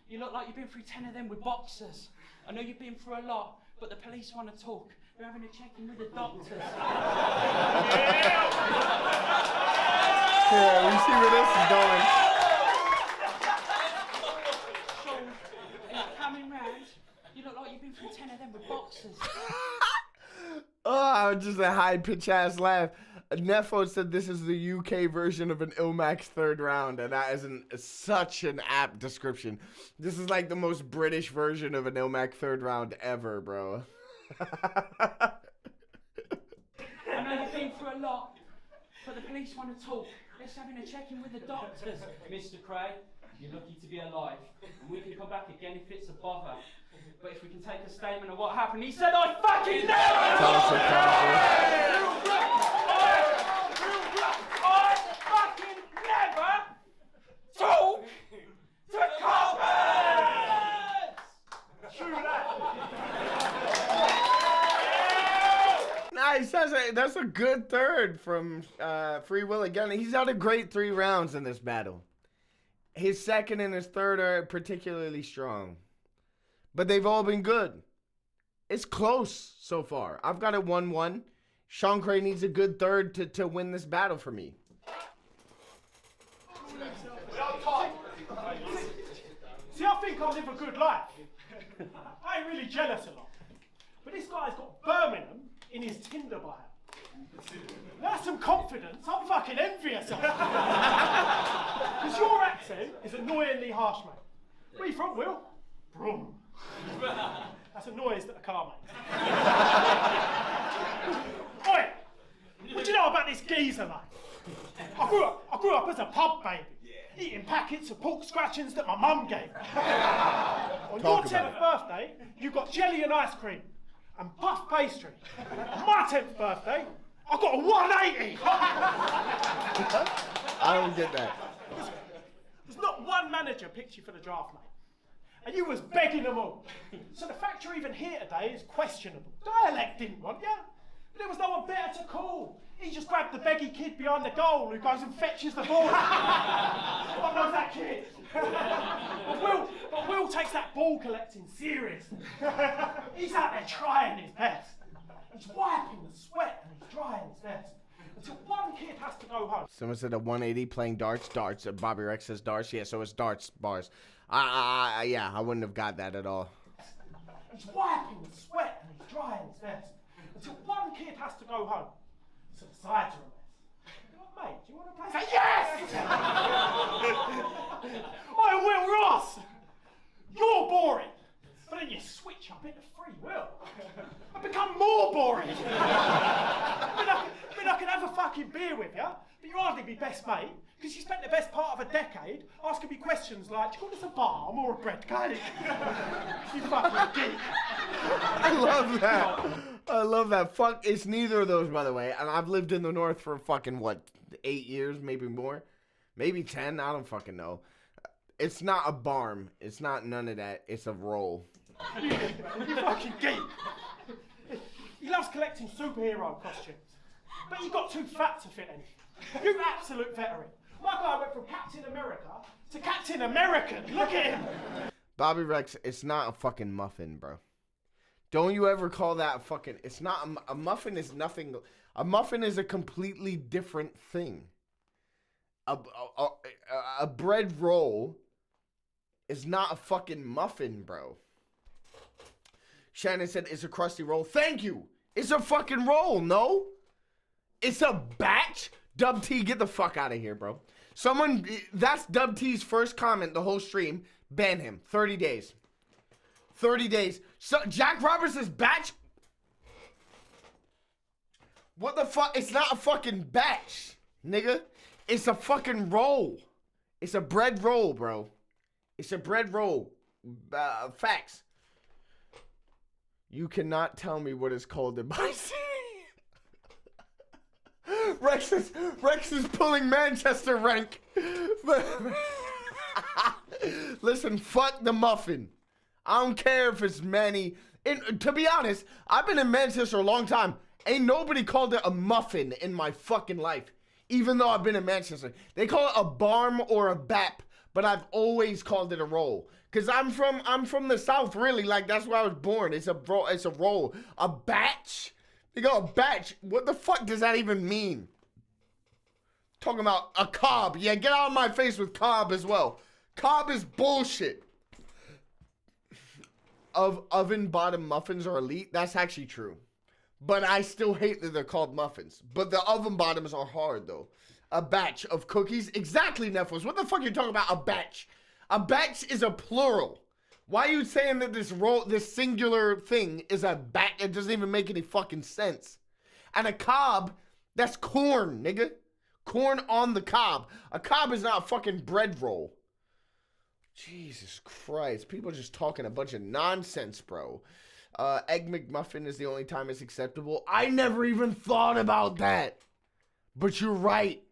You look like you've been through 10 of them with boxers. I know you've been through a lot, but the police want to talk. They're having a check-in with the doctors. Yeah, we see where this is going. Sean, are you coming round? You look like you've been through 10 of them with boxers. Oh, just a high-pitched ass laugh. Nefo said this is the UK version of an Ilmax third round, and that is such an apt description. This is like the most British version of an Ilmax third round ever, bro. I know you've been through a lot, but the police want to talk. Let's having a check-in with the doctors. Mr. Cray, you're lucky to be alive, and we can come back again if it's a bother. But if we can take a statement of what happened, he said, I fucking never! I fucking never talk to coppers! True that. Nice, that's a good third from Free Will again. He's had a great 3 rounds in this battle. His second and his third are particularly strong. But they've all been good. It's close so far. I've got it 1-1. Sean Cray needs a good third to win this battle for me. See, I think I live a good life. I ain't really jealous a lot. But this guy's got Birmingham in his Tinder bio. That's some confidence. I'm fucking envious of it. Because your accent is annoyingly harsh, mate. Where you from, Will? Brum. That's a noise that a car makes. Oi! What do you know about this geezer, mate? I grew up as a pub baby, eating packets of pork scratchings that my mum gave me. On your 10th birthday, you got jelly and ice cream and puff pastry. On my 10th birthday, I got a 180. I don't get that. There's not one manager picked you for the draft, mate. And you was begging them all. So the fact you're even here today is questionable. Dialect didn't want you. But there was no one better to call. He just grabbed the beggy kid behind the goal who goes and fetches the ball. What knows that kid? But Will takes that ball collecting seriously. He's out there trying his best. He's wiping the sweat and he's trying his best. Until one kid has to go home. Someone said a 180 playing darts. Bobby Rex says darts. Yeah, so it's darts bars. Yeah, I wouldn't have got that at all. He's wiping the sweat and he's trying his best. Until one kid has to go home. So the sides are a mess. Mate, do you want to play? Say yes! Oi, Will Ross! You're boring. But then you switch up into Free Will. I become more boring. I could have a fucking beer with you, but you'd hardly be best mate, because you spent the best part of a decade asking me questions like, do you want this a balm or a bread cake? You fucking geek. I love that. I love that. Fuck, it's neither of those, by the way. And I've lived in the North for fucking, what, 8 years, maybe more? Maybe 10? I don't fucking know. It's not a barm. It's not none of that. It's a roll. You fucking geek. He loves collecting superhero costumes. But he got too fat to fit anything. You absolute veteran. My guy went from Captain America to Captain American. Look at him. Bobby Rex, it's not a fucking muffin, bro. Don't you ever call that a fucking... It's not... A muffin is nothing... A muffin is a completely different thing. A bread roll is not a fucking muffin, bro. Shannon said it's a crusty roll. Thank you. It's a fucking roll, no? It's a batch? Dub T, get the fuck out of here, bro. Someone... That's Dub T's first comment the whole stream. Ban him. 30 days. 30 days. So Jack Roberts' batch? What the fuck? It's not a fucking batch, nigga. It's a fucking roll. It's a bread roll, bro. It's a bread roll. Facts. You cannot tell me what it's called in my city. Rex is pulling Manchester rank. Listen, fuck the muffin. I don't care if it's many. To be honest, I've been in Manchester a long time. Ain't nobody called it a muffin in my fucking life. Even though I've been in Manchester. They call it a barm or a bap, but I've always called it a roll. Cause I'm from the South, really. Like, that's where I was born. It's a roll. A batch? They go a batch. What the fuck does that even mean? Talking about a cob. Yeah, get out of my face with cob as well. Cob is bullshit. Oven bottom muffins are elite. That's actually true. But I still hate that they're called muffins. But the oven bottoms are hard, though. A batch of cookies. Exactly, Nephilis. What the fuck are you talking about? A batch. A batch is a plural. Why are you saying that this singular thing is a batch? It doesn't even make any fucking sense. And a cob, that's corn, nigga. Corn on the cob. A cob is not a fucking bread roll. Jesus Christ. People are just talking a bunch of nonsense, bro. Egg McMuffin is the only time it's acceptable. I never even thought about that. But you're right.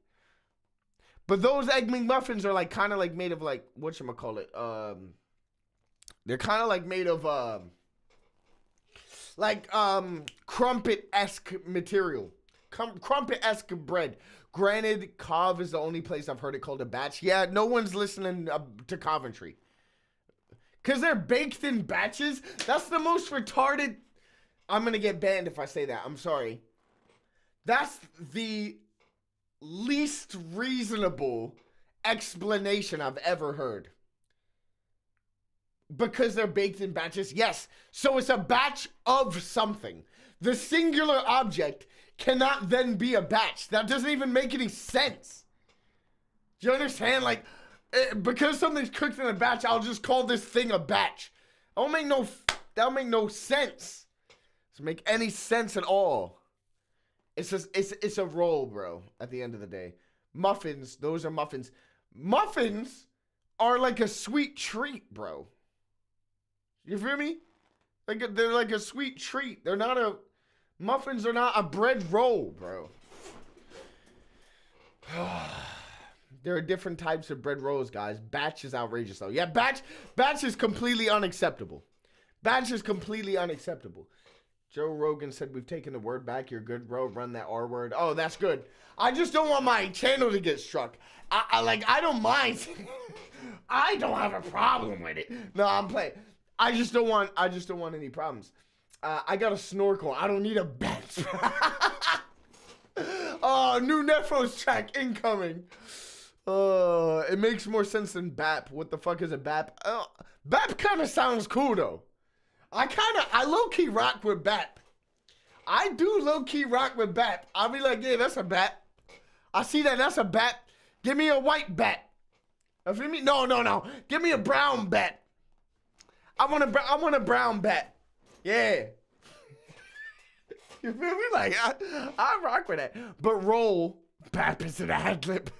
But those Egg McMuffins are like kind of like made of like, whatchamacallit? They're kind of like made of crumpet-esque material. Crumpet-esque bread. Granted, Cov is the only place I've heard it called a batch. Yeah, no one's listening to Coventry. Because they're baked in batches? That's the most retarded... I'm going to get banned if I say that. I'm sorry. That's the least reasonable explanation I've ever heard. Because they're baked in batches? Yes. So it's a batch of something. The singular object cannot then be a batch. That doesn't even make any sense. Do you understand? Like... because something's cooked in a batch, I'll just call this thing a batch. That'll make no sense. Doesn't make any sense at all. It's just it's a roll, bro. At the end of the day, muffins. Those are muffins. Muffins are like a sweet treat, bro. You feel me? They're like a sweet treat. They're not a muffins are not a bread roll, bro. There are different types of bread rolls, guys. Batch is outrageous, though. Yeah, batch is completely unacceptable. Batch is completely unacceptable. Joe Rogan said, we've taken the word back. You're good, bro. Run that R word. Oh, that's good. I just don't want my channel to get struck. I don't mind. I don't have a problem with it. No, I'm playing. I just don't want any problems. I got a snorkel. I don't need a batch. Oh, new Nephros track incoming. It makes more sense than BAP. What the fuck is a BAP? BAP kind of sounds cool, though. I low-key rock with BAP. I do low-key rock with BAP. I'll be like, yeah, that's a BAP. I see that, that's a BAP. Give me a white BAP. You feel me? No. Give me a brown BAP. I want a brown BAP. Yeah. You feel me? Like, I rock with that. But roll, BAP is an ad-lib.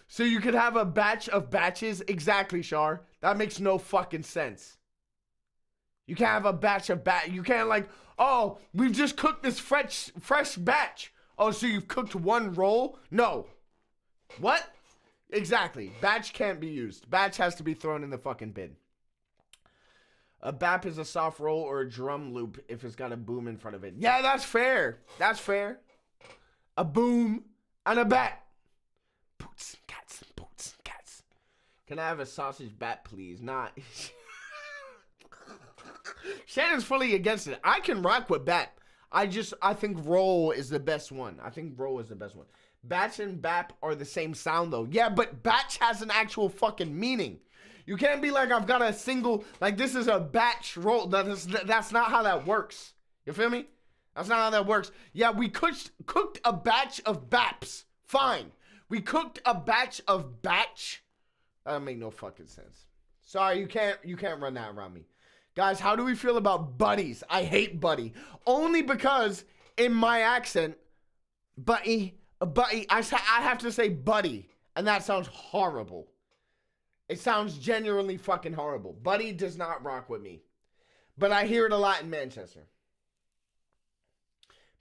So you could have a batch of batches? Exactly, Shar. That makes no fucking sense. You can't have a batch of You can't like, oh, we've just cooked this fresh batch. Oh, so you've cooked one roll? No. What? Exactly. Batch can't be used. Batch has to be thrown in the fucking bin. A bap is a soft roll or a drum loop if it's got a boom in front of it. Yeah, that's fair. That's fair. A boom and a bat. Boots and cats and boots and cats. Can I have a sausage bat, please? Not. Shannon's fully against it. I can rock with bat. I think roll is the best one. I think roll is the best one. Batch and bap are the same sound though. Yeah, but batch has an actual fucking meaning. You can't be like, I've got a single, like this is a batch roll. That's not how that works. You feel me? That's not how that works. Yeah, we cooked a batch of baps. Fine. We cooked a batch of batch. That don't make no fucking sense. Sorry, you can't run that around me. Guys, how do we feel about buddies? I hate buddy. Only because in my accent, buddy, I have to say buddy. And that sounds horrible. It sounds genuinely fucking horrible. Buddy does not rock with me. But I hear it a lot in Manchester.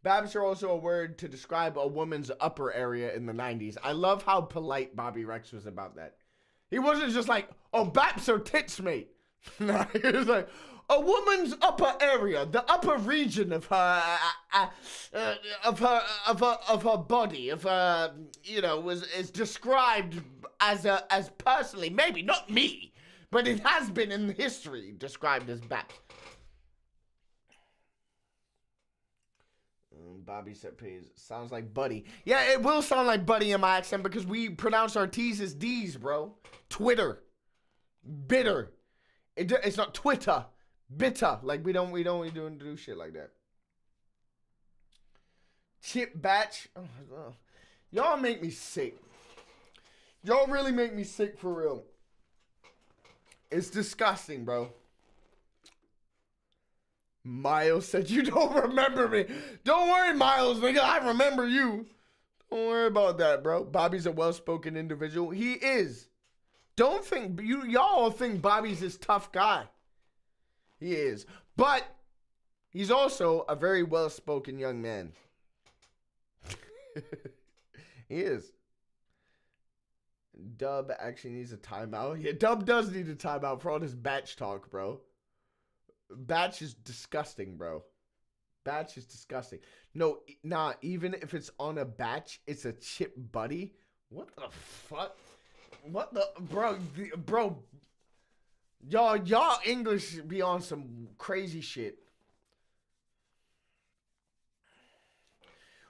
Babs are also a word to describe a woman's upper area in the 90s. I love how polite Bobby Rex was about that. He wasn't just like, oh, baps are tits, mate. No, he was like, a woman's upper area, the upper region of her body, is described as personally, maybe not me, but it has been in history described as baps. Bobby said, "Pays sounds like buddy." Yeah, it will sound like buddy in my accent because we pronounce our T's as D's, bro. Twitter, bitter. It's not Twitter, bitter. Like we don't do shit like that. Chip batch. Oh, y'all make me sick. Y'all really make me sick for real. It's disgusting, bro. Miles said, you don't remember me. Don't worry, Miles, nigga. I remember you. Don't worry about that, bro. Bobby's a well-spoken individual. He is. Don't think, y'all think Bobby's this tough guy. He is. But he's also a very well-spoken young man. He is. Dub actually needs a timeout. Yeah, Dub does need a timeout for all this batch talk, bro. Batch is disgusting, bro. Batch is disgusting. No, nah, even if it's on a batch, it's a chip buddy. What the fuck? What the, bro, y'all English be on some crazy shit.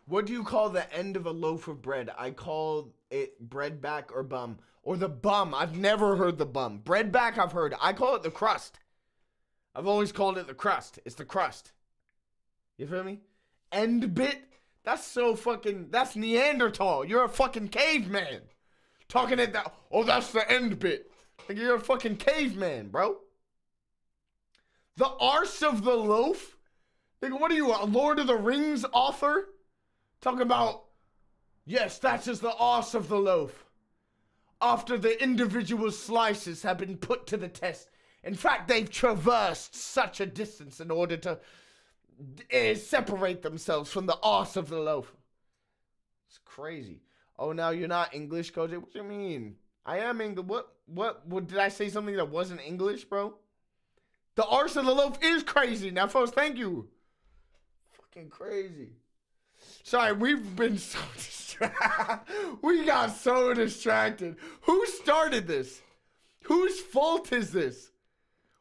What do you call the end of a loaf of bread? I call it bread back or bum. Or the bum. I've never heard the bum. Bread back I've heard. I call it the crust. I've always called it the crust. It's the crust. You feel me? End bit? That's so fucking, that's Neanderthal. You're a fucking caveman. Talking at that, oh, that's the end bit. Like, you're a fucking caveman, bro. The arse of the loaf? Like, what are you, a Lord of the Rings author? Talking about, yes, that is the arse of the loaf. After the individual slices have been put to the test. In fact, they've traversed such a distance in order to separate themselves from the arse of the loaf. It's crazy. Oh, now you're not English, CoJay? What do you mean? I am English. What did I say something that wasn't English, bro? The arse of the loaf is crazy. Now, folks, thank you. Fucking crazy. Sorry, we've been so distracted. We got so distracted. Who started this? Whose fault is this?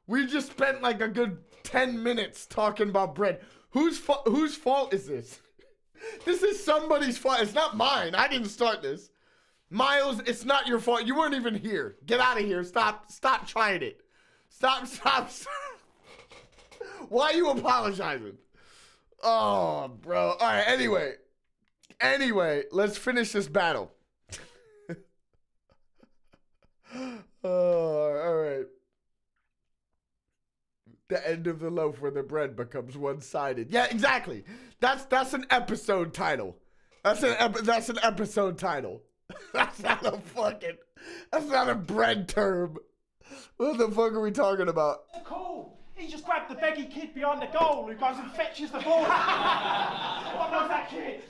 We just spent like a good 10 minutes talking about bread. Whose fault is this? This is somebody's fault. It's not mine. I didn't start this. Miles, it's not your fault. You weren't even here. Get out of here. Stop trying it. Stop. Why are you apologizing? Oh, bro. All right, anyway, let's finish this battle. All right. The end of the loaf where the bread becomes one-sided. Yeah, exactly. That's an episode title. That's an episode title. That's not a bread term. What the fuck are we talking about? Cool. He just grabbed the beggy kid behind the goal who goes and fetches the ball. What was that kid?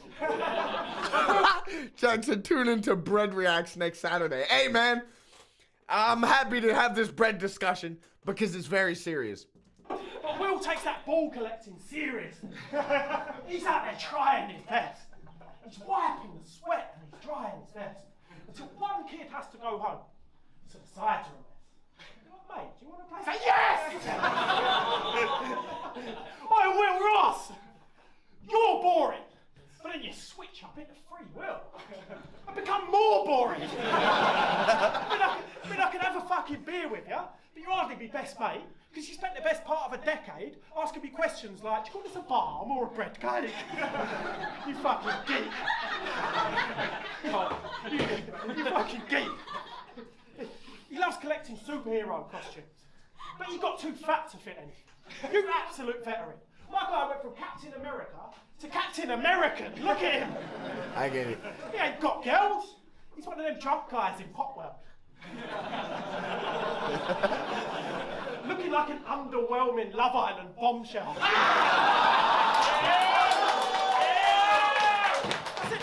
Jackson, tune into Bread Reacts next Saturday. Hey, man, I'm happy to have this bread discussion because it's very serious. But Will takes that ball collecting serious. He's out there trying his best. He's wiping the sweat and he's drying his vest. Until one kid has to go home. So the sides are a mess. Mate, do you want to play? Say yes! Oi, Will Ross! You're boring. But then you switch up into free will and become more boring. I mean, I can have a fucking beer with you, but you hardly be best mate, because you spent the best part of a decade asking me questions like, do you call this a balm or a bread cake? You fucking geek. You fucking geek. He loves collecting superhero costumes, but he got too fat to fit anything. You absolute veteran. My guy went from Captain America to Captain American. Look at him. I get it. He ain't got girls. He's one of them drunk guys in Potwell. Looking like an underwhelming Love Island bombshell. I said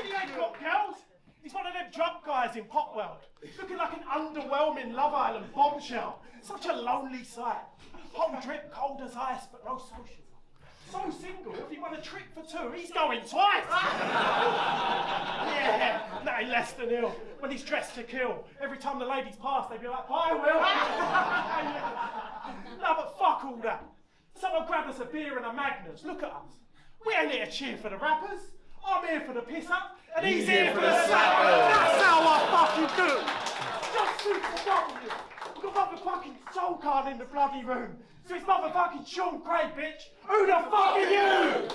he ain't got girls. He's one of them drunk guys in Potwell. Looking like an underwhelming Love Island bombshell. Such a lonely sight. Whole drip, cold as ice, but no social. So single, if he won a trip for two, he's going twice. Yeah, nothing less than ill. When he's dressed to kill, every time the ladies pass, they'd be like, bye, Will. No, but fuck all that. Someone grab us a beer and a Magnus. Look at us. We ain't here to cheer for the rappers. I'm here for the piss up, and he's here for the slap. That's how I fucking do it. Just shoot the W. We've got motherfucking Soul Card in the bloody room. So it's motherfucking Sean Craig, bitch. Who the fuck are you?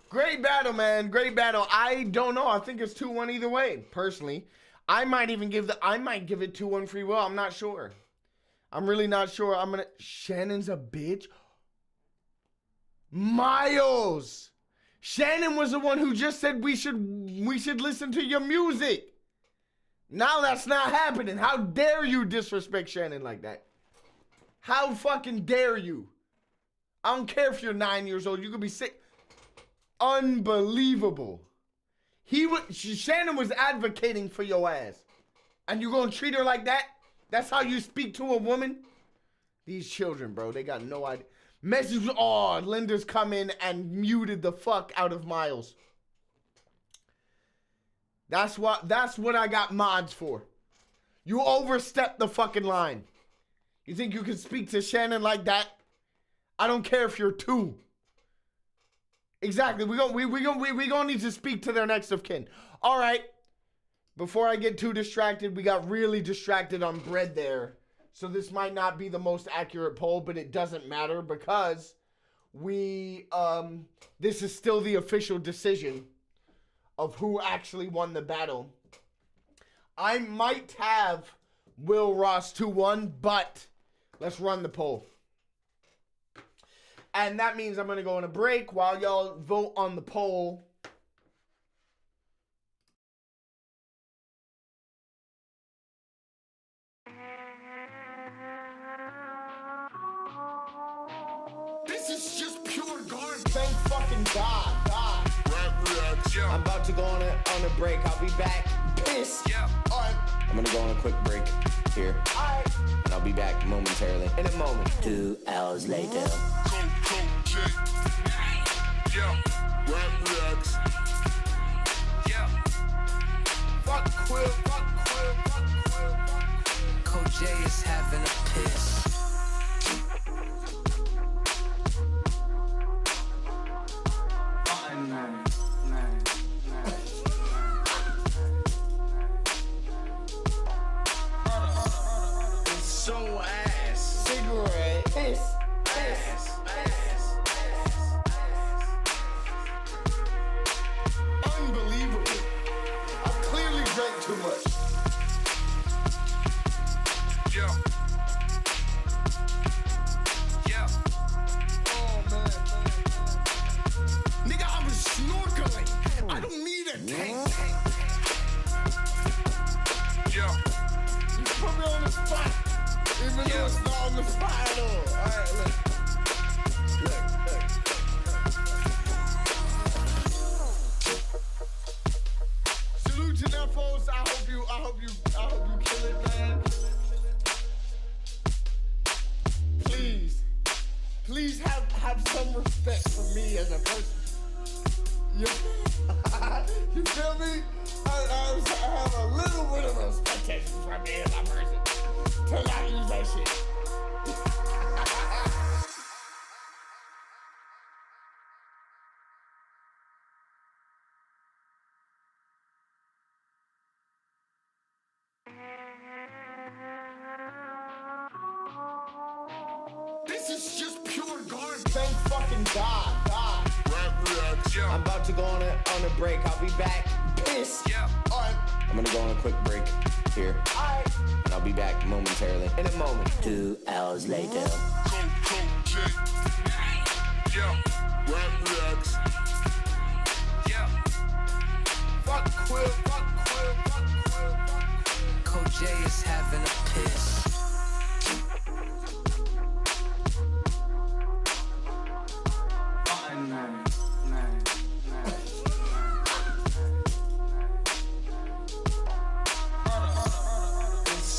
Great battle, man. Great battle. I don't know. I think it's 2-1 either way, personally. I might give it 2-1 free will. I'm not sure. I'm really not sure. Shannon's a bitch. Miles. Shannon was the one who just said we should listen to your music. Now that's not happening. How dare you disrespect Shannon like that? How fucking dare you? I don't care if you're 9 years old. You could be sick. Unbelievable. Shannon was advocating for your ass. And you gonna treat her like that? That's how you speak to a woman? These children, bro, they got no idea. Message, oh, Linda's come in and muted the fuck out of Miles. That's what I got mods for. You overstepped the fucking line. You think you can speak to Shannon like that? I don't care if you're 2. Exactly. We gonna need to speak to their next of kin. All right. Before I get too distracted, we got really distracted on bread there. So this might not be the most accurate poll, but it doesn't matter because this is still the official decision of who actually won the battle. I might have Will Ross 2-1, but let's run the poll. And that means I'm going to go on a break while y'all vote on the poll. This is just pure garbage. Thank fucking God. I'm about to go on a break. I'll be back. Piss. Yeah. All right. I'm gonna go on a quick break here. All right. And I'll be back momentarily. In a moment. 2 hours later. CoJay. Yeah. Rap Reacts. Yeah. Fuck Quill. CoJay is having a piss. So ass. Cigarette. Piss. Ass. Unbelievable. I clearly drank too much. Yeah. Yeah. Oh, man. Nigga, I was snorkeling. I don't need a tank. Yeah. You put me have some respect for me as a person. You, you feel me? I have a little bit of expectations from me as a person to not use that shit. This is just pure garbage. Thank fucking God. I'm about to go on a break. I'll be back. Piss. Yeah. All right. I'm gonna go on a quick break here. All right. And I'll be back momentarily. In a moment. 2 hours later. CoJay. Yeah. Rap reacts. Yeah. Fuck Quill. Fuck Quill. Fuck Quill. CoJay is having a piss.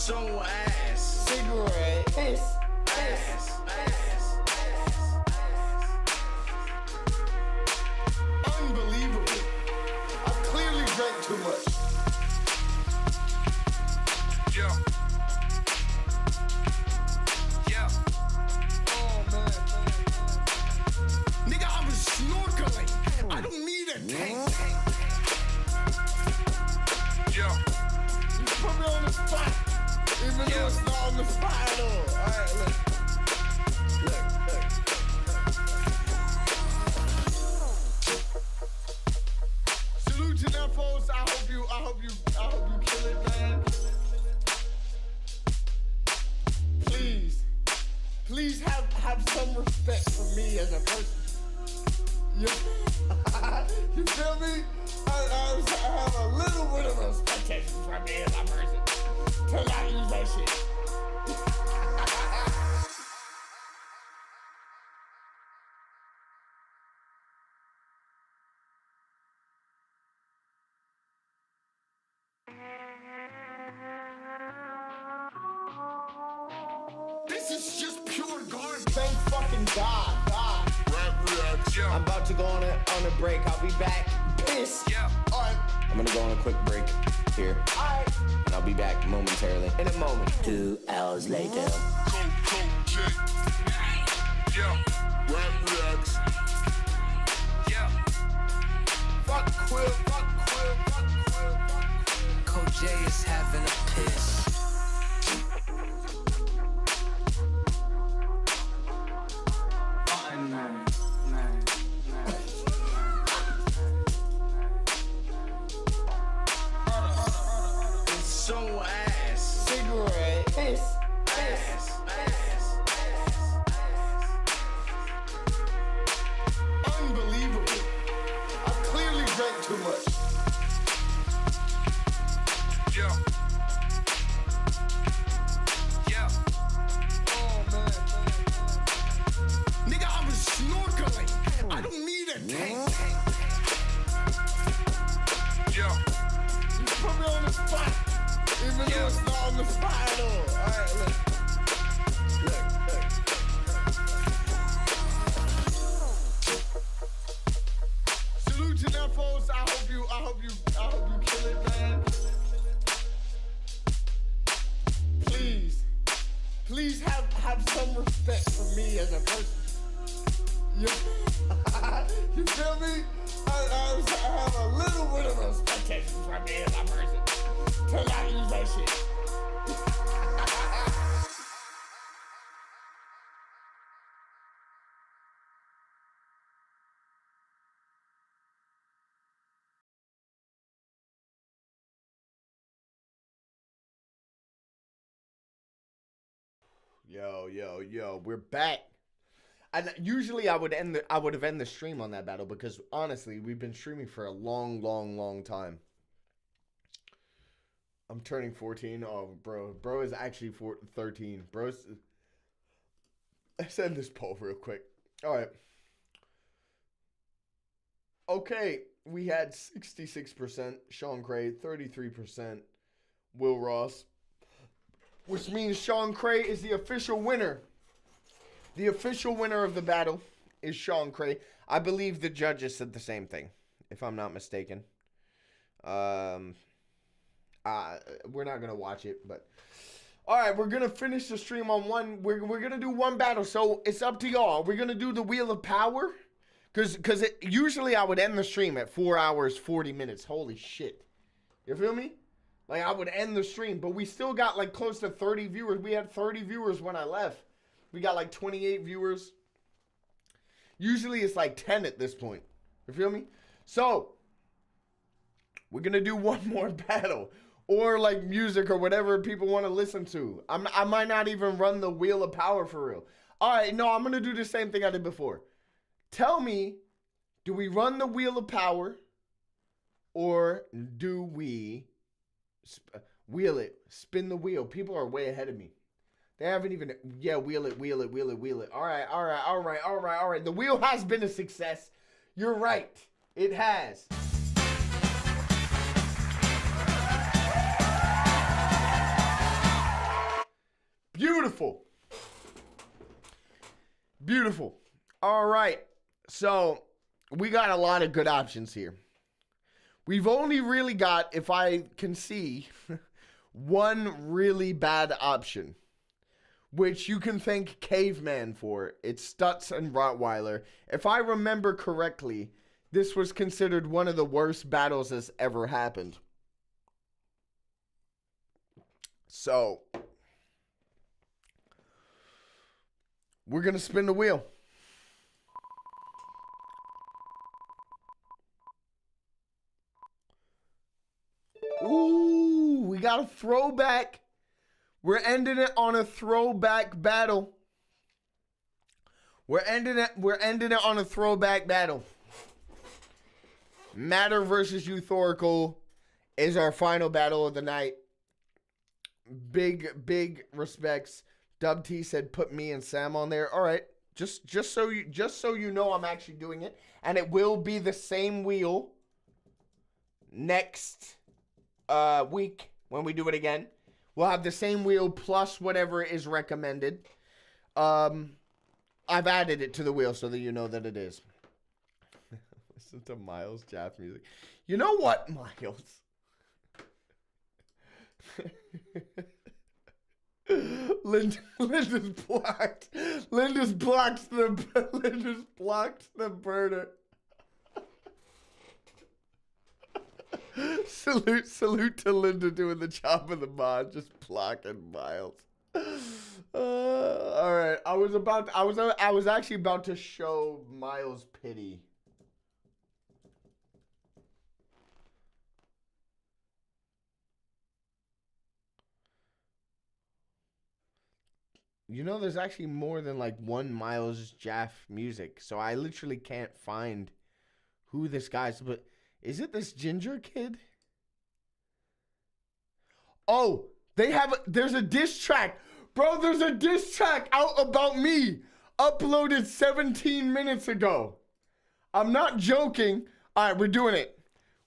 So ass. Cigarette. Piss. Ass. Unbelievable. I clearly drank too much. Yeah. Yeah. Oh man. Nigga, I was snorkeling. I don't need a tank. Yeah. You put me on the spot. Even though it's not on the spot at all. Alright, look. Salute to them folks. I hope you kill it, man. Please have some respect for me as a person. You, you feel me? I have a little bit of expectations from me as a person to not use that shit. This is just pure garbage. Thank fucking God. I'm about to go on a break. I'll be back. Piss. Yeah. All right. I'm gonna go on a quick break here. All right. And I'll be back momentarily. In a moment. 2 hours later. CoJay. Yeah. Rap reacts. Yeah. Fuck Quill. Fuck Quill. Fuck Quill. CoJay is having a piss. So ass. Cigarette. Piss. Ass. Unbelievable. I clearly drank too much. Yeah. Yeah. Oh man. Nigga, I was snorkeling. I don't need a tank. Yeah. You put me on the spot. Even though it's not on the spot at all. Alright, look. Salute to them folks. I hope you kill it, man. Please have some respect for me as a person. You, you feel me? I have a little bit of expectations from me as a person to not use that shit. Yo, we're back. And usually I would have ended the stream on that battle because honestly, we've been streaming for a long time. I'm turning 14. Oh, bro is actually 13. Let's end this poll real quick. All right. Okay, we had 66% Sean Cray, 33% Will Ross, which means Sean Cray is the official winner. The official winner of the battle. is Sean Cray. I believe the judges said the same thing, if I'm not mistaken. We're not going to watch it, but... All right, we're going to finish the stream on one. We're going to do one battle, so it's up to y'all. We're going to do the Wheel of Power, because usually I would end the stream at 4 hours, 40 minutes. Holy shit. You feel me? Like, I would end the stream, but we still got, like, close to 30 viewers. We had 30 viewers when I left. We got, like, 28 viewers. Usually it's, like, 10 at this point. You feel me? So, we're going to do one more battle. Or, like, music or whatever people want to listen to. I might not even run the Wheel of Power for real. All right, no, I'm going to do the same thing I did before. Tell me, do we run the Wheel of Power? Or do we... wheel it. Spin the wheel. People are way ahead of me. They haven't even... Yeah, wheel it, wheel it, wheel it, wheel it. All right. The wheel has been a success. You're right. It has. Beautiful. Beautiful. All right. So, we got a lot of good options here. We've only really got, if I can see, one really bad option, which you can thank Caveman for. It's Stutz and Rottweiler. If I remember correctly, this was considered one of the worst battles that's ever happened. So, we're going to spin the wheel. Ooh, we got a throwback. We're ending it on a throwback battle. We're ending it on a throwback battle. Matter versus Euthorical is our final battle of the night. Big respects. Dub T said put me and Sam on there. All right. Just so you know I'm actually doing it, and it will be the same wheel next week when we do it again. We'll have the same wheel plus whatever is recommended. I've added it to the wheel so that you know that it is. Listen to Miles Jaff music. You know what, Miles? Linda's blocked. Linda's blocked the burner. Salute to Linda doing the job of the mod, just blocking Miles. All right, I was actually about to show Miles pity. You know, there's actually more than like one Miles Jaff music, so I literally can't find who this guy's. But is it this ginger kid? Oh, there's a diss track. Bro, there's a diss track out about me. Uploaded 17 minutes ago. I'm not joking. All right, we're doing it.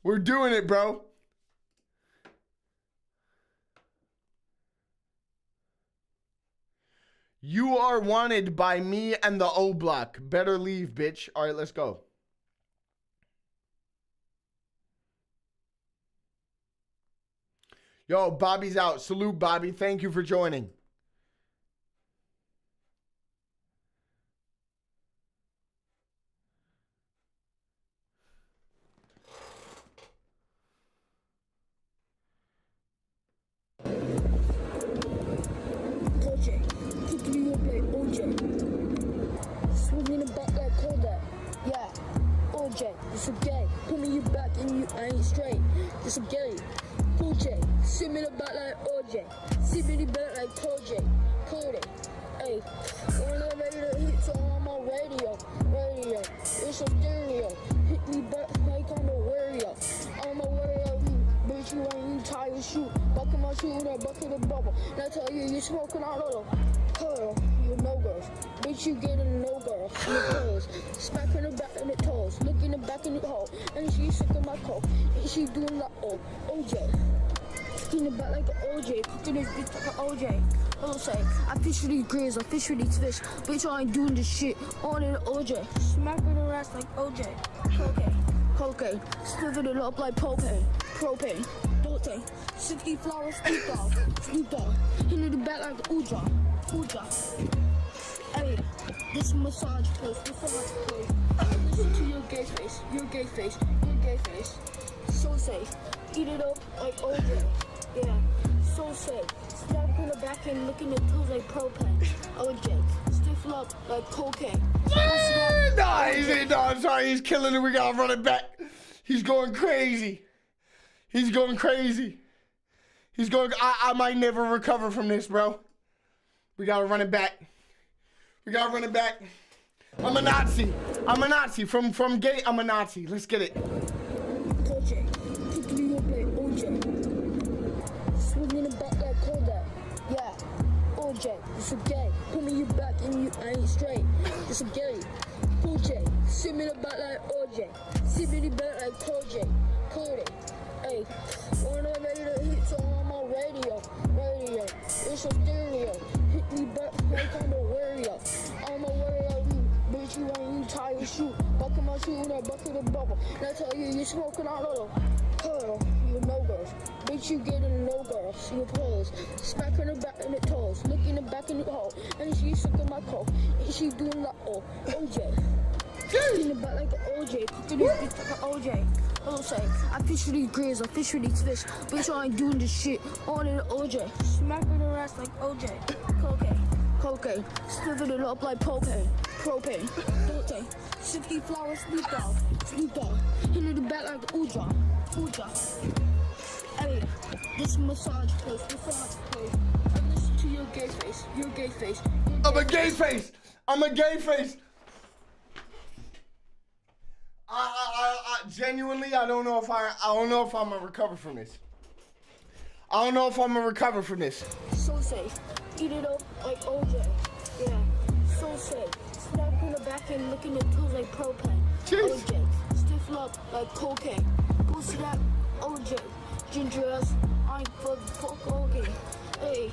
We're doing it, bro. You are wanted by me and the O Block. Better leave, bitch. All right, let's go. Yo, Bobby's out. Salute, Bobby. Thank you for joining. CoJay, quickly you play OJ. Swinging it back like Kodak. Yeah, OJ, it's a gay. Put me you back and I ain't straight. It's a gay. CoJay, sit me the back like OJ. Sit me the back like CoJay. Kodak. Hey, when I'm ready to hit, so I'm on radio. It's a stereo. Hit me back like I'm a warrior. I'm a warrior. Bitch, you ain't tired shoot. Bucket my shoe in a bucket of bubble. And I tell you, you smoking all over. Girl, you no girls. Bitch, you getting no girl. Your clothes. Smacking her back in the toes. Looking her back in the hole. And she sucking my coke. And she doing the OJ. Skin the back like an OJ. Cooking this bitch like an OJ. I'll say, I fish for these grills, I fish for these fish. Bitch, I ain't doing this shit. On it, OJ. Smacking her ass like OJ. Cocaine. Sniffing it up like propane. Don't take. 60 flowers, Snoop Dogg. Hitting the back like Uja. Hey, this massage place. Listen to your gay face. So safe. Eat it up like OJ. Yeah, so safe. Snap in the back and looking at toes like propane. OJ. Stiff up like cocaine. No, I'm sorry, he's killing it. We gotta run it back. He's going crazy. I might never recover from this, bro. We gotta run it back. I'm a Nazi. From gay, I'm a Nazi. Let's get it. CoJay. Pick me up like OJ. Swinging it back like CoJay. Yeah. OJ. It's a gay. Put me back and you ain't straight. It's a gay. CoJay. Sit me in the back like OJ. Sit me in the back like CoJay. Hey, when I'm ready to hit so on my radio, it's a stereo. Hit me back like I'm a warrior. I'm a warrior, bitch, you ain't tie your shoe. Bucket my shoe in a bucket of bubble. And I tell you smoking out of the curl. You no girls. Bitch, you getting no girls. You pose. Smacking her back in the toes. Looking her back in the hole. And she sucking my coke. And she doing like OJ. In the back like an OJ. Cooking this bitch like an OJ. I'll say, I fish for these grills, I fish for these fish. Bitch, I ain't doing this shit. On it, OJ. Smacking her ass like OJ. Cocaine. Sniffing it up like propane. Don't take. 60 flowers, Snoop Dogg. Hitting the back like Uja. Hey, this massage place. I listen to your gay face. I'm a gay face. I genuinely, I don't know if I'm gonna recover from this. So safe. Eat it up like OJ. Yeah. So safe. Snap in the back and looking at toes like propane. Jeez. OJ. Stiff up like cocaine. Pussy that OJ. Ginger ass. I ain't fuck OJ. Hey.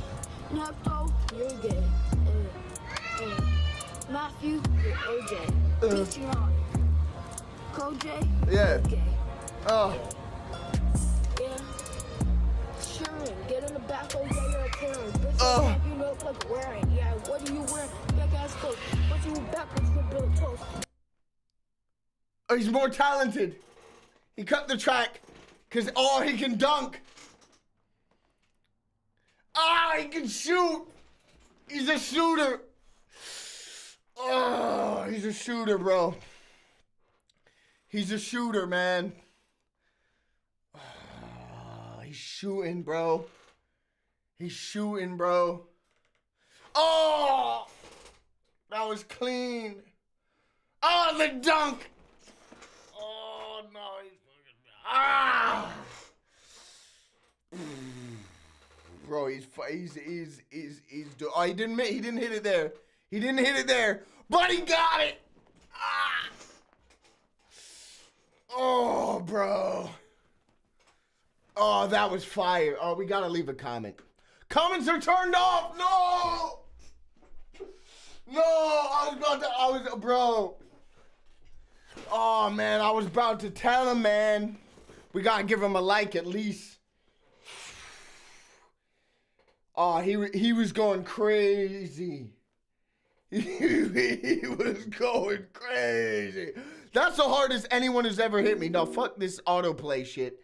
Nepto, you're gay. Hey. Matthew, you're OJ. Bitch, you're not. CoJay? Yeah. Okay. Oh. Yeah. Sure. Get in the back, OJ, you're a Karen. Bitch, you look like wearing. Yeah, what are you wearing? Back ass coat. But you backwards with Bill Toast. Oh, he's more talented. He cut the track because he can dunk. He can shoot. He's a shooter. Oh, he's a shooter, bro. He's a shooter, man. He's shooting, bro. Oh! That was clean. Oh, the dunk! Oh, no. Bro, he didn't hit it there. But he got it! Oh, bro. Oh, that was fire. Oh, we gotta leave a comment. Comments are turned off. No, bro. Oh, man, I was about to tell him, man. We gotta give him a like at least. Oh, he was going crazy. He was going crazy. That's the hardest anyone has ever hit me. No, fuck this autoplay shit.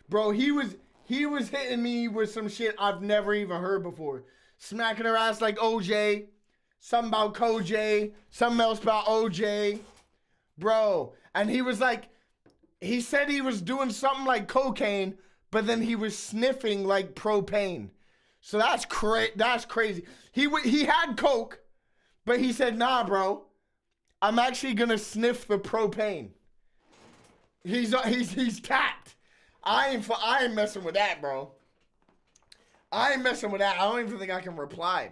Bro, he was hitting me with some shit I've never even heard before. Smacking her ass like OJ. Something about CoJay. Something else about OJ. Bro. And he was like, he said he was doing something like cocaine, but then he was sniffing like propane. So that's crazy. He had coke, but he said, nah, bro. I'm actually gonna sniff the propane. He's tapped. I ain't messing with that, bro. I ain't messing with that. I don't even think I can reply.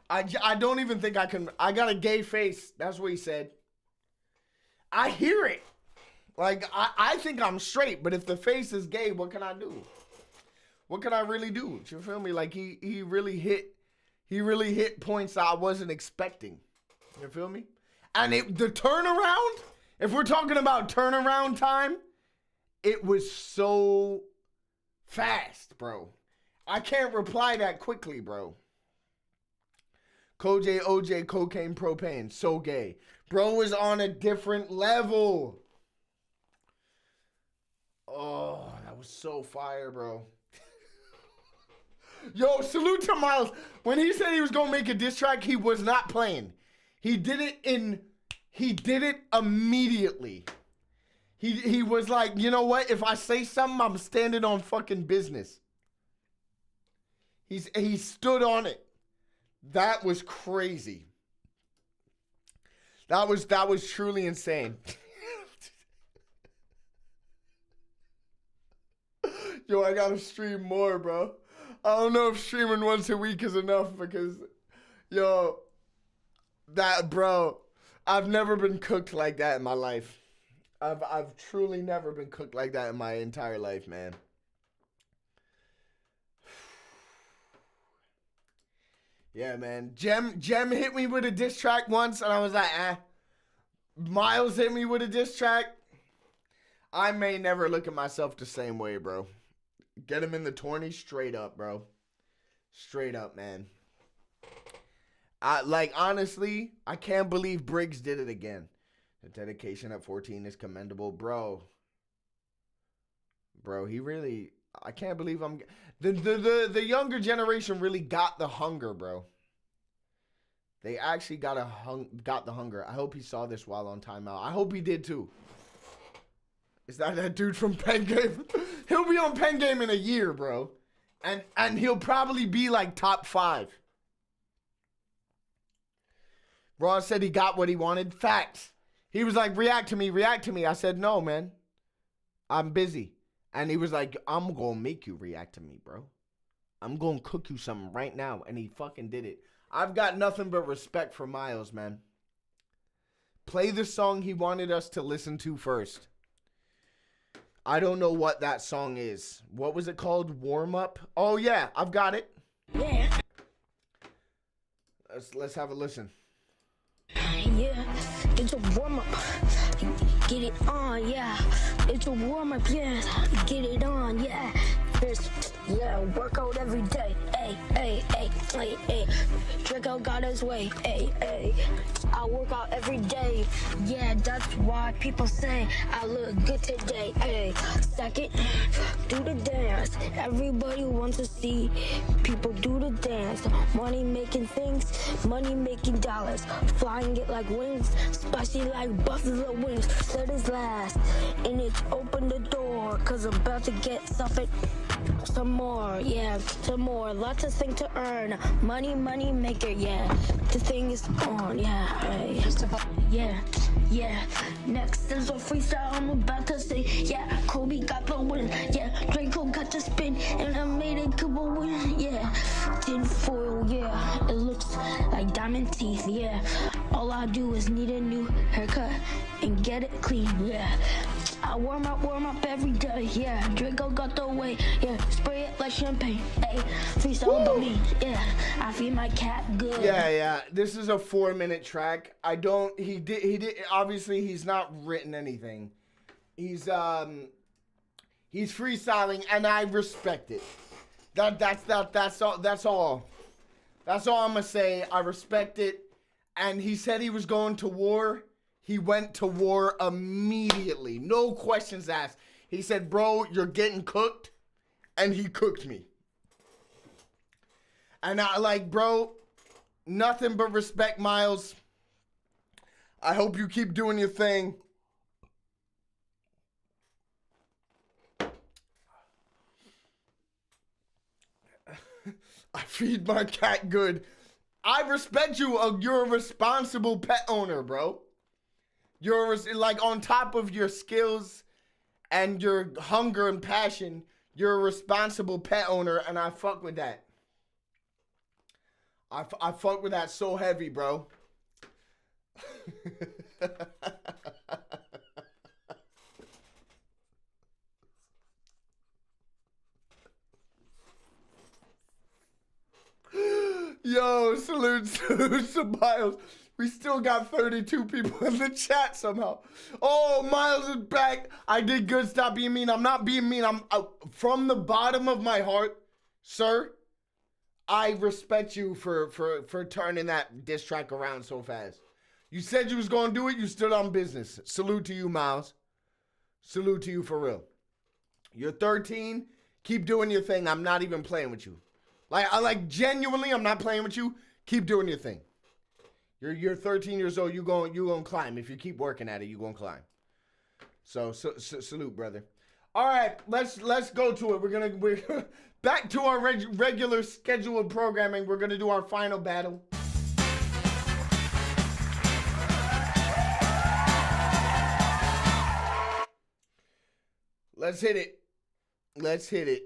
I don't even think I can. I got a gay face. That's what he said. I hear it. Like, I think I'm straight, but if the face is gay, what can I do? what can I really do? You feel me? Like he really hit points I wasn't expecting. You feel me? And the turnaround, if we're talking about turnaround time, it was so fast, bro. I can't reply that quickly, bro. CoJay, OJ, cocaine, propane, so gay. Bro was on a different level. Oh, that was so fire, bro. Yo, salute to Miles. When he said he was gonna make a diss track, he was not playing. He did it immediately. He was like, you know what? If I say something, I'm standing on fucking business. He stood on it. That was crazy. That was truly insane. Yo, I gotta stream more, bro. I don't know if streaming once a week is enough because, yo, bro, I've never been cooked like that in my life. I've truly never been cooked like that in my entire life, man. Yeah, man. Jem hit me with a diss track once, and I was like, eh. Miles hit me with a diss track. I may never look at myself the same way, bro. Get him in the 20s straight up, bro. Straight up, man. Honestly, I can't believe Briggs did it again. The dedication at 14 is commendable. Bro, he really... I can't believe I'm... The younger generation really got the hunger, bro. They actually got the hunger. I hope he saw this while on timeout. I hope he did, too. Is that dude from Pen Game? He'll be on Pen Game in a year, bro. And he'll probably be like top 5. Raw said he got what he wanted. Facts. He was like, react to me. I said, no, man. I'm busy. And he was like, I'm going to make you react to me, bro. I'm going to cook you something right now. And he fucking did it. I've got nothing but respect for Miles, man. Play the song he wanted us to listen to first. I don't know what that song is. What was it called? Warm Up? Oh, yeah. I've got it. Yeah. Let's have a listen. Yeah, it's a warm-up. Get it on, yeah. It's a warm-up, yeah. Get it on, yeah. Work out every day. Hey. Draco got his way. Hey. I work out every day. Yeah, that's why people say I look good today. Hey, second, do the dance. Everybody wants to see people do the dance. Money making things, money making dollars. Flying it like wings, spicy like buffalo wings. Said it's last, and it's open the door. Cause I'm about to get something. Some more, yeah, some more. Lots of things to earn. Money maker, yeah. The thing is on, yeah. Hey. Yeah. Next is a freestyle I'm about to say. Yeah, Kobe got the win. Yeah, Draco got the spin. And I made a couple win. Yeah, tin foil, yeah. It looks like diamond teeth, yeah. All I do is need a new haircut and get it clean, yeah. I warm up every day, yeah. Draco got the way, yeah. Spray it like champagne, hey. Freestyle about me, yeah. I feed my cat good. Yeah. This is a 4-minute track. He did. Obviously, he's not written anything. He's freestyling, and I respect it. That's all. That's all I'm gonna say. I respect it. And he said he was going to war. He went to war immediately. No questions asked. He said, bro, you're getting cooked. And he cooked me. And I like, bro, nothing but respect, Miles. I hope you keep doing your thing. I feed my cat good. I respect you. You're a responsible pet owner, bro. You're like on top of your skills and your hunger and passion, you're a responsible pet owner, and I fuck with that. I fuck with that so heavy, bro. salute to Miles. We still got 32 people in the chat somehow. Oh, Miles is back. I did good. Stop being mean. I'm not being mean. I'm from the bottom of my heart, sir. I respect you for turning that diss track around so fast. You said you was gonna do it. You stood on business. Salute to you, Miles. Salute to you for real. You're 13. Keep doing your thing. I'm not even playing with you. Like genuinely, I'm not playing with you. Keep doing your thing. You're 13 years old. You gonna climb. If you keep working at it, you gonna climb. So salute, brother. All right, let's go to it. We're back to our regular scheduled programming. We're gonna do our final battle. Let's hit it. Let's hit it.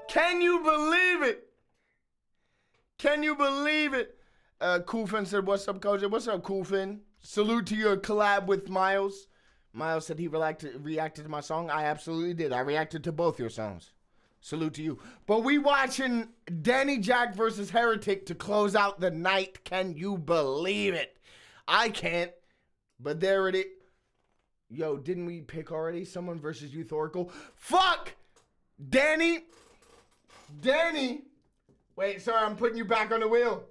Can you believe it? Can you believe it? Coolfin said, what's up, CoJay? What's up, Coolfin? Salute to your collab with Miles. Miles said he reacted to my song. I absolutely did. I reacted to both your songs. Salute to you. But we watching Danny Jack versus Heretic to close out the night. Can you believe it? I can't. But there it is. Yo, didn't we pick already? Someone versus Youth Oracle. Fuck! Danny. Wait, sorry, I'm putting you back on the wheel.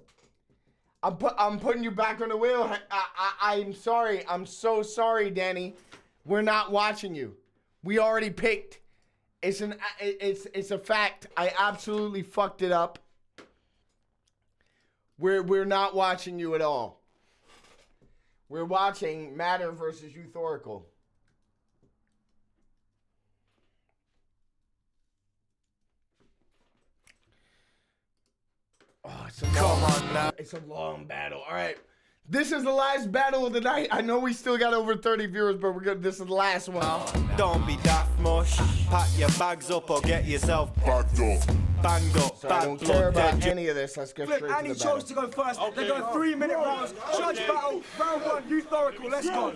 I'm putting you back on the wheel. I'm sorry. I'm so sorry, Danny. We're not watching you. We already picked. It's a fact. I absolutely fucked it up. We're not watching you at all. We're watching Matter versus Youth Oracle. Oh, it's a long battle. All right. This is the last battle of the night. I know we still got over 30 viewers, but this is the last one. Don't be daft mush. Pack your bags up or get yourself bagged up. Banged up. So I don't care about any of this. Let's get straight to the battle. Annie chose to go first. They're going 3-minute rounds. Judge battle. Round 1, Youth Oracle. Let's go.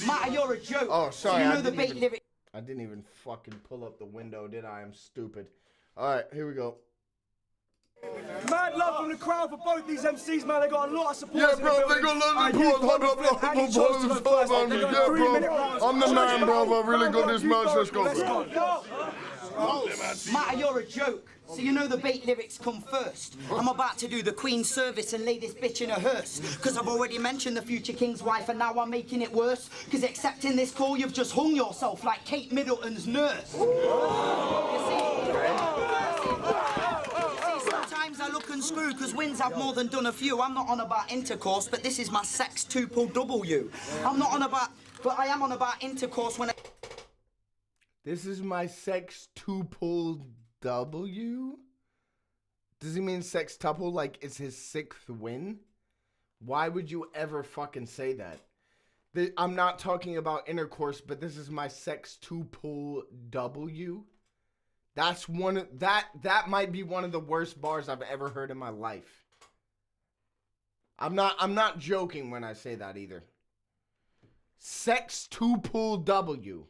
Matter, you're a joke. Oh, sorry. You know the bait lyric. I didn't even fucking pull up the window, did I? I'm stupid. All right, here we go. Mad love from the crowd for both these MCs, man. They got a lot of support. Yeah, bro, they got a lot of support. Yeah, bro. I'm the man, bro. I really got this match. Let's go, bro. Matter, you're a joke. So you know the bait lyrics come first. I'm about to do the Queen's service and lay this bitch in a hearse. Cause I've already mentioned the future King's wife and now I'm making it worse. Cause accepting this call, you've just hung yourself like Kate Middleton's nurse. You see, sometimes I look and screw cause wins have more than done a few. I'm not on about intercourse, but this is my sex 2-pull-W. I'm not on about, but I am on about intercourse when I... This is my sex 2-pull-W? Does he mean sextuple like it's his 6th win? Why would you ever fucking say that? I'm not talking about intercourse, but this is my sex 2-pull-W? That's one that might be one of the worst bars I've ever heard in my life. I'm not joking when I say that either. Sex 2-pull-W.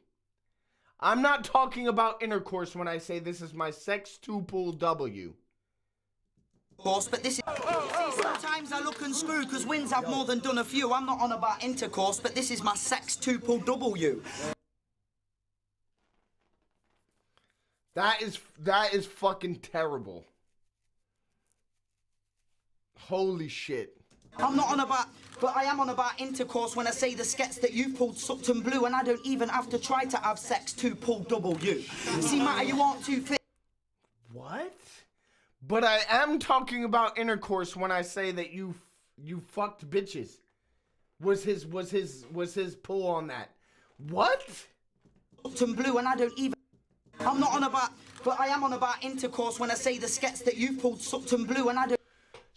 I'm not talking about intercourse when I say this is my sex 2-pull-W. But this is... Sometimes I look and screw because wins have more than done a few. I'm not on about intercourse, but this is my sex 2-pull-W. That is fucking terrible. Holy shit. I'm not on about, but I am on about intercourse when I say the skets that you pulled sucked and blue, and I don't even have to try to have sex 2-pull-W. See, Matter, you aren't too fit. What? But I am talking about intercourse when I say that you fucked bitches. Was his pull on that? What? Sucked and blue, and I don't even. I'm not on about, but I am on about intercourse when I say the skets that you pulled sucked and blue, and I don't.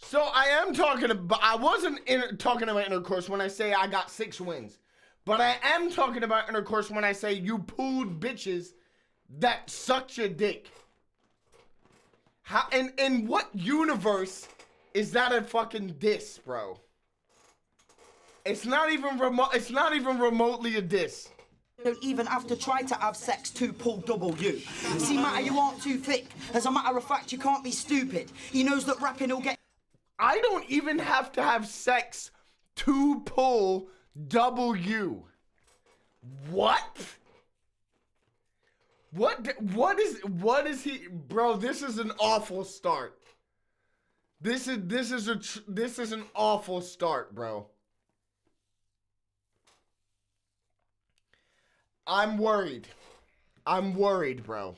So I am talking about, I wasn't talking about intercourse when I say I got 6 wins. But I am talking about intercourse when I say you pulled bitches that sucked your dick. How, in what universe is that a fucking diss, bro? It's not even remotely a diss. Don't even have to try to have sex to pull W. See, matter, you aren't too thick. As a matter of fact, you can't be stupid. He knows that rapping will get... I don't even have to have sex to pull W. What? What is he, bro? This is an awful start. This is an awful start, bro. I'm worried. I'm worried, bro.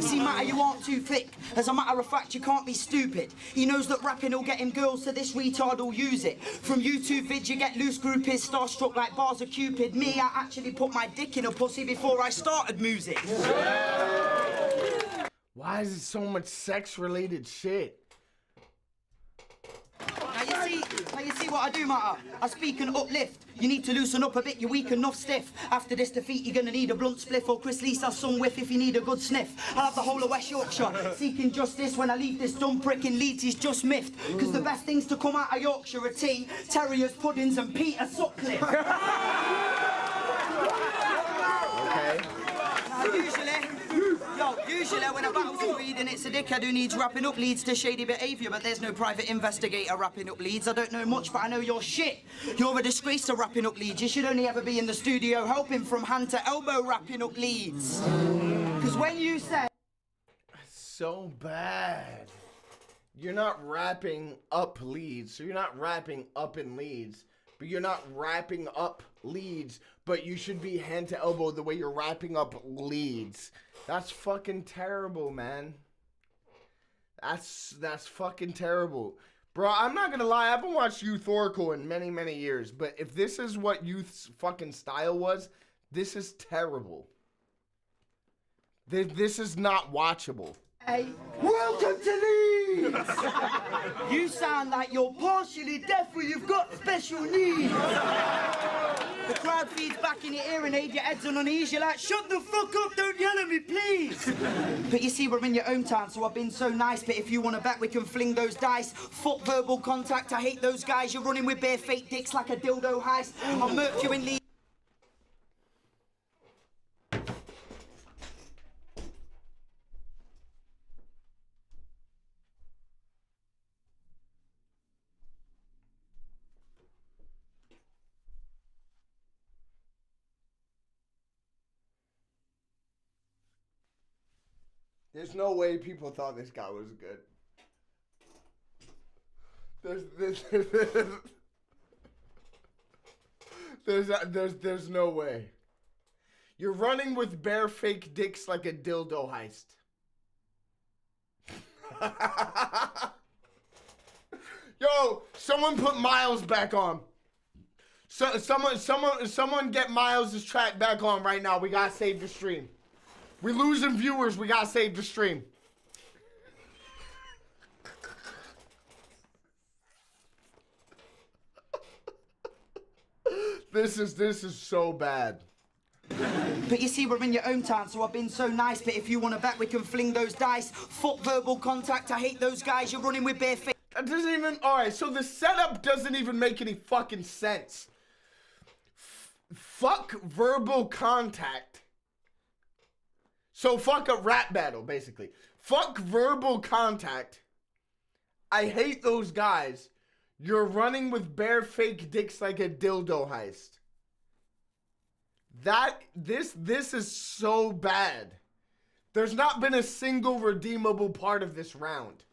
See, matter, you aren't too thick. As a matter of fact, you can't be stupid. He knows that rapping will get him girls, so this retard will use it. From YouTube vids, you get loose groupies, starstruck like bars of Cupid. Me, I actually put my dick in a pussy before I started music. Why is it so much sex-related shit? Now you see what I do, matter? I speak and uplift. You need to loosen up a bit, you're weak enough stiff. After this defeat, you're gonna need a blunt spliff or Chris Lisa's some whiff if you need a good sniff. I'll have the whole of West Yorkshire seeking justice. When I leave this dumb prick in Leeds, he's just miffed. Cause the best things to come out of Yorkshire are tea, terriers, puddings and Peter Sutcliffe. Okay. Usually when a battle's agreed and it's a dickhead who needs wrapping up leads to shady behaviour, but there's no private investigator wrapping up leads. I don't know much, but I know you're shit. You're a disgrace to wrapping up leads. You should only ever be in the studio helping from hand to elbow wrapping up leads. Because when you say... So bad. You're not wrapping up leads, so you're not wrapping up in leads, but you're not wrapping up leads, but you should be hand to elbow the way you're wrapping up leads. That's fucking terrible, man. That's fucking terrible. Bro, I'm not gonna lie, I haven't watched Youth Oracle in many, many years, but if this is what Youth's fucking style was, this is terrible. This is not watchable. Hey, welcome to Leeds! You sound like you're partially deaf or you've got special needs. The crowd feeds back in your ear and aid your heads on unease. You're like, shut the fuck up, don't yell at me, please. But you see, we're in your own town, so I've been so nice. But if you want to bet, we can fling those dice. Fuck verbal contact, I hate those guys. You're running with bare fake dicks like a dildo heist. I'll murk you in Leeds. There's no way people thought this guy was good. There's no way. You're running with bare fake dicks like a dildo heist. Yo, someone put Miles back on. So, someone get Miles' track back on right now. We gotta save the stream. We're losing viewers. We gotta save the stream. This is so bad. But you see, we're in your own town, so I've been so nice. But if you want to bet, we can fling those dice. Fuck verbal contact, I hate those guys. You're running with bare feet. That doesn't even... Alright, so the setup doesn't even make any fucking sense. Fuck verbal contact. So fuck a rap battle, basically. Fuck verbal contact. I hate those guys. You're running with bare fake dicks like a dildo heist. This is so bad. There's not been a single redeemable part of this round.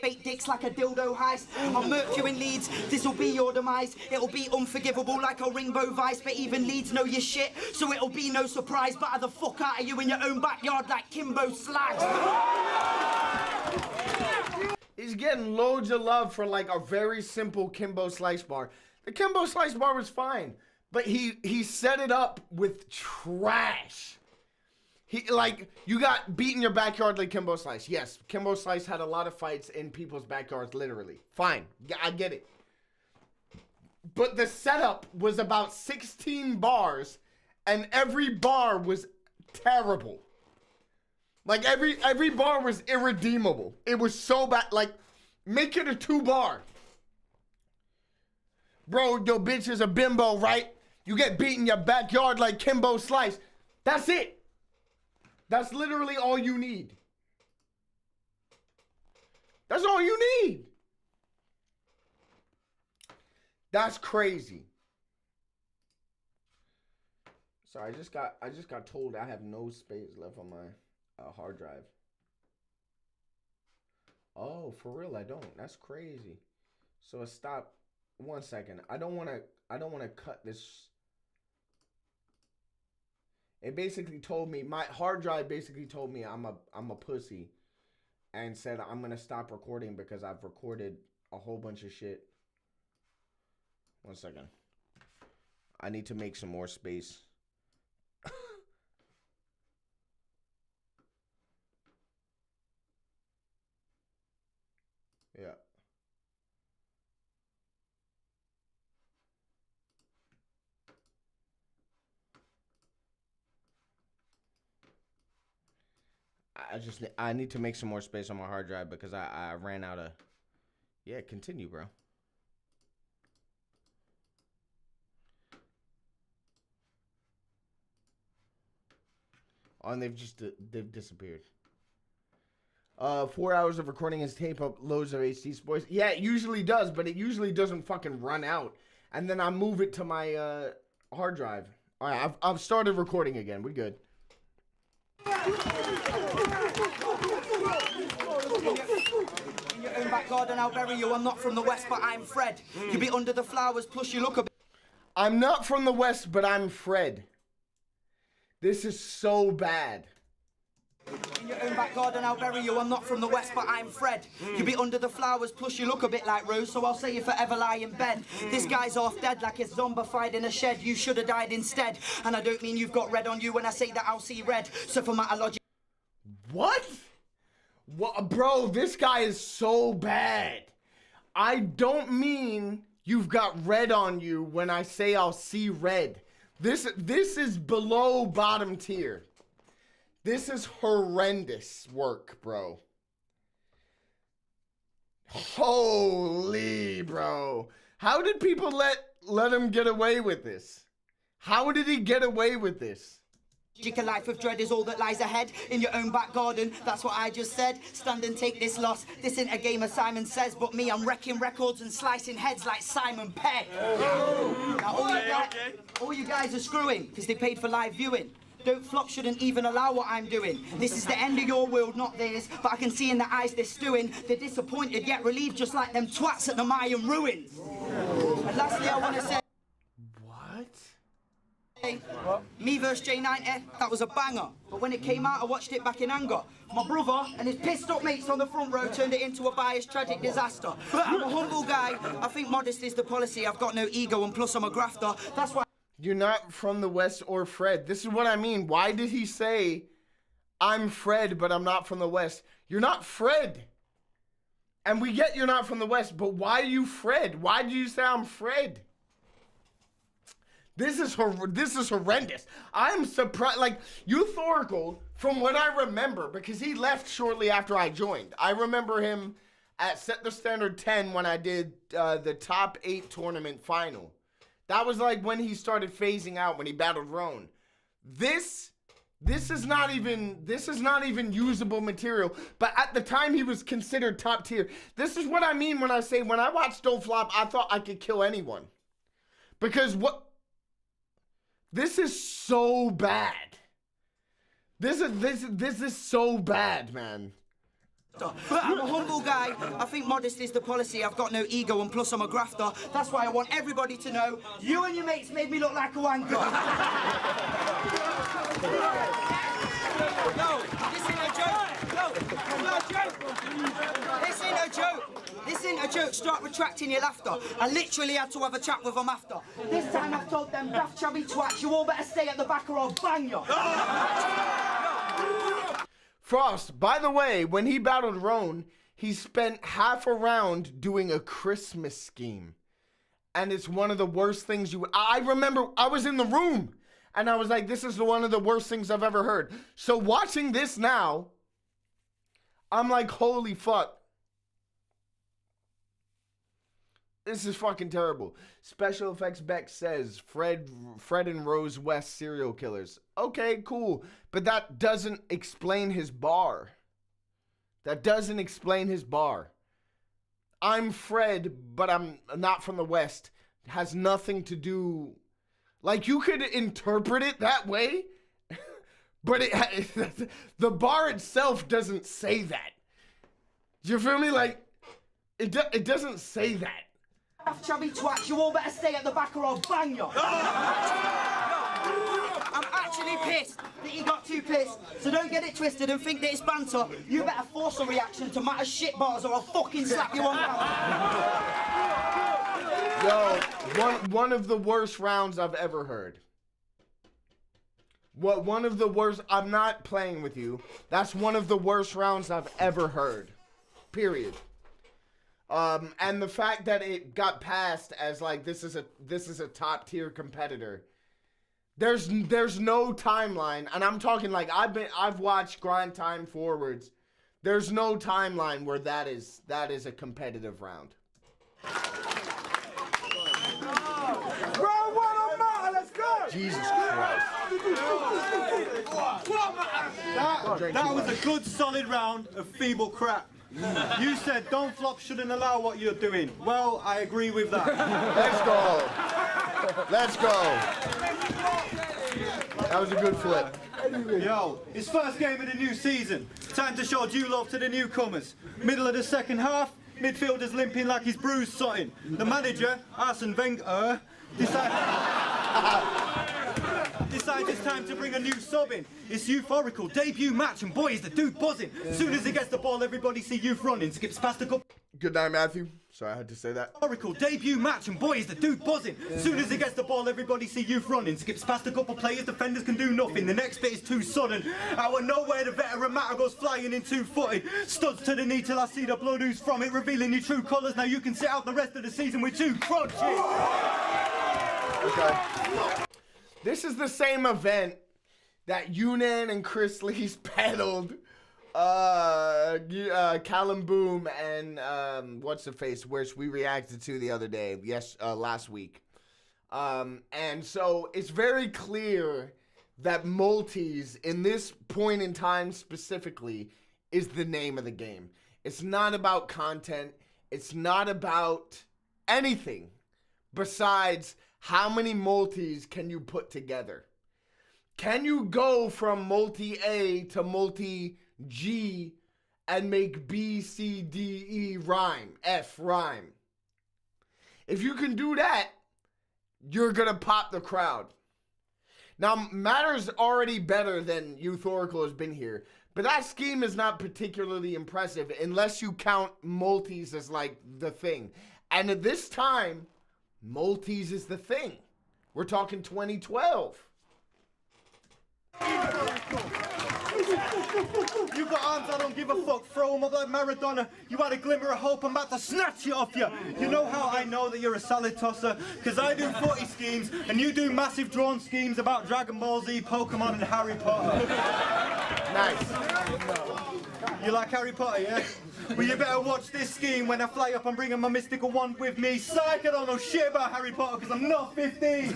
Fake dicks like a dildo heist. I'll murk you in Leeds. This'll be your demise. It'll be unforgivable like a rainbow vice. But even Leeds know your shit, so it'll be no surprise. Batter the fuck out of you in your own backyard like Kimbo Slice. He's getting loads of love for like a very simple Kimbo Slice bar. The Kimbo Slice bar was fine, but he set it up with trash. You got beat in your backyard like Kimbo Slice. Yes, Kimbo Slice had a lot of fights in people's backyards, literally. Fine, yeah, I get it. But the setup was about 16 bars, and every bar was terrible. Like, every bar was irredeemable. It was so bad. Like, make it a 2-bar. Bro, your bitch is a bimbo, right? You get beat in your backyard like Kimbo Slice. That's it. That's literally all you need. That's all you need. That's crazy. So I just got told I have no space left on my hard drive. Oh, for real, I don't. That's crazy. So stop. 1 second. I don't want to cut this. It basically told me, my hard drive basically told me I'm a pussy and said I'm going to stop recording because I've recorded a whole bunch of shit. 1 second. I need to make some more space. Yeah. I need to make some more space on my hard drive because I ran out of. Yeah, continue, bro. Oh, and they've disappeared. 4 hours of recording his tape up loads of HD spoils. Yeah, it usually does, but it usually doesn't fucking run out. And then I move it to my hard drive. All right, I've started recording again. We good. In your own back garden, I'll bury you. I'm not from the West, but I'm Fred. You be under the flowers, plus you look a bit. I'm not from the West, but I'm Fred. This is so bad. In your own back garden, I'll bury you. I'm not from the West, but I'm Fred. You be under the flowers, plus you look a bit like Rose, so I'll say you forever lie in bed. This guy's half dead like he's zombified in a shed. You should have died instead. And I don't mean you've got red on you when I say that I'll see red. So for my logic. What? What, bro? This guy is so bad. I don't mean you've got red on you when I say I'll see red. This is below bottom tier. This is horrendous work, bro. Holy, bro. How did people let him get away with this? How did he get away with this? A life of dread is all that lies ahead in your own back garden. That's what I just said. Stand and take this loss. This ain't a game of Simon Says, but me, I'm wrecking records and slicing heads like Simon Pegg. Now, all you guys are screwing because they paid for live viewing. Don't flop shouldn't even allow what I'm doing. This is the end of your world, not theirs. But I can see in their eyes they're stewing. They're disappointed yet relieved, just like them twats at the Mayan ruins. And lastly, I want to say. Me versus J90, that was a banger. But when it came out, I watched it back in anger. My brother and his pissed up mates on the front row turned it into a biased, tragic disaster. I'm a humble guy. I think modesty is the policy. I've got no ego and plus I'm a grafter. That's why. You're not from the West or Fred. This is what I mean. Why did he say, I'm Fred, but I'm not from the West? You're not Fred. And we get you're not from the West, but why are you Fred? Why do you say I'm Fred? This is horrendous. I'm surprised. Like, Euthorical, from what I remember, because he left shortly after I joined. I remember him at Set the Standard 10 when I did the top 8 tournament final. That was like when he started phasing out, when he battled Roan. This is not even usable material. But at the time, he was considered top tier. This is what I mean when I say, when I watched Don't Flop, I thought I could kill anyone. Because this is so bad. This is so bad, man. I'm a humble guy. I think modesty is the policy. I've got no ego and plus I'm a grafter. That's why I want everybody to know you and your mates made me look like a wanker. No, this ain't a joke. No, it's not a joke. This ain't a joke. This ain't a joke. Start retracting your laughter. I literally had to have a chat with them after. This time I've told them daft chubby twats, you all better stay at the back or I'll bang you. Frost, by the way, when he battled Roan, he spent half a round doing a Christmas scheme. And it's one of the worst things I remember I was in the room and I was like, this is one of the worst things I've ever heard. So watching this now, I'm like, holy fuck. This is fucking terrible. Special Effects Beck says Fred and Rose West serial killers. Okay, cool. But that doesn't explain his bar. That doesn't explain his bar. I'm Fred, but I'm not from the West. Has nothing to do... Like, you could interpret it that way, but the bar itself doesn't say that. Do you feel me? Like, it doesn't say that. Chubby twats, you all better stay at the back or I'll bang you. I'm actually pissed that you got too pissed, so don't get it twisted and think that it's banter. You better force a reaction to matter shit bars or I'll fucking slap you on Yo, one of the worst rounds I've ever heard. One of the worst, I'm not playing with you. That's one of the worst rounds I've ever heard. Period. And the fact that it got passed as like this is a top tier competitor. There's no timeline, and I'm talking like I've watched Grind Time Forwards. There's no timeline where that is a competitive round. Round one on matter, let's go! Jesus Christ. That was a good solid round of feeble crap. You said don't flop shouldn't allow what you're doing. Well, I agree with that. Let's go. That was a good flip. Yo, it's first game of the new season. Time to show due love to the newcomers. Middle of the second half, midfielder's limping like he's bruised something. The manager, Arsene Wenger, decides it's time to bring a new sub in. It's euphorical, debut match, and boy is the dude buzzing. Soon as he gets the ball, everybody see youth running. Skips past a couple. Good night, Matthew. Sorry, I had to say that. Euphorical, debut match, and boy is the dude buzzing. Soon as he gets the ball, everybody see youth running. Skips past a couple players, defenders can do nothing. The next bit is too sudden. Out of nowhere, the veteran Matter goes flying in 2-footed. Studs to the knee till I see the blood ooze from it, revealing your true colours. Now you can sit out the rest of the season with 2 crunches. Okay. This is the same event that Yunan and Chris Lee's pedaled Callum Boom and what's the face, which we reacted to the other day, last week. And so it's very clear that multis in this point in time specifically is the name of the game. It's not about content. It's not about anything besides how many multis can you put together? Can you go from multi-A to multi-G and make B, C, D, E rhyme, F rhyme? If you can do that, you're gonna pop the crowd. Now, Matter's already better than Euthorical has been here, but that scheme is not particularly impressive unless you count multis as like the thing. And at this time, multis is the thing. We're talking 2012. You got arms, I don't give a fuck. Throw them up like Maradona. You had a glimmer of hope, I'm about to snatch it off you. You know how I know that you're a solid tosser? Because I do footy schemes, and you do massive drawn schemes about Dragon Ball Z, Pokemon, and Harry Potter. Nice. You like Harry Potter, yeah? Well, you better watch this scheme when I fly up and bring my mystical wand with me. Psych, I don't know shit about Harry Potter because I'm not 15.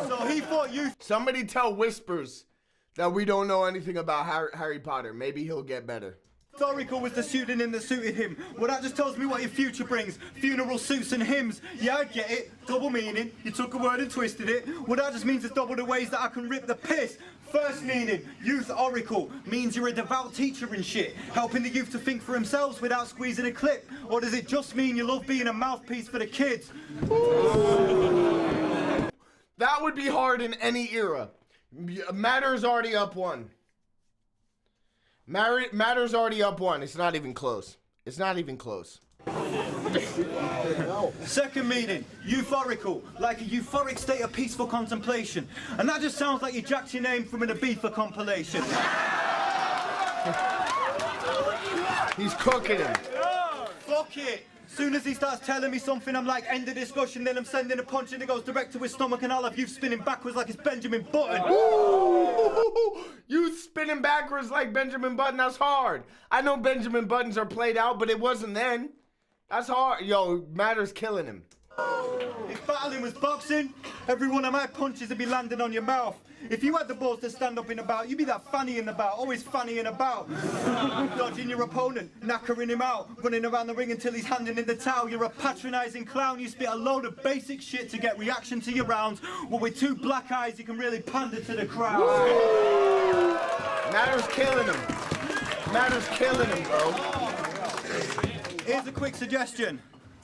So he thought you... Somebody tell Whispers that we don't know anything about Harry Potter. Maybe he'll get better. Historical was the pseudonym that suited him. Well, that just tells me what your future brings. Funeral suits and hymns. Yeah, I get it. Double meaning. You took a word and twisted it. Well, that just means there's double the ways that I can rip the piss. First meaning, youth oracle, means you're a devout teacher and shit, helping the youth to think for themselves without squeezing a clip. Or does it just mean you love being a mouthpiece for the kids? That would be hard in any era. Matter's already up 1. Matter's already up 1. It's not even close. It's not even close. Second meaning, euphorical, like a euphoric state of peaceful contemplation. And that just sounds like you jacked your name from an Ibiza compilation. He's cooking him. Fuck it. Soon as he starts telling me something, I'm like, end the discussion, then I'm sending a punch and it goes direct to his stomach and I'll have you spinning backwards like it's Benjamin Button. Ooh, you spin spinning backwards like Benjamin Button, that's hard. I know Benjamin Buttons are played out, but it wasn't then. That's hard. Yo, Matter's killing him. If battling was boxing, every one of my punches would be landing on your mouth. If you had the balls to stand up in a bout, you'd be that funny in the bout, always funny in a bout. Dodging your opponent, knackering him out, running around the ring until he's handing in the towel. You're a patronising clown, you spit a load of basic shit to get reaction to your rounds. Well, with two black eyes, you can really pander to the crowd. Matter's killing him. Matter's killing him, bro. Here's a quick suggestion.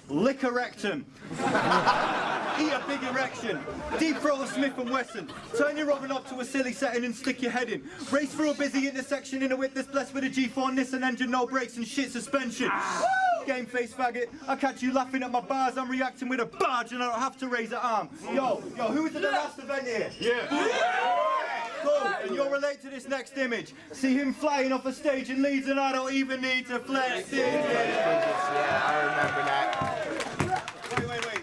Lick a rectum. Eat a big erection. Deep throat a Smith & Wesson. Turn your oven up to a silly setting and stick your head in. Race through a busy intersection in a whip that's blessed with a G4 Nissan engine, no brakes and shit suspension. Game face faggot. I catch you laughing at my bars. I'm reacting with a barge and I don't have to raise an arm. Yo, who was at the last event here? Yeah. Cool, and you'll relate to this next image. See him flying off a stage in Leeds and I don't even need to flex it. Yeah, I remember that. Wait,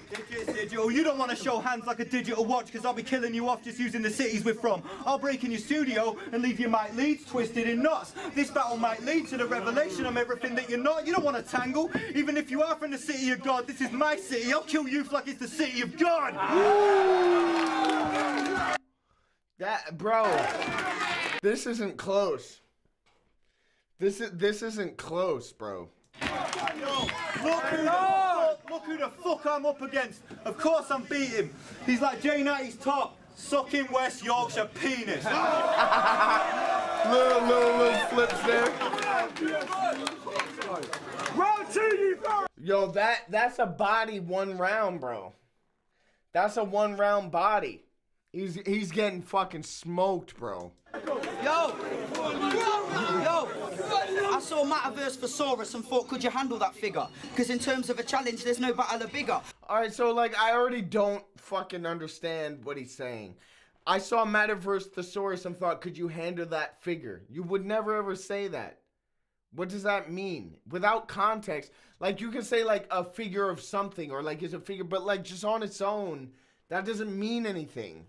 digital. You don't want to show hands like a digital watch because I'll be killing you off just using the cities we're from. I'll break in your studio and leave your mic leads twisted in knots. This battle might lead to the revelation I'm everything that you're not. You don't want to tangle, even if you are from the city of God. This is my city. I'll kill you like it's the city of God. That, bro, this isn't close. This isn't close, bro. Yo, look who the fuck I'm up against. Of course I'm beating. He's like J90's top, sucking West Yorkshire penis. little flips there. Round two, you go. Yo, that's a body 1 round, bro. That's a 1 round body. He's getting fucking smoked, bro. Yo! I saw Metaverse Thesaurus and thought, could you handle that figure? Because in terms of a challenge, there's no battler bigger. Alright, so like, I already don't fucking understand what he's saying. I saw Metaverse Thesaurus and thought, could you handle that figure? You would never ever say that. What does that mean? Without context, like you can say like a figure of something or like it's a figure, but like just on its own, that doesn't mean anything.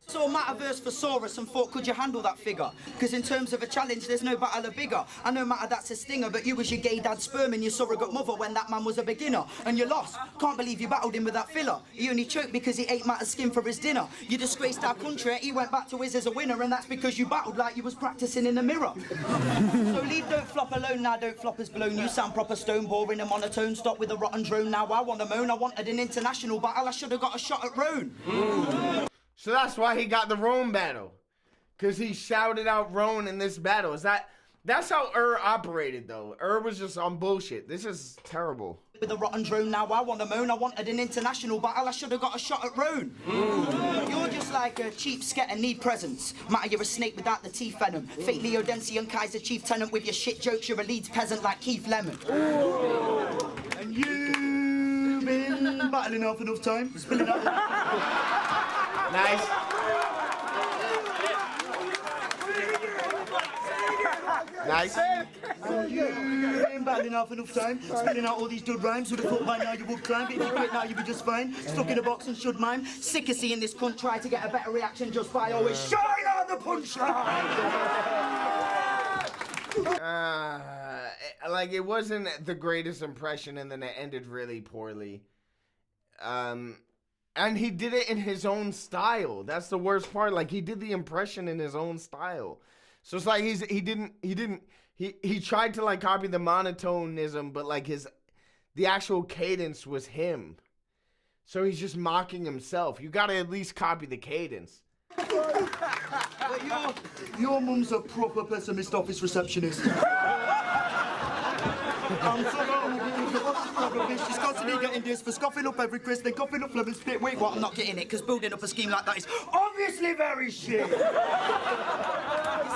Saw Metaverse Thesaurus and thought, could you handle that figure? Because in terms of a challenge, there's no battler bigger. I know Matter, that's a stinger, but you was your gay dad's sperm and your surrogate mother when that man was a beginner. And you lost. Can't believe you battled him with that filler. He only choked because he ate Matter's skin for his dinner. You disgraced our country, he went back to his as a winner, and that's because you battled like you was practicing in the mirror. So leave Don't Flop alone now, Don't Flop has blown. You sound proper stone, boring and monotone. Stop with the rotten drone now, I want to moan. I wanted an international battle, I should have got a shot at Roan. So that's why he got the Roan battle. Because he shouted out Roan in this battle. That's how operated, though. Was just on bullshit. This is terrible. With a rotten drone now, I want to moan. I wanted an international battle, I should have got a shot at Roan. You're just like a cheap sket and need presents. Matter, you're a snake without the teeth venom. Fake Leo Dempsey and Kaiser Chief Tenant with your shit jokes. You're a Leeds peasant like Keith Lemon. And you've been battling half enough time. Spilling out. Nice. Nice. You ain't battling half enough time, spilling out all these dud rhymes. Who'd have thought by now you would climb, but if you quit now you'd be just fine. Stuck in a box and should mime. Sick of seeing this cunt try to get a better reaction just by always shine on the punchline. Like it wasn't the greatest impression, and then it ended really poorly. And he did it in his own style. That's the worst part. Like he did the impression in his own style. So it's like he tried to like copy the monotonism, but like the actual cadence was him. So he's just mocking himself. You gotta at least copy the cadence. Your mum's a proper pessimist office receptionist. I'm sorry, what's the problem, bitch? She's constantly getting this for scoffing up every Chris, then coughing up lemon spit. Wait, what? I'm not getting it, because building up a scheme like that is obviously very shit. You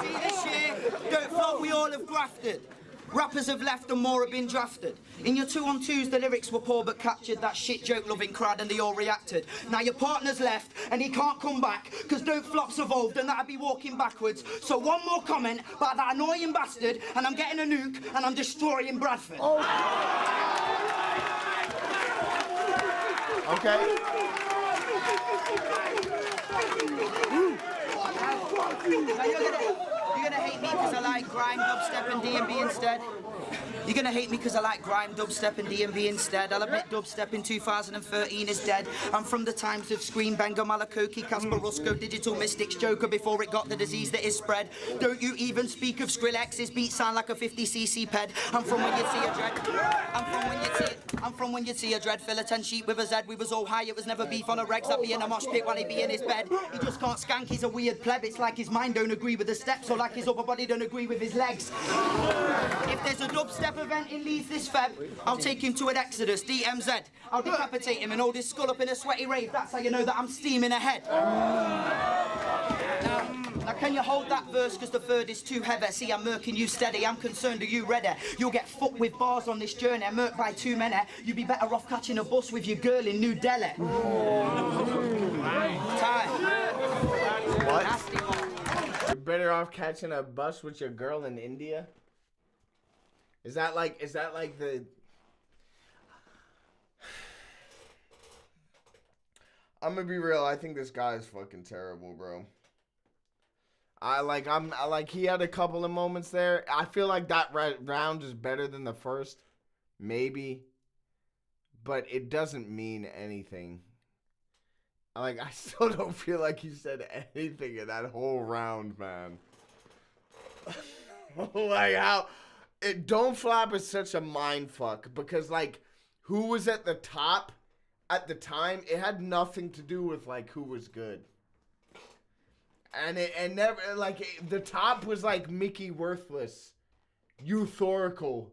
see this year? Don't flop, we all have grafted. Rappers have left and more have been drafted. In your 2-on-2s, the lyrics were poor but captured that shit joke-loving crowd and they all reacted. Now your partner's left and he can't come back because Don't Flop's evolved and that'd be walking backwards. So one more comment about that annoying bastard and I'm getting a nuke and I'm destroying Bradford. Oh. Okay. Now you're gonna hate me for grime, dubstep, and D&B instead. You're gonna hate me because I like grime, dubstep, and D&B instead. I'll admit dubstep in 2013 is dead. I'm from the times of Scream Banger, Malakoki, Casper Roscoe, Digital Mystics, Joker before it got the disease that is spread. Don't you even speak of Skrillex's beats sound like a 50cc ped. I'm from when you'd see a dread. I'm from when you'd see a dread fill a 10 sheet with a Z. We was all high, it was never beef on a regs. I'd be in a mosh pit while he'd be in his bed. He just can't skank, he's a weird pleb. It's like his mind don't agree with the steps, or like his upper body don't agree with his legs. If there's a dubstep event in Leeds this Feb, I'll take him to an Exodus, DMZ. I'll decapitate him and hold his skull up in a sweaty rave. That's how you know that I'm steaming ahead. Now can you hold that verse, cause the third is too heavy. See, I'm murking you steady, I'm concerned, are you ready? You'll get fucked with bars on this journey, murked by too many. You'd be better off catching a bus with your girl in New Delhi. Time. What? Nasty one. You're better off catching a bus with your girl in India? Is that like the... I'm gonna be real, I think this guy is fucking terrible, bro. He had a couple of moments there. I feel like that round is better than the first. Maybe. But it doesn't mean anything. I still don't feel like he said anything in that whole round, man. Don't Flop is such a mind fuck because who was at the top at the time, it had nothing to do with who was good. And never the top was Mickey Worthless, euphorical.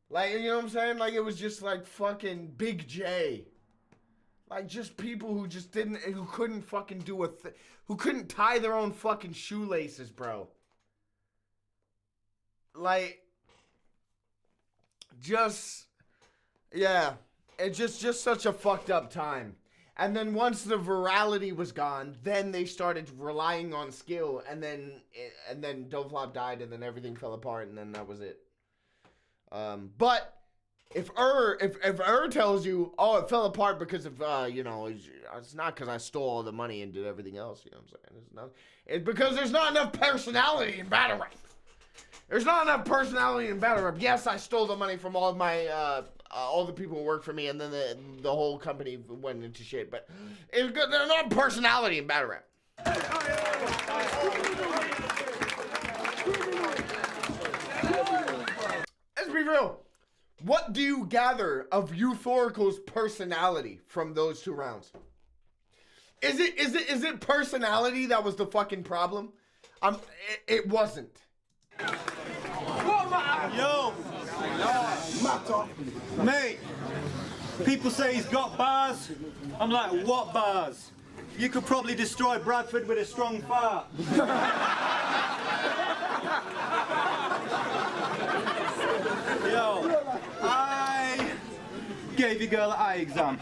You know what I'm saying? It was just fucking Big J. Just people who just who couldn't fucking do who couldn't tie their own fucking shoelaces, bro. Yeah. It's just such a fucked up time. And then once the virality was gone, then they started relying on skill, and then Don't Flop died, and then everything fell apart, and then that was it. But if tells you, oh, it fell apart because of it's not because I stole all the money and did everything else. You know what I'm saying? It's because there's not enough personality in battle rap. There's not enough personality in battle rap. Yes, I stole the money from all of my all the people who worked for me, and then the whole company went into shit. But there's not personality in battle rap. Let's be real. What do you gather of Euphorical's personality from those two rounds? Is it personality that was the fucking problem? It wasn't. Yo! Mate, people say he's got bars. I'm like, what bars? You could probably destroy Bradford with a strong fart. Yo, I gave your girl an eye exam.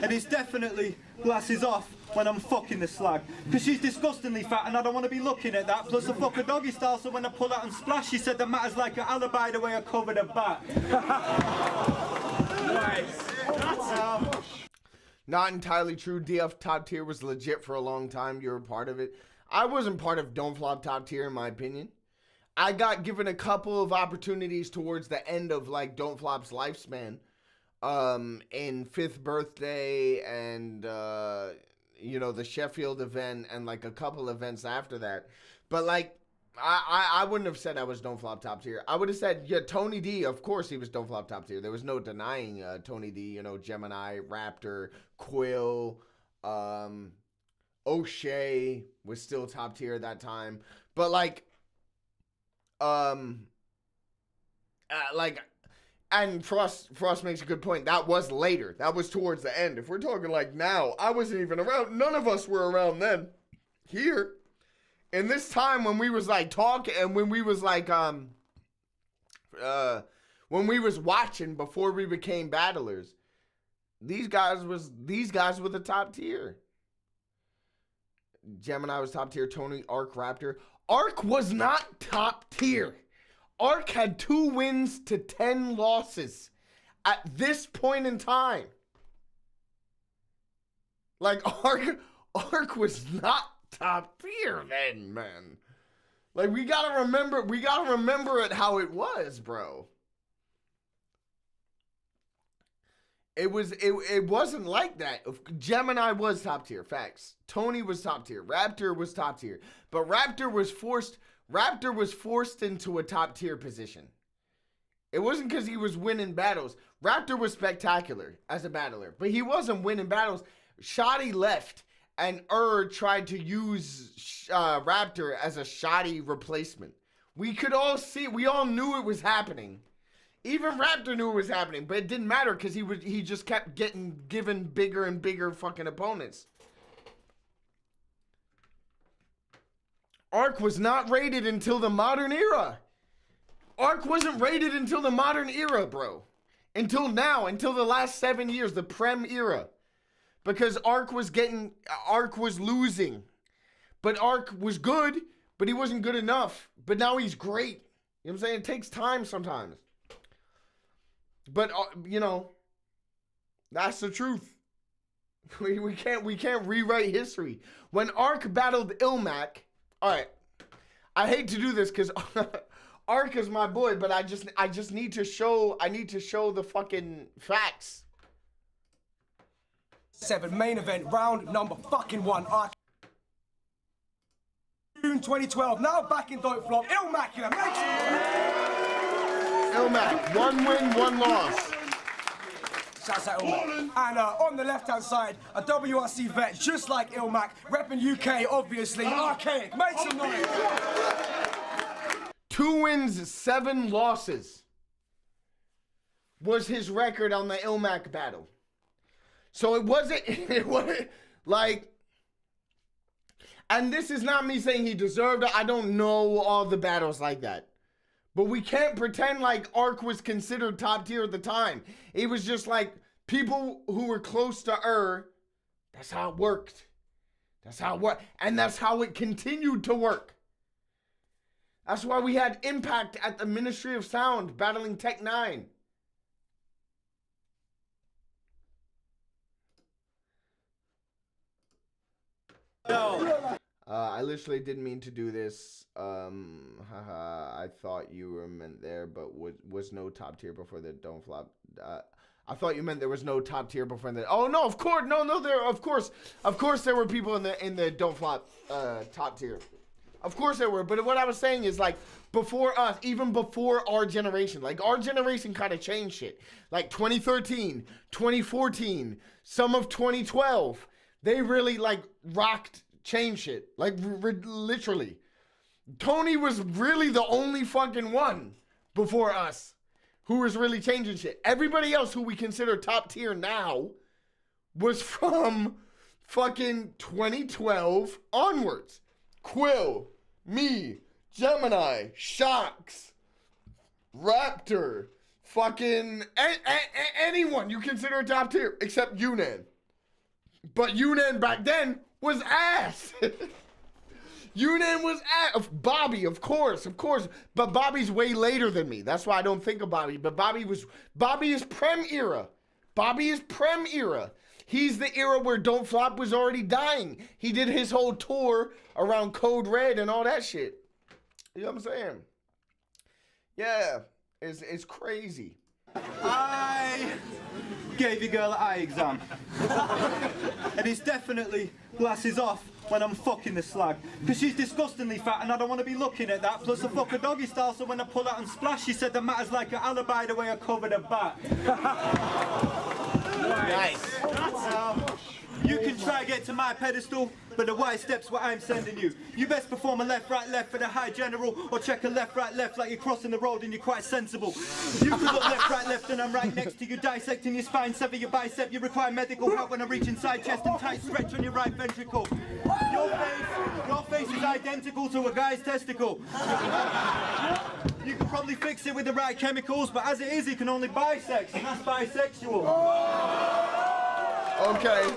And it's definitely glasses off when I'm fucking the slag. Because she's disgustingly fat and I don't want to be looking at that. Plus I fuck a doggy style, so when I pull out and splash, she said that matters like an alibi the way I covered her back. Not entirely true. DF Top Tier was legit for a long time. You were part of it. I wasn't part of Don't Flop Top Tier, in my opinion. I got given a couple of opportunities towards the end of Don't Flop's lifespan. In 5th Birthday and the Sheffield event and a couple events after that. But I wouldn't have said I was Don't Flop Top Tier. I would have said, yeah, Tony D, of course he was Don't Flop Top Tier. There was no denying Tony D, Gemini, Raptor, Quill, O'Shea was still top tier at that time. But and Frost makes a good point. That was later. That was towards the end. If we're talking now, I wasn't even around. None of us were around then. Here, in this time when we was talking and when we was when we was watching before we became battlers, these guys were the top tier. Gemini was top tier. Tony, Arc, Raptor. Arc was not top tier. Arc had 2 wins to 10 losses at this point in time. Arc was not top tier then, man. Like, we gotta remember it how it was, bro. It wasn't like that. Gemini was top tier, facts. Tony was top tier. Raptor was top tier. But Raptor was forced into a top tier position. It wasn't because he was winning battles. Raptor was spectacular as a battler, but he wasn't winning battles. Shoddy left, and tried to use Raptor as a Shoddy replacement. We could all see, we all knew it was happening. Even Raptor knew it was happening, but it didn't matter because he just kept getting given bigger and bigger fucking opponents. Arc was not rated until the modern era. Arc wasn't rated until the modern era, bro. Until now, until the last 7 years, the Prem era. Because Arc was losing. But Arc was good, but he wasn't good enough. But now he's great. You know what I'm saying? It takes time sometimes. But, you know, that's the truth. We can't rewrite history. When Arc battled Ilmac, all right, I hate to do this because Arc is my boy, but I just need to show the fucking facts. 7 main event round number fucking 1. Arc. June 2012. Now back in Don't Flop. Ilmaculate. Ilmac, 1 win, 1 loss. Shouts out Ilmac. And on the left-hand side, a WRC vet just like Ilmac, repping UK, obviously. Archaic. Make some noise. 2 wins, 7 losses was his record on the Ilmac battle. So it wasn't like, and this is not me saying he deserved it. I don't know all the battles like that. But we can't pretend like Arc was considered top tier at the time. It was just like people who were close to that's how it worked. That's how it worked. And that's how it continued to work. That's why we had Impact at the Ministry of Sound battling Tech 9. I literally didn't mean to do this. I thought you were meant there, but was no top tier before the Don't Flop. I thought you meant there was no top tier before the. Oh no, of course, no, there, of course there were people in the Don't Flop top tier. Of course there were, but what I was saying is like before us, even before our generation, like our generation kind of changed shit. Like 2013, 2014, some of 2012, they really like changed shit. Like literally. Tony was really the only fucking one before us who was really changing shit. Everybody else who we consider top tier now was from fucking 2012 onwards. Quill, me, Gemini, Shocks, Raptor, fucking anyone you consider top tier except Yunnan. But Yunnan back then was ass. Yunnan was ass. Bobby, of course. But Bobby's way later than me. That's why I don't think of Bobby. But Bobby is Prem era. Bobby is Prem era. He's the era where Don't Flop was already dying. He did his whole tour around Code Red and all that shit. You know what I'm saying? Yeah, it's crazy. I gave your girl an eye exam. And it's definitely glasses off when I'm fucking the slag. Because she's disgustingly fat and I don't want to be looking at that. Plus I fuck a doggy style, so when I pull out and splash, she said that matters like an alibi the way I covered her back. Nice. You can try to get to my pedestal, but the white step's what I'm sending you. You best perform a left, right, for the high general, or check a left, right, like you're crossing the road and you're quite sensible. You can look left, right, and I'm right next to you, dissecting your spine, sever your bicep. You require medical help when I reach inside chest and tight stretch on your right ventricle. Your face is identical to a guy's testicle. You can probably fix it with the right chemicals, but as it is, he can only buy sex, and that's bisexual. Okay.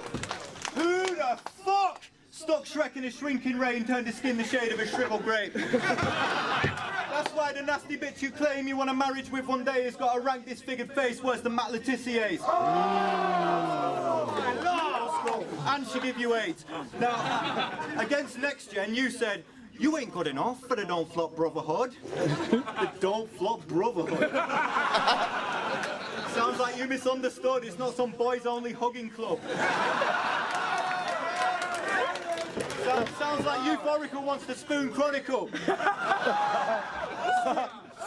Who the fuck stuck Shrek in a shrinking ray and turned his skin the shade of a shriveled grape? That's why the nasty bitch you claim you want a marriage with one day has got a rank disfigured face worse than Matt Letizier's. And she give you 8. Now, against Next Gen, you said You ain't good enough for the Don't Flop Brotherhood. The Don't Flop Brotherhood. Sounds like you misunderstood. It's not some boys-only hugging club. Sounds like Euphorical wants to spoon Chronicle.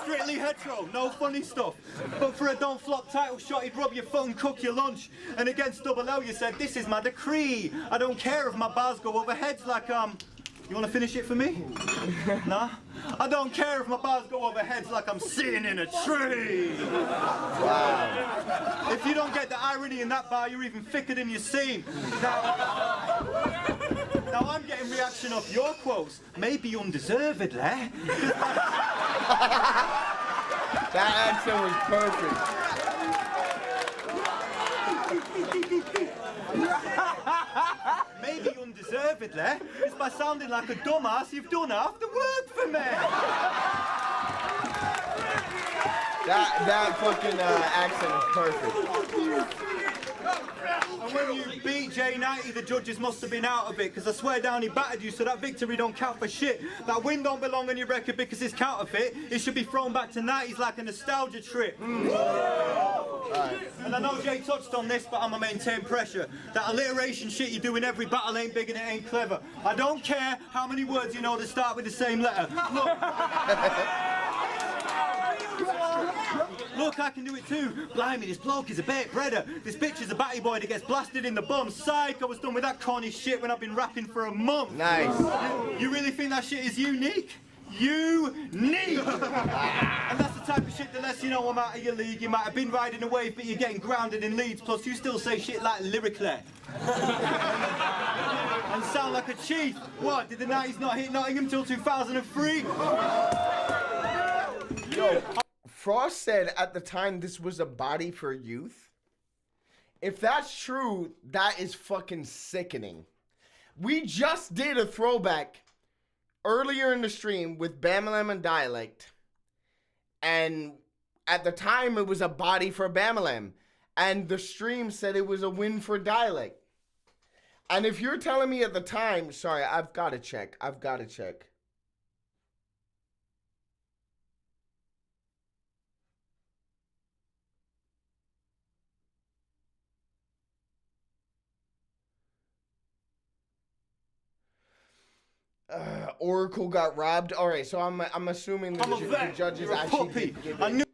Strictly hetero, no funny stuff. But for a Don't Flop title shot, he'd rub your foot and cook your lunch. And against Double L, you said, this is my decree. I don't care if my bars go over heads like, you want to finish it for me? Nah? I don't care if my bars go over heads like I'm sitting in a tree. Wow. If you don't get the irony in that bar, you're even thicker than you seem. Now I'm getting reaction off your quotes, maybe undeservedly. That accent was perfect. Maybe undeservedly. It's by sounding like a dumbass you've done half the work for me. That fucking accent is perfect. And when you beat J90, the judges must have been out of it, because I swear down he battered you, so that victory don't count for shit. That win don't belong on your record because it's counterfeit. It should be thrown back to 90s like a nostalgia trip. Right. And I know Jay touched on this, but I'ma maintain pressure. That alliteration shit you do in every battle ain't big and it ain't clever. I don't care how many words you know that start with the same letter. Look, I can do it too. Blimey, this bloke is a baked breader. This bitch is a batty boy that gets blasted in the bum. Psych, I was done with that corny shit when I've been rapping for a month. Nice. You really think that shit is unique? Unique! And that's the type of shit that lets you know I'm out of your league. You might have been riding a wave, but you're getting grounded in Leeds. Plus, you still say shit like lyrically. And sound like a chief. What, did the 90s not hit Nottingham till 2003? Yo, Frost said at the time this was a body for youth. If that's true, that is fucking sickening. We just did a throwback earlier in the stream with Bamalam and Dialect. And at the time, it was a body for Bamalam. And the stream said it was a win for Dialect. And if you're telling me at the time, sorry, I've got to check. Oracle got robbed. All right, so I'm assuming the judges actually did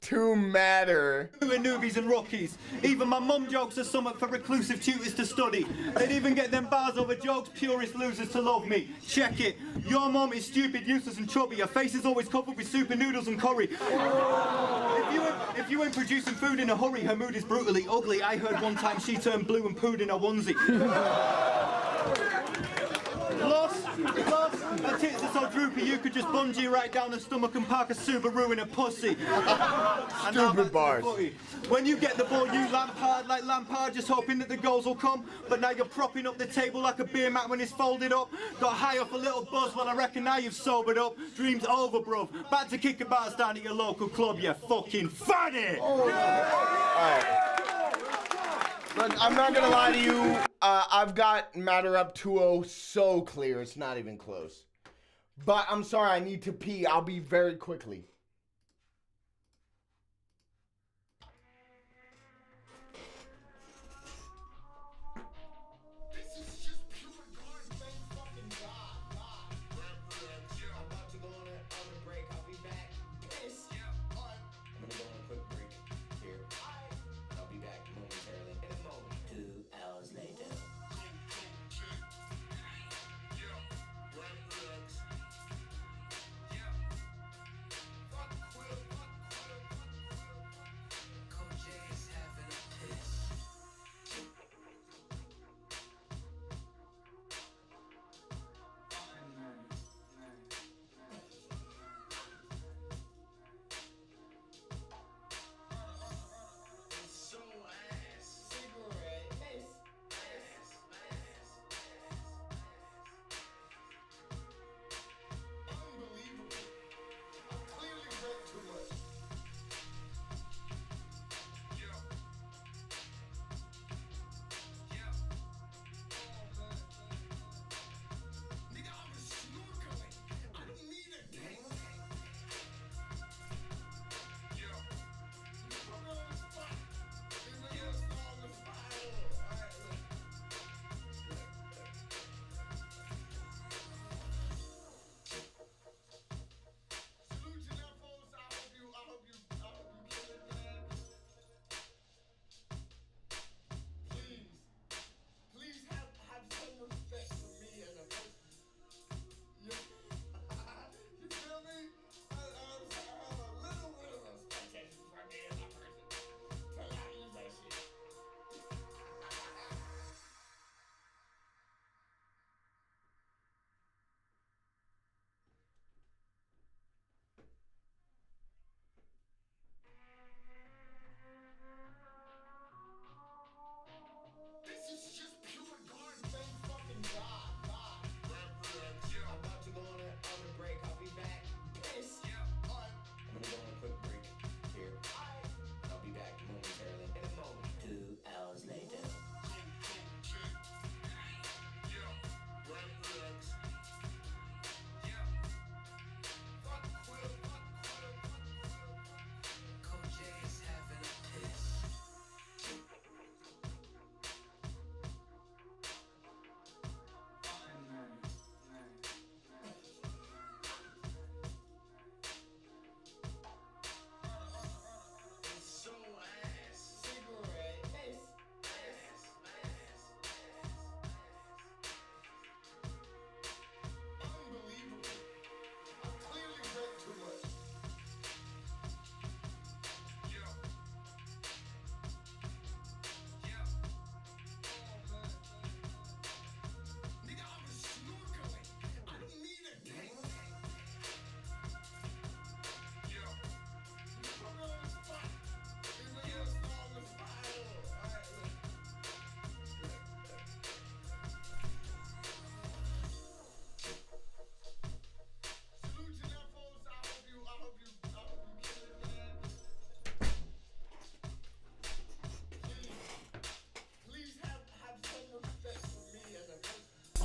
to matter. Newbies and rookies. Even my mum jokes are something for reclusive tutors to study. They'd even get them bars over jokes, purist losers to love me. Check it. Your mum is stupid, useless and chubby. Her face is always covered with super noodles and curry. If you ain't producing food in a hurry, her mood is brutally ugly. I heard one time she turned blue and pooed in a onesie. Plus, her tits are so droopy you could just bungee right down the stomach and park a Subaru in a pussy. Stupid bars. When you get the ball, you Lampard like Lampard, just hoping that the goals will come. But now you're propping up the table like a beer mat when it's folded up. Got high off a little buzz, well I reckon now you've sobered up. Dreams over, bruv. Back to kick a bars down at your local club, you fucking fanny! Alright. Look, I'm not gonna lie to you. I've got Matter up 2-0 so clear, it's not even close. But I'm sorry, I need to pee. I'll be very quickly.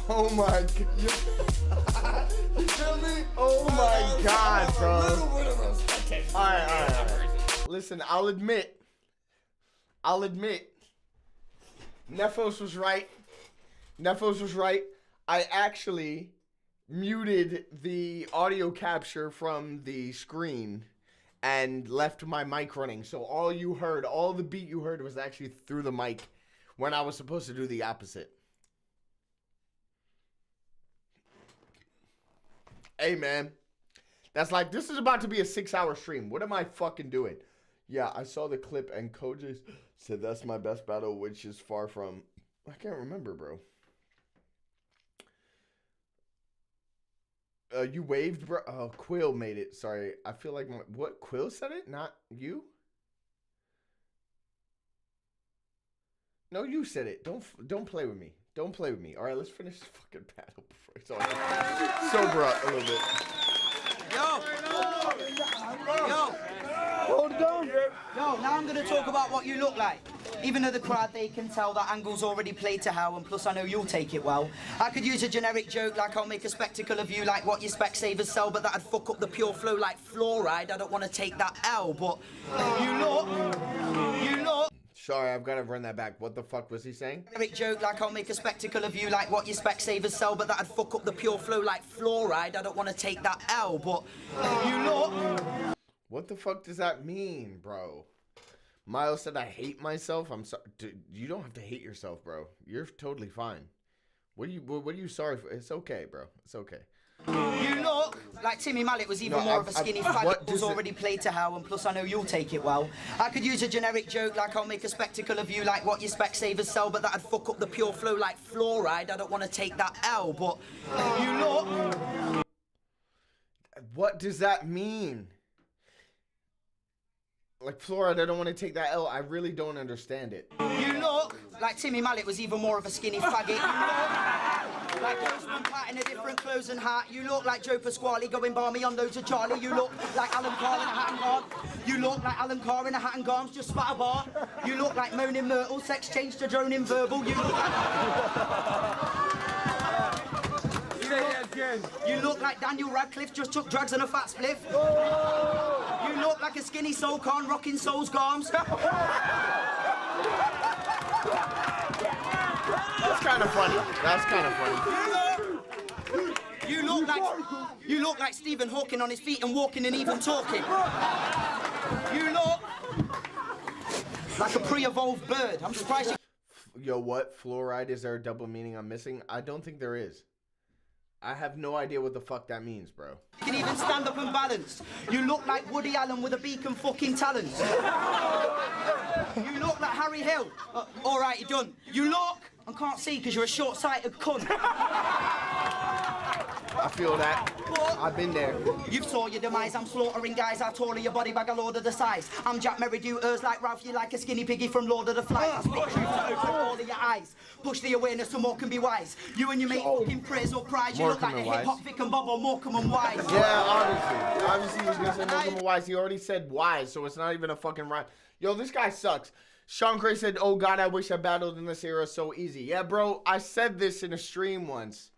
Oh my god. You feel me? Oh my god, bro. Alright. Listen, I'll admit. Nefos was right. I actually muted the audio capture from the screen and left my mic running. So all the beat you heard was actually through the mic when I was supposed to do the opposite. Hey, man. That's like, this is about to be a 6-hour stream. What am I fucking doing? Yeah, I saw the clip and CoJay said that's my best battle, which is far from... I can't remember, bro. You waved, bro? Oh, Quill made it. Sorry. I feel like... What? Quill said it? Not you? No, you said it. Don't play with me. Don't play with me. All right, let's finish this fucking battle before it's all sober up a little bit. Yo, hold on. Yo, now I'm gonna talk about what you look like. Even though the crowd, they can tell that angle's already played to hell, and plus I know you'll take it well. I could use a generic joke like I'll make a spectacle of you like what your Specsavers sell, but that'd fuck up the pure flow like fluoride. I don't want to take that L, but you look. Sorry, I've got to run that back. What the fuck was he saying? Generic joke like I'll make a spectacle of you like what your Specsavers sell, but that'd fuck up the pure flow like fluoride. I don't want to take that L, but you look. What the fuck does that mean, bro? Miles said I hate myself. I'm sorry. Dude, you don't have to hate yourself, bro. You're totally fine. What are you sorry for? It's okay, bro. It's okay. You look like Timmy Mallet was even more of a skinny faggot who's already played to hell, and plus I know you'll take it well. I could use a generic joke like I'll make a spectacle of you like what your Specsavers sell, but that'd fuck up the pure flow like fluoride. I don't want to take that L, but you look. What does that mean? Like fluoride, I don't want to take that L. I really don't understand it. You look like Timmy Mallet was even more of a skinny faggot. You look like Postman Pat in a different clothes and hat. You look like Joe Pasquale going balmy on loads of Charlie. You look like Alan Carr in a hat and garb. You look like Alan Carr in a hat and garbs, just spat a bar. You look like Moaning Myrtle, sex change to droning verbal. You look like... You look like Daniel Radcliffe just took drugs and a fat spliff. Oh. You look like a skinny soul con rocking Soul's garms. That's kind of funny. That's kind of funny. You look like Stephen Hawking on his feet and walking and even talking. You look like a pre-evolved bird. I'm surprised you... Yo, what? Fluoride? Is there a double meaning I'm missing? I don't think there is. I have no idea what the fuck that means, bro. You can even stand up and balance. You look like Woody Allen with a beacon fucking talents. You look like Harry Hill. All right, you're done. You look... I can't see because you're a short-sighted cunt. I feel that. What? I've been there. You've saw your demise. I'm slaughtering guys. How tall are your body bag? A lord of the size. I'm Jack Merridew. Like Ralph, you like a skinny piggy from Lord of the Flies. I speak truth to open all of your eyes. Push the awareness so more can be wise. You and your mate fucking praise or pride. You look like the hip-hop Vic and Bob or Morecambe and Wise. Yeah, obviously he was going to say Morecambe and Wise. He already said Wise, so it's not even a fucking rhyme. Yo, this guy sucks. Sean Gray said, oh God, I wish I battled in this era so easy. Yeah, bro, I said this in a stream once.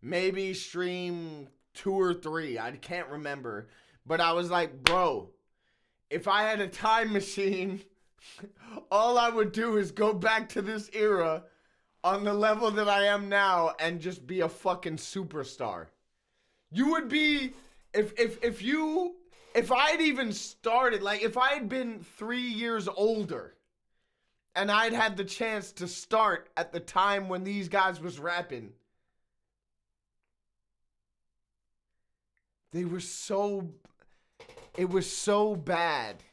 Maybe stream 2 or 3. I can't remember. But I was like, bro, if I had a time machine, all I would do is go back to this era on the level that I am now and just be a fucking superstar. You would be, if I had even started, like if I had been 3 years older and I'd had the chance to start at the time when these guys was rapping, it was so bad.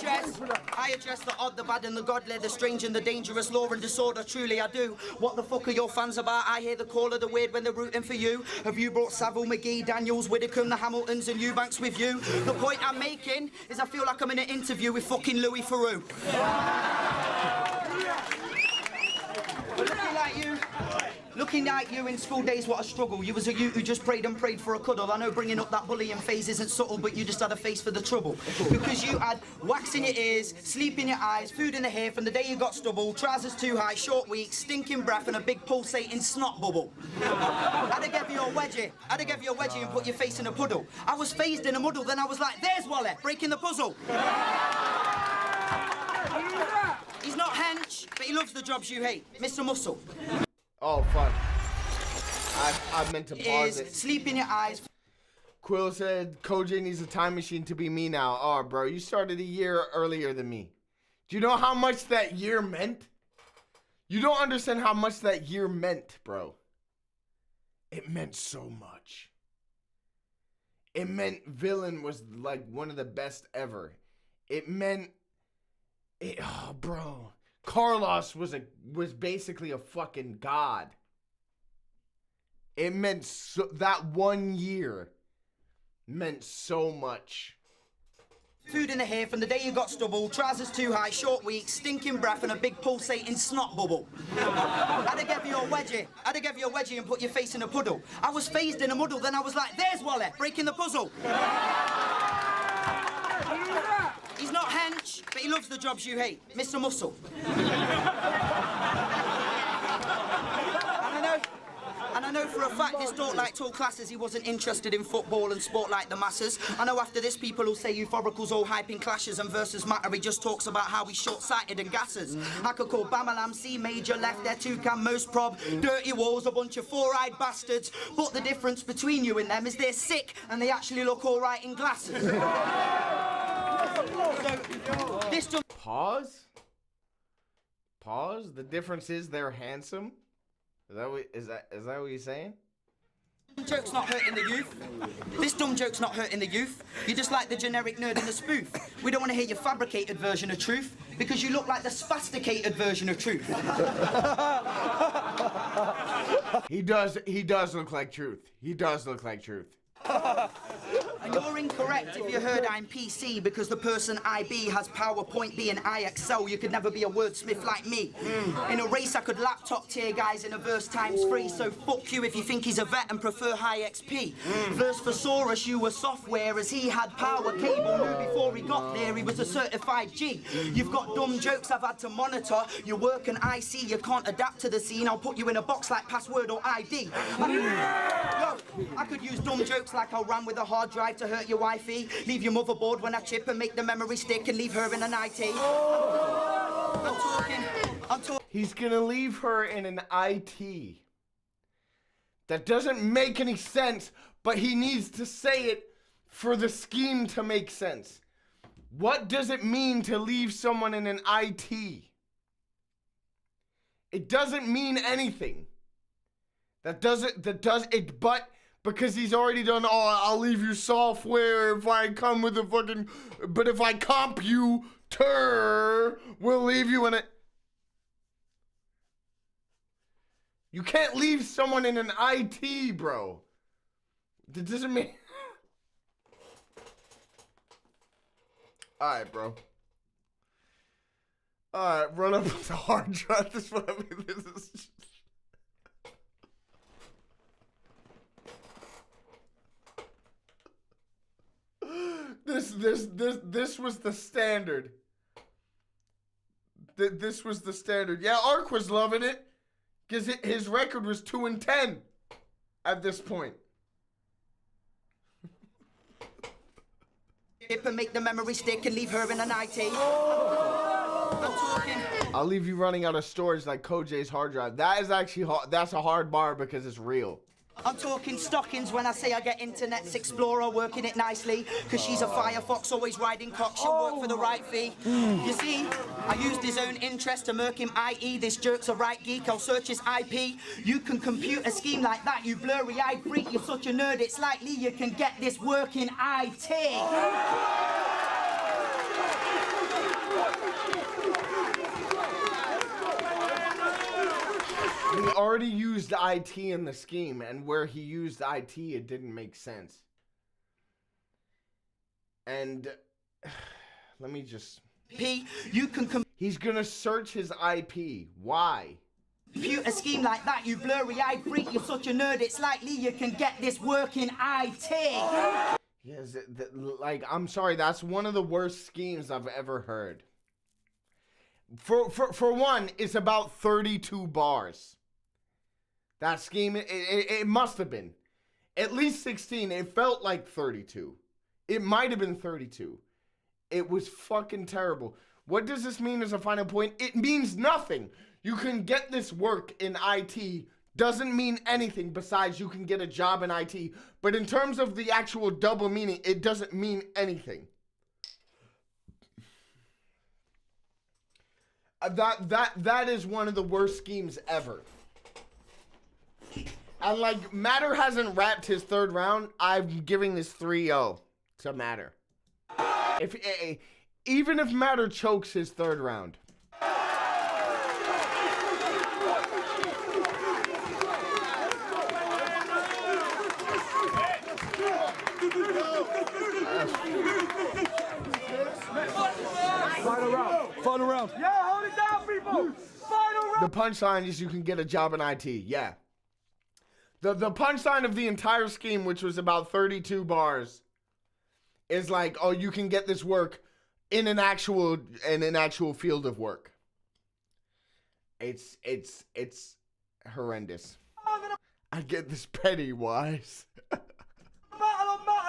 I address the odd, the bad and the godly, the strange and the dangerous, law and disorder, truly I do. What the fuck are your fans about? I hear the call of the weird when they're rooting for you. Have you brought Savile, McGee, Daniels, Widdicombe, the Hamiltons and Eubanks with you? The point I'm making is I feel like I'm in an interview with fucking Louis Theroux. Looking like you in school days, what a struggle. You was a youth who just prayed and prayed for a cuddle. I know bringing up that bullying phase isn't subtle, but you just had a face for the trouble. Because you had wax in your ears, sleep in your eyes, food in the hair from the day you got stubble, trousers too high, short weeks, stinking breath and a big pulsating snot bubble. I'd have gave you a wedgie. I'd have gave you a wedgie and put your face in a puddle. I was phased in a muddle, then I was like, there's Wally, breaking the puzzle. He's not hench, but he loves the jobs you hate. Mr. Muscle. Oh, fuck. I meant to pause it. Sleep in your eyes. Quill said, CoJay needs a time machine to be me now. Oh, bro, you started a year earlier than me. Do you know how much that year meant? You don't understand how much that year meant, bro. It meant so much. It meant Villain was like one of the best ever. It meant... oh, bro. Carlos was basically a fucking god. It meant so, that 1 year meant so much. Food in the hair from the day you got stubble, trousers too high, short weeks, stinking breath and a big pulsating snot bubble. I'd have gave you a wedgie. I'd have gave you a wedgie and put your face in a puddle. I was phased in a muddle, then I was like, there's Wally, breaking the puzzle. He's not hench, but he loves the jobs you hate. Mr. Muscle. And I know for a fact this don't like tall classes, he wasn't interested in football and sport like the masses. I know after this people will say euphorical's all hype in clashes and versus matter, he just talks about how he's short-sighted and gasses. I could call Bamalam, C major, left there, toucan, most prob, dirty walls, a bunch of four-eyed bastards. But the difference between you and them is they're sick and they actually look all right in glasses. So, this don't... Pause? Pause? The difference is they're handsome? Is that what you're saying? Joke's not hurting the youth. This dumb joke's not hurting the youth. You're just like the generic nerd in the spoof. We don't want to hear your fabricated version of truth because you look like the spasticated version of truth. He does look like truth. He does look like truth. And you're incorrect if you heard I'm PC because the person IB has PowerPoint B and I excel. You could never be a wordsmith like me. In a race I could laptop tier guys in a verse ×3. So fuck you if you think he's a vet and prefer high XP. Verse for Saurus, you were software as he had power cable. Knew before he got there he was a certified G. You've got dumb jokes I've had to monitor. Your work and I see you can't adapt to the scene. I'll put you in a box like password or ID. I could use dumb jokes like I ran with a hard drive to hurt your wifey, leave your motherboard when I chip and make the memory stick and leave her in an IT. I'm talking. He's gonna leave her in an IT. That doesn't make any sense, but he needs to say it for the scheme to make sense. What does it mean to leave someone in an IT? It doesn't mean anything. But because he's already done, oh, I'll leave you software if I come with a fucking, but if I computer, we'll leave you in it. You can't leave someone in an IT, bro. That doesn't mean. Alright, bro. Alright, run up the hard drive. This is what I mean. This was the standard. This was the standard. Yeah, Ark was loving it because his record was 2-10 at this point. And make the memory stick and leave her in an IT. I'll leave you running out of storage like CoJay's hard drive. That is actually that's a hard bar because it's real. I'm talking stockings when I say I get Internet's Explorer working it nicely. Cause she's a Firefox, always riding cock, she'll work for the right fee. You see, I used his own interest to murk him, i.e. this jerk's a right geek, I'll search his IP. You can compute a scheme like that, you blurry-eyed freak, you're such a nerd, it's likely you can get this working IT. He already used IT in the scheme, and where he used IT, it didn't make sense. And let me just... You can he's gonna search his IP. Why? Computer scheme like that, you blurry-eyed freak, you're such a nerd, it's likely you can get this work in IT. Yes, like, I'm sorry, that's one of the worst schemes I've ever heard. For one, it's about 32 bars. That scheme, it must have been. At least 16, it felt like 32. It might have been 32. It was fucking terrible. What does this mean as a final point? It means nothing. You can get this work in IT. Doesn't mean anything besides you can get a job in IT. But in terms of the actual double meaning, it doesn't mean anything. That is one of the worst schemes ever. And like, Matter hasn't rapped his third round. I'm giving this 3-0 to Matter. Even if Matter chokes his third round. Final round. Yeah, hold it down, people. Final round. The punchline is you can get a job in IT. Yeah. The punchline of the entire scheme, which was about 32 bars, is like, oh, you can get this work in an actual field of work. It's horrendous. I get this Pennywise.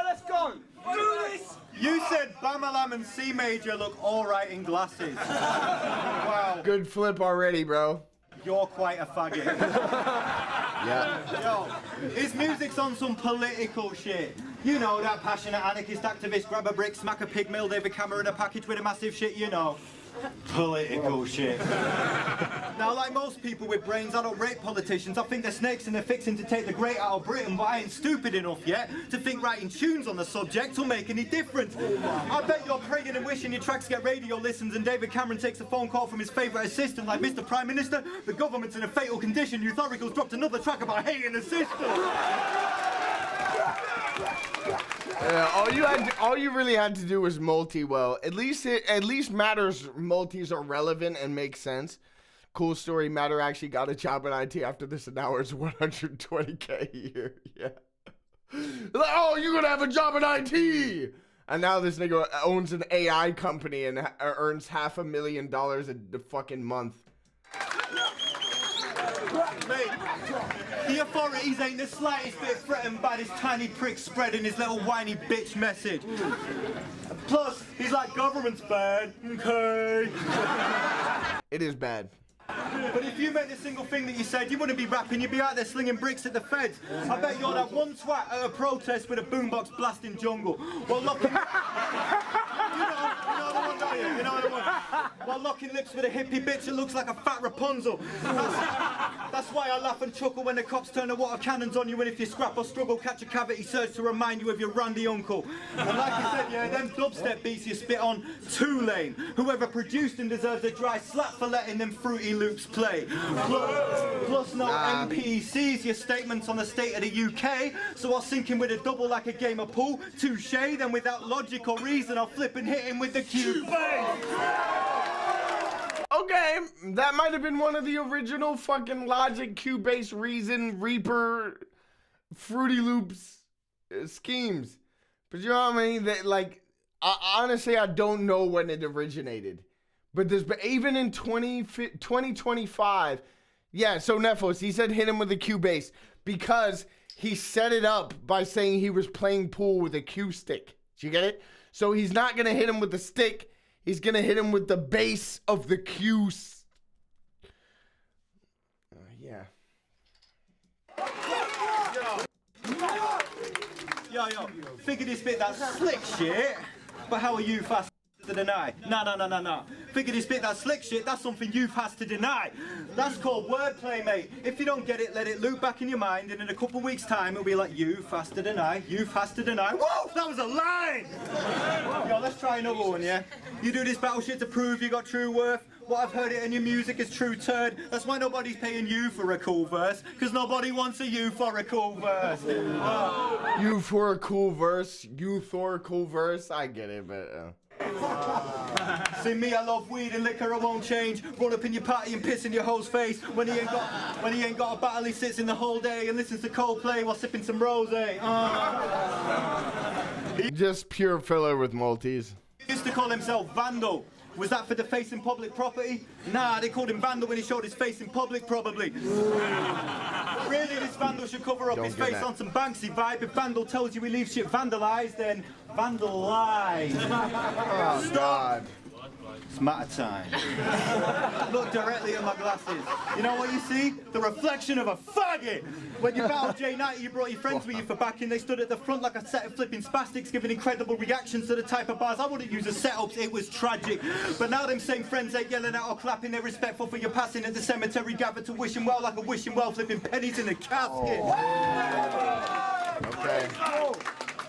Let's go. Do this. You said Bamalam and C Major look alright in glasses. Wow. Good flip already, bro. You're quite a faggot. Yeah. Yo, his music's on some political shit. You know, that passionate anarchist activist, grab a brick, smack a pig, mail David Cameron a package with a massive shit, you know. Political shit. Now, like most people with brains, I don't rate politicians. I think they're snakes and they're fixing to take the great out of Britain, but I ain't stupid enough yet to think writing tunes on the subject will make any difference. I bet you're praying and wishing your tracks get radio listens and David Cameron takes a phone call from his favourite assistant like, Mr. Prime Minister, the government's in a fatal condition. Youth Oracle's dropped another track about hating the system. All you really had to do was multi well. At least Matter's multis are relevant and make sense. Cool story. Matter actually got a job in IT after this, and now it's 120K a year. Yeah. Like, oh, you're gonna have a job in IT, and now this nigga owns an AI company and earns $500,000 a fucking month. Mate, the authorities ain't the slightest bit threatened by this tiny prick spreading his little whiny bitch message. Plus, he's like, government's bad, okay? It is bad. But if you meant a single thing that you said, you wouldn't be rapping, you'd be out there slinging bricks at the feds. I bet you're that one twat at a protest with a boombox blasting jungle. While locking... You know the one, don't you? You know the one. While locking lips with a hippie bitch that looks like a fat Rapunzel. That's why I laugh and chuckle when the cops turn the water cannons on you, and if you scrap or struggle, catch a cavity search to remind you of your randy uncle. And like I said, yeah, them dubstep beats you spit on, too lame. Whoever produced them deserves a dry slap for letting them Fruity Loops play. Plus no MPCs, your statements on the state of the UK. So I'll sink him with a double like a game of pool. Touche, then without logic or reason, I'll flip and hit him with the cube. Okay, that might have been one of the original fucking Logic, Cubase, Reason, Reaper, Fruity Loops schemes. But you know what I mean? That, like, honestly, I don't know when it originated. But even in 2025, yeah, so Nephos, he said hit him with a Cubase because he set it up by saying he was playing pool with a cue stick. Did you get it? So he's not going to hit him with the stick. He's going to hit him with the base of the cue. Yeah. Yo, figure this bit that slick shit, but how are you fast to deny? No. Figure this bit that slick shit, that's something youth has to deny. That's called wordplay, mate. If you don't get it, let it loop back in your mind, and in a couple weeks' time, it'll be like, youth has to deny, youth has to deny. Whoa, that was a line! Yo, let's try another one, yeah? You do this battle shit to prove you got true worth. What I've heard it in your music is true turd. That's why nobody's paying you for a cool verse, because nobody wants a you for a cool verse. You for a cool verse, you for a cool verse, I get it, but... See me, I love weed and liquor, I won't change. Run up in your party and piss in your host face. When he ain't got a battle, he sits in the whole day and listens to Coldplay while sipping some rosé. Just pure filler with Maltese. He used to call himself Vandal. Was that for the face in public property? Nah, they called him Vandal when he showed his face in public, probably. Really, this Vandal should cover up his face on some Banksy vibe. If Vandal tells you he leaves shit vandalized, then vandalize. Oh, God. It's matter time. Look directly at my glasses. You know what you see? The reflection of a faggot. When you battled Jay Knight, you brought your friends with you for backing. They stood at the front like a set of flipping spastics, giving incredible reactions to the type of bars I wouldn't use as setups. It was tragic. But now them same friends ain't yelling out or clapping. They're respectful for your passing at the cemetery, gathered to wishing well like a wishing well, flipping pennies in a casket. Okay.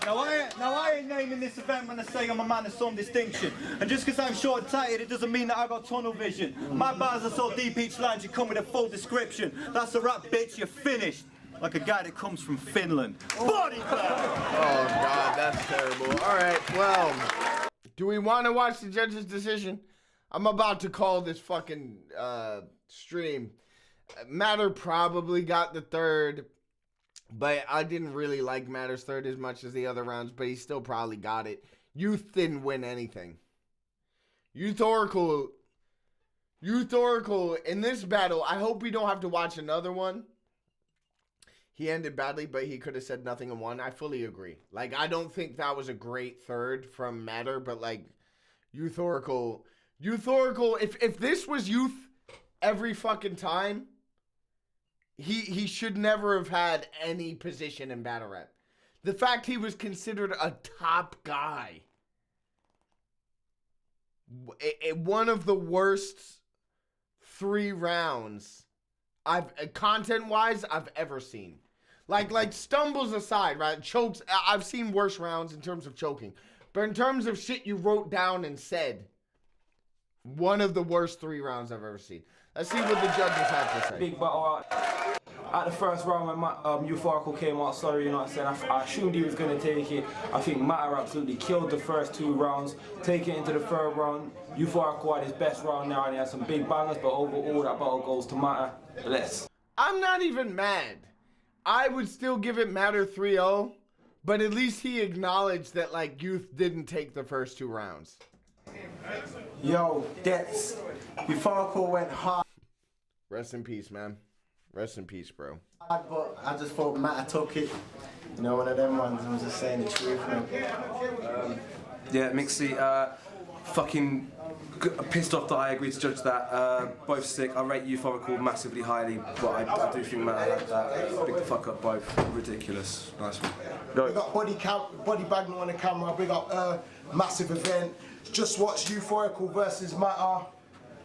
Now I ain't naming this event when I say I'm a man of some distinction. And just because I'm short-sighted, it doesn't mean that I got tunnel vision. My bars are so deep each line you come with a full description. That's a rap, bitch, you're finished. Like a guy that comes from Finland. Body bag! Oh, God, that's terrible. All right, well, do we want to watch the judge's decision? I'm about to call this fucking stream. Matter probably got the third. But I didn't really like Matter's third as much as the other rounds, but he still probably got it. Youth didn't win anything. Youth Oracle, in this battle, I hope we don't have to watch another one. He ended badly, but he could have said nothing and won. I fully agree. Like, I don't think that was a great third from Matter, but, like, Youth Oracle, if this was Youth every fucking time, He should never have had any position in battle rap. The fact he was considered a top guy. One of the worst 3 rounds content-wise I've ever seen. Like stumbles aside, right? Chokes, I've seen worse rounds in terms of choking. But in terms of shit you wrote down and said, one of the worst 3 rounds I've ever seen. Let's see what the judges have to say. Big battle at the first round when Euphorical came out, sorry, you know what I'm saying, I assumed he was going to take it. I think Matter absolutely killed the first 2 rounds. Take it into the third round. Euphorical had his best round now and he had some big bangers, but overall that battle goes to Matter. Bless. I'm not even mad. I would still give it Matter 3-0, but at least he acknowledged that, like, Youth didn't take the first 2 rounds. Yo, that's Euphorical went hard. Rest in peace, man. Rest in peace, bro. But I just thought Matter took it. You know, one of them ones. I'm just saying the truth, man. Yeah, Mixie, fucking pissed off that I agreed to judge that. Both sick. I rate Euphorical massively highly, but I do think Matter had that. Big the fuck up both. Ridiculous. Nice one. We got Body Bagnall on the camera. We got massive event. Just watch Euphorical versus Matter.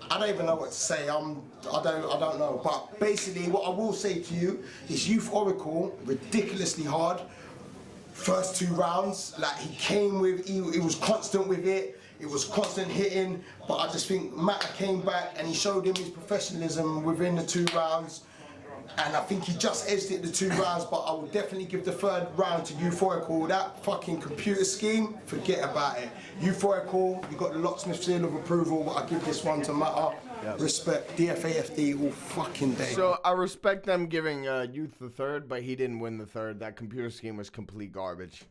I don't even know what to say. I don't know. But basically, what I will say to you is Euphorical ridiculously hard. First 2 rounds, like he came with, he was constant with it. It was constant hitting. But I just think Matter came back and he showed him his professionalism within the 2 rounds. And I think he just edged it the 2 rounds, but I will definitely give the 3rd round to Euphorical. That fucking computer scheme, forget about it. Euphorical, you got the locksmith seal of approval, but I give this one to Matter. Yep. Respect, DFAFD all fucking day. So I respect them giving Youth the 3rd, but he didn't win the 3rd. That computer scheme was complete garbage.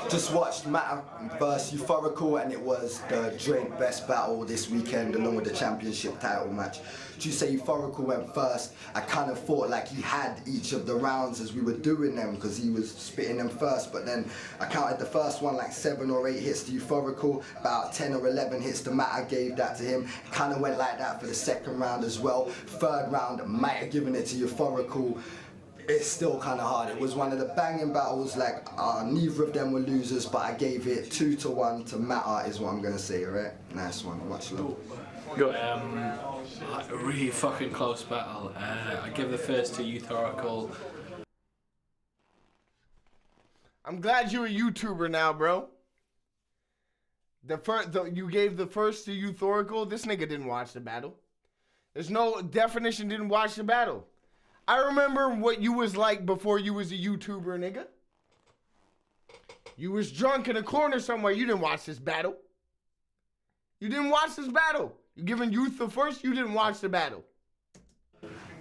Just watched Matter versus Euphorical, and it was the joint best battle this weekend, along with the championship title match. You say Euphorical went first. I kind of thought like he had each of the rounds as we were doing them because he was spitting them first, but then I counted the first one like 7 or 8 hits to Euphorical, about 10 or 11 hits to Matter, gave that to him. Kind of went like that for the 2nd round as well. 3rd round, might have given it to Euphorical. It's still kind of hard. It was one of the banging battles, like neither of them were losers, but I gave it 2-1 to Matter is what I'm going to say, alright? Nice one, much love. Good. A really fucking close battle. I give the first to Euphorical. I'm glad you're a YouTuber now, bro. You gave the first to Euphorical. This nigga didn't watch the battle. There's no definition didn't watch the battle. I remember what you was like before you was a YouTuber, nigga. You was drunk in a corner somewhere. You didn't watch this battle. You didn't watch this battle. You're giving Youth the first, you didn't watch the battle.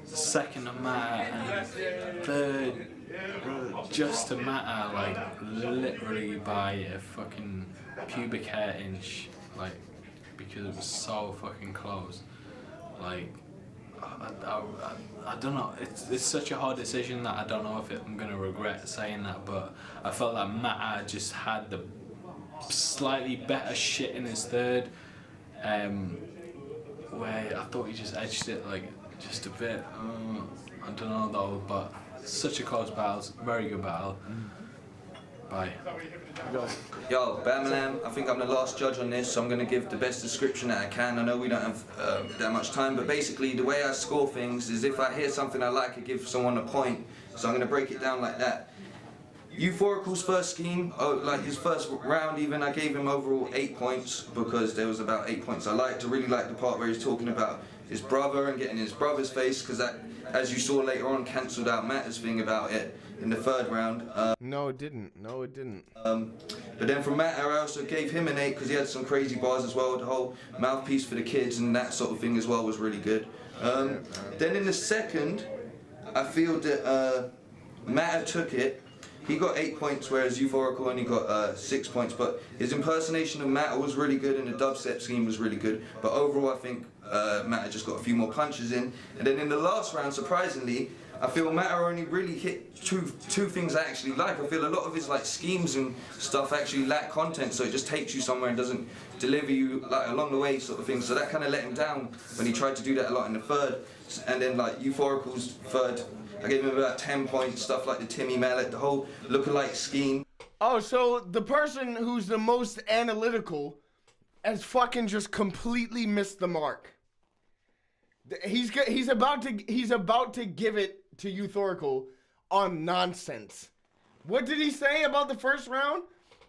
Second to Matter and third just to Matter, like literally by a fucking pubic hair inch, like because it was so fucking close. Like I don't know. It's such a hard decision that I don't know if I'm gonna regret saying that, but I felt that Matter just had the slightly better shit in his third, where I thought he just edged it like just a bit. I don't know though, but such a close battle, very good battle. Bye. Yo, Bamalam, I think I'm the last judge on this, so I'm going to give the best description that I can. I know we don't have that much time, but basically the way I score things is if I hear something I like, I give someone a point. So I'm going to break it down like that. Euphorical's first scheme, like his first round even, I gave him overall 8 points because there was about 8 points I liked. I really liked the part where he's talking about his brother and getting in his brother's face, because that, as you saw later on, cancelled out Matt's thing about it in the third round. No, it didn't. No, it didn't. But then from Matter, I also gave him an 8 because he had some crazy bars as well. The whole mouthpiece for the kids and that sort of thing as well was really good. Then in the second, I feel that Matter took it. He got 8 points, whereas Euphorical only got 6 points. But his impersonation of Matter was really good, and the dubstep scheme was really good. But overall, I think Matter just got a few more punches in. And then in the last round, surprisingly, I feel Matter only really hit two things I actually like. I feel a lot of his like schemes and stuff actually lack content, so it just takes you somewhere and doesn't deliver you like along the way sort of thing. So that kind of let him down when he tried to do that a lot in the third. And then like Euphorical's third, I gave him about 10 points, stuff like the Timmy Mallet, the whole look-alike scheme. Oh, so the person who's the most analytical has fucking just completely missed the mark. He's about to give it to Euphorical on nonsense. What did he say about the first round?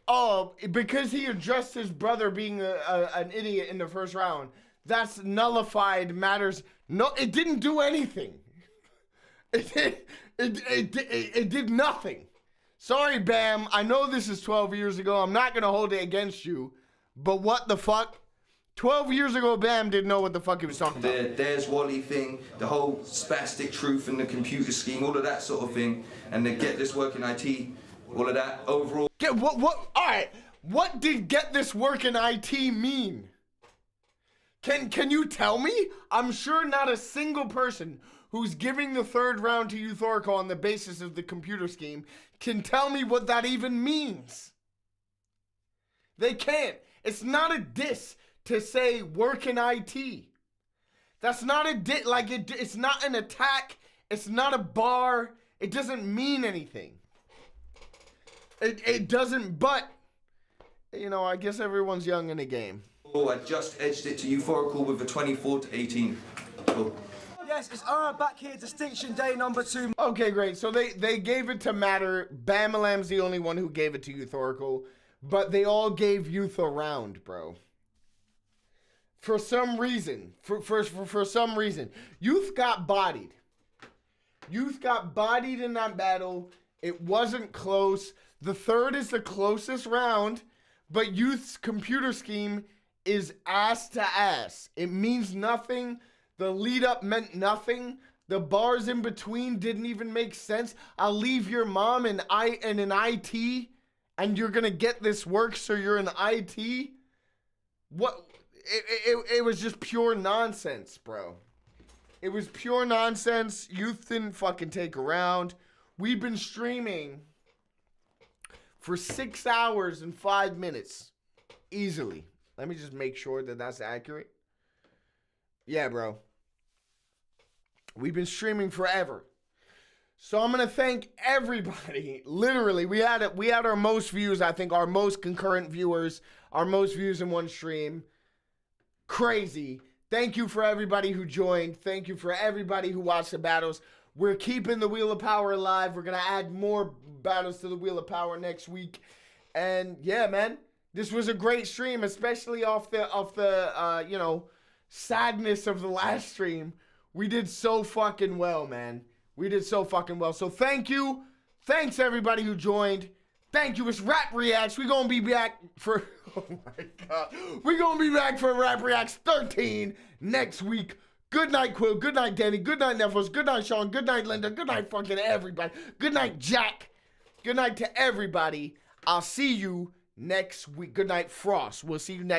Oh, because he addressed his brother being an idiot in the first round. That's nullified matters. No, it didn't do anything. It did nothing. Sorry, Bam. I know this is 12 years ago. I'm not going to hold it against you. But what the fuck? 12 years ago, Bam didn't know what the fuck he was talking about. There's Wally thing, the whole spastic truth and the computer scheme, all of that sort of thing. And the get this work in IT, all of that overall. All right. What did get this work in IT mean? Can you tell me? I'm sure not a single person who's giving the third round to Euphorical on the basis of the computer scheme can tell me what that even means. They can't. It's not a diss to say work in IT. That's not a diss. Like it's not an attack. It's not a bar. It doesn't mean anything. It doesn't. But you know, I guess everyone's young in the game. Oh, I just edged it to Euphorical with a 24-18. Cool. Yes, it's back here, Distinction Day number 2. Okay, great. So they gave it to Matter. Bamalam's the only one who gave it to Euphorical, but they all gave Youth a round, bro. For some reason, for some reason, Youth got bodied. Youth got bodied in that battle. It wasn't close. The third is the closest round, but Youth's computer scheme is ass to ass. It means nothing. The lead up meant nothing. The bars in between didn't even make sense. I'll leave your mom in an IT and you're gonna get this work, so you're in IT? What? It was just pure nonsense, bro. It was pure nonsense. Youth didn't fucking take a round. We've been streaming for 6 hours and 5 minutes. Easily. Let me just make sure that that's accurate. Yeah, bro. We've been streaming forever. So I'm going to thank everybody. Literally, we had our most views, I think, our most concurrent viewers, our most views in one stream. Crazy. Thank you for everybody who joined. Thank you for everybody who watched the battles. We're keeping the Wheel of Power alive. We're going to add more battles to the Wheel of Power next week. And yeah, man, this was a great stream, especially off the you know, sadness of the last stream. We did so fucking well, man. We did so fucking well. So thank you. Thanks everybody who joined. Thank you. It's Rap Reacts. We're going to be back for... Oh, my God. We're going to be back for Rap Reacts 13 next week. Good night, Quill. Good night, Danny. Good night, Nephos. Good night, Sean. Good night, Linda. Good night, fucking everybody. Good night, Jack. Good night to everybody. I'll see you next week. Good night, Frost. We'll see you next